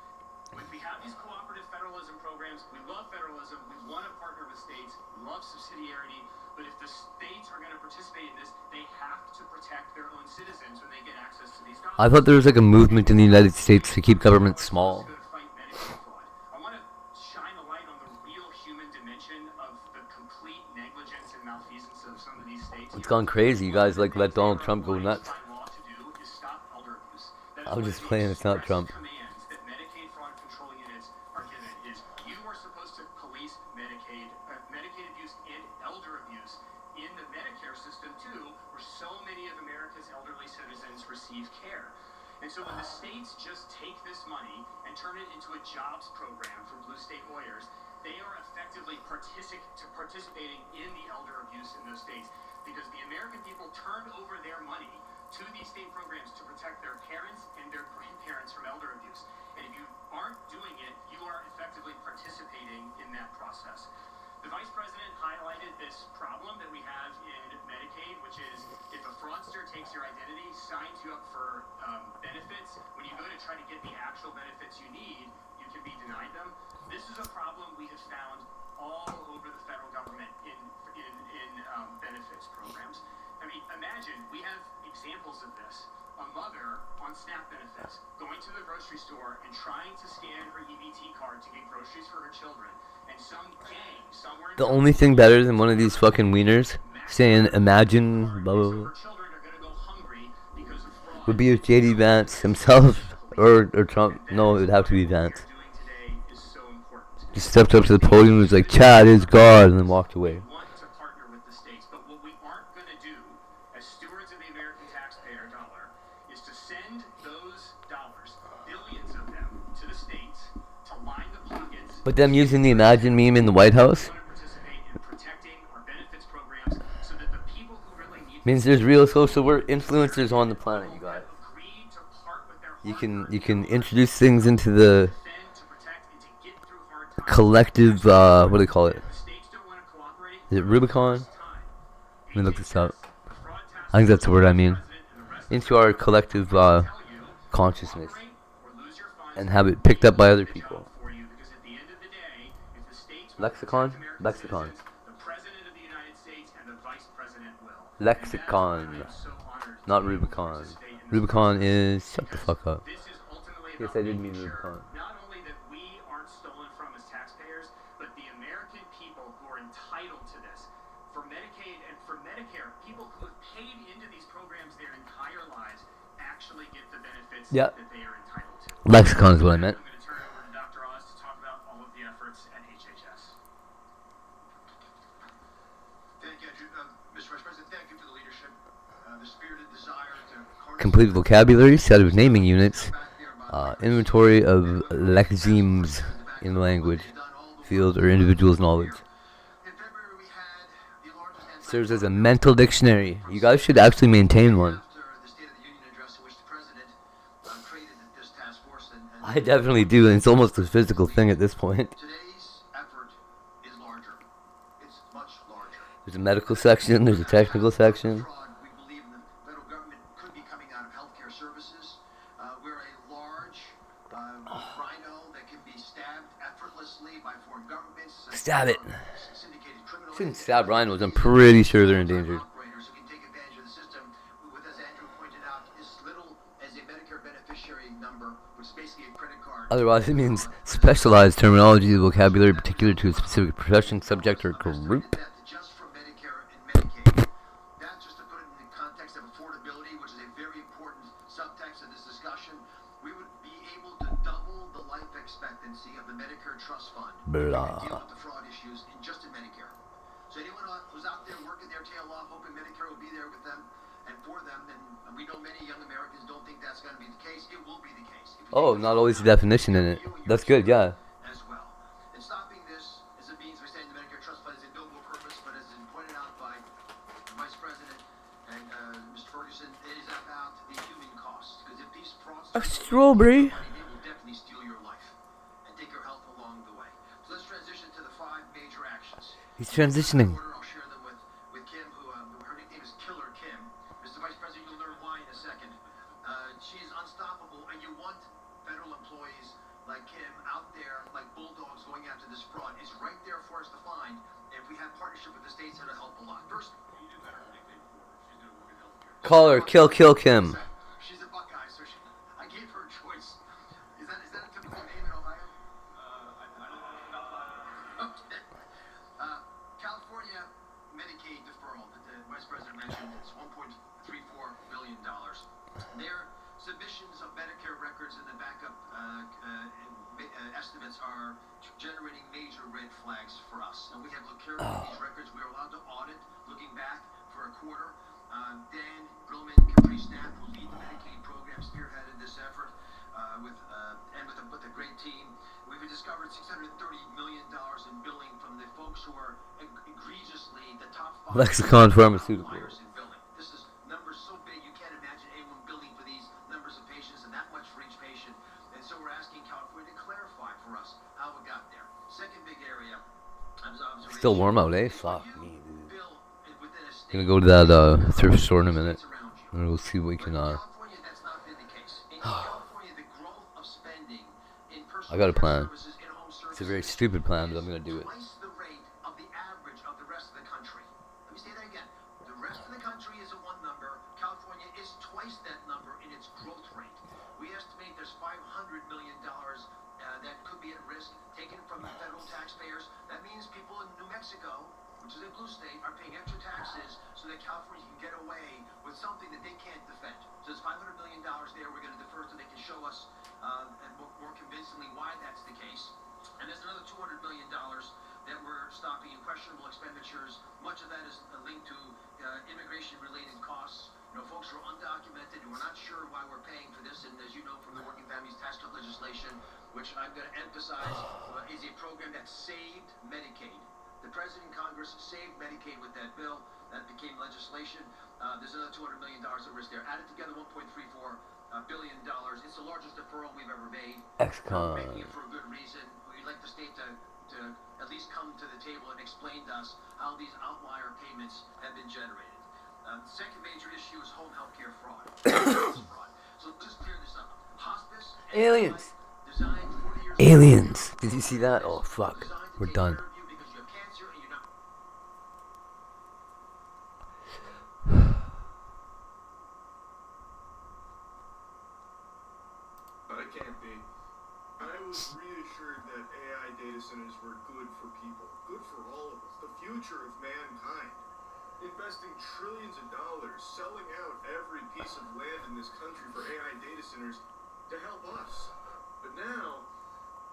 When we have these cooperative federalism programs, we love federalism, we want to partner with states, we love subsidiarity, but if the states are going to participate in this, they have to protect their own citizens when they get access to these dollars. I thought there was like a movement in the United States to keep government small. I want to shine a light on the real human dimension of the complete negligence and malfeasance of some of these states. It's gone crazy. You guys like let Donald Trump go nuts. I'm just playing. It's not Trump. Medicaid abuse and elder abuse in the Medicare system too, where so many of America's elderly citizens receive care. And so when the states just take this money and turn it into a jobs program for blue state lawyers, they are effectively participating in the elder abuse in those states, because the American people turned over their money to these state programs to protect their parents and their grandparents from elder abuse. And if you aren't doing it, you are effectively participating in that process. The vice president highlighted this problem that we have in Medicaid, which is if a fraudster takes your identity, signs you up for benefits, when you go to try to get the actual benefits you need, you can be denied them. This is a problem we have found all over the federal government in benefits programs. I mean, imagine, we have examples of this. A mother on SNAP benefits going to the grocery store and trying to scan her EBT card to get groceries for her children. And some gang somewhere... The only thing better than one of these fucking wieners saying imagine blah blah blah would be if J.D. Vance himself or Trump. No, it would have to be Vance. Just stepped up to the podium and was like, Chad is God, and then walked away. To partner with the states, but what we aren't going to do as stewards of the American taxpayer dollar is to send But them using the Imagine meme in the White House means there's real social work influencers on the planet, you guys. You can introduce things into the collective, what do they call it? Is it Rubicon? Let me look this up. I think that's the word I mean. Into our collective consciousness and have it picked up by other people. Lexicon? Lexicon. Lexicon. Not Rubicon. Rubicon is... Shut the fuck up. Yes, I did mean Rubicon. Not only that we aren't stolen from as taxpayers, but the American people who are entitled to this. For Medicaid and for Medicare, people who have paid into these programs their entire lives actually get the benefits that they are entitled to. Lexicon is what I meant. I'm going to turn it over to Dr. Oz to talk about all of the efforts at HHS. Thank you, Mr. Vice President. Thank you for the leadership, the spirited desire to... Complete vocabulary, set of naming units, inventory of lexemes in language, field, or individual's knowledge. Serves as a mental dictionary. You guys should actually maintain one. I definitely do, and it's almost a physical thing at this point. There's a medical section, there's a technical section. Stab it. Shouldn't stab rhinos. I'm pretty sure they're endangered. Otherwise, it means specialized terminology, vocabulary particular to a specific profession, subject, or group. Blah. Oh, not always the definition in it. That's good, yeah. As well. And stopping this is a means of extending the Medicare Trust Fund is a noble purpose, but as pointed out by the Vice President and Mr. Ferguson, it is about the human cost. Because if these fraudsters... A strawberry. They will definitely steal your life and take your health along the way. So let's transition to the 5 major actions. He's transitioning. I'll share them with Kim, who her nickname is Killer Kim. Mr. Vice President, you'll learn why in a second. She is unstoppable, and you want federal employees like Kim out there, like bulldogs going after this fraud. It's right there for us to find. If we have partnership with the states, it'll help a lot. First, you do better nickname for her. She's going to work in healthcare. Call her Kill Kim. She's a Buckeye, so I gave her a choice. Is that a typical name in Ohio? I don't know. Okay. California Medicaid deferral that the Vice President mentioned is $1.34 billion. Their submissions of Medicare records and the backup estimates are generating major red flags for us. And we have looked carefully at these records. We are allowed to audit, looking back for a quarter. Dan Grillman, Capri Snap, who lead the Medicaid program, spearheaded this effort with a great team. We've discovered $630 million in billing from the folks who are egregiously the top 5 Lexicon Pharmaceuticals. in billing. This is numbers so big you can't imagine anyone billing for these numbers of patients and that much for each patient. And so we're asking California to clarify for us how it got there. Second big area. Still warm out, eh? Fuck me, dude. Gonna go to that thrift store in a minute. And we'll see what we can I got a plan. It's a very stupid plan, but I'm gonna do it. Something that they can't defend. So there's $500 million there we're going to defer so they can show us and more convincingly why that's the case. And there's another $200 million that we're stopping in questionable expenditures. Much of that is linked to immigration-related costs. You know, folks who are undocumented, who are not sure why we're paying for this, and as you know from the Working Families Tax Cut legislation, which I'm going to emphasize is a program that saved Medicaid. The President and Congress saved Medicaid with that bill. That became legislation. There's another $200 million at risk there. Added together, $1.34 billion. It's the largest deferral we've ever made. Ex-con. Making it for a good reason. We'd like the state to at least come to the table and explain to us how these outlier payments have been generated. The second major issue is home health care fraud. So just clear this up. Hospice. Aliens. Aliens. Did you see that? Oh, fuck. We're done. But it can't be. I was reassured that AI data centers were good for people, good for all of us, the future of mankind. Investing trillions of dollars, selling out every piece of land in this country for AI data centers to help us. But now,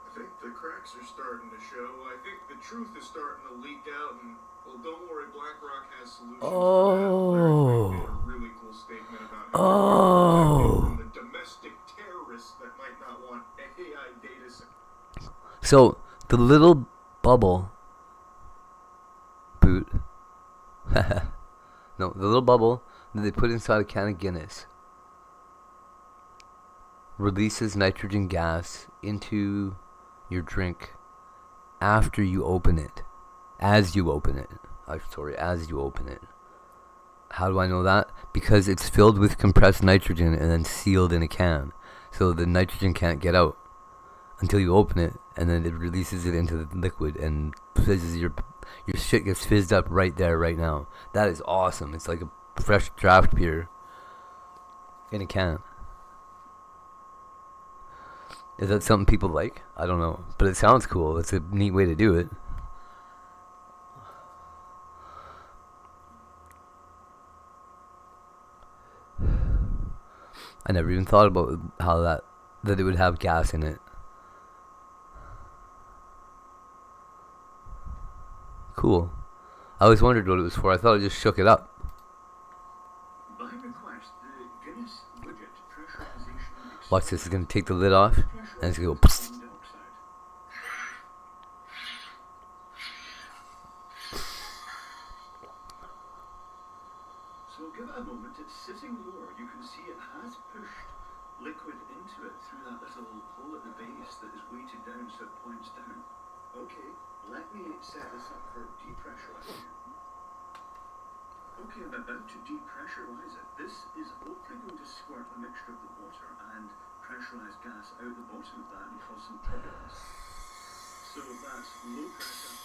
I think the cracks are starting to show. I think the truth is starting to leak out, and, well, don't worry, BlackRock has solutions. Oh. Made a really cool statement about how from the domestic terrorists that might not want AI data centers. So, the little bubble boot. No, the little bubble that they put inside a can of Guinness releases nitrogen gas into your drink after you open it. As you open it. As you open it. How do I know that? Because it's filled with compressed nitrogen and then sealed in a can. So the nitrogen can't get out until you open it, and then it releases it into the liquid and fizzes your shit gets fizzed up right there, right now. That is awesome. It's like a fresh draft beer in a can. Is that something people like? I don't know. But it sounds cool. It's a neat way to do it. I never even thought about how that it would have gas in it. Cool. I always wondered what it was for. I thought it just shook it up. By request, the Guinness widget pressurization. Watch this. It's going to take the lid off, and it's going to go. Psst. So give it a moment. It's sitting lower. You can see it has pushed liquid into it through that little hole at the base that is weighted down so it points down. Okay, let me set this up for depressurizing. Okay, I'm about to depressurize it. This is hopefully going to squirt a mixture of the water and pressurized gas out the bottom of that and cause some turbulence. So that's low pressure.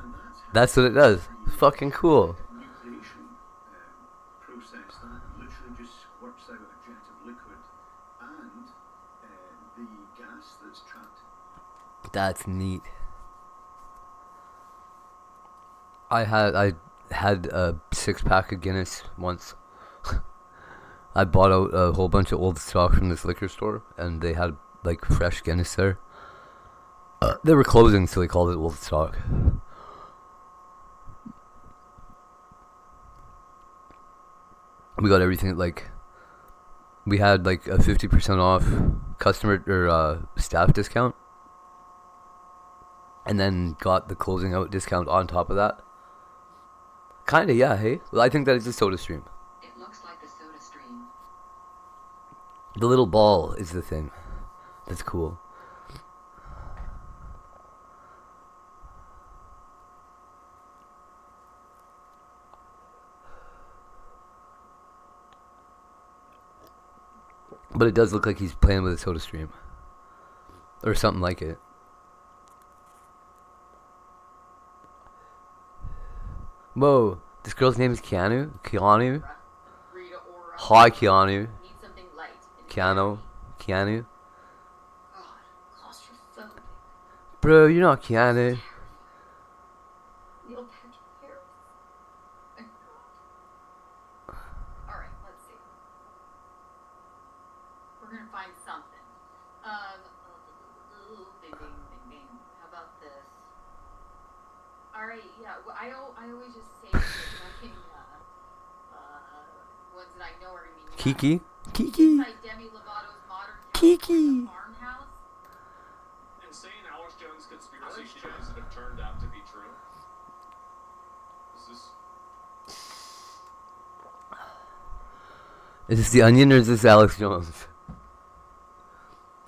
And that's what it does. Fucking cool. Nucleation process that literally just squirts out a jet of liquid and the gas that's trapped. That's neat. I had a 6-pack of Guinness once. I bought out a whole bunch of old stock from this liquor store, and they had like fresh Guinness there. They were closing, so they called it old stock. We got everything we had like a 50% off customer or staff discount, and then got the closing out discount on top of that. Kinda, yeah, hey? Well, I think that is a soda stream. It looks like the soda stream. The little ball is the thing. That's cool. But it does look like he's playing with a soda stream. Or something like it. Whoa, this girl's name is Keanu? Hi, Keanu. Keanu. Bro, you're not Keanu. Alright, let's see. We're gonna find something. Bing, bing, bing, bing. How about this? Alright, yeah, well, I always just say fucking, ones that I know are gonna be Kiki? Kiki? Demi Lovato's Modern Kiki. Insane Alex Jones conspiracy theories that have turned out to be true. Is this The Onion or is this Alex Jones?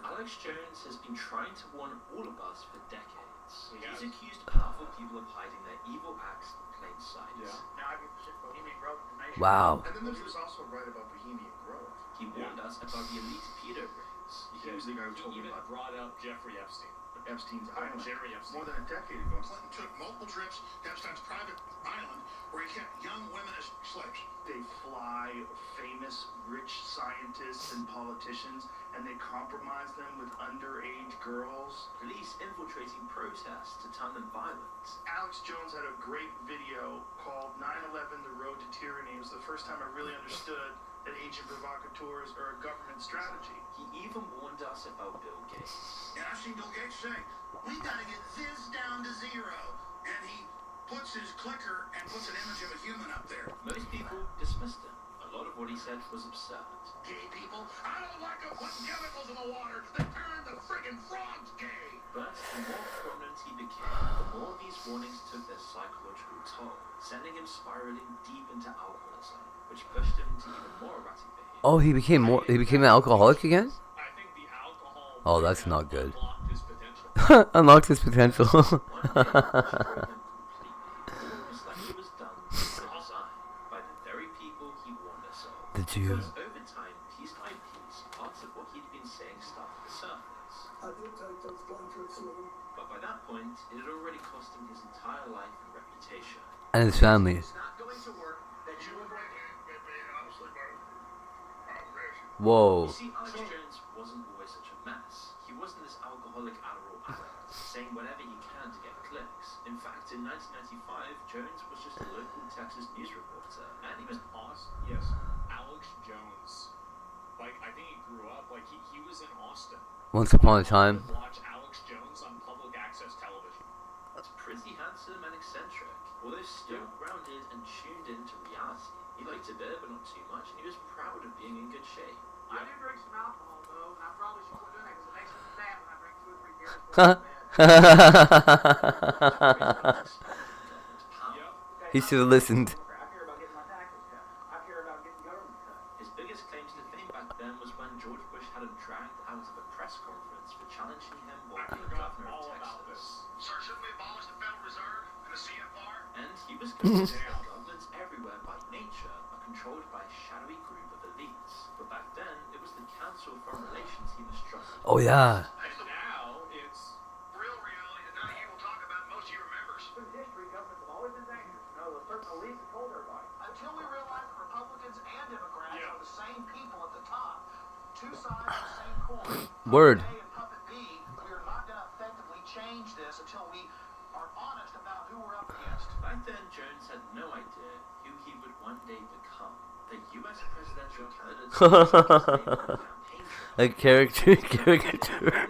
Alex Jones has been trying to warn all of us for decades. He's accused powerful people of hiding their evil acts in plain sight. Now I give a shit Bohemian Grove information. Wow. And then there's this also right about Bohemian Grove. He warned us about the elite pedo rings. He was the guy who told me even about brought up Jeffrey Epstein. Epstein's island. Jerry Epstein. More than a decade ago. Clinton took multiple trips to Epstein's private island where he kept young women as slaves. They fly famous rich scientists and politicians and they compromise them with underage girls. Police infiltrating protests to turn them violent. Alex Jones had a great video called 9/11 The Road to Tyranny. It was the first time I really understood that agent provocateurs are a government strategy. He even warned us about Bill Gates. And I've seen Bill Gates say, we gotta get this down to 0. And he puts his clicker and puts an image of a human up there. Most people dismissed him. A lot of what he said was absurd. Gay people, I don't like them putting chemicals in the water that turn the friggin' frogs gay. But the more prominent he became, the more these warnings took their psychological toll, sending him spiraling deep into alcoholism, which pushed him to even more erratic behavior. Oh, he became an alcoholic again? I think the alcohol Oh, that's not good. unlocked his potential. Unlocked his potential. Almost like he was done by design, by the very people he warned us of. The Jew. Because over time, piece by piece, parts of what he'd been saying started to surface. I did take those contracts with him. But by that point, it had already cost him his entire life and reputation. And his family. It's not going to work that you would break it. Honestly, Whoa. You see, Alex Jones wasn't always such a mess. He wasn't this alcoholic Adderall addict, saying whatever he can to get clicks. In fact, in 1995, Jones was just a local Texas news reporter, and he was Austin. Yes, Alex Jones. Like, I think he grew up, like, he was in Austin. Once upon a time. Watch Alex Jones on public access television. That's pretty handsome and eccentric, although still grounded and tuned into reality. He liked a bit, but not too much, and he was proud of being in good shape. I do drink some alcohol though, and I probably should quit doing it because it makes me sad when I drink 2 or 3 beers before bed. He should have listened. I care about getting my taxes cut. I care about getting government cut. His biggest claims to fame back then was when George Bush had him dragged out of a press conference for challenging him while being governor of Texas. Sir, shouldn't we abolish the Federal Reserve and the CFR? And he was convinced that governments everywhere by nature are controlled by a shadowy group of elites. But back then, it was the Council of Foreign Relations he mistrusted. Oh, yeah. And now, it's Real reality that none of you will talk about, most of you remembers. In history, governments have always been dangerous. You know, the certain elites have told everybody. Until we realize that Republicans and Democrats are the same people at the top, 2 sides of the same coin. Word. Puppet A and Puppet B, we are not going to effectively change this until we are honest about who we're up against. Back then, Jones had no idea who he would one day become. The U.S. presidential candidate. A caricature.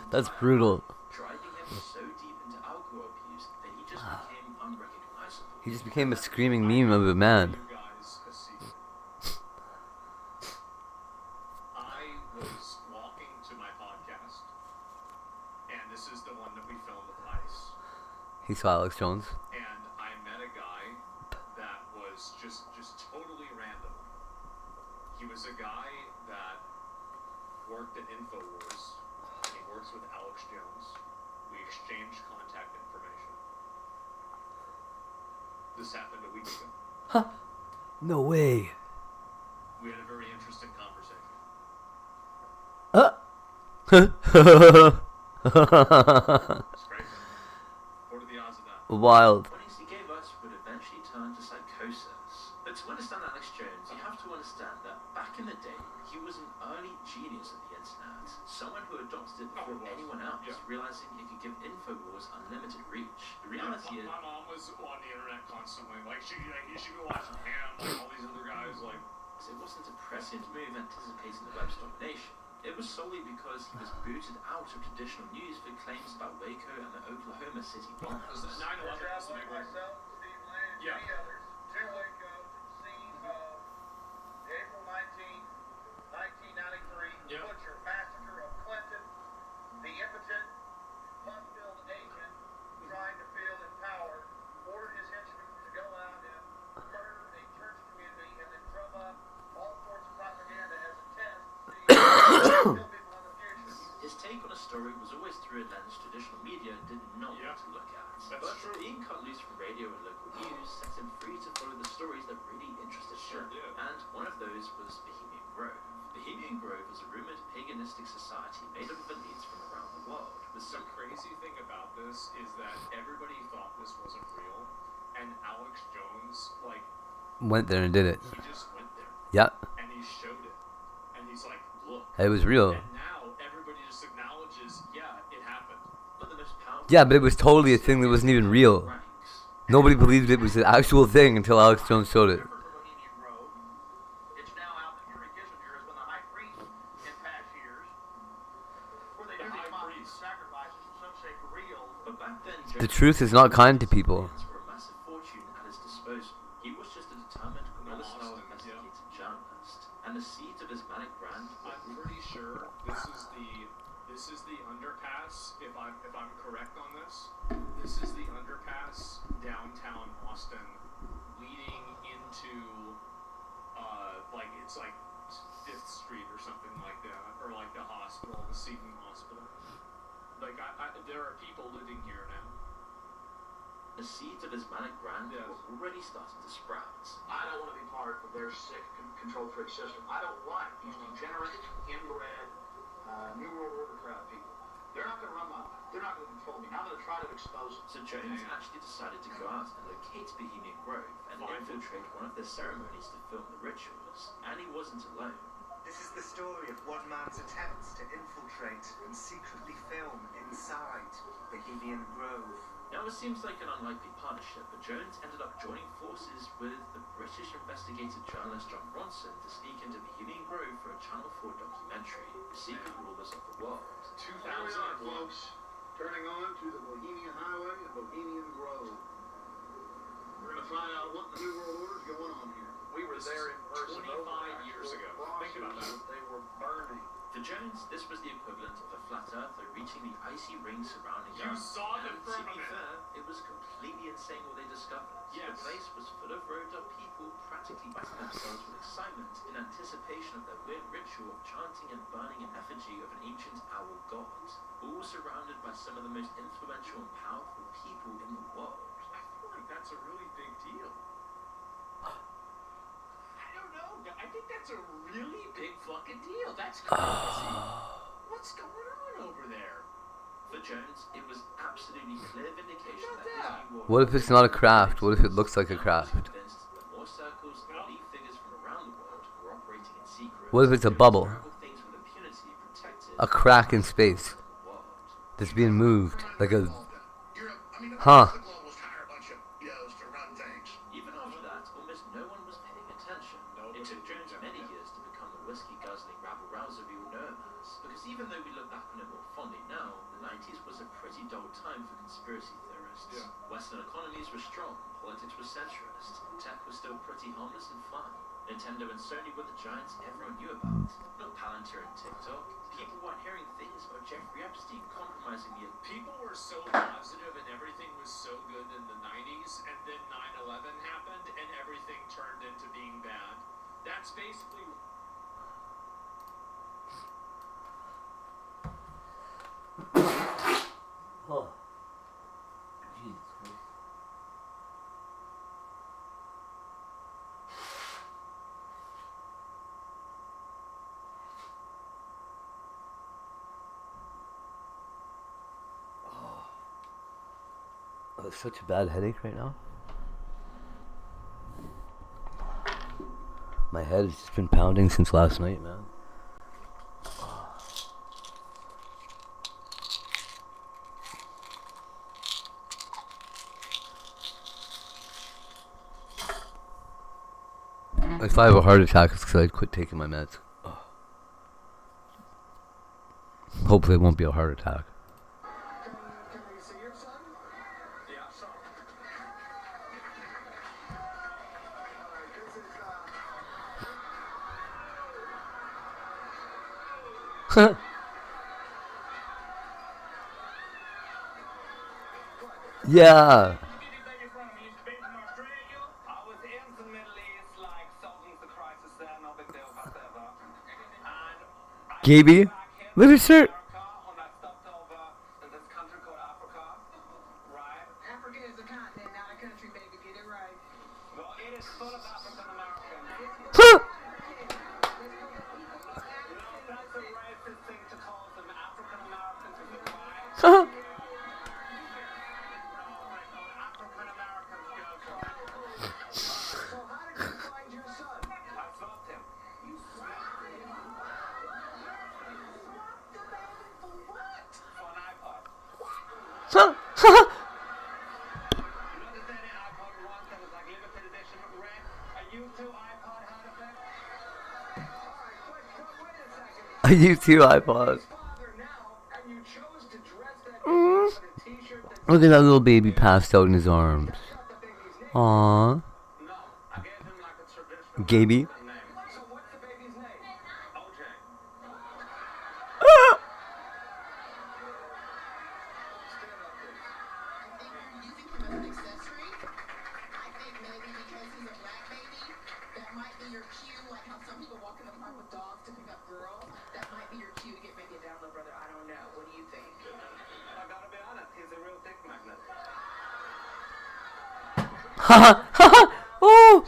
That's brutal. Driving him so deep into alcohol abuse that he just became unrecognizable. He just became a screaming meme of a man. you guys a secret. I was walking to my podcast, and this is the one that we filmed with Ice. He saw Alex Jones. And I met a guy that was just totally random. He was a guy that worked at InfoWars, and he works with Alex Jones. We exchanged contact information. This happened a week ago. Huh? No way. We had a very interesting conversation. It's crazy. What are the odds of that? Wild. What he gave us would eventually turn to psychosis. But to understand Alex Jones, you have to understand that back in the day, he was an early genius of the internet. Someone who adopted it before anyone else, realizing he could give InfoWars unlimited reach. The reality is... My mom was on the internet constantly. Like, you should be watching him, like all these other guys, like... It wasn't a prescient move anticipating the web's domination. It was solely because he was booted out of traditional news for claims about Waco and the Oklahoma City bombings. 9/11 was the big one. Yeah. Two Waco, scene of April 19th, But being cut loose from radio and local news set him free to follow the stories that really interested him. And one of those was Bohemian Grove. Bohemian Grove was a rumored paganistic society made up of elites from around the world. The crazy thing about this is that everybody thought this wasn't real, and Alex Jones, like, went there and did it. he just went there. Yeah. And he showed it. And he's like, look. It was real. And now everybody just acknowledges, yeah, it happened. But the most powerful Yeah, but it was totally a thing that wasn't even real. Nobody believed it was an actual thing until Alex Jones showed it. It's now out that Henry Kissinger has been the high priest in past years, where they do these monster sacrifices, and some say for real. But back then, The truth is not kind to people. for a massive fortune at his disposal. He was just a determined criminal investigative journalist, and the seed of his manic brand. I'm pretty sure this is the underpass. If I'm correct on this, this is the underpass downtown Austin, leading into like it's like 5th Street or something like that, or like the hospital, the Seton Hospital. Like there are people living here now. The seeds of his manic brand were already starting to sprout. I don't want to be part of their sick control freak system. I don't like these degenerate, inbred, New World Order crowd people. They're not going to run my life. They're not going to control me. I'm going to try to expose them. So Jones actually decided to go out and locate Bohemian Grove and infiltrate one of their ceremonies to film the rituals. And he wasn't alone. This is the story of one man's attempts to infiltrate and secretly film inside Bohemian Grove. Now it seems like an unlikely partnership, but Jones ended up joining forces with the British investigative journalist John Bronson to sneak into Bohemian Grove for a Channel 4 documentary, The Secret Rulers of the World. 2001, folks. Turning on to the Bohemian Highway and Bohemian Grove. We're going to find out what the New World Order is going on here. We were there in person 25 years ago. Think about that. They were burning. For Jones, this was the equivalent of a flat earther reaching the icy ring surrounding You Earth. saw the And to be firmament. fair, it was completely insane what they discovered. Yes. The place was full of rolled up people practically biting themselves with excitement in anticipation of their weird ritual of chanting and burning an effigy of an ancient owl god, all surrounded by some of the most influential and powerful people in the world. I feel like that's a really big deal. I don't know. I think that's a really big fucking deal. That's crazy. What's going on over there? For Jones, it was absolutely clear vindication that Disney What if it's not a craft? What if it looks like a craft? convinced that more circles and elite figures from around the world were operating in secret. What if it's a bubble? Things with impunity protected. A crack in space that's being moved like a... Huh. Even after that, almost no one was paying attention. It took Jones many years to become the whiskey-guzzling rabble-rouser we all know him as. Because even though we look back on it more fondly now, the 90s was a pretty dull time for conspiracy theorists. Western economies were strong, politics was centrist, tech was still pretty harmless and fun. Nintendo and Sony were the giants everyone knew about, not Palantir and TikTok. People weren't hearing things about Jeffrey Epstein compromising the... People were so positive and everything was so good in the 90s, and then 9/11 happened and everything turned into being bad. That's basically... Oh. Jesus Christ. Oh, it's such a bad headache right now. My head has just been pounding since last night, man. If I have a heart attack, it's because I quit taking my meds. Oh. Hopefully it won't be a heart attack. Can we see your son? Yeah, son. Alright, this is, Yeah. Gaby, look at her. A U2 iPod. Look at that little baby passed out in his arms. Aww. Gaby. Haha, haha, oh!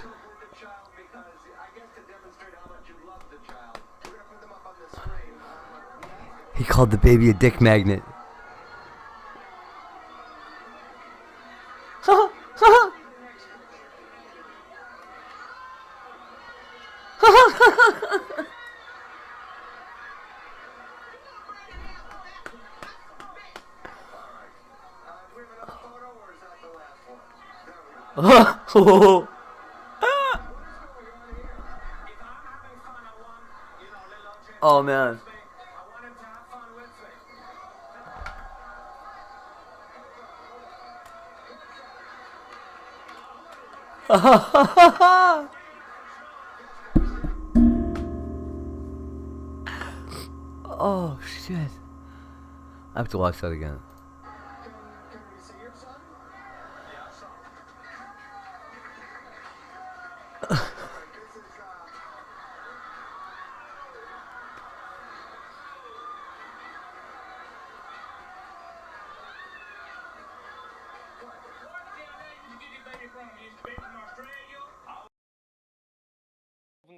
He called the baby a dick magnet. Haha, haha. Oh, oh man. Oh shit. I have to watch that again.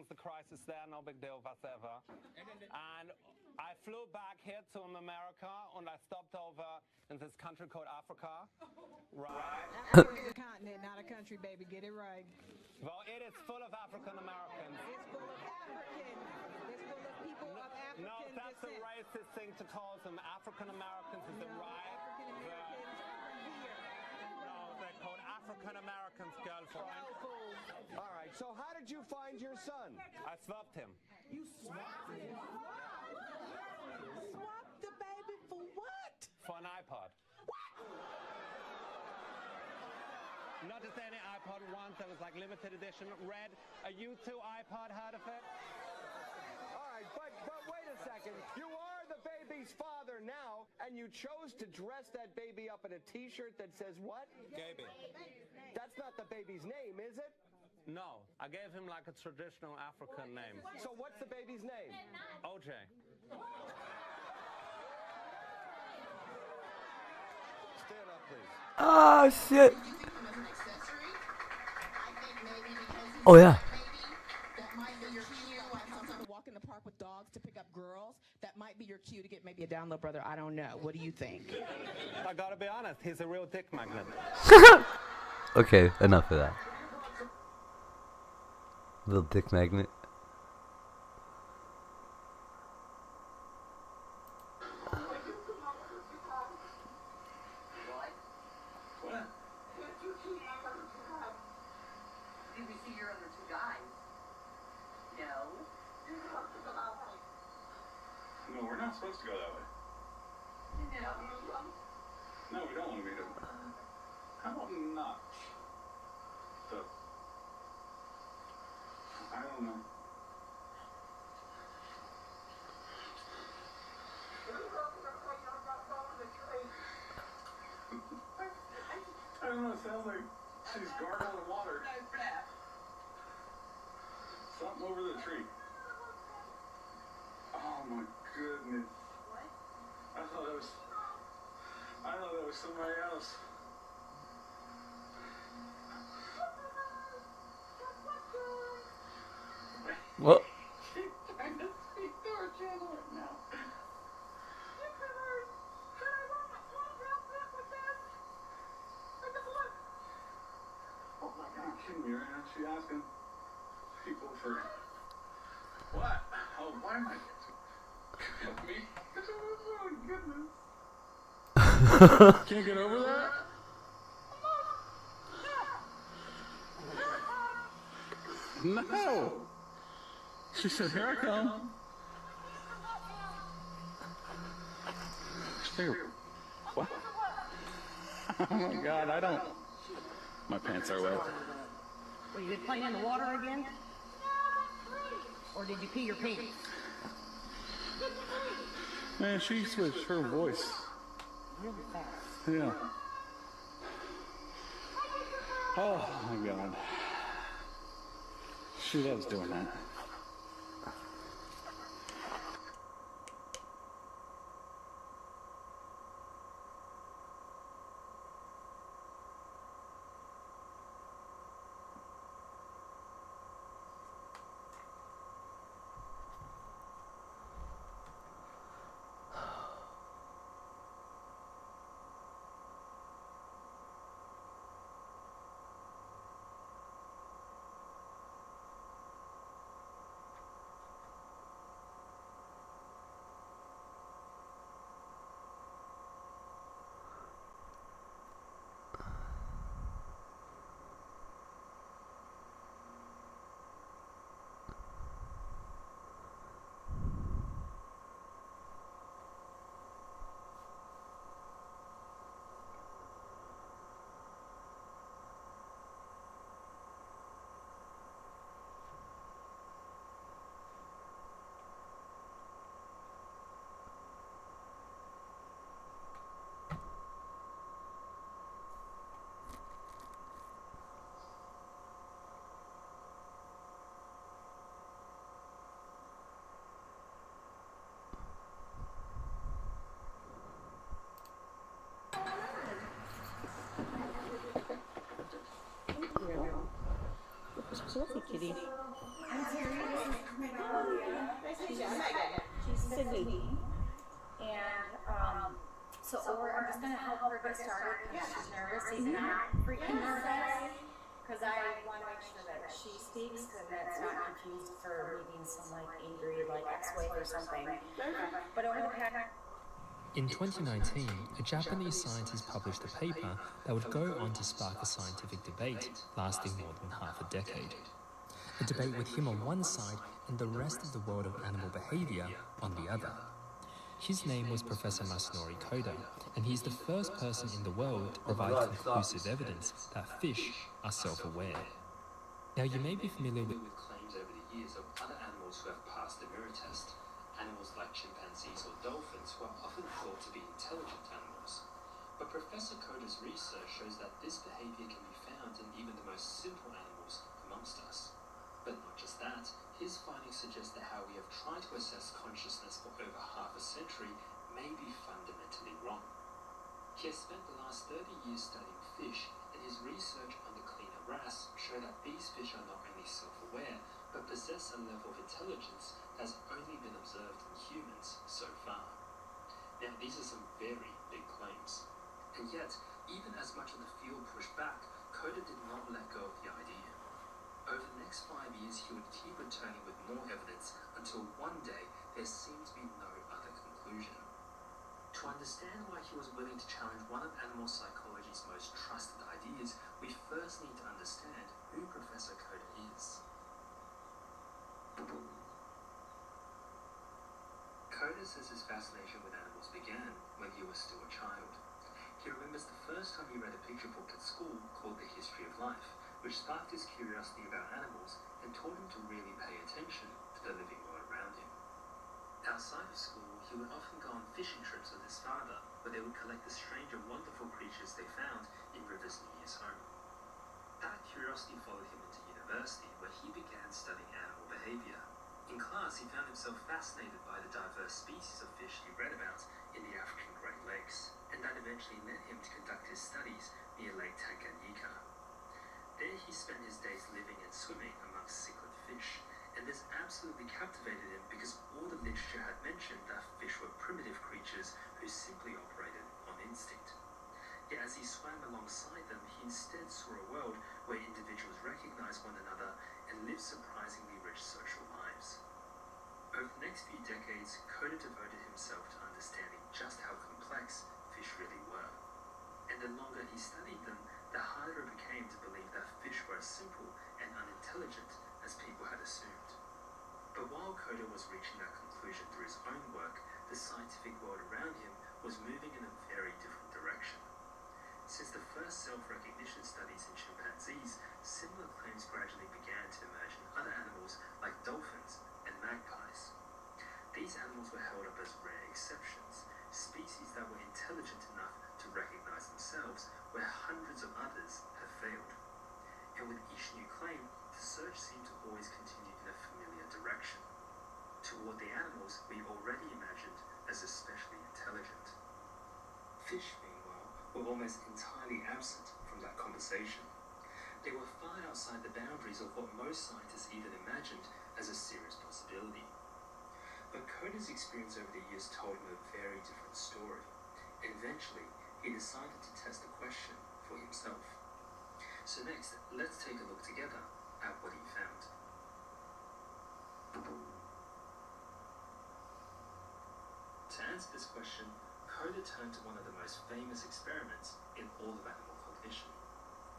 The crisis there, no big deal whatsoever. And I flew back here to America and I stopped over in this country called Africa. Right? Africa is a continent, not a country, baby. Get it right. Well, it is full of African Americans. It's full of Africans. It's full of people of African No, that's descent. a racist thing to call them. African Americans is it right? African Americans are here. No, they're called African Americans, girlfriend. All right, so how did you find your son? I swapped him. You swapped him? Swapped the baby for what? For an iPod. Not just any iPod, once that was like limited edition, red. A U2 iPod, heard of it? All right, but wait a second. You are the baby's father now, and you chose to dress that baby up in a T-shirt that says what? Gaby. That's not the baby's name, is it? No, I gave him like a traditional African name. So what's the baby's name? OJ. Stand up, please. Ah, shit. Oh, yeah. That might be your cue. Like sometimes walk in the park with dogs to pick up girls. That might be your cue to get maybe a download brother. I don't know. What do you think? I gotta be honest, he's a real dick magnet. Okay, enough of that. Little dick magnet. No, we're not supposed to go that way. No, we don't want to meet him. How about not? I don't know. I don't know, it sounds like she's gargling water. Something over the tree. Oh my goodness. What? I thought that was somebody else. What? She's trying to speak to her channel right now. Oh my God, you're kidding me right now? She's asking people for what? Oh, why am I? Help me. Oh my goodness. Can't get over that? No. She said, here I come. What? Oh my God, I don't. My pants are wet. Well, you been playing in the water again? Or did you pee your pants? Man, she switched her voice. Really fast. Yeah. Oh my God. She loves doing that. Fluffy kitty. She's Sydney. And so I'm just gonna help her get started. She's nervous, she's not freaking nervous. Because I want to make sure that she speaks, because that's not confused for me being some like angry like ex-wife or something. But over the past. In 2019, a Japanese scientist published a paper that would go on to spark a scientific debate lasting more than half a decade. A debate with him on one side and the rest of the world of animal behavior on the other. His name was Professor Masanori Koda, and he's the first person in the world to provide conclusive evidence that fish are self-aware. Now, you may be familiar with claims over the years of other animals who have passed the mirror test. Animals like chimpanzees or dolphins who are often thought to be intelligent animals. But Professor Koda's research shows that this behavior can be found in even the most simple animals amongst us. But not just that, his findings suggest that how we have tried to assess consciousness for over half a century may be fundamentally wrong. He has spent the last 30 years studying fish, and his research on the cleaner wrasse show that these fish are not only self-aware, but possess a level of intelligence that has only been observed in humans so far. Now, these are some very big claims. And yet, even as much of the field pushed back, Koda did not let go of the idea. Over the next 5 years, he would keep returning with more evidence until one day there seemed to be no other conclusion. To understand why he was willing to challenge one of animal psychology's most trusted ideas, we first need to understand who Professor Koda is. Koda says his fascination with animals began when he was still a child. He remembers the first time he read a picture book at school called The History of Life, which sparked his curiosity about animals and taught him to really pay attention to the living world around him. Outside of school, he would often go on fishing trips with his father, where they would collect the strange and wonderful creatures they found in rivers near his home. That curiosity followed him into university, where he began studying animal behavior. In class, he found himself fascinated by the diverse species of fish he read about in the African Great Lakes, and that eventually led him to conduct his studies near Lake Tanganyika. There he spent his days living and swimming amongst cichlid fish, and this absolutely captivated him because all the literature had mentioned that fish were primitive creatures who simply operated on instinct. Yet as he swam alongside them, he instead saw a world where individuals recognized one another and lived surprisingly rich social lives. Over the next few decades, Koda devoted himself to understanding just how complex fish really were. And the longer he studied them, the harder it became to believe that fish were as simple and unintelligent as people had assumed. But while Coda was reaching that conclusion through his own work, the scientific world around him was moving in a very different direction. Since the first self-recognition studies in chimpanzees, similar claims gradually began to emerge in other animals like dolphins and magpies. These animals were held up as rare exceptions, species that were intelligent enough to recognize themselves where hundreds of others have failed. And with each new claim, the search seemed to always continue in a familiar direction, toward the animals we already imagined as especially intelligent. Fish, meanwhile, were almost entirely absent from that conversation. They were far outside the boundaries of what most scientists even imagined as a serious possibility. But Coda's experience over the years told him a very different story, and eventually he decided to test the question for himself. So next, let's take a look together at what he found. To answer this question, Coda turned to one of the most famous experiments in all of animal cognition,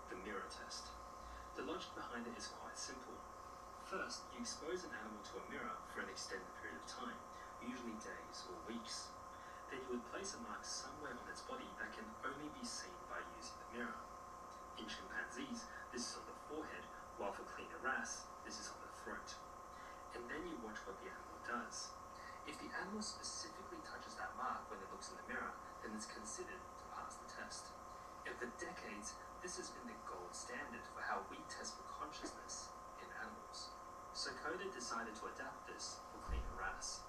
the mirror test. The logic behind it is quite simple. First, you expose an animal to a mirror for an extended period of time, usually days or weeks. Then you would place a mark somewhere on its body that can only be seen by using the mirror. In chimpanzees, this is on the forehead, while for cleaner wrasse, this is on the throat. And then you watch what the animal does. If the animal specifically touches that mark when it looks in the mirror, then it's considered to pass the test. And for decades, this has been the gold standard for how we test for consciousness in animals. So Coda decided to adapt this for cleaner wrasse.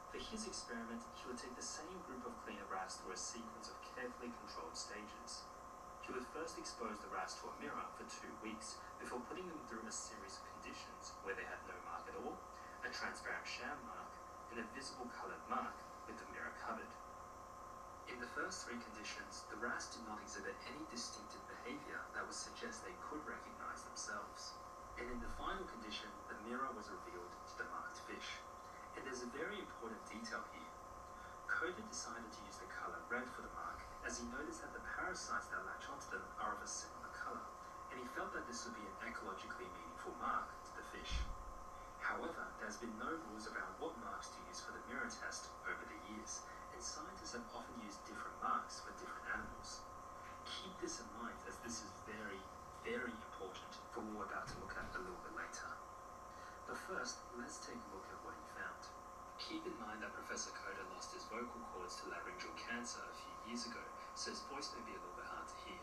For his experiment, he would take the same group of cleaner wrasse through a sequence of carefully controlled stages. He would first expose the wrasse to a mirror for 2 weeks before putting them through a series of conditions where they had no mark at all, a transparent sham mark, and a visible coloured mark with the mirror covered. In the first 3 conditions, the wrasse did not exhibit any distinctive behaviour that would suggest they could recognise themselves. And in the final condition, the mirror was revealed to the marked fish. And there's a very important detail here. Coda decided to use the colour red for the mark, as he noticed that the parasites that latch onto them are of a similar colour, and he felt that this would be an ecologically meaningful mark to the fish. However, there's been no rules around what marks to use for the mirror test over the years, and scientists have often used different marks for different animals. Keep this in mind, as this is very, very important for what we're about to look at a little bit later. But first, let's take a look at what he found. Keep in mind that Professor Coda lost his vocal cords to laryngeal cancer a few years ago, so his voice may be a little bit hard to hear.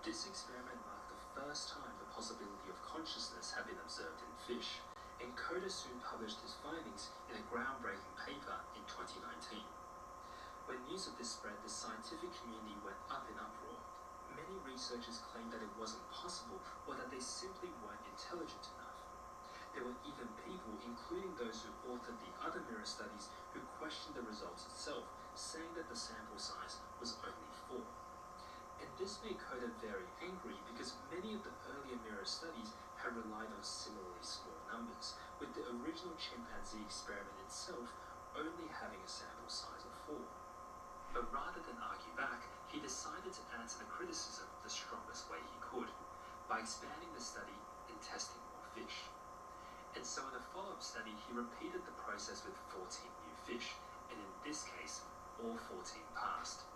This experiment marked the first time the possibility of consciousness had been observed in fish, and Coda soon published his findings in a groundbreaking paper in 2019. When news of this spread, the scientific community went up in uproar. Many researchers claimed that it wasn't possible, or that they simply weren't intelligent enough. There were even people, including those who authored the other mirror studies, who questioned the results itself, saying that the sample size was only 4. And this made Coda very angry because many of the earlier mirror studies had relied on similarly small numbers, with the original chimpanzee experiment itself only having a sample size of 4. But rather than argue back, he decided to answer the criticism the strongest way he could, by expanding the study and testing more fish. And so in a follow-up study, he repeated the process with 14 new fish, and in this case, all 14 passed.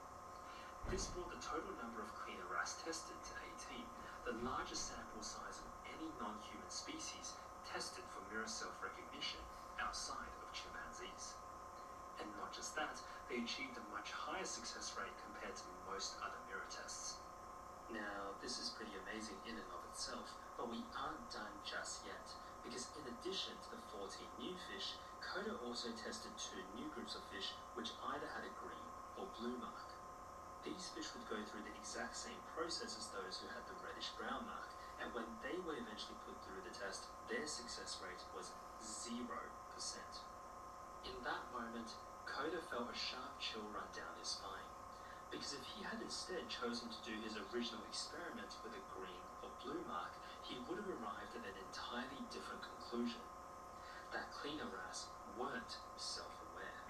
This brought the total number of cleaner wrasse tested to 18, the largest sample size of any non-human species tested for mirror self-recognition outside of chimpanzees. And not just that, they achieved a much higher success rate compared to most other mirror tests. Now, this is pretty amazing in and of itself, but we aren't done just yet, because in addition to the 14 new fish, Coda also tested 2 new groups of fish which either had a green or blue mark. These fish would go through the exact same process as those who had the reddish-brown mark, and when they were eventually put through the test, their success rate was 0%. In that moment, Coda felt a sharp chill run down his spine, because if he had instead chosen to do his original experiment with a green or blue mark, he would have arrived at an entirely different conclusion. That cleaner wrasse weren't self-aware.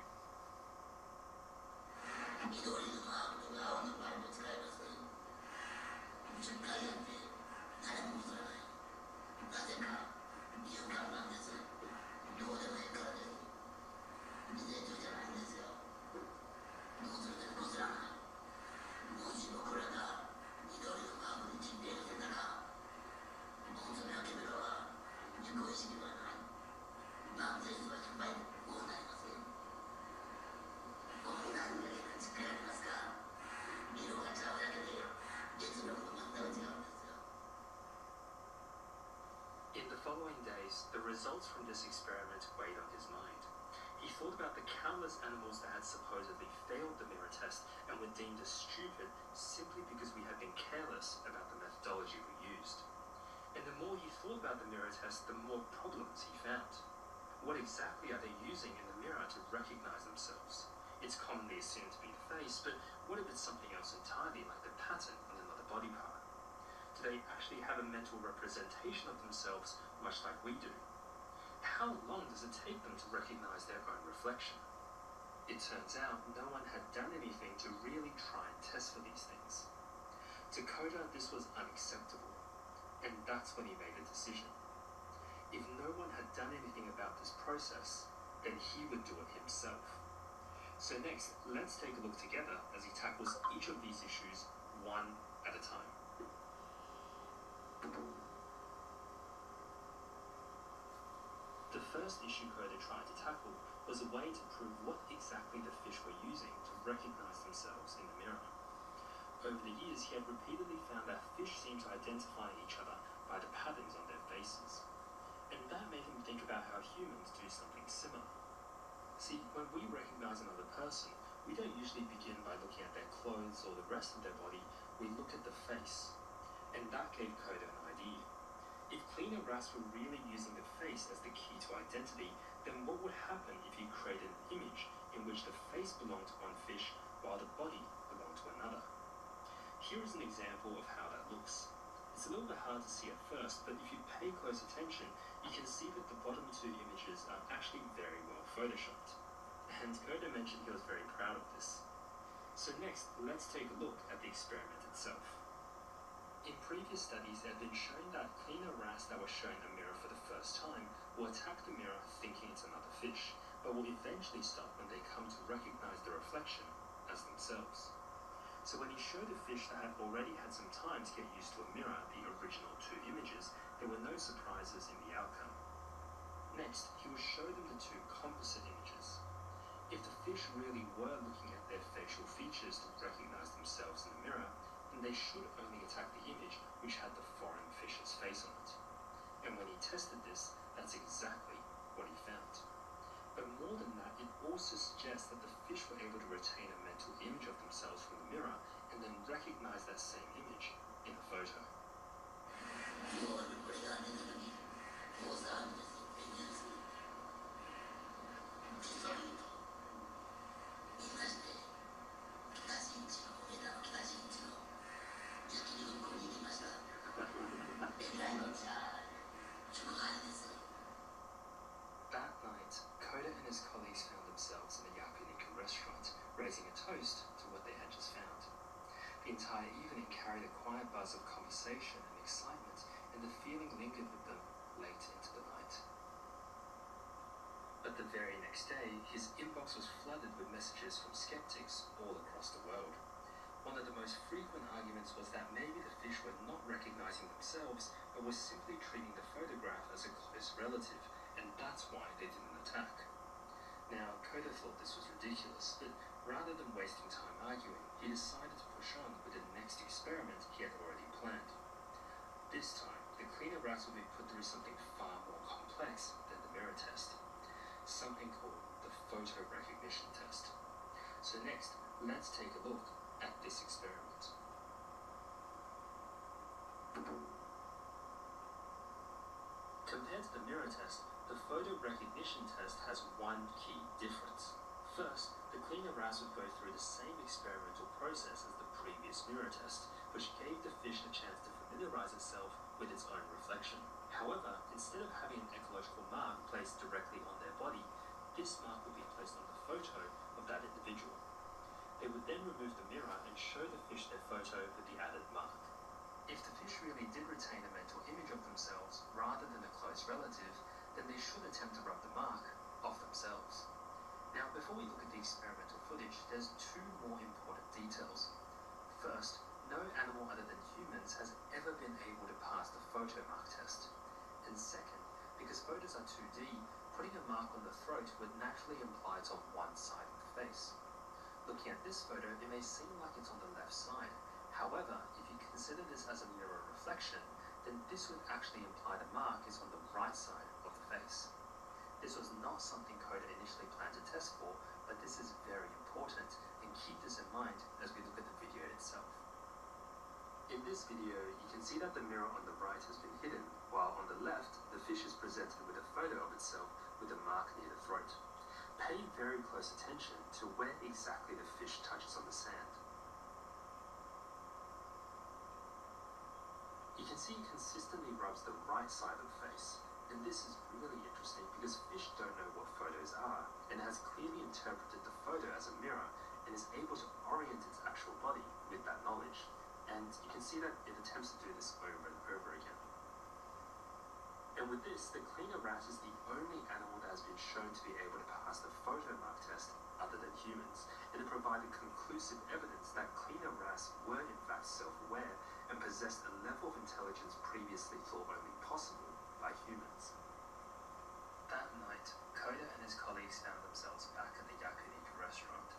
In the following days, the results from this experiment weighed on his mind. He thought about the countless animals that had supposedly failed the mirror test and were deemed as stupid simply because we had been careless about the methodology we used. And the more he thought about the mirror test, the more problems he found. What exactly are they using in the mirror to recognize themselves? It's commonly assumed to be the face, but what if it's something else entirely, like the pattern on another body part? Do they actually have a mental representation of themselves, much like we do? How long does it take them to recognize their own reflection? It turns out no one had done anything to really try and test for these things. To Coda, this was unacceptable, and that's when he made a decision. If no one had done anything about this process, then he would do it himself. So next, let's take a look together as he tackles each of these issues one at a time. The first issue Coda tried to tackle was a way to prove what exactly the fish were using to recognize themselves in the mirror. Over the years, he had repeatedly found that fish seemed to identify each other by the patterns on their faces. And that made him think about how humans do something similar. See, when we recognize another person, we don't usually begin by looking at their clothes or the rest of their body, we look at the face. And that gave Coda an idea. If cleaner wrasse were really using the face as the key to identity, then what would happen if you created an image in which the face belonged to one fish while the body belonged to another? Here is an example of how that looks. It's a little bit hard to see at first, but if you pay close attention, you can see that the bottom 2 images are actually very well photoshopped. And Coda mentioned he was very proud of this. So next, let's take a look at the experiment itself. In previous studies, it had been shown that cleaner wrasse that were shown a mirror for the first time will attack the mirror thinking it's another fish, but will eventually stop when they come to recognize the reflection as themselves. So when he showed a fish that had already had some time to get used to a mirror, the original 2 images, there were no surprises in the outcome. Next, he would show them the 2 composite images. If the fish really were looking at their facial features to recognize themselves in the mirror, then they should only attack the image which had the foreign fish's face on it. And when he tested this, that's exactly what he found. But more than that, it also suggests that the fish were able to retain a mental image of themselves from the mirror and then recognize that same image in a photo. That night, Coda and his colleagues found themselves in a yakiniku restaurant, raising a toast to what they had just found. The entire evening carried a quiet buzz of conversation and excitement, and the feeling lingered with them late into the night. But the very next day, his inbox was flooded with messages from skeptics all across the world. One of the most frequent arguments was that maybe the fish were not recognizing themselves, but were simply treating the photograph as a close relative, and that's why they didn't attack. Now, Coda thought this was ridiculous, but rather than wasting time arguing, he decided to push on with the next experiment he had already planned. This time, the cleaner rats would be put through something far more complex than the mirror test, something called the photo recognition test. So next, let's take a look at this experiment. Compared to the mirror test, the photo recognition test has one key difference. First, the cleaner rats would go through the same experimental process as the previous mirror test, which gave the fish a chance to familiarize itself with its own reflection. However, instead of having an ecological mark placed directly on their body, this mark would be placed on the photo of that individual. They would then remove the mirror and show the fish their photo with the added mark. If the fish really did retain a mental image of themselves rather than a close relative, then they should attempt to rub the mark off themselves. Now, before we look at the experimental footage, there's two more important details. First, no animal other than humans has ever been able to pass the photo mark test. And second, because photos are 2D, putting a mark on the throat would naturally imply it's on one side of the face. Looking at this photo, it may seem like it's on the left side. However, if you consider this as a mirror reflection, then this would actually imply the mark is on the right side of the face. This was not something Coda initially planned to test for, but this is very important, and keep this in mind as we look at the video itself. In this video, you can see that the mirror on the right has been hidden, while on the left, the fish is presented with a photo of itself with a mark near the throat. Pay very close attention to where exactly the fish touches on the sand. You can see it consistently rubs the right side of the face, and this is really interesting because fish don't know what photos are, and has clearly interpreted the photo as a mirror, and is able to orient its actual body with that knowledge. And you can see that it attempts to do this over and over again. And with this, the cleaner rat is the only animal that has been shown to be able to pass the photo mark test other than humans, and it provided conclusive evidence that cleaner rats were in fact self-aware and possessed a level of intelligence previously thought only possible by humans. That night, Coda and his colleagues found themselves back at the Yakiniku restaurant.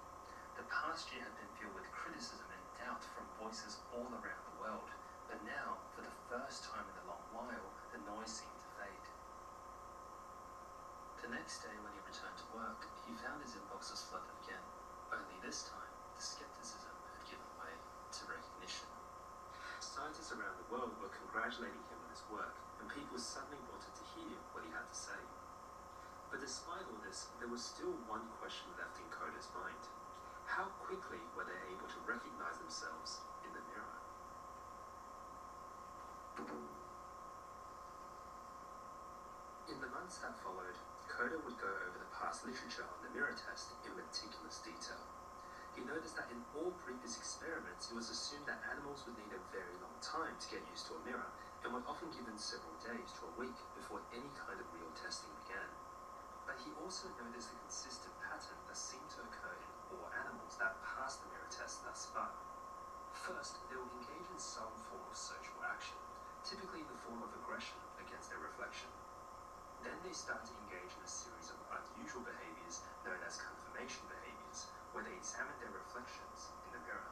The past year had been filled with criticism and doubt from voices all around the world, but now, for the first time in a long while, the noise seemed to fade. The next day, when he returned to work, he found his inbox was flooded again, only this time, the skepticism had given way to recognition. Scientists around the world were congratulating him on his work, and people suddenly wanted to hear what he had to say. But despite all this, there was still one question left in Coda's mind. How quickly were they able to recognize themselves in the mirror? In the months that followed, Coda would go over the past literature on the mirror test in meticulous detail. He noticed that in all previous experiments, it was assumed that animals would need a very long time to get used to a mirror, and were often given several days to a week before any kind of real testing began. But he also noticed a consistent pattern that seemed to occur in all animals that passed the mirror test thus far. First, they will engage in some form of social action, typically in the form of aggression against their reflection. Then they start to engage in a series of unusual behaviors known as confirmation behaviors, where they examine their reflections in the mirror.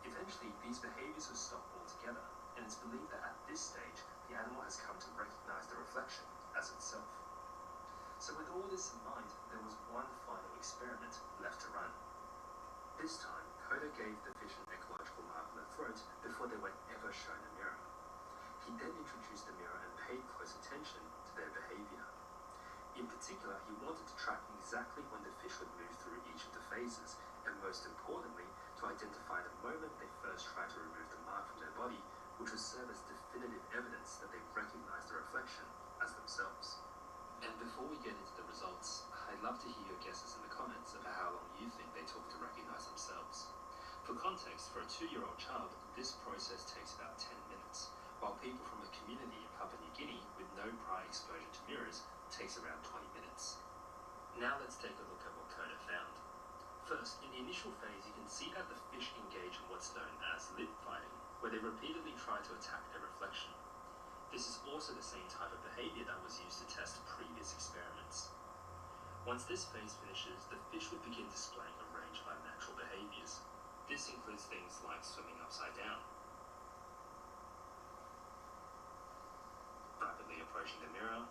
Eventually, these behaviors will stop altogether, and it's believed that at this stage, the animal has come to recognize the reflection as itself. So with all this in mind, there was one final experiment left to run. This time, Coda gave the fish an ecological mark on the throat before they were ever shown a mirror. He then introduced the mirror and paid close attention to their behavior. In particular, he wanted to track exactly when the fish would move through each of the phases, and most importantly, to identify the moment they first tried to remove the mark from their body, which would serve as definitive evidence that they recognized the reflection as themselves. And before we get into the results, I'd love to hear your guesses in the comments about how long you think they took to recognize themselves. For context, for a 2-year-old child, this process takes about 10 minutes, while people from a community in Papua New Guinea with no prior exposure to mirrors takes around 20 minutes. Now let's take a look at what Coda found. First, in the initial phase, you can see that the fish engage in what's known as lip fighting, where they repeatedly try to attack their reflection. This is also the same type of behavior that was used to test previous experiments. Once this phase finishes, the fish would begin displaying a range of unnatural behaviors. This includes things like swimming upside down, rapidly approaching the mirror,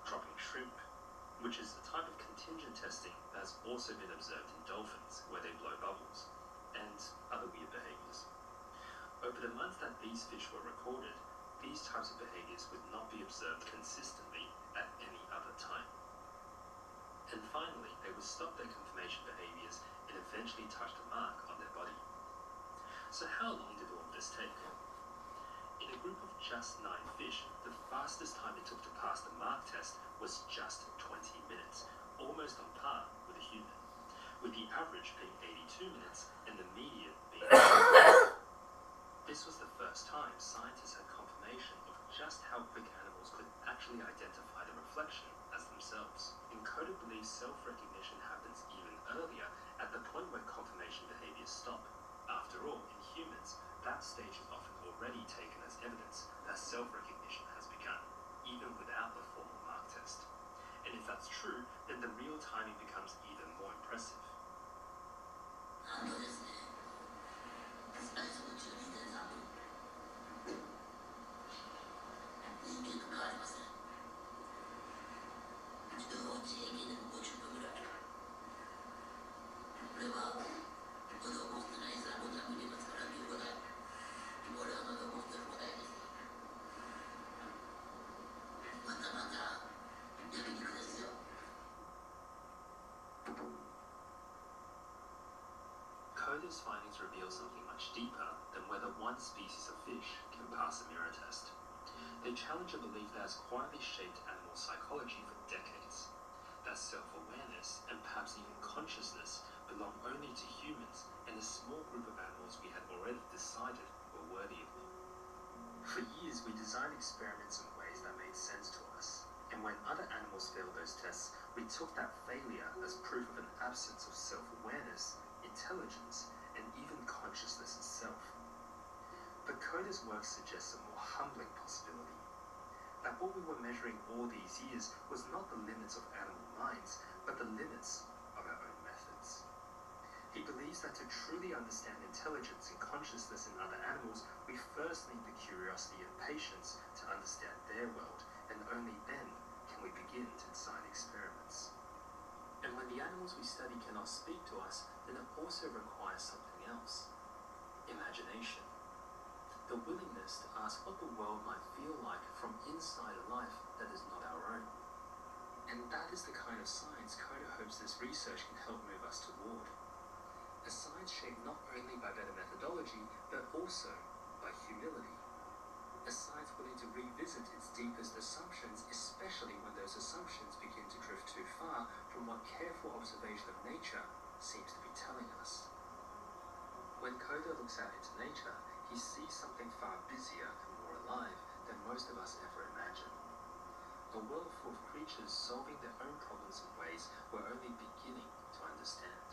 dropping shrimp, which is a type of contingent testing that's also been observed in dolphins, where they blow bubbles, and other weird behaviors. Over the months that these fish were recorded, these types of behaviors would not be observed consistently at any other time. And finally, they would stop their conformation behaviors and eventually touch the mark on their body. So how long did all of this take? In a group of just 9 fish, the fastest time it took to pass the mark test was just 20 minutes, almost on par with a human, with the average being 82 minutes and the median being This was the first time scientists had confirmation of just how quick animals could actually identify the reflection as themselves. Coda believes self-recognition happens even earlier, at the point where confirmation behaviors stop. After all, in humans, that stage is often already taken as evidence that self-recognition has begun, even without the formal mark test. And if that's true, then the real timing becomes even more impressive. Coda's findings reveal something much deeper than whether one species of fish can pass a mirror test. They challenge a belief that has quietly shaped animal psychology for decades, that self-awareness and perhaps even consciousness belong only to humans and a small group of animals we had already decided were worthy of them. For years, we designed experiments in ways that made sense to us, and when other animals failed those tests, we took that failure as proof of an absence of self-awareness, intelligence, and even consciousness itself. But Coda's work suggests a more humbling possibility, that what we were measuring all these years was not the limits of animal minds, but the limits of our own methods. He believes that to truly understand intelligence and consciousness in other animals, we first need the curiosity and patience to understand their world, and only then can we begin to design experiments. And when the animals we study cannot speak to us, then it also requires something else. Imagination. The willingness to ask what the world might feel like from inside a life that is not our own. And that is the kind of science Coda hopes this research can help move us toward. A science shaped not only by better methodology, but also by humility. A science willing to revisit its deepest assumptions, especially when those assumptions begin to drift too far from what careful observation of nature seems to be telling us. When Coda looks out into nature, he sees something far busier and more alive than most of us ever imagined. A world full of creatures solving their own problems in ways we're only beginning to understand.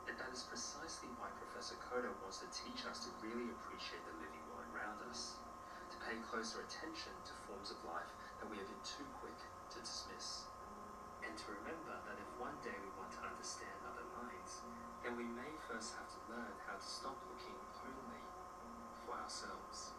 And that is precisely why Professor Coda wants to teach us to really appreciate the living world around us, to pay closer attention to forms of life that we have been too quick to dismiss, and to remember that if one day we want to understand other minds, then we may first have to learn how to stop looking only for ourselves.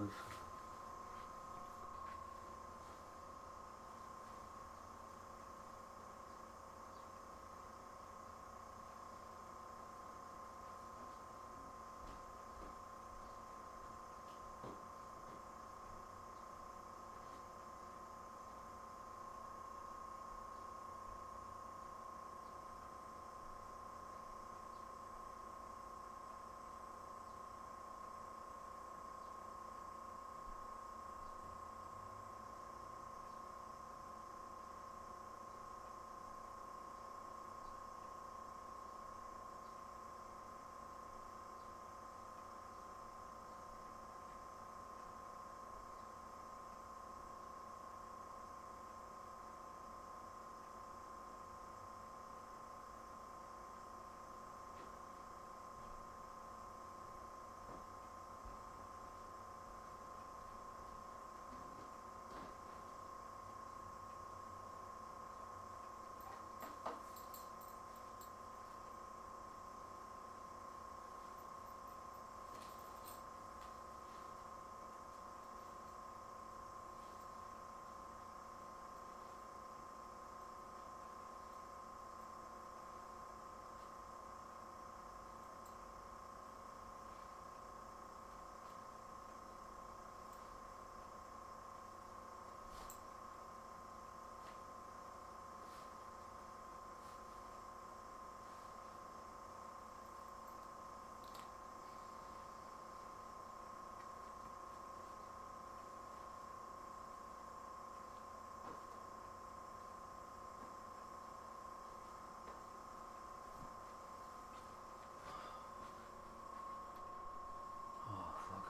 was.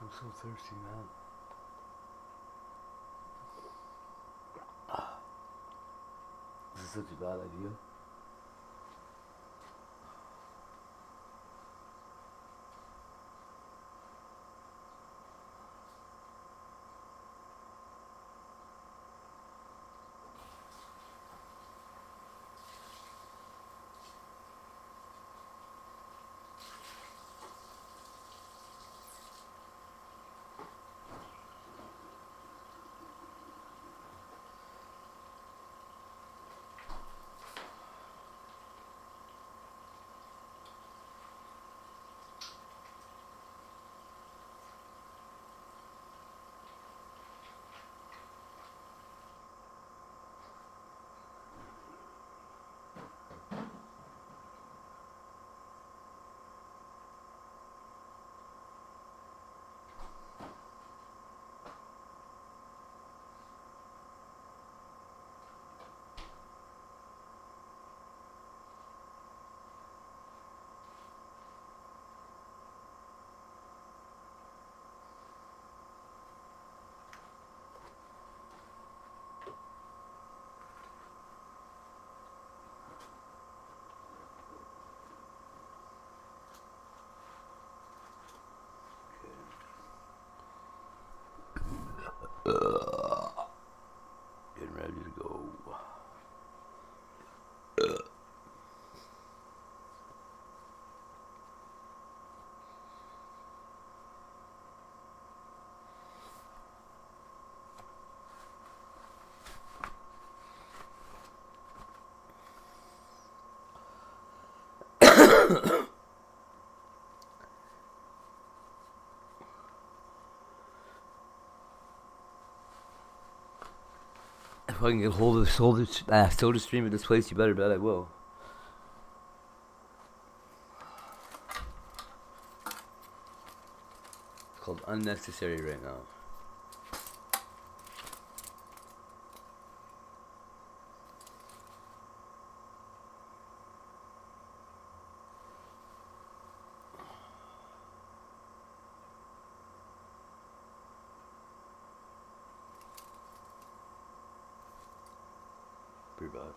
I'm so thirsty, man. This is such a bad idea. Getting ready to go. If I can get hold of the soda stream at this place, you better bet I will. It's called Unnecessary right now. Pretty bad.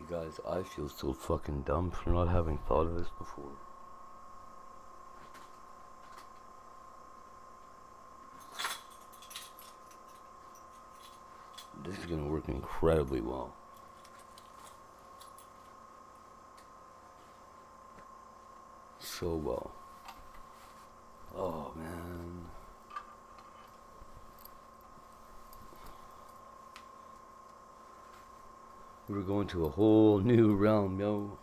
Guys, I feel so fucking dumb for not having thought of this before. This is gonna work incredibly well. So well. Oh man. We're going to a whole new realm, yo.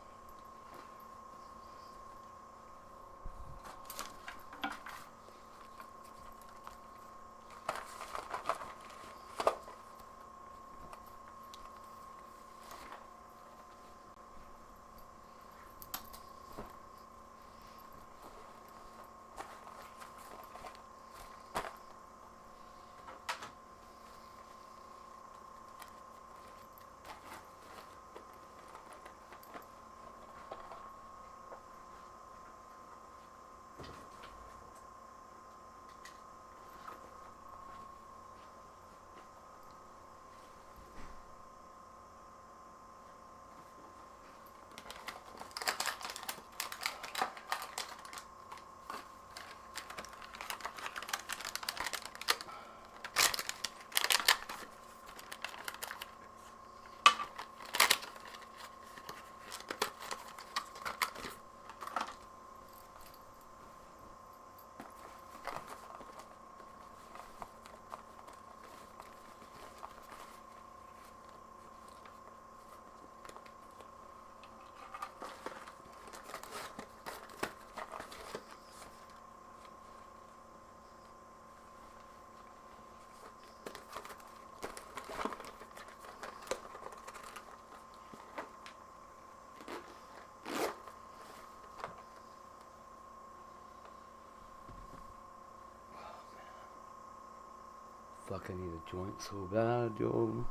Fuck, I need a joint so bad, yo.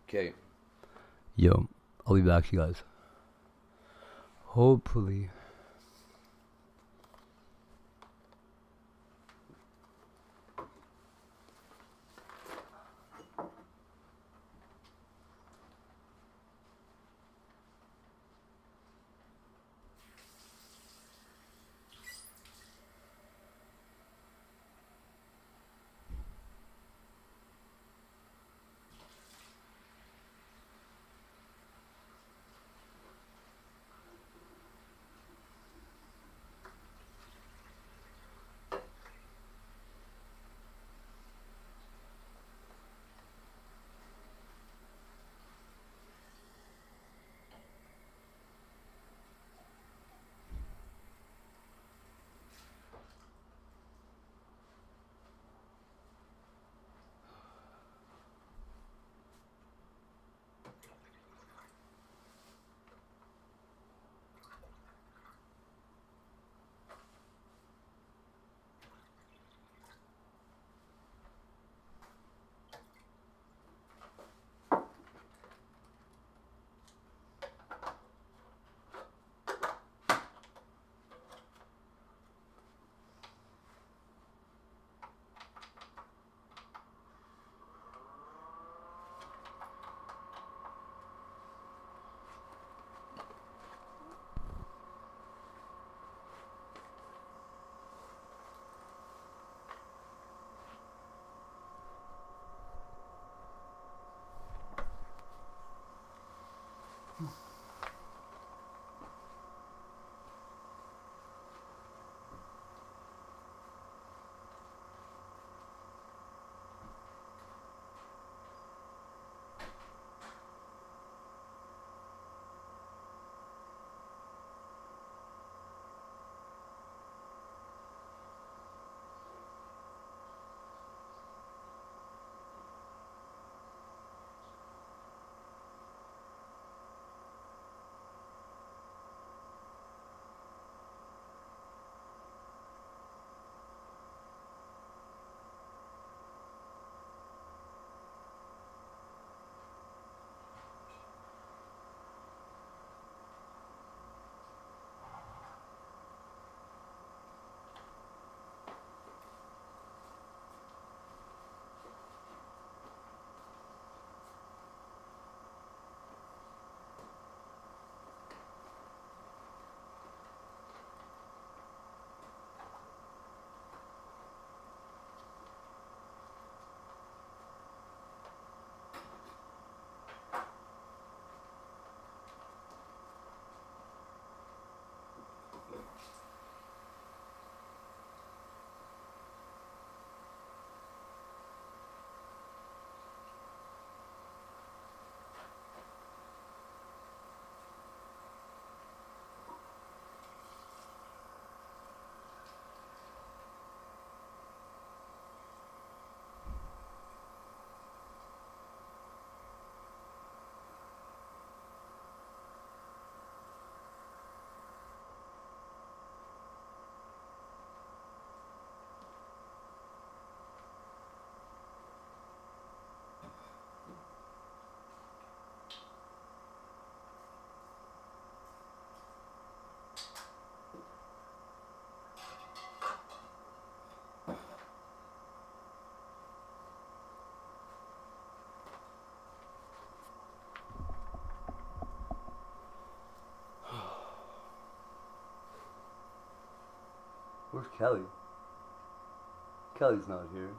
Okay. Yo, I'll be back, you guys. Hopefully. Where's Kelly? Kelly's not here.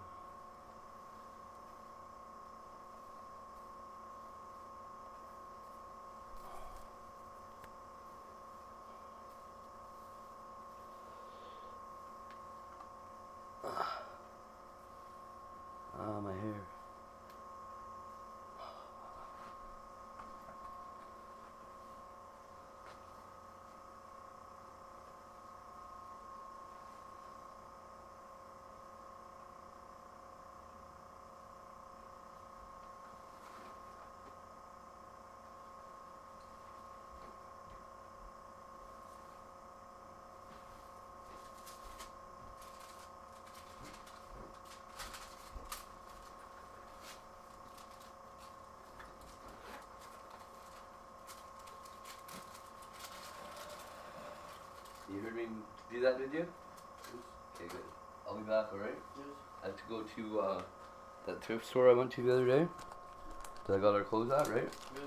Ah, my hair. You heard me do that, did you? Yes. Okay, good. I'll be back, alright? Yes. I have to go to that thrift store I went to the other day that I got our clothes at, right? Yes.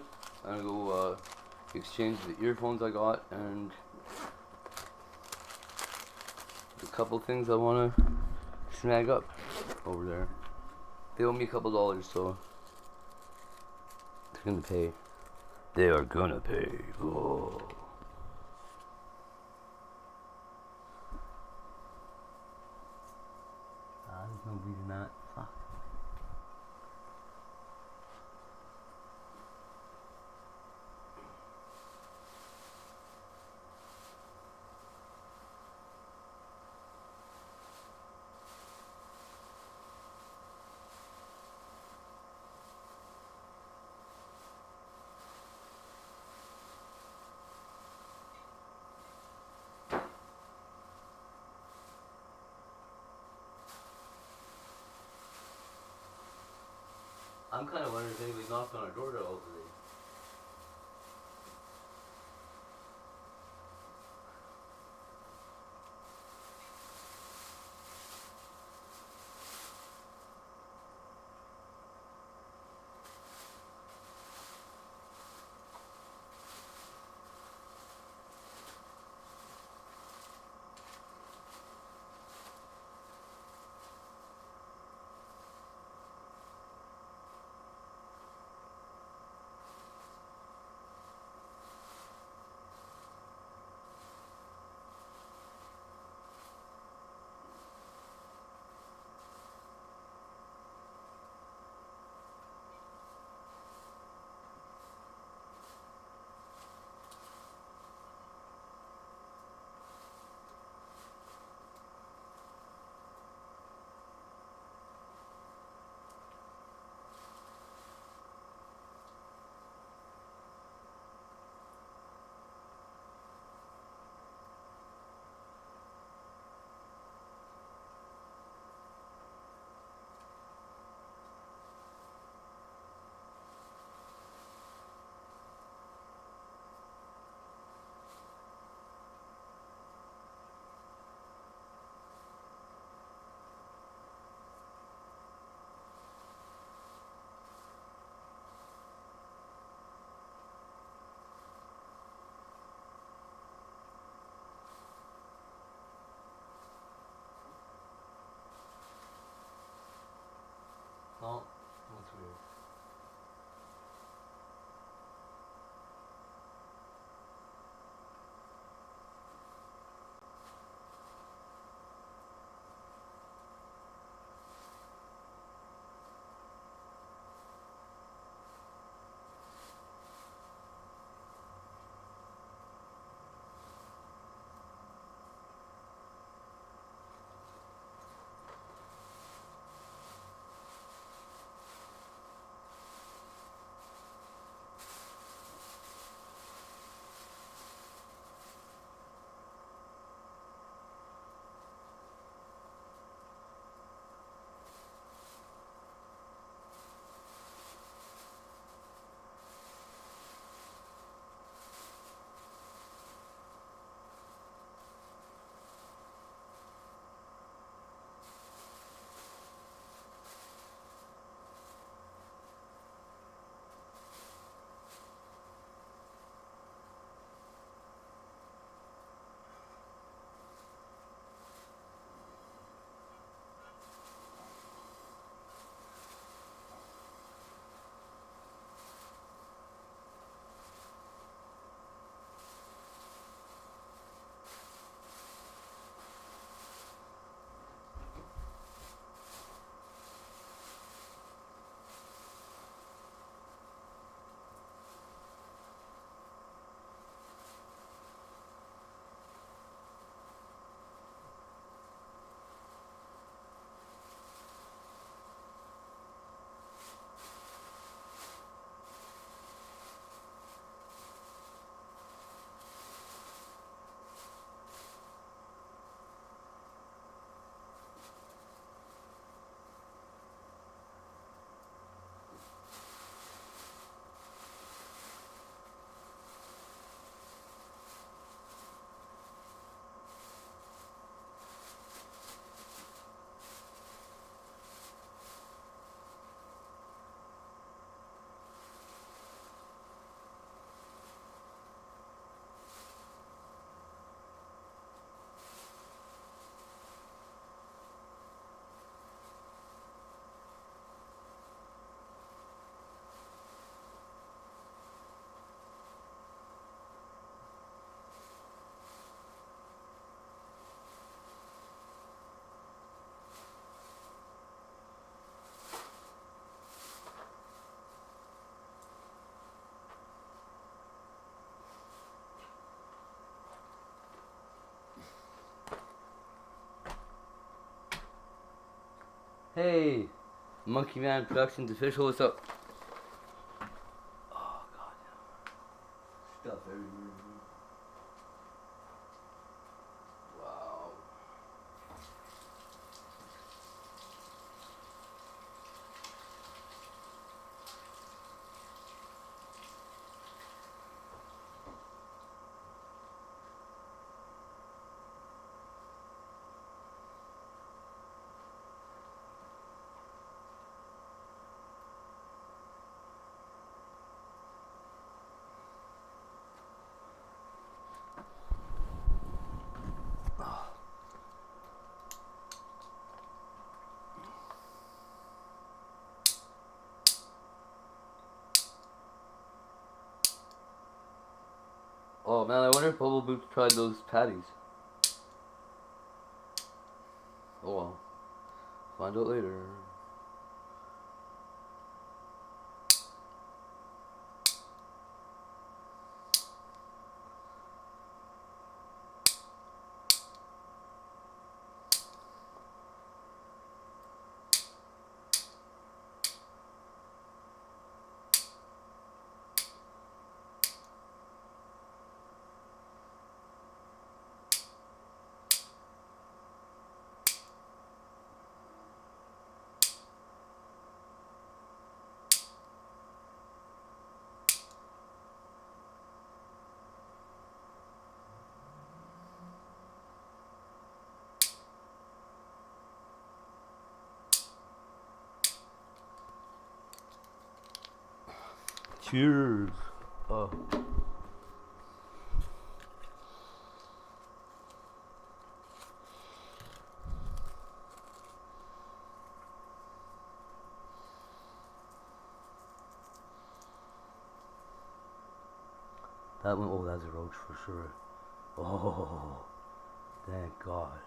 I'm gonna go exchange the earphones I got and a couple things I wanna snag up over there. They owe me a couple dollars, so they're gonna pay. They are gonna pay. Oh. There's no reason that. Fuck. I'm kind of wondering if anybody knocked on our door at all today. Hey, Monkey Man Productions official, what's up? Oh god, stuff everywhere. Wow. Oh man, I wonder if Bubble Boots tried those patties. Oh well. Find out later. Cheers. Oh. That one, oh, that's a roach for sure. Oh, thank God.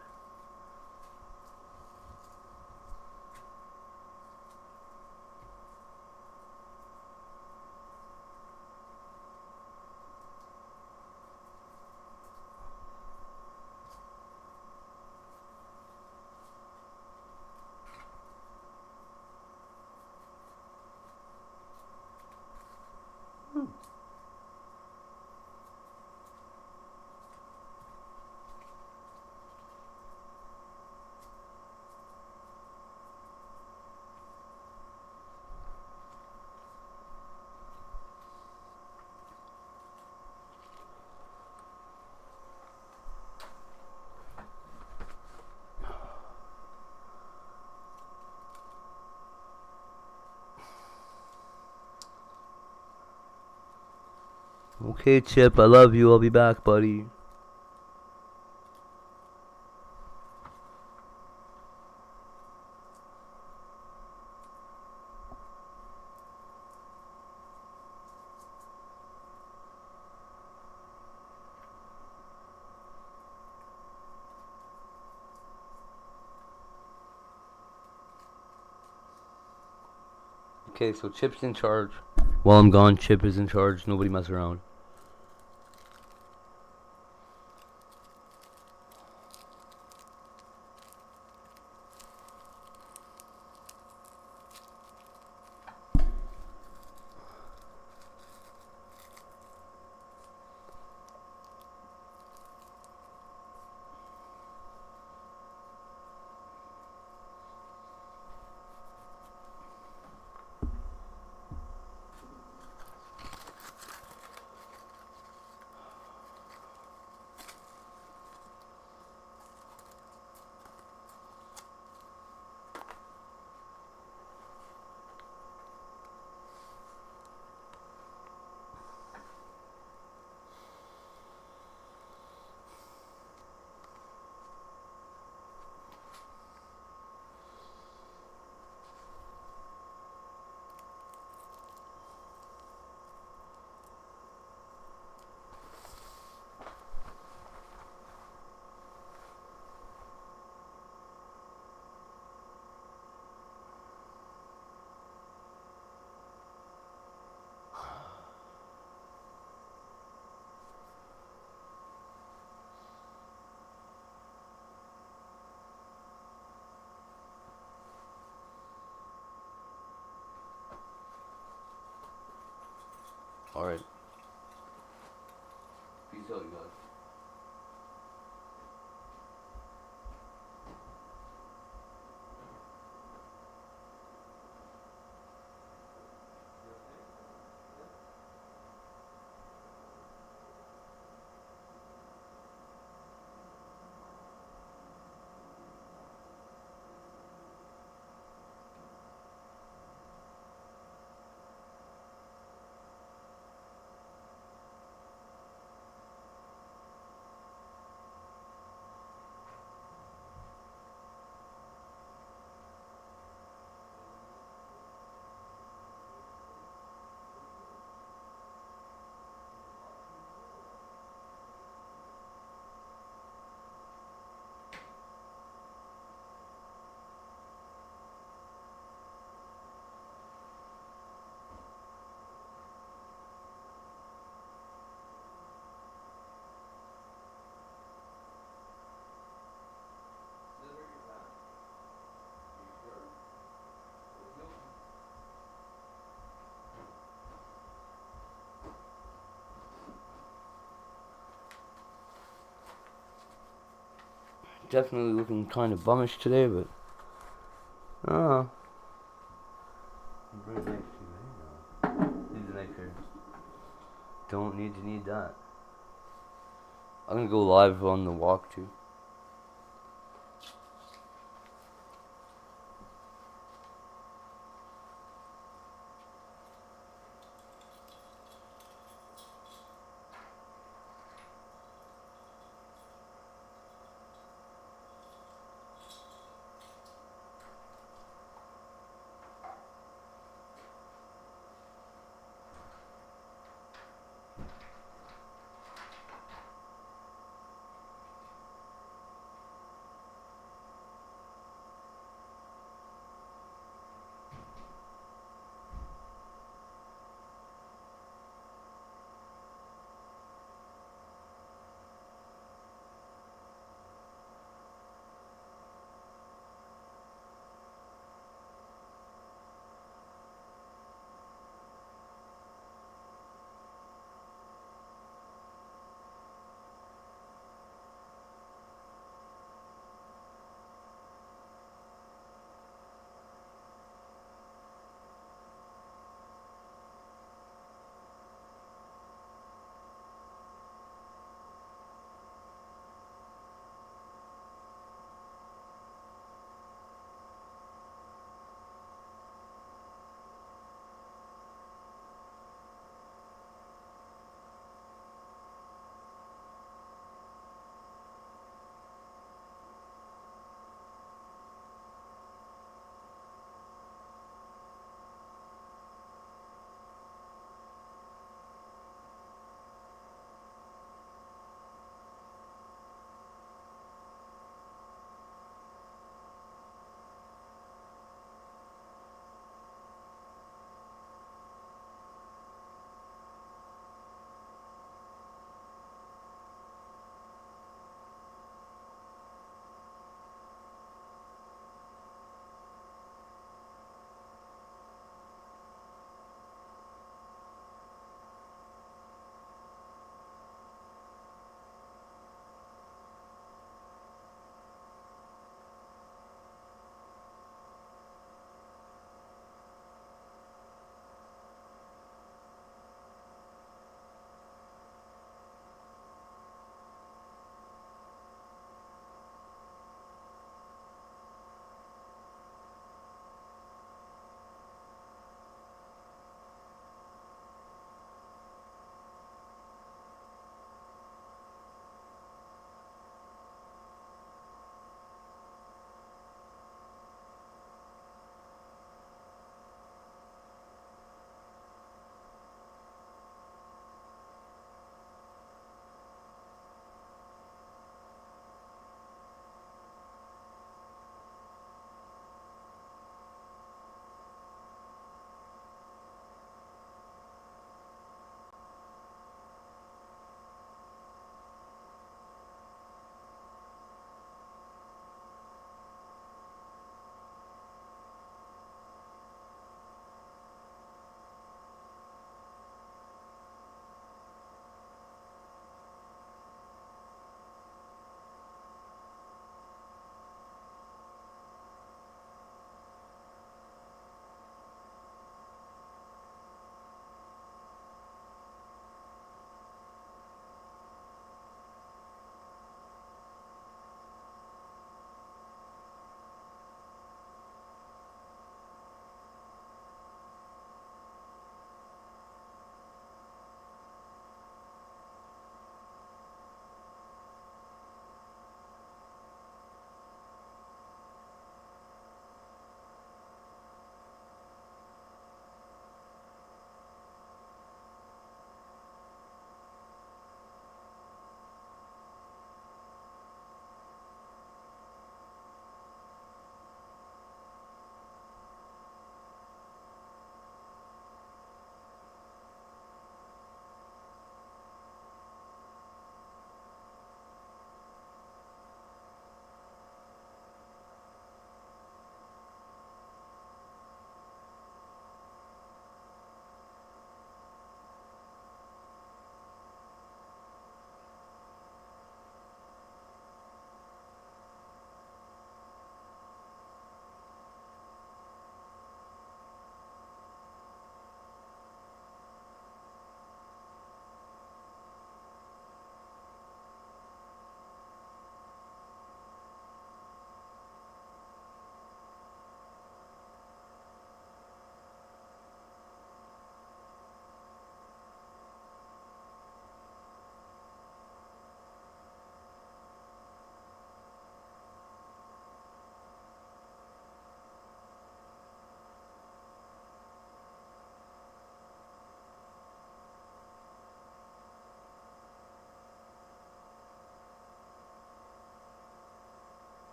Okay, Chip, I love you. I'll be back, buddy. Okay, so Chip's in charge. While I'm gone, Chip is in charge. Nobody mess around. Alright. Peace out, you guys. Definitely looking kind of bummish today, but bring it next to me. No. Leave the next here. Don't need that. I'm gonna go live on the walk too.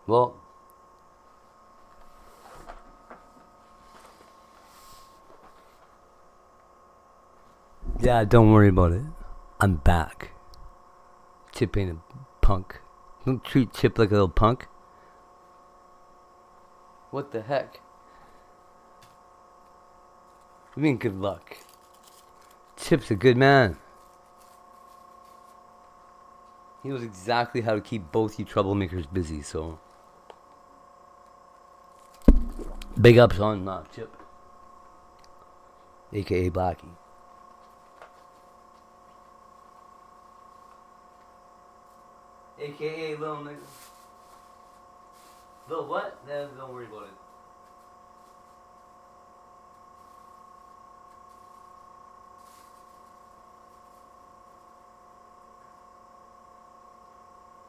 Well, yeah, don't worry about it. I'm back. Chip ain't a punk. Don't treat Chip like a little punk. What the heck? I mean, good luck. Chip's a good man. He knows exactly how to keep both you troublemakers busy, so... Big ups on Chip. A.K.A. Blackie. A.K.A. Little nigga. Little what? Nah, don't worry about it.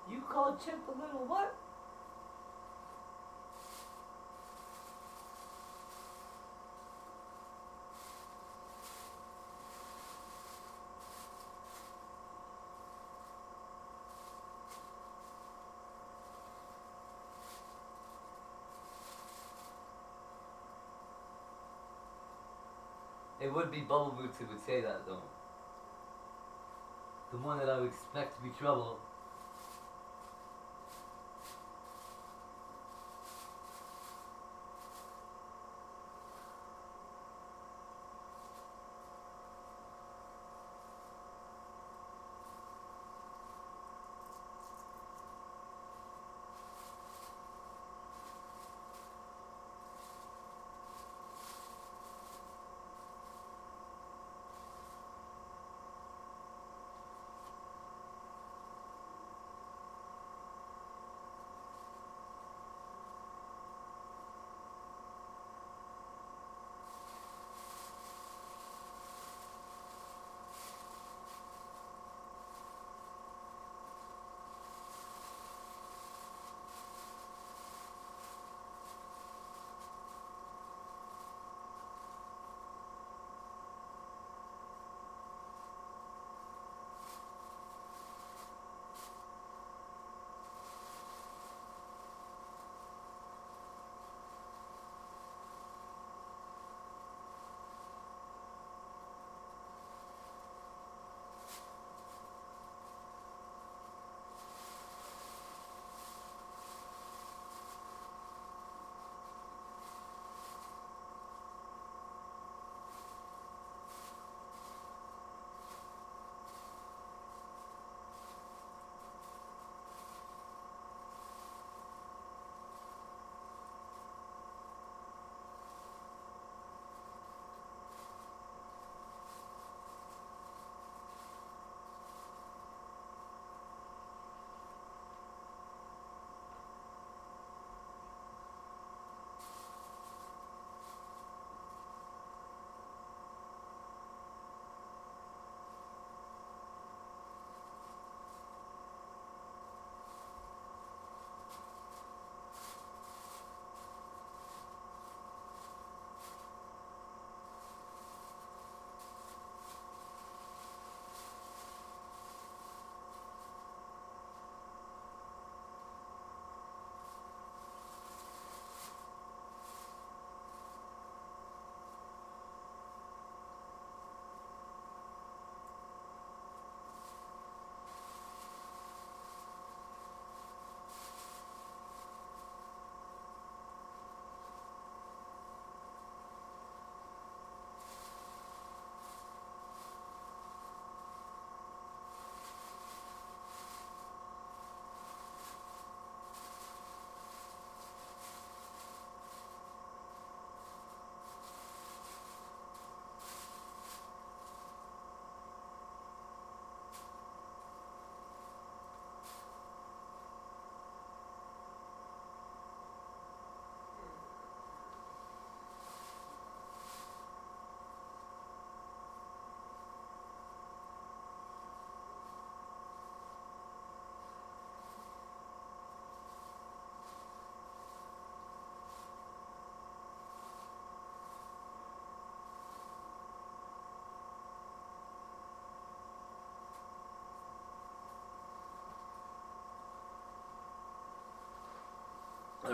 You called Chip a little what? It would be Bubble Boots who would say that, though. The one that I would expect to be trouble.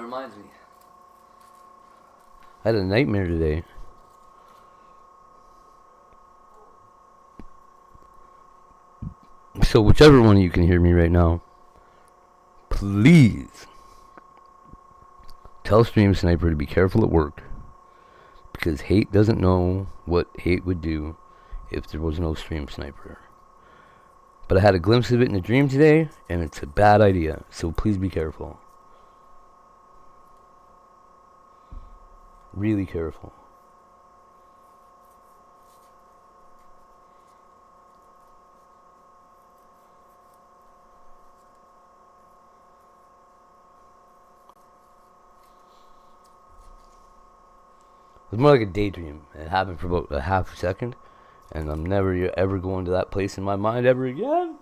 reminds me. I had a nightmare today. So whichever one of you can hear me right now, please tell Stream Sniper to be careful at work. Because hate doesn't know what hate would do if there was no Stream Sniper. But I had a glimpse of it in a dream today, and it's a bad idea. So please be careful. Really careful. It was more like a daydream. It happened for about a half a second, and I'm never ever going to that place in my mind ever again.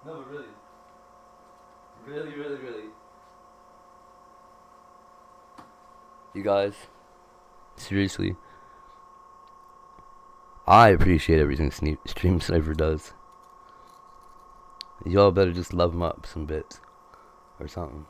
No, but really. Really. You guys, seriously, I appreciate everything Stream Sniper does. Y'all better just love him up some bits or something.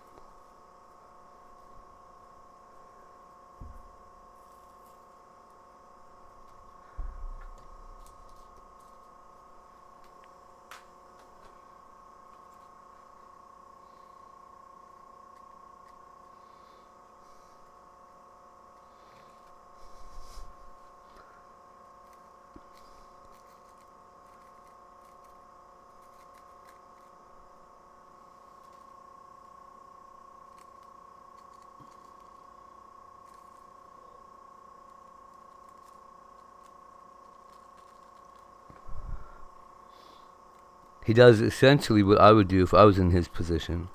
He does essentially what I would do if I was in his position,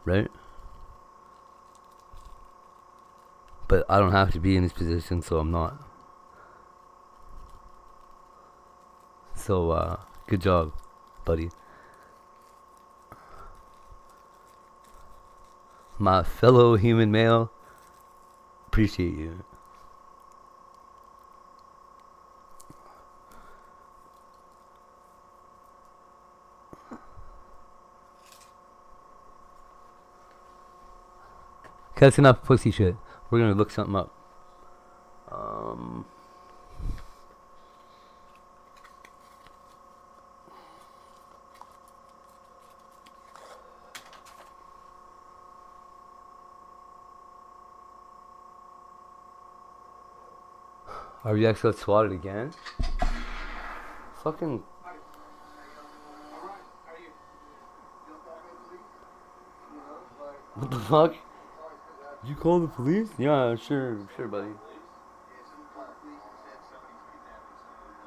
right? But I don't have to be in his position, so I'm not. So, good job, buddy. My fellow human male, appreciate you. That's enough pussy shit. We're gonna look something up. RBX got swatted again? Fucking... What the fuck? Did you call the police? Yeah, sure, buddy.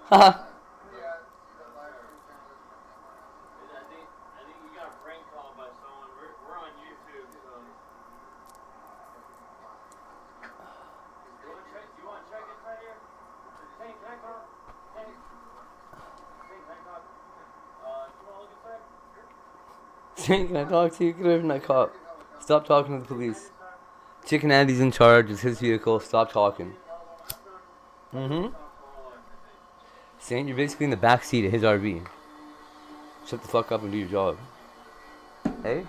Haha. I think you got a prank call by someone. We're on YouTube, so. You want to check inside here? Hey, can I talk? Hey, can I talk? You want to look inside? Can I talk to you? Get away from that cop. Stop talking to the police. Chicken Andy's in charge. It's his vehicle. Stop talking. Saint, you're basically in the back seat of his RV. Shut the fuck up and do your job. Hey?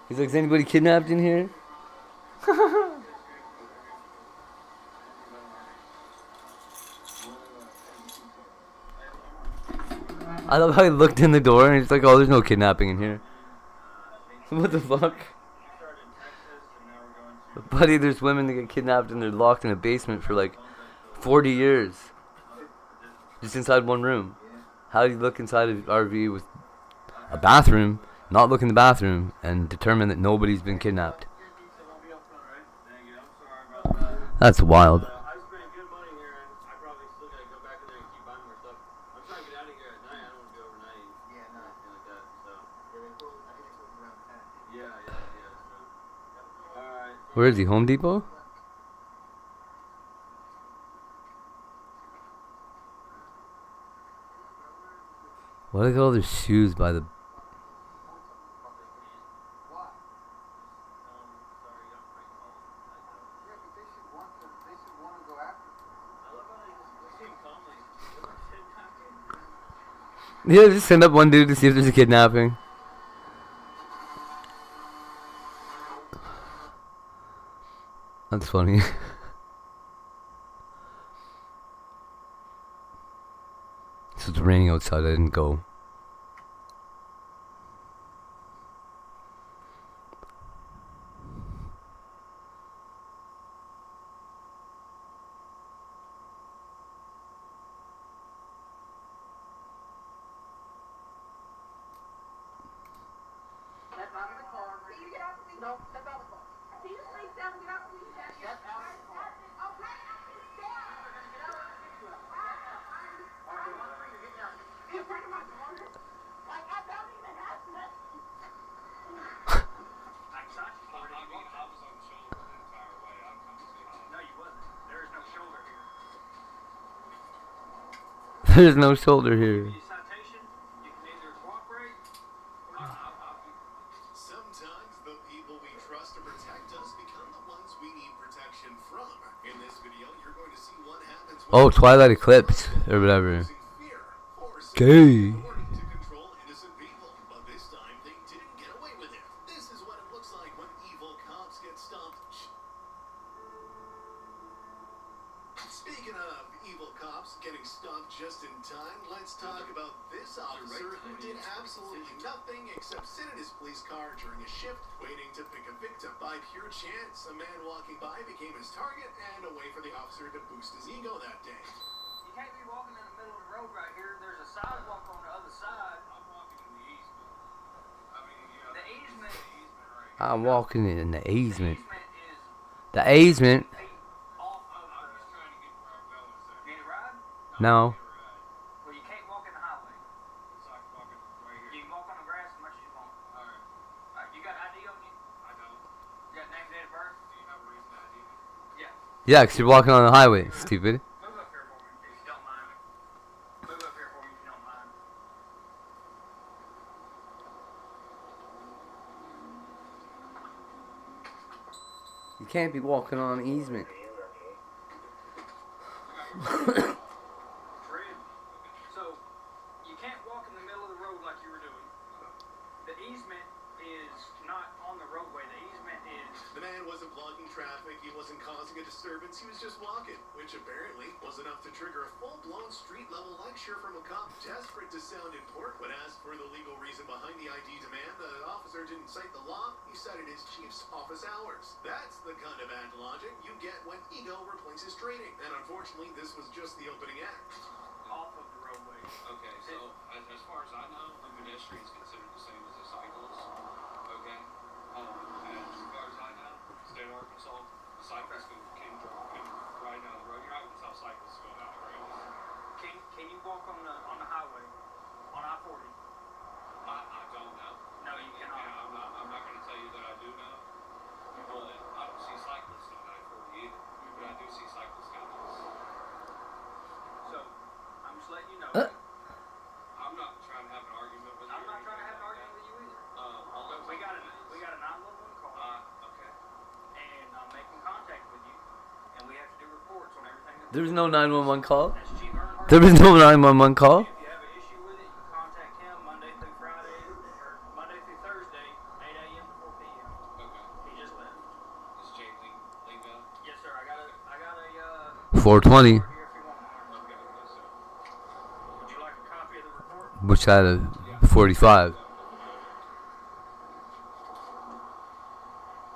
He's like, is anybody kidnapped in here? I love how he looked in the door and he's like, oh, there's no kidnapping in here. What the fuck? Buddy, there's women that get kidnapped and they're locked in a basement for like 40 years. Just inside one room. How do you look inside an RV with a bathroom, not look in the bathroom, and determine that nobody's been kidnapped? That's wild. Where is he? Home Depot? Why do they got all their shoes by the... Yeah, just send up one dude to see if there's a kidnapping. That's funny. So it's raining outside, I didn't go. There's no shoulder here. Sometimes the people we trust to protect us become the ones we need protection from. In this video, you're going to see what happens when Oh, Twilight Eclipse or whatever. Gay. to control innocent people. But this time, they didn't get away with it. This is what it looks like when evil cops get stopped. Speaking of evil cops getting stopped just in time, let's talk about this officer who did absolutely nothing except sit in his police car during a shift waiting to pick a victim. By pure chance, a man walking by became his target and a way for the officer to boost his ego that day. You can't be walking in the middle of the road right here. There's a sidewalk on the other side. I'm walking in the easement. I mean, yeah. The easement. Right. I'm walking in the easement. The easement. No. Well, you can't walk in the highway. So I can walk right here. You can walk on the grass as much as you want. Alright. You got ID on you? I don't. You got name, date of birth? Do you have a reason to ID me? Yeah. Yeah, 'cause you're walking on the highway, stupid. Move up here for me if you don't mind. Move up here for me if you don't mind. You can't be walking on easement. So, you can't walk in the middle of the road like you were doing. The easement is not on the roadway. The easement is... The man wasn't blocking traffic, he wasn't causing a disturbance, he was just walking, which apparently was enough to trigger a full-blown street-level lecture from a cop desperate to sound important. When asked for the legal reason behind the ID demand, the officer didn't cite the law, he cited his chief's office hours. That's the kind of ad logic you get when ego replaces training. And unfortunately, this was just the opening act. Off of the roadway. Okay, so as far as I know, a pedestrian is considered the same as a cyclist. Okay? And as far as I know, state of Arkansas, a cyclist can ride down the road. You're not going to tell cyclists to go down the road. Can you walk on the highway? On I-40? I don't know. No, you cannot. I'm not going to tell you that I do know. But I don't see cyclists on I-40 either. But I do see cyclists coming. So, I'm just letting you know. I'm not trying to have an argument with you. I'm not trying to have an argument with you either. We got a 911 call. Okay. And I'm making contact with you. And we have to do reports on everything. There was no 911 call? There was no 911 call? If you have an issue with it, you can contact him Monday through Friday, or Monday through Thursday, 8 a.m. to 4 p.m. Okay. He just left. Is Jay legal? Yes, sir. I got a 420. here if you want one. Okay, yes, sir. Would you like a copy of the report? Which had a 45.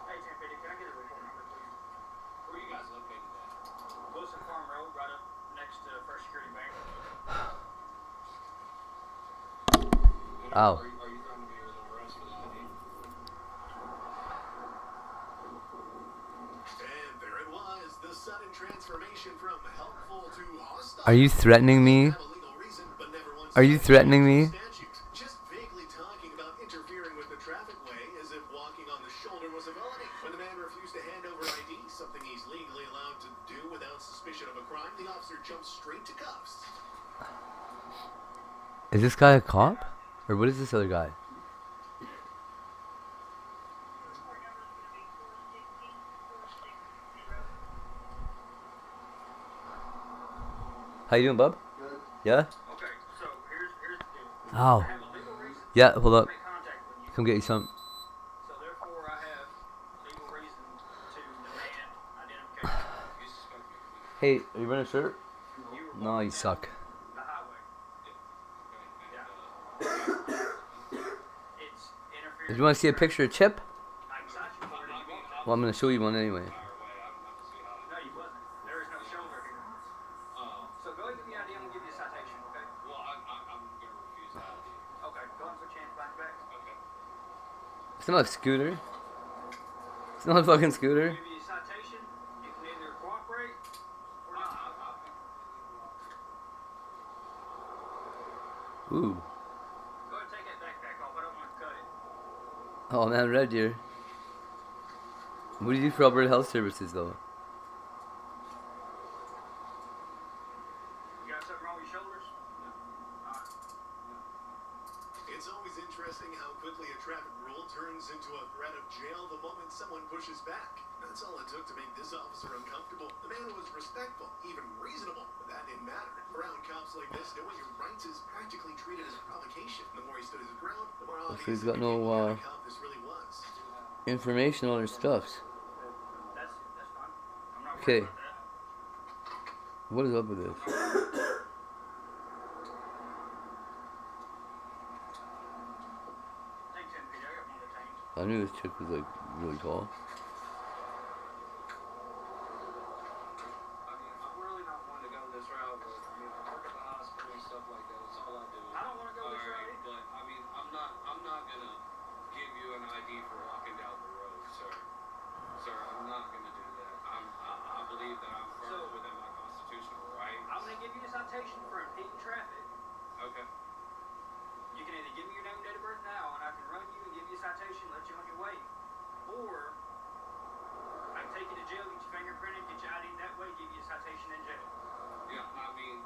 Hey, 1050, can I get a report number, please? Where are you guys located at? Wilson Farm Road, right up next to First Security Bank. Ow. Are you threatening me with an arrest for this ID? And there it was, the sudden transformation from helpful to hostile. Are you threatening me? Are you threatening me? Just vaguely talking about interfering with the traffic way as if walking on the shoulder was a felony. When the man refused to hand over ID, something he's legally allowed to do without suspicion of a crime, the officer jumped straight to cuffs. Is this guy a cop? Or what is this other guy? How you doing, bub? Good. Yeah? Okay, so here's the deal. Oh. I have a legal reason Yeah, hold to up. make contact with you. Come get you some. So therefore I have legal reason to demand identification. Hey, are you wearing a shirt? No, you suck. The highway. Yeah. It's interfering. Did you want to see a picture of Chip? I can cite you for it if you want to. Well, I'm going to show you one anyway. No, you wasn't. There is no shoulder here. So go ahead and give me ID. I'm gonna give you a citation, okay? Well, I'm gonna refuse that idea. Okay, go ahead and put your hands behind your back. Okay. It's not a scooter. It's not a fucking scooter. Give you a citation. You can either cooperate or not. Ooh. Go ahead and take that backpack off. I don't want to cut it. Oh man, Red Deer. What do you do for Alberta Health Services though? You got something wrong with your shoulders? No. Alright. It's always interesting how quickly a traffic rule turns into a threat of jail the moment someone pushes back. That's all it took to make this officer uncomfortable. The man was respectful, even reasonable, but that didn't matter. Around cops like this, knowing your rights is practically treated as a provocation. The more he stood his ground, the more So obvious he's got no cop this really was. information on her stuffs. That's fine. I'm not Okay. worried about that. What is up with this? Thanks, MPD. I got one detained. I knew this chick was like really tall. I'm really not wanting to go this route, but I mean, I work at the hospital and stuff like that. That's all I do. I don't want to go this route either. But I mean, I'm not gonna give you an ID for walking down the road, sir. Sir, I'm not gonna do that. I believe that I'm firm within my constitutional rights. I'm going to give you a citation for impeding traffic. Okay. You can either give me your name and date of birth now, and I can run you and give you a citation, let you on your way. Or I can take you to jail, get you fingerprinted, get you ID that way, give you a citation in jail. Yeah, I mean,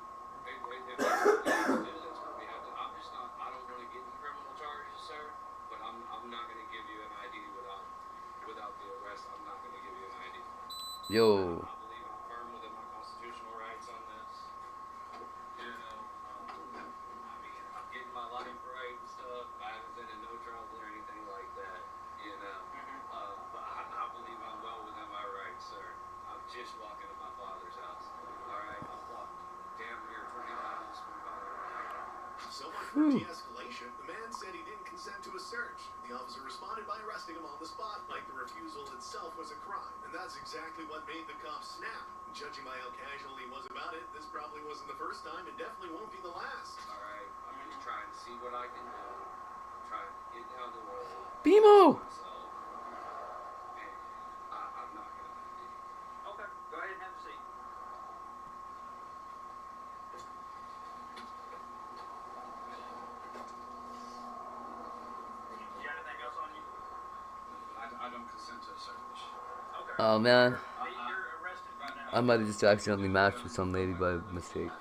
if that's what we have to do, that's what we have to. I'm just not. I don't want to get in criminal charges, sir. But I'm not going to give you an ID without the arrest. I'm not going to give you an ID. Yo. I believe I'm firm within my constitutional rights on this. You know, I mean, I'm getting my life right and stuff. I haven't been in no trouble or anything like that. You know, but I believe I'm well within my rights, sir. I'm just walking to my father's house. All right, I'm walking damn near 20 miles from Colorado. So much for de-escalation. The man said he didn't consent to a search. The officer responded by arresting him on the spot, like the refusal itself was a crime. And that's exactly what made the cops snap. Judging by how casual he was about it, this probably wasn't the first time and definitely won't be the last. All right, I'm just trying to see what I can do. I'm trying to get down the road. BMO! I'm not going to do. Okay, go ahead and have a seat. You got anything else on you? I don't consent to a search. Okay. Oh man. You're arrested right now. I might have just accidentally matched with some lady by mistake.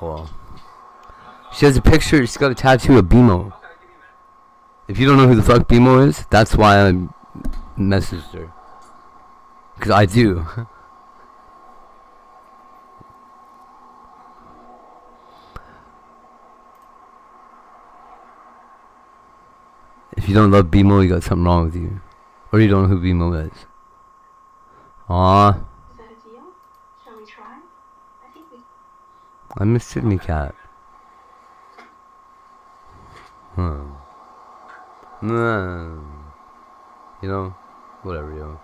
Oh well. She has a picture, she's got a tattoo of BMO. If you don't know who the fuck BMO is, that's why I messaged her. Because I do. If you don't love BMO, you got something wrong with you. Or you don't know who BMO is. Aww. Is that a deal? Shall we try? I think we... I miss Sydney Cat. Nah. You know, whatever, yo.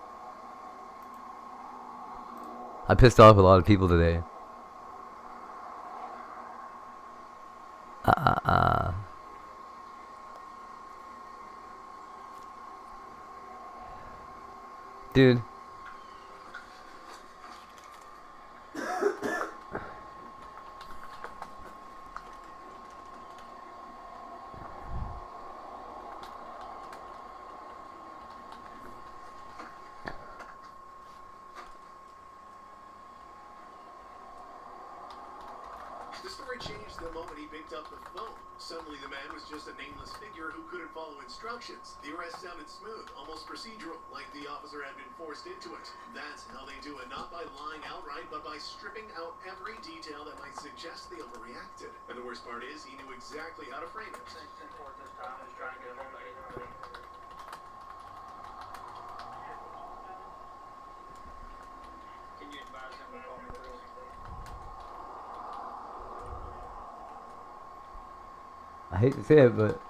I pissed off a lot of people today. Dude. the moment he picked up the phone. Suddenly the man was just a nameless figure who couldn't follow instructions. The arrest sounded smooth, almost procedural, like the officer had been forced into it. That's how they do it, not by lying outright, but by stripping out every detail that might suggest they overreacted. And the worst part is, he knew exactly how to frame it. Can you advise him to call me, please? I hate to say it, but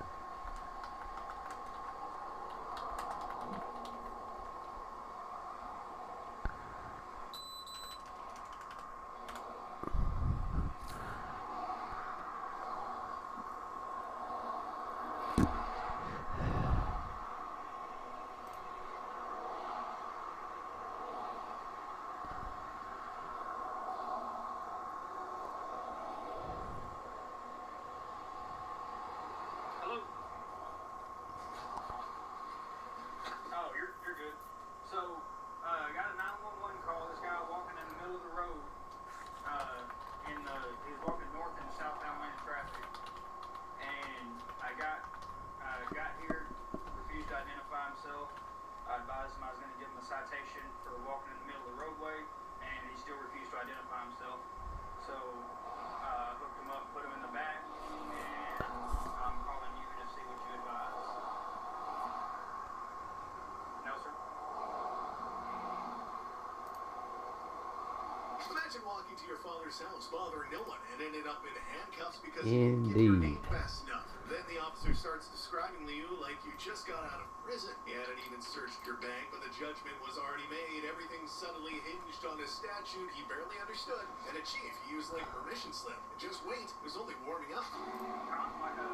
Imagine walking to your father's house, bothering no one, and ended up in handcuffs because you didn't get your name fast enough. Then the officer starts describing you like you just got out of prison. He hadn't even searched your bag, but the judgment was already made. Everything suddenly hinged on a statute he barely understood. And a chief he used like permission slip. And just wait, it was only warming up. Like a,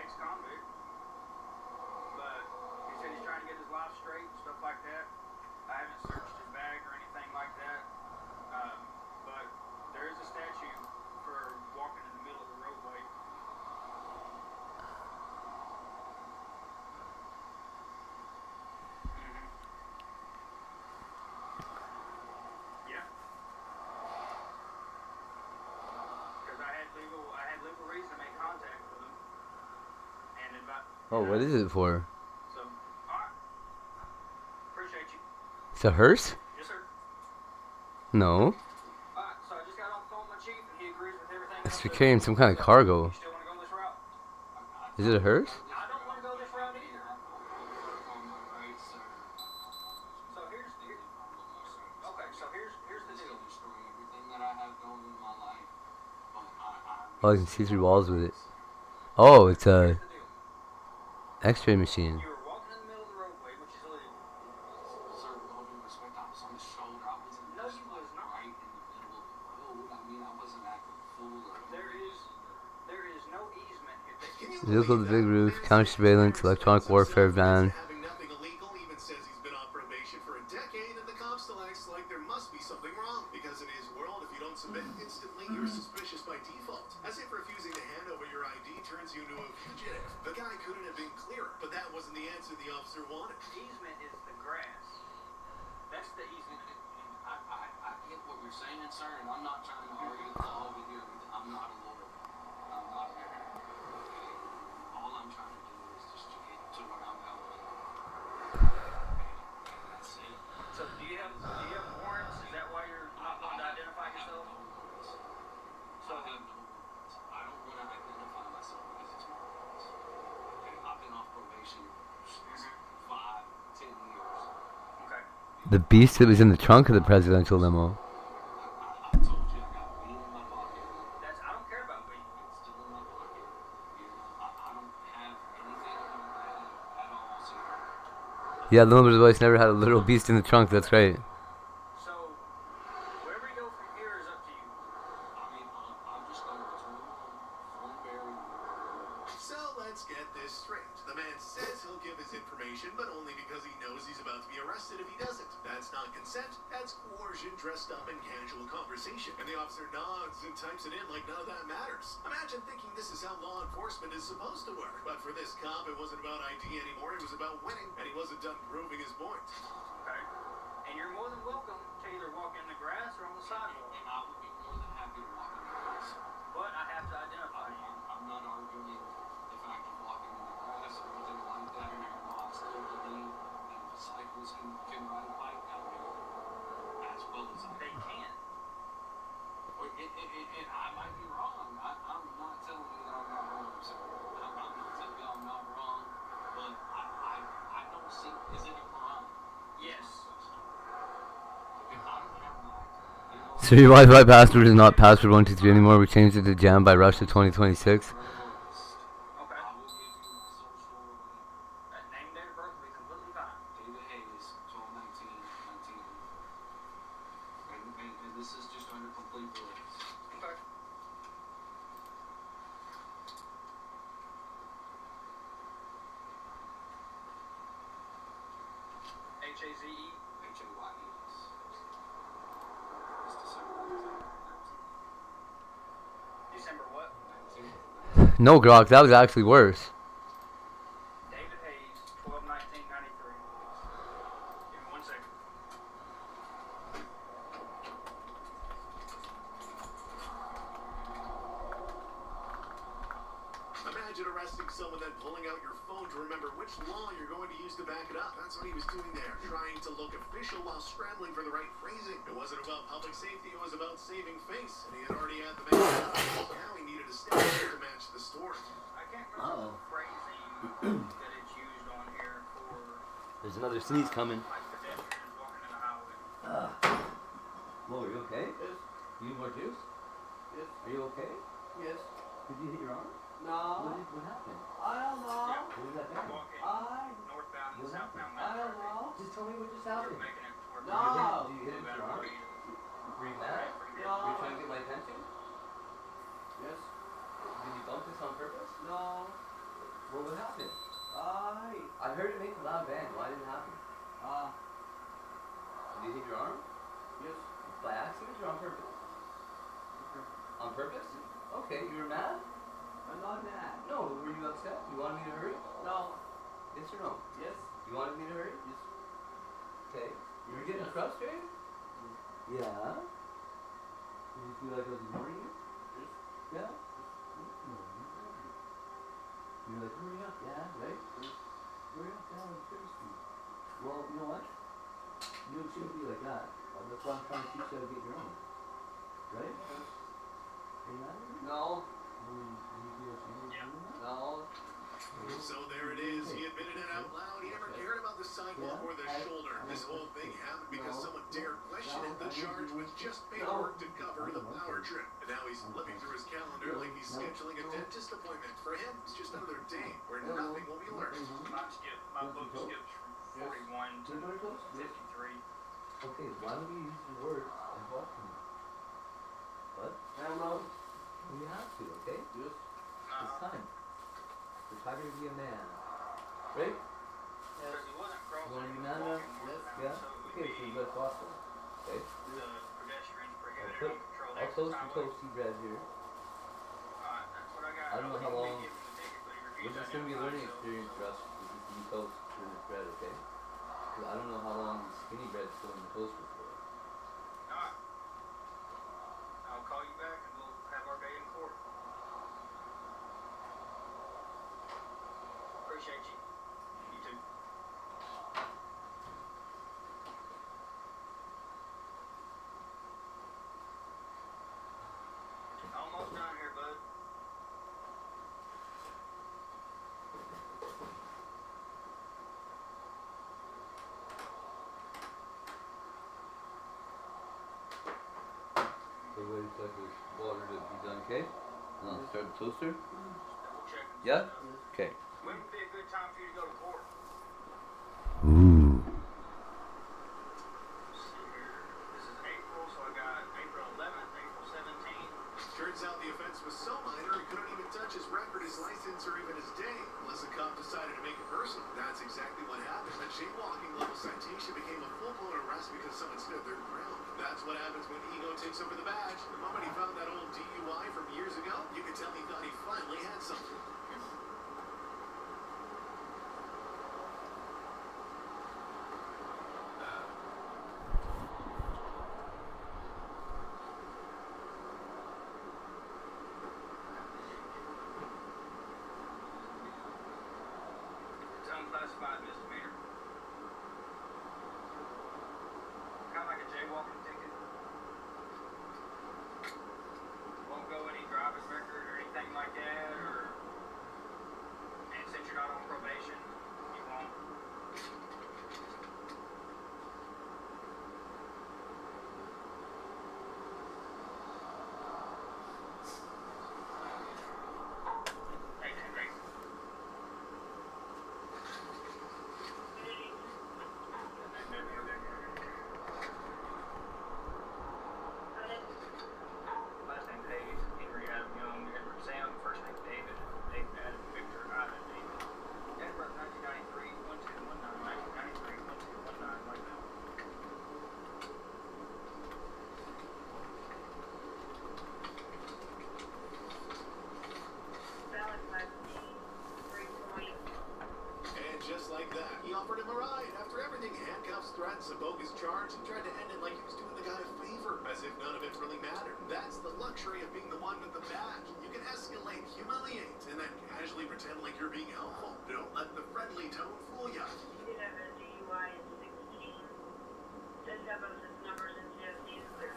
ex-convict. But he said he's trying to get his life straight and stuff like that. I haven't searched his bag or anything like that. But there is a statute for walking in the middle of the roadway. Yeah. Because I had legal reason to make contact with him. And oh, what is it for? So, alright. Appreciate you. It's a hearse? Yes, sir. No. Alright, so I just got off the phone with my chief and he agrees with everything. It's for carrying some kind of cargo. You still want to go this route? Is it a hearse? I don't want to go this route either. So here's the deal. Oh, you can see through walls with it. Oh, it's a X-ray machine. You were walking in the middle of the roadway, which is illegal. Sir, with all due respect, I was on the shoulder. I wasn't No, you was not. right in the middle of the road. I mean, I wasn't acting fool or There is no easement here. Vehicle with the big roof, counter surveillance, electronic warfare van. Having nothing illegal, even says he's been on probation for a decade, and the cop still acts like there must be something wrong. Because in his world, if you don't submit instantly, you're suspicious by default. As if refusing to hand over your ID turns you into a fugitive. The guy couldn't have been clearer, but that wasn't the answer the officer wanted. Easement is the grass. That's the easement. I get what you're saying, sir, and I'm not trying to argue the law with you. I'm not a lawyer. I'm not a lawyer. All I'm trying to do is just to get to where I'm going. That's it. So do you have warrants? Is that why you're not wanting to identify yourself? So I have no warrants. I don't want to identify myself because it's my warrants. Okay, I've been off probation 5-10 years. Okay. The beast that was in the trunk of the presidential limo. I told you I got weed in my pocket. I don't care about weed. It's still in my pocket. You know, I don't have anything on that at all, sir. Yeah, the Lumber's voice never had a literal beast in the trunk, that's right. So wherever you go from here is up to you. I mean, I'm just going to Thornberry. So let's get this straight. The man says he'll give his information, but only because he knows he's about to be arrested if he doesn't. That's not consent, that's coercion dressed up in casual conversation. And the officer nods and types it in like none of that matters. Imagine thinking this is how law enforcement is supposed to work. But for this cop, it wasn't about ID anymore, it was about winning, and he wasn't done proving his point. Okay. And you're more than welcome to either walk in the grass or on the sidewalk. And I would be more than happy to walk in the grass. But So your Wi-Fi password is not password 123 anymore. We changed it to Jam by Russia 2026. December what? No, Grok, that was actually worse. David Hayes, 12/19/93. Give me 1 second. Imagine arresting someone, then pulling out your phone to remember which law you're going to use to back it up. That's what he was doing there, trying to look official while scrambling for the right phrasing. It wasn't about public safety, it was about saving face. And he had already had the man out, so now he needed a stand to match the story. I can't remember the phrasing that it's used on here for There's another sneeze coming. like pedestrians walking in the highway. Whoa, are you okay? Yes. You need more juice? Yes. Are you okay? Yes. Did you hit your arm? No. What happened? I don't know. What was that thing? Northbound and southbound. I don't know. Just tell me what just happened. Making it to where No. Did you hit it with your arm? Were you mad? No. Were you trying to get my attention? Yes. Did you bump this on purpose? No. What would happen? I heard it make a loud bang. Why did it happen? Did you hit your arm? Yes. By accident or on purpose? On purpose? Okay, you were mad? I'm not mad. No, were you upset? You wanted me to hurry? No. Yes or no? Yes. You wanted me to hurry? Yes. Okay. You were getting frustrated? Yeah. Did you feel like I was ignoring you? Yes. Yeah? You're like, hurry up, yeah, right? Hurry up, yeah, I'm thirsty. Well, you know what? You shouldn't be like that. That's why I'm trying to teach you how to get your own. Right? Are you mad at me? No. No. So there it is. He admitted it out loud. He never cared about the sidewalk or the shoulder. This whole thing happened because someone dared question it. The charge was just paperwork to cover the power trip. And now he's flipping through his calendar like he's scheduling a dentist appointment. For him, it's just another day where nothing will be learned. My book skips from 41 to 53. Okay, why don't you use the word involved in it? What? I don't know. You have to, okay? Yes. It's time. So try to be a man. Right? Because he wasn't You crossing. want to be a man now? Yes. Yeah? Okay, so you got cross it. Okay? The pedestrians prohibited I'll uncontrolled toast exercise. the toasty bread here. Alright, that's what I got. I don't know how long. He gave me the ticket, but he refused This is going to be a learning experience for us if you can toast for this bread, okay? Because I don't know how long the skinny bread's still in the toaster for. Alright. I'll call you back and we'll have our day in court. Appreciate you. You too. Almost done here, bud. So wait a second, water to be done, okay? And I'll start the toaster. Double check. Yeah? Okay. When would be a good time for you to go to court? Ooh. This is April, so I got April 11th, April 17th. Turns out the offense was so minor he couldn't even touch his record, his license, or even his day, unless a cop decided to make it personal. That's exactly what happened. A jaywalking level citation became a full-blown arrest because someone stood their ground. That's what happens when ego takes over the badge. The moment he found that old DUI from years ago, you could tell he thought he finally had something. It's unclassified misdemeanor. Kind of like a jaywalking ticket. Won't go any driving record or anything like that, and since you're not on probation, you won't. offered him a ride. After everything, handcuffs, threats, a bogus charge, he tried to end it like he was doing the guy a favor, as if none of it really mattered. That's the luxury of being the one with the badge. You can escalate, humiliate, and then casually pretend like you're being helpful. Don't let the friendly tone fool you. You did have a DUI in 16. Says you have both his numbers and CFC is clear.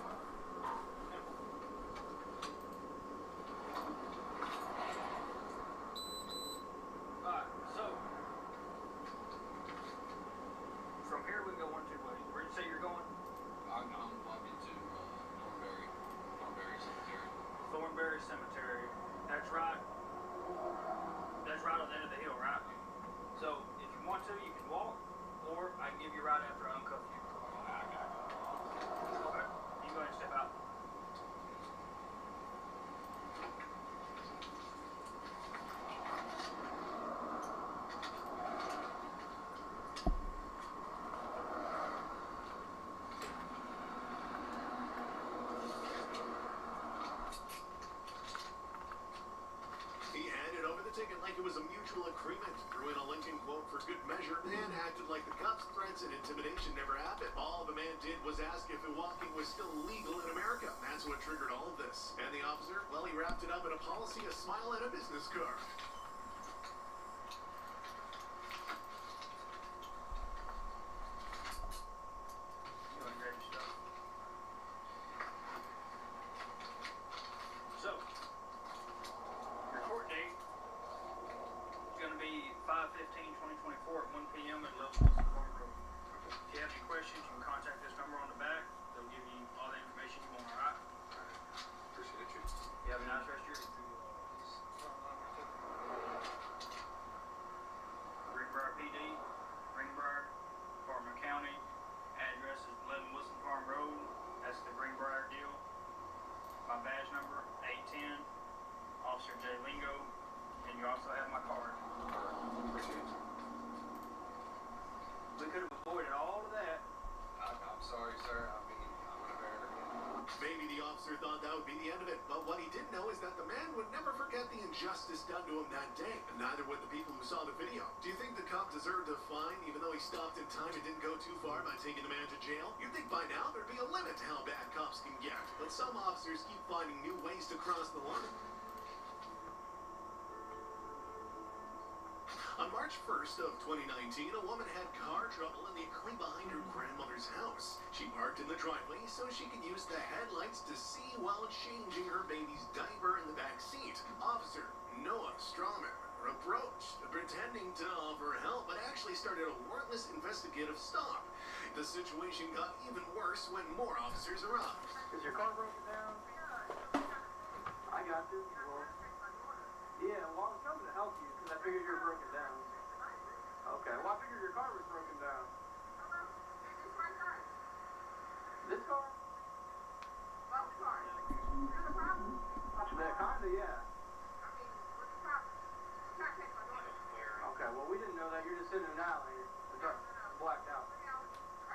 Alright, so from here we can go 1 2 ways. Where'd you say you're going? I'm walking to Thornberry Cemetery. Thornberry Cemetery. That's right. That's right on the end of the hill, right? So if you want to, you can walk, or I can give you a ride after I uncuff you. Okay. You go ahead and step out. He handed over the ticket like it was a mutual agreement, threw in a Lincoln quote for good measure, and acted like the cops' threats and intimidation never happened. All the man did was ask if walking was still legal in America. That's what triggered all of this. And the officer, well, he wrapped it up in a policy, a smile, and a business card. You go and grab your stuff. So, your court date is going to be 5/15/2024 at 1 p.m. at Level Wilson Farm Road. If you have any questions, you can contact this number on the back. They'll give you all the information you want, alright? Appreciate you. You have a nice rest of your day. Greenbrier PD, Greenbrier, Department County. Address is 11 Wilson Farm Road. That's the Greenbrier deal. My badge number, 810. Officer J. Lingo. And you also have my card. Appreciate you. We could have avoided all of that. I'm sorry, sir. I'm gonna bear it again. Maybe the officer thought that would be the end of it, but what he didn't know is that the man would never forget the injustice done to him that day, and neither would the people who saw the video. Do you think the cop deserved a fine, even though he stopped in time and didn't go too far by taking the man to jail? You'd think by now there'd be a limit to how bad cops can get, but some officers keep finding new ways to cross the line. On March 1st of 2019, a woman had car trouble in the alley behind her grandmother's house. She parked in the driveway so she could use the headlights to see while changing her baby's diaper in the back seat. Officer Noah Strawman approached, pretending to offer help, but actually started a warrantless investigative stop. The situation got even worse when more officers arrived. Is your car broken down? I got you. Yeah, well, I was coming to help you because I figured you were broken down. Okay, well, I figured your car was broken down. This car? What car? Kinda, yeah. Okay, well, we didn't know that. You're just sitting in an alley. The car blacked out.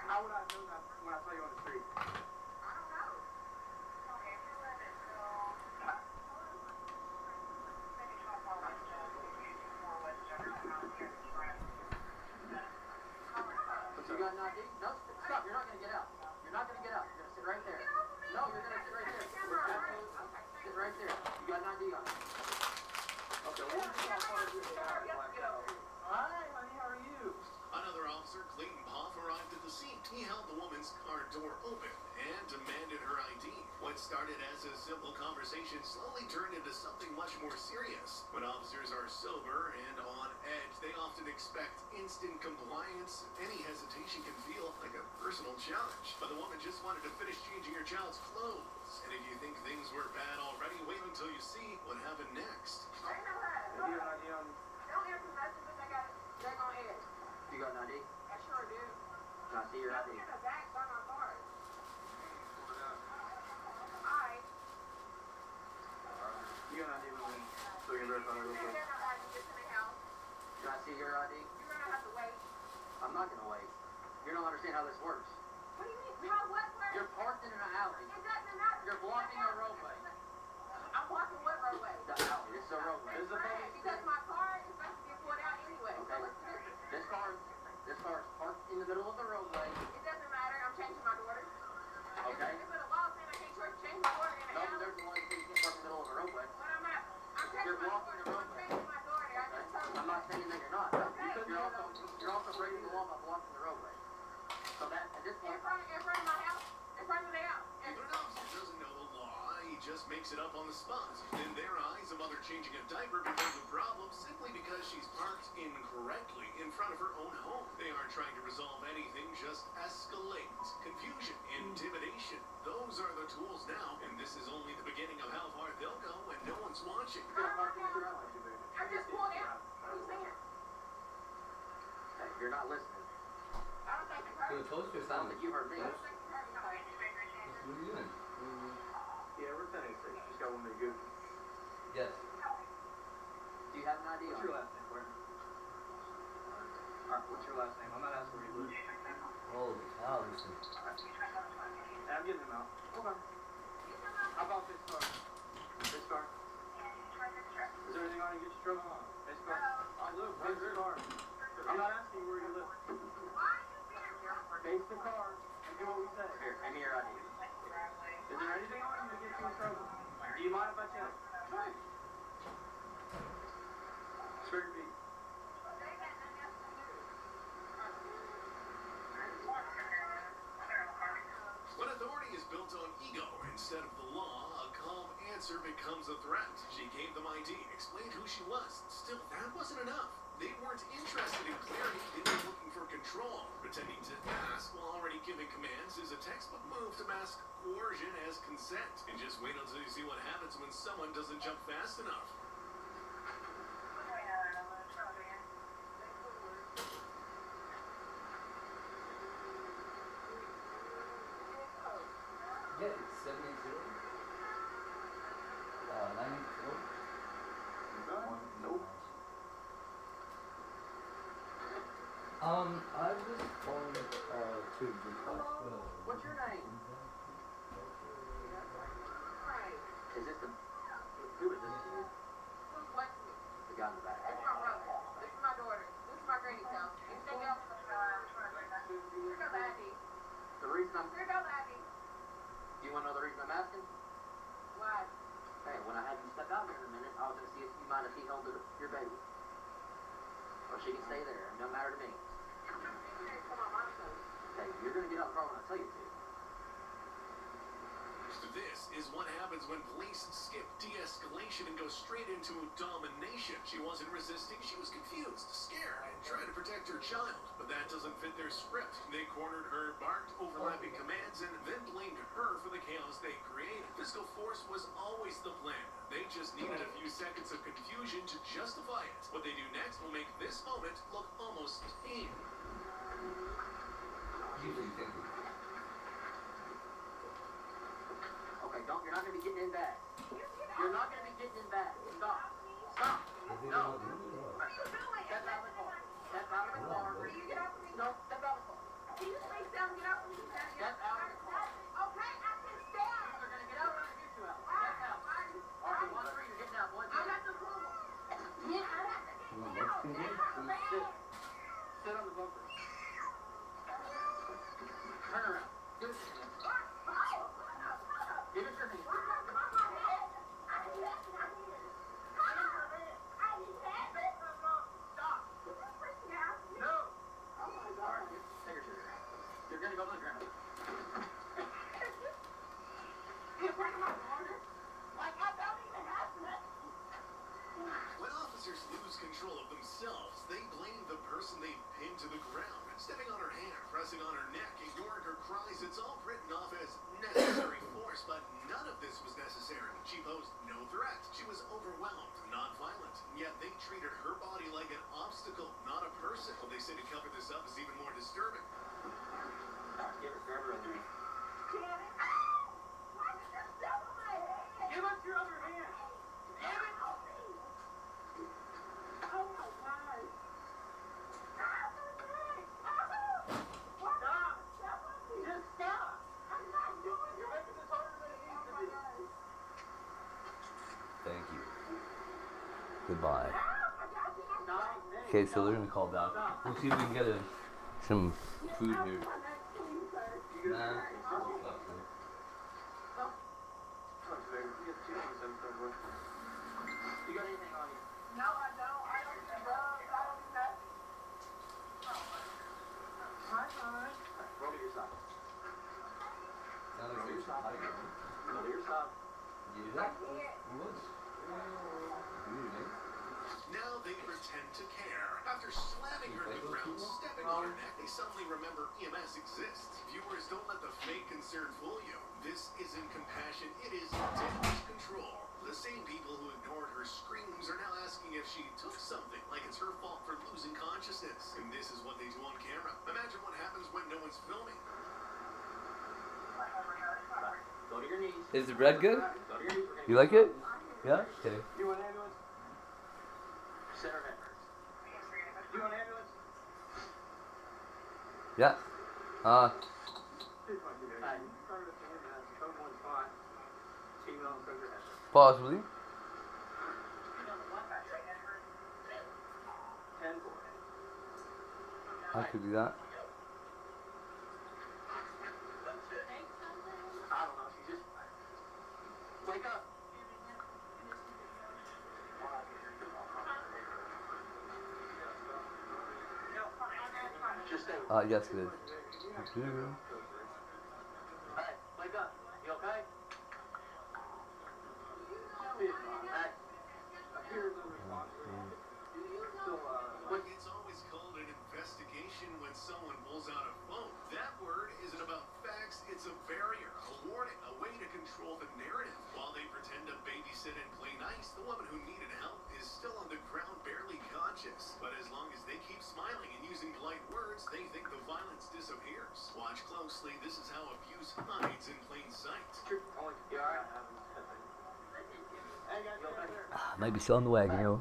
How would I know that when I saw you on the street? You got an ID? No, stop. You're not going to get out. You're not going to get out. You're going to sit right there. No, you're going to sit right there. Sit right there. You got an ID on it. Okay, well, hi, honey, how are you? Another officer, Clayton Poff, arrived at the scene. He held the woman's car door open and demanded her ID. What started as a simple conversation slowly turned into something much more serious. When officers are sober and on edge, they often expect instant compliance. Any hesitation can feel like a personal challenge. But the woman just wanted to finish changing her child's clothes. And if you think things were bad already, wait until you see what happened next. Do you have an ID on? Don't answer messages. I got it. They're on edge. You got an ID? I sure do. Can I see your ID? In the back by my card. You got an ID with me? So we can verify that real quick. Can I see your ID? You're gonna have to wait. I'm not going to wait. You don't understand how this works. What do you mean? How what works? You're parked in an alley. It doesn't matter. You're blocking a roadway. I'm walking what roadway? The alley. It's a roadway. This is a Because my car is supposed to be pulled out anyway. Okay. So what's the difference? This car in the middle of the roadway. It doesn't matter. I'm changing my daughter. Okay. If it's a law saying I can't change my daughter in No, the alley. there's a law that says you can't park in the middle of the roadway. But I'm not. I'm changing You're my blocking daughter. the I'm roadway. changing my daughter. I just told you. I'm not saying that you're not. Okay. You're also breaking the law by blocking the roadway. So that at this point. In front of my house. In front of the house. But an officer doesn't know the law, he just makes it up on the spot. In their eyes, a mother changing a diaper becomes a problem simply because she's parked incorrectly in front of her own home. They aren't trying to resolve anything, just escalate. Confusion, intimidation, those are the tools now, and this is only the beginning of how far they'll go when no one's watching. I just pulled out. What are you saying? Hey, you're not listening. I don't think you heard me. toast or Sounds like you heard me. I don't think you heard me. What are you doing? Yeah, we're sending six. Just got one to go. Yes. Do you have an idea? What's your last name, Gordon? Alright, what's your last name? I'm not asking where you live. Holy cow, this is... I'm getting them out. Okay. How about this car? This car? Is there anything on it? Get your truck on. This car? Look, where's your car? I'm not asking you where you live. Face the car and do what we say. Here, hand me your ID. Is there anything on you that gets you in trouble? Do you mind if I check? Sure. Swear your feet. When authority is built on ego instead of the law, a calm answer becomes a threat. She gave them ID, explained who she was. Still, that wasn't enough. They weren't interested in clarity, they were looking for control. Pretending to ask while already giving commands is a textbook move to mask coercion as consent. And just wait until you see what happens when someone doesn't jump fast enough. Yeah, it's 780. 94. Nope. I was just calling to request What's your name? Is this the... Who is this? Who's watching me? The guy in the back. It's my brother. This is my daughter. This is my granny's house. Anything else? Here goes the ID. The reason I'm... Here goes the ID. Do you want to know the reason I'm asking? Why? Hey, when I had you step out here in a minute, I was going to see if you mind if he held your baby. Or she can stay there. It don't matter to me. Okay, you're going to get out of the car when I tell you to. This is what happens when police skip de-escalation and go straight into domination. She wasn't resisting, she was confused, scared, and trying to protect her child. But that doesn't fit their script. They cornered her, barked overlapping commands, and then blamed her for the chaos they created. Physical force was always the plan. They just needed a few seconds of confusion to justify it. What they do next will make this moment look almost tame. Okay, you're not going to be getting in bad. You're not going to be getting in bad. Stop. Stop. No. Step out of the car. Step out of the car. No, step out of the car. Can you please tell me get out of the car? Step out of the car. Okay, I can stand. You're going to get out or get you out. Step out. All right, 1-3, you're getting out. 1-2. I got the pool. Yeah, I got to get out. Sit on the bumper. Turn around. Give us your hand. Give us your hand. No. All right, take her to the ground. You're going to go to the ground. When officers lose control of themselves, they blame the person they pinned to the ground. Stepping on her hand, pressing on her neck, ignoring her cries, it's all written off as necessary force, but none of this was necessary. She posed no threat. She was overwhelmed, not violent. Yet they treated her body like an obstacle, not a person. What they say to cover this up is even more disturbing. Give her a hand. Give us your other hand. Damn it. Oh my God. Stop. Just stop. I'm not doing it. You're making this harder than it needs to be. Thank you. Goodbye. Stop. Okay, so they're gonna call back. We'll see if we can get a some food here. Nah. You got anything on you? No, I don't. I don't do drugs. I don't do that. Hi, hon. Roll to your side. Roll to your side. Roll to your side. You do that? Now they pretend to care. After slamming her to the ground, stepping on her neck, they suddenly remember EMS exists. Viewers, don't let the fake concern fool you. This isn't compassion, it is damage control. The same people who ignored her screams are now asking if she took something, like it's her fault for losing consciousness. And this is what they do on camera. Imagine what happens when no one's filming. Go to your knees. Is the bread good? Go to your knees. You like it? Yeah? Okay. You want an ambulance? Center of Edwards. You want an ambulance? Yeah. Possibly. I could do that. I don't know. She just wake up. Just stay. Yes, it is. Hey, wake up. You okay? It's always called an investigation when someone pulls out a phone. That word isn't about facts, it's a barrier, a warning, a way to control the narrative. While they pretend to babysit and play nice, the woman who needed help is still on the ground, barely conscious. But as long as they keep smiling and using polite words, they think the violence disappears. Watch closely, this is how abuse hides in plain sight. Might be still on the wagon, yo.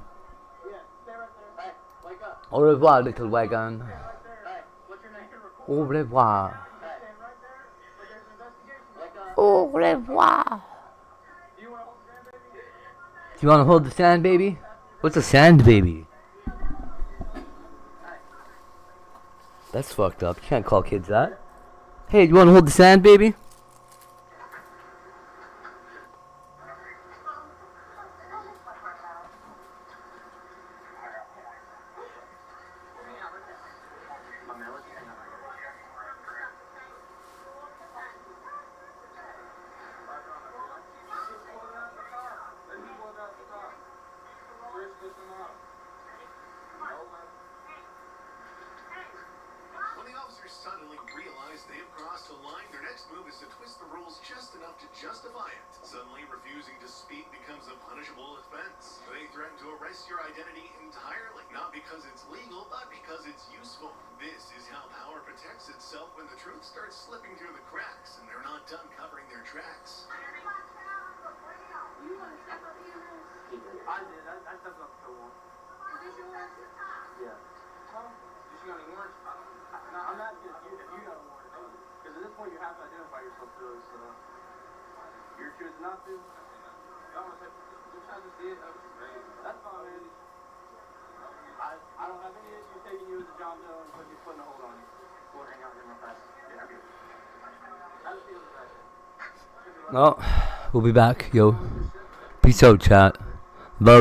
Yeah, stay right there. Hey, wake up. Au revoir, little wagon. Hey, what's your name? Au revoir. Hey, right there. There's an investigation. Wake up. Au revoir. Do you want to hold the sand baby? Do you want to hold the sand baby? What's a sand baby? That's fucked up. You can't call kids that. Hey, do you want to hold the sand baby? When the officers suddenly realize they have crossed a line, their next move is to twist the rules just enough to justify it. Suddenly, refusing to speak becomes a punishable offense. They threaten to erase your identity entirely, not because it's legal, but because it's useful. This is how power protects itself when the truth starts slipping through the cracks and they're not done covering their tracks. You want to step up here? I did. I stepped up so long. Is this yours? Yeah. Well, did you got any warrants? No, I'm not if you got a warrant. Because at this point you have to identify yourself to us. You're choosing not to. I'm going to say, you're trying to see it. That's fine, man. I don't have any issue taking you as a John Doe and putting a hold on you. We'll hang out here real fast. Yeah, okay. How does it feel back there? No, we'll be back, yo. Peace out, chat. Love.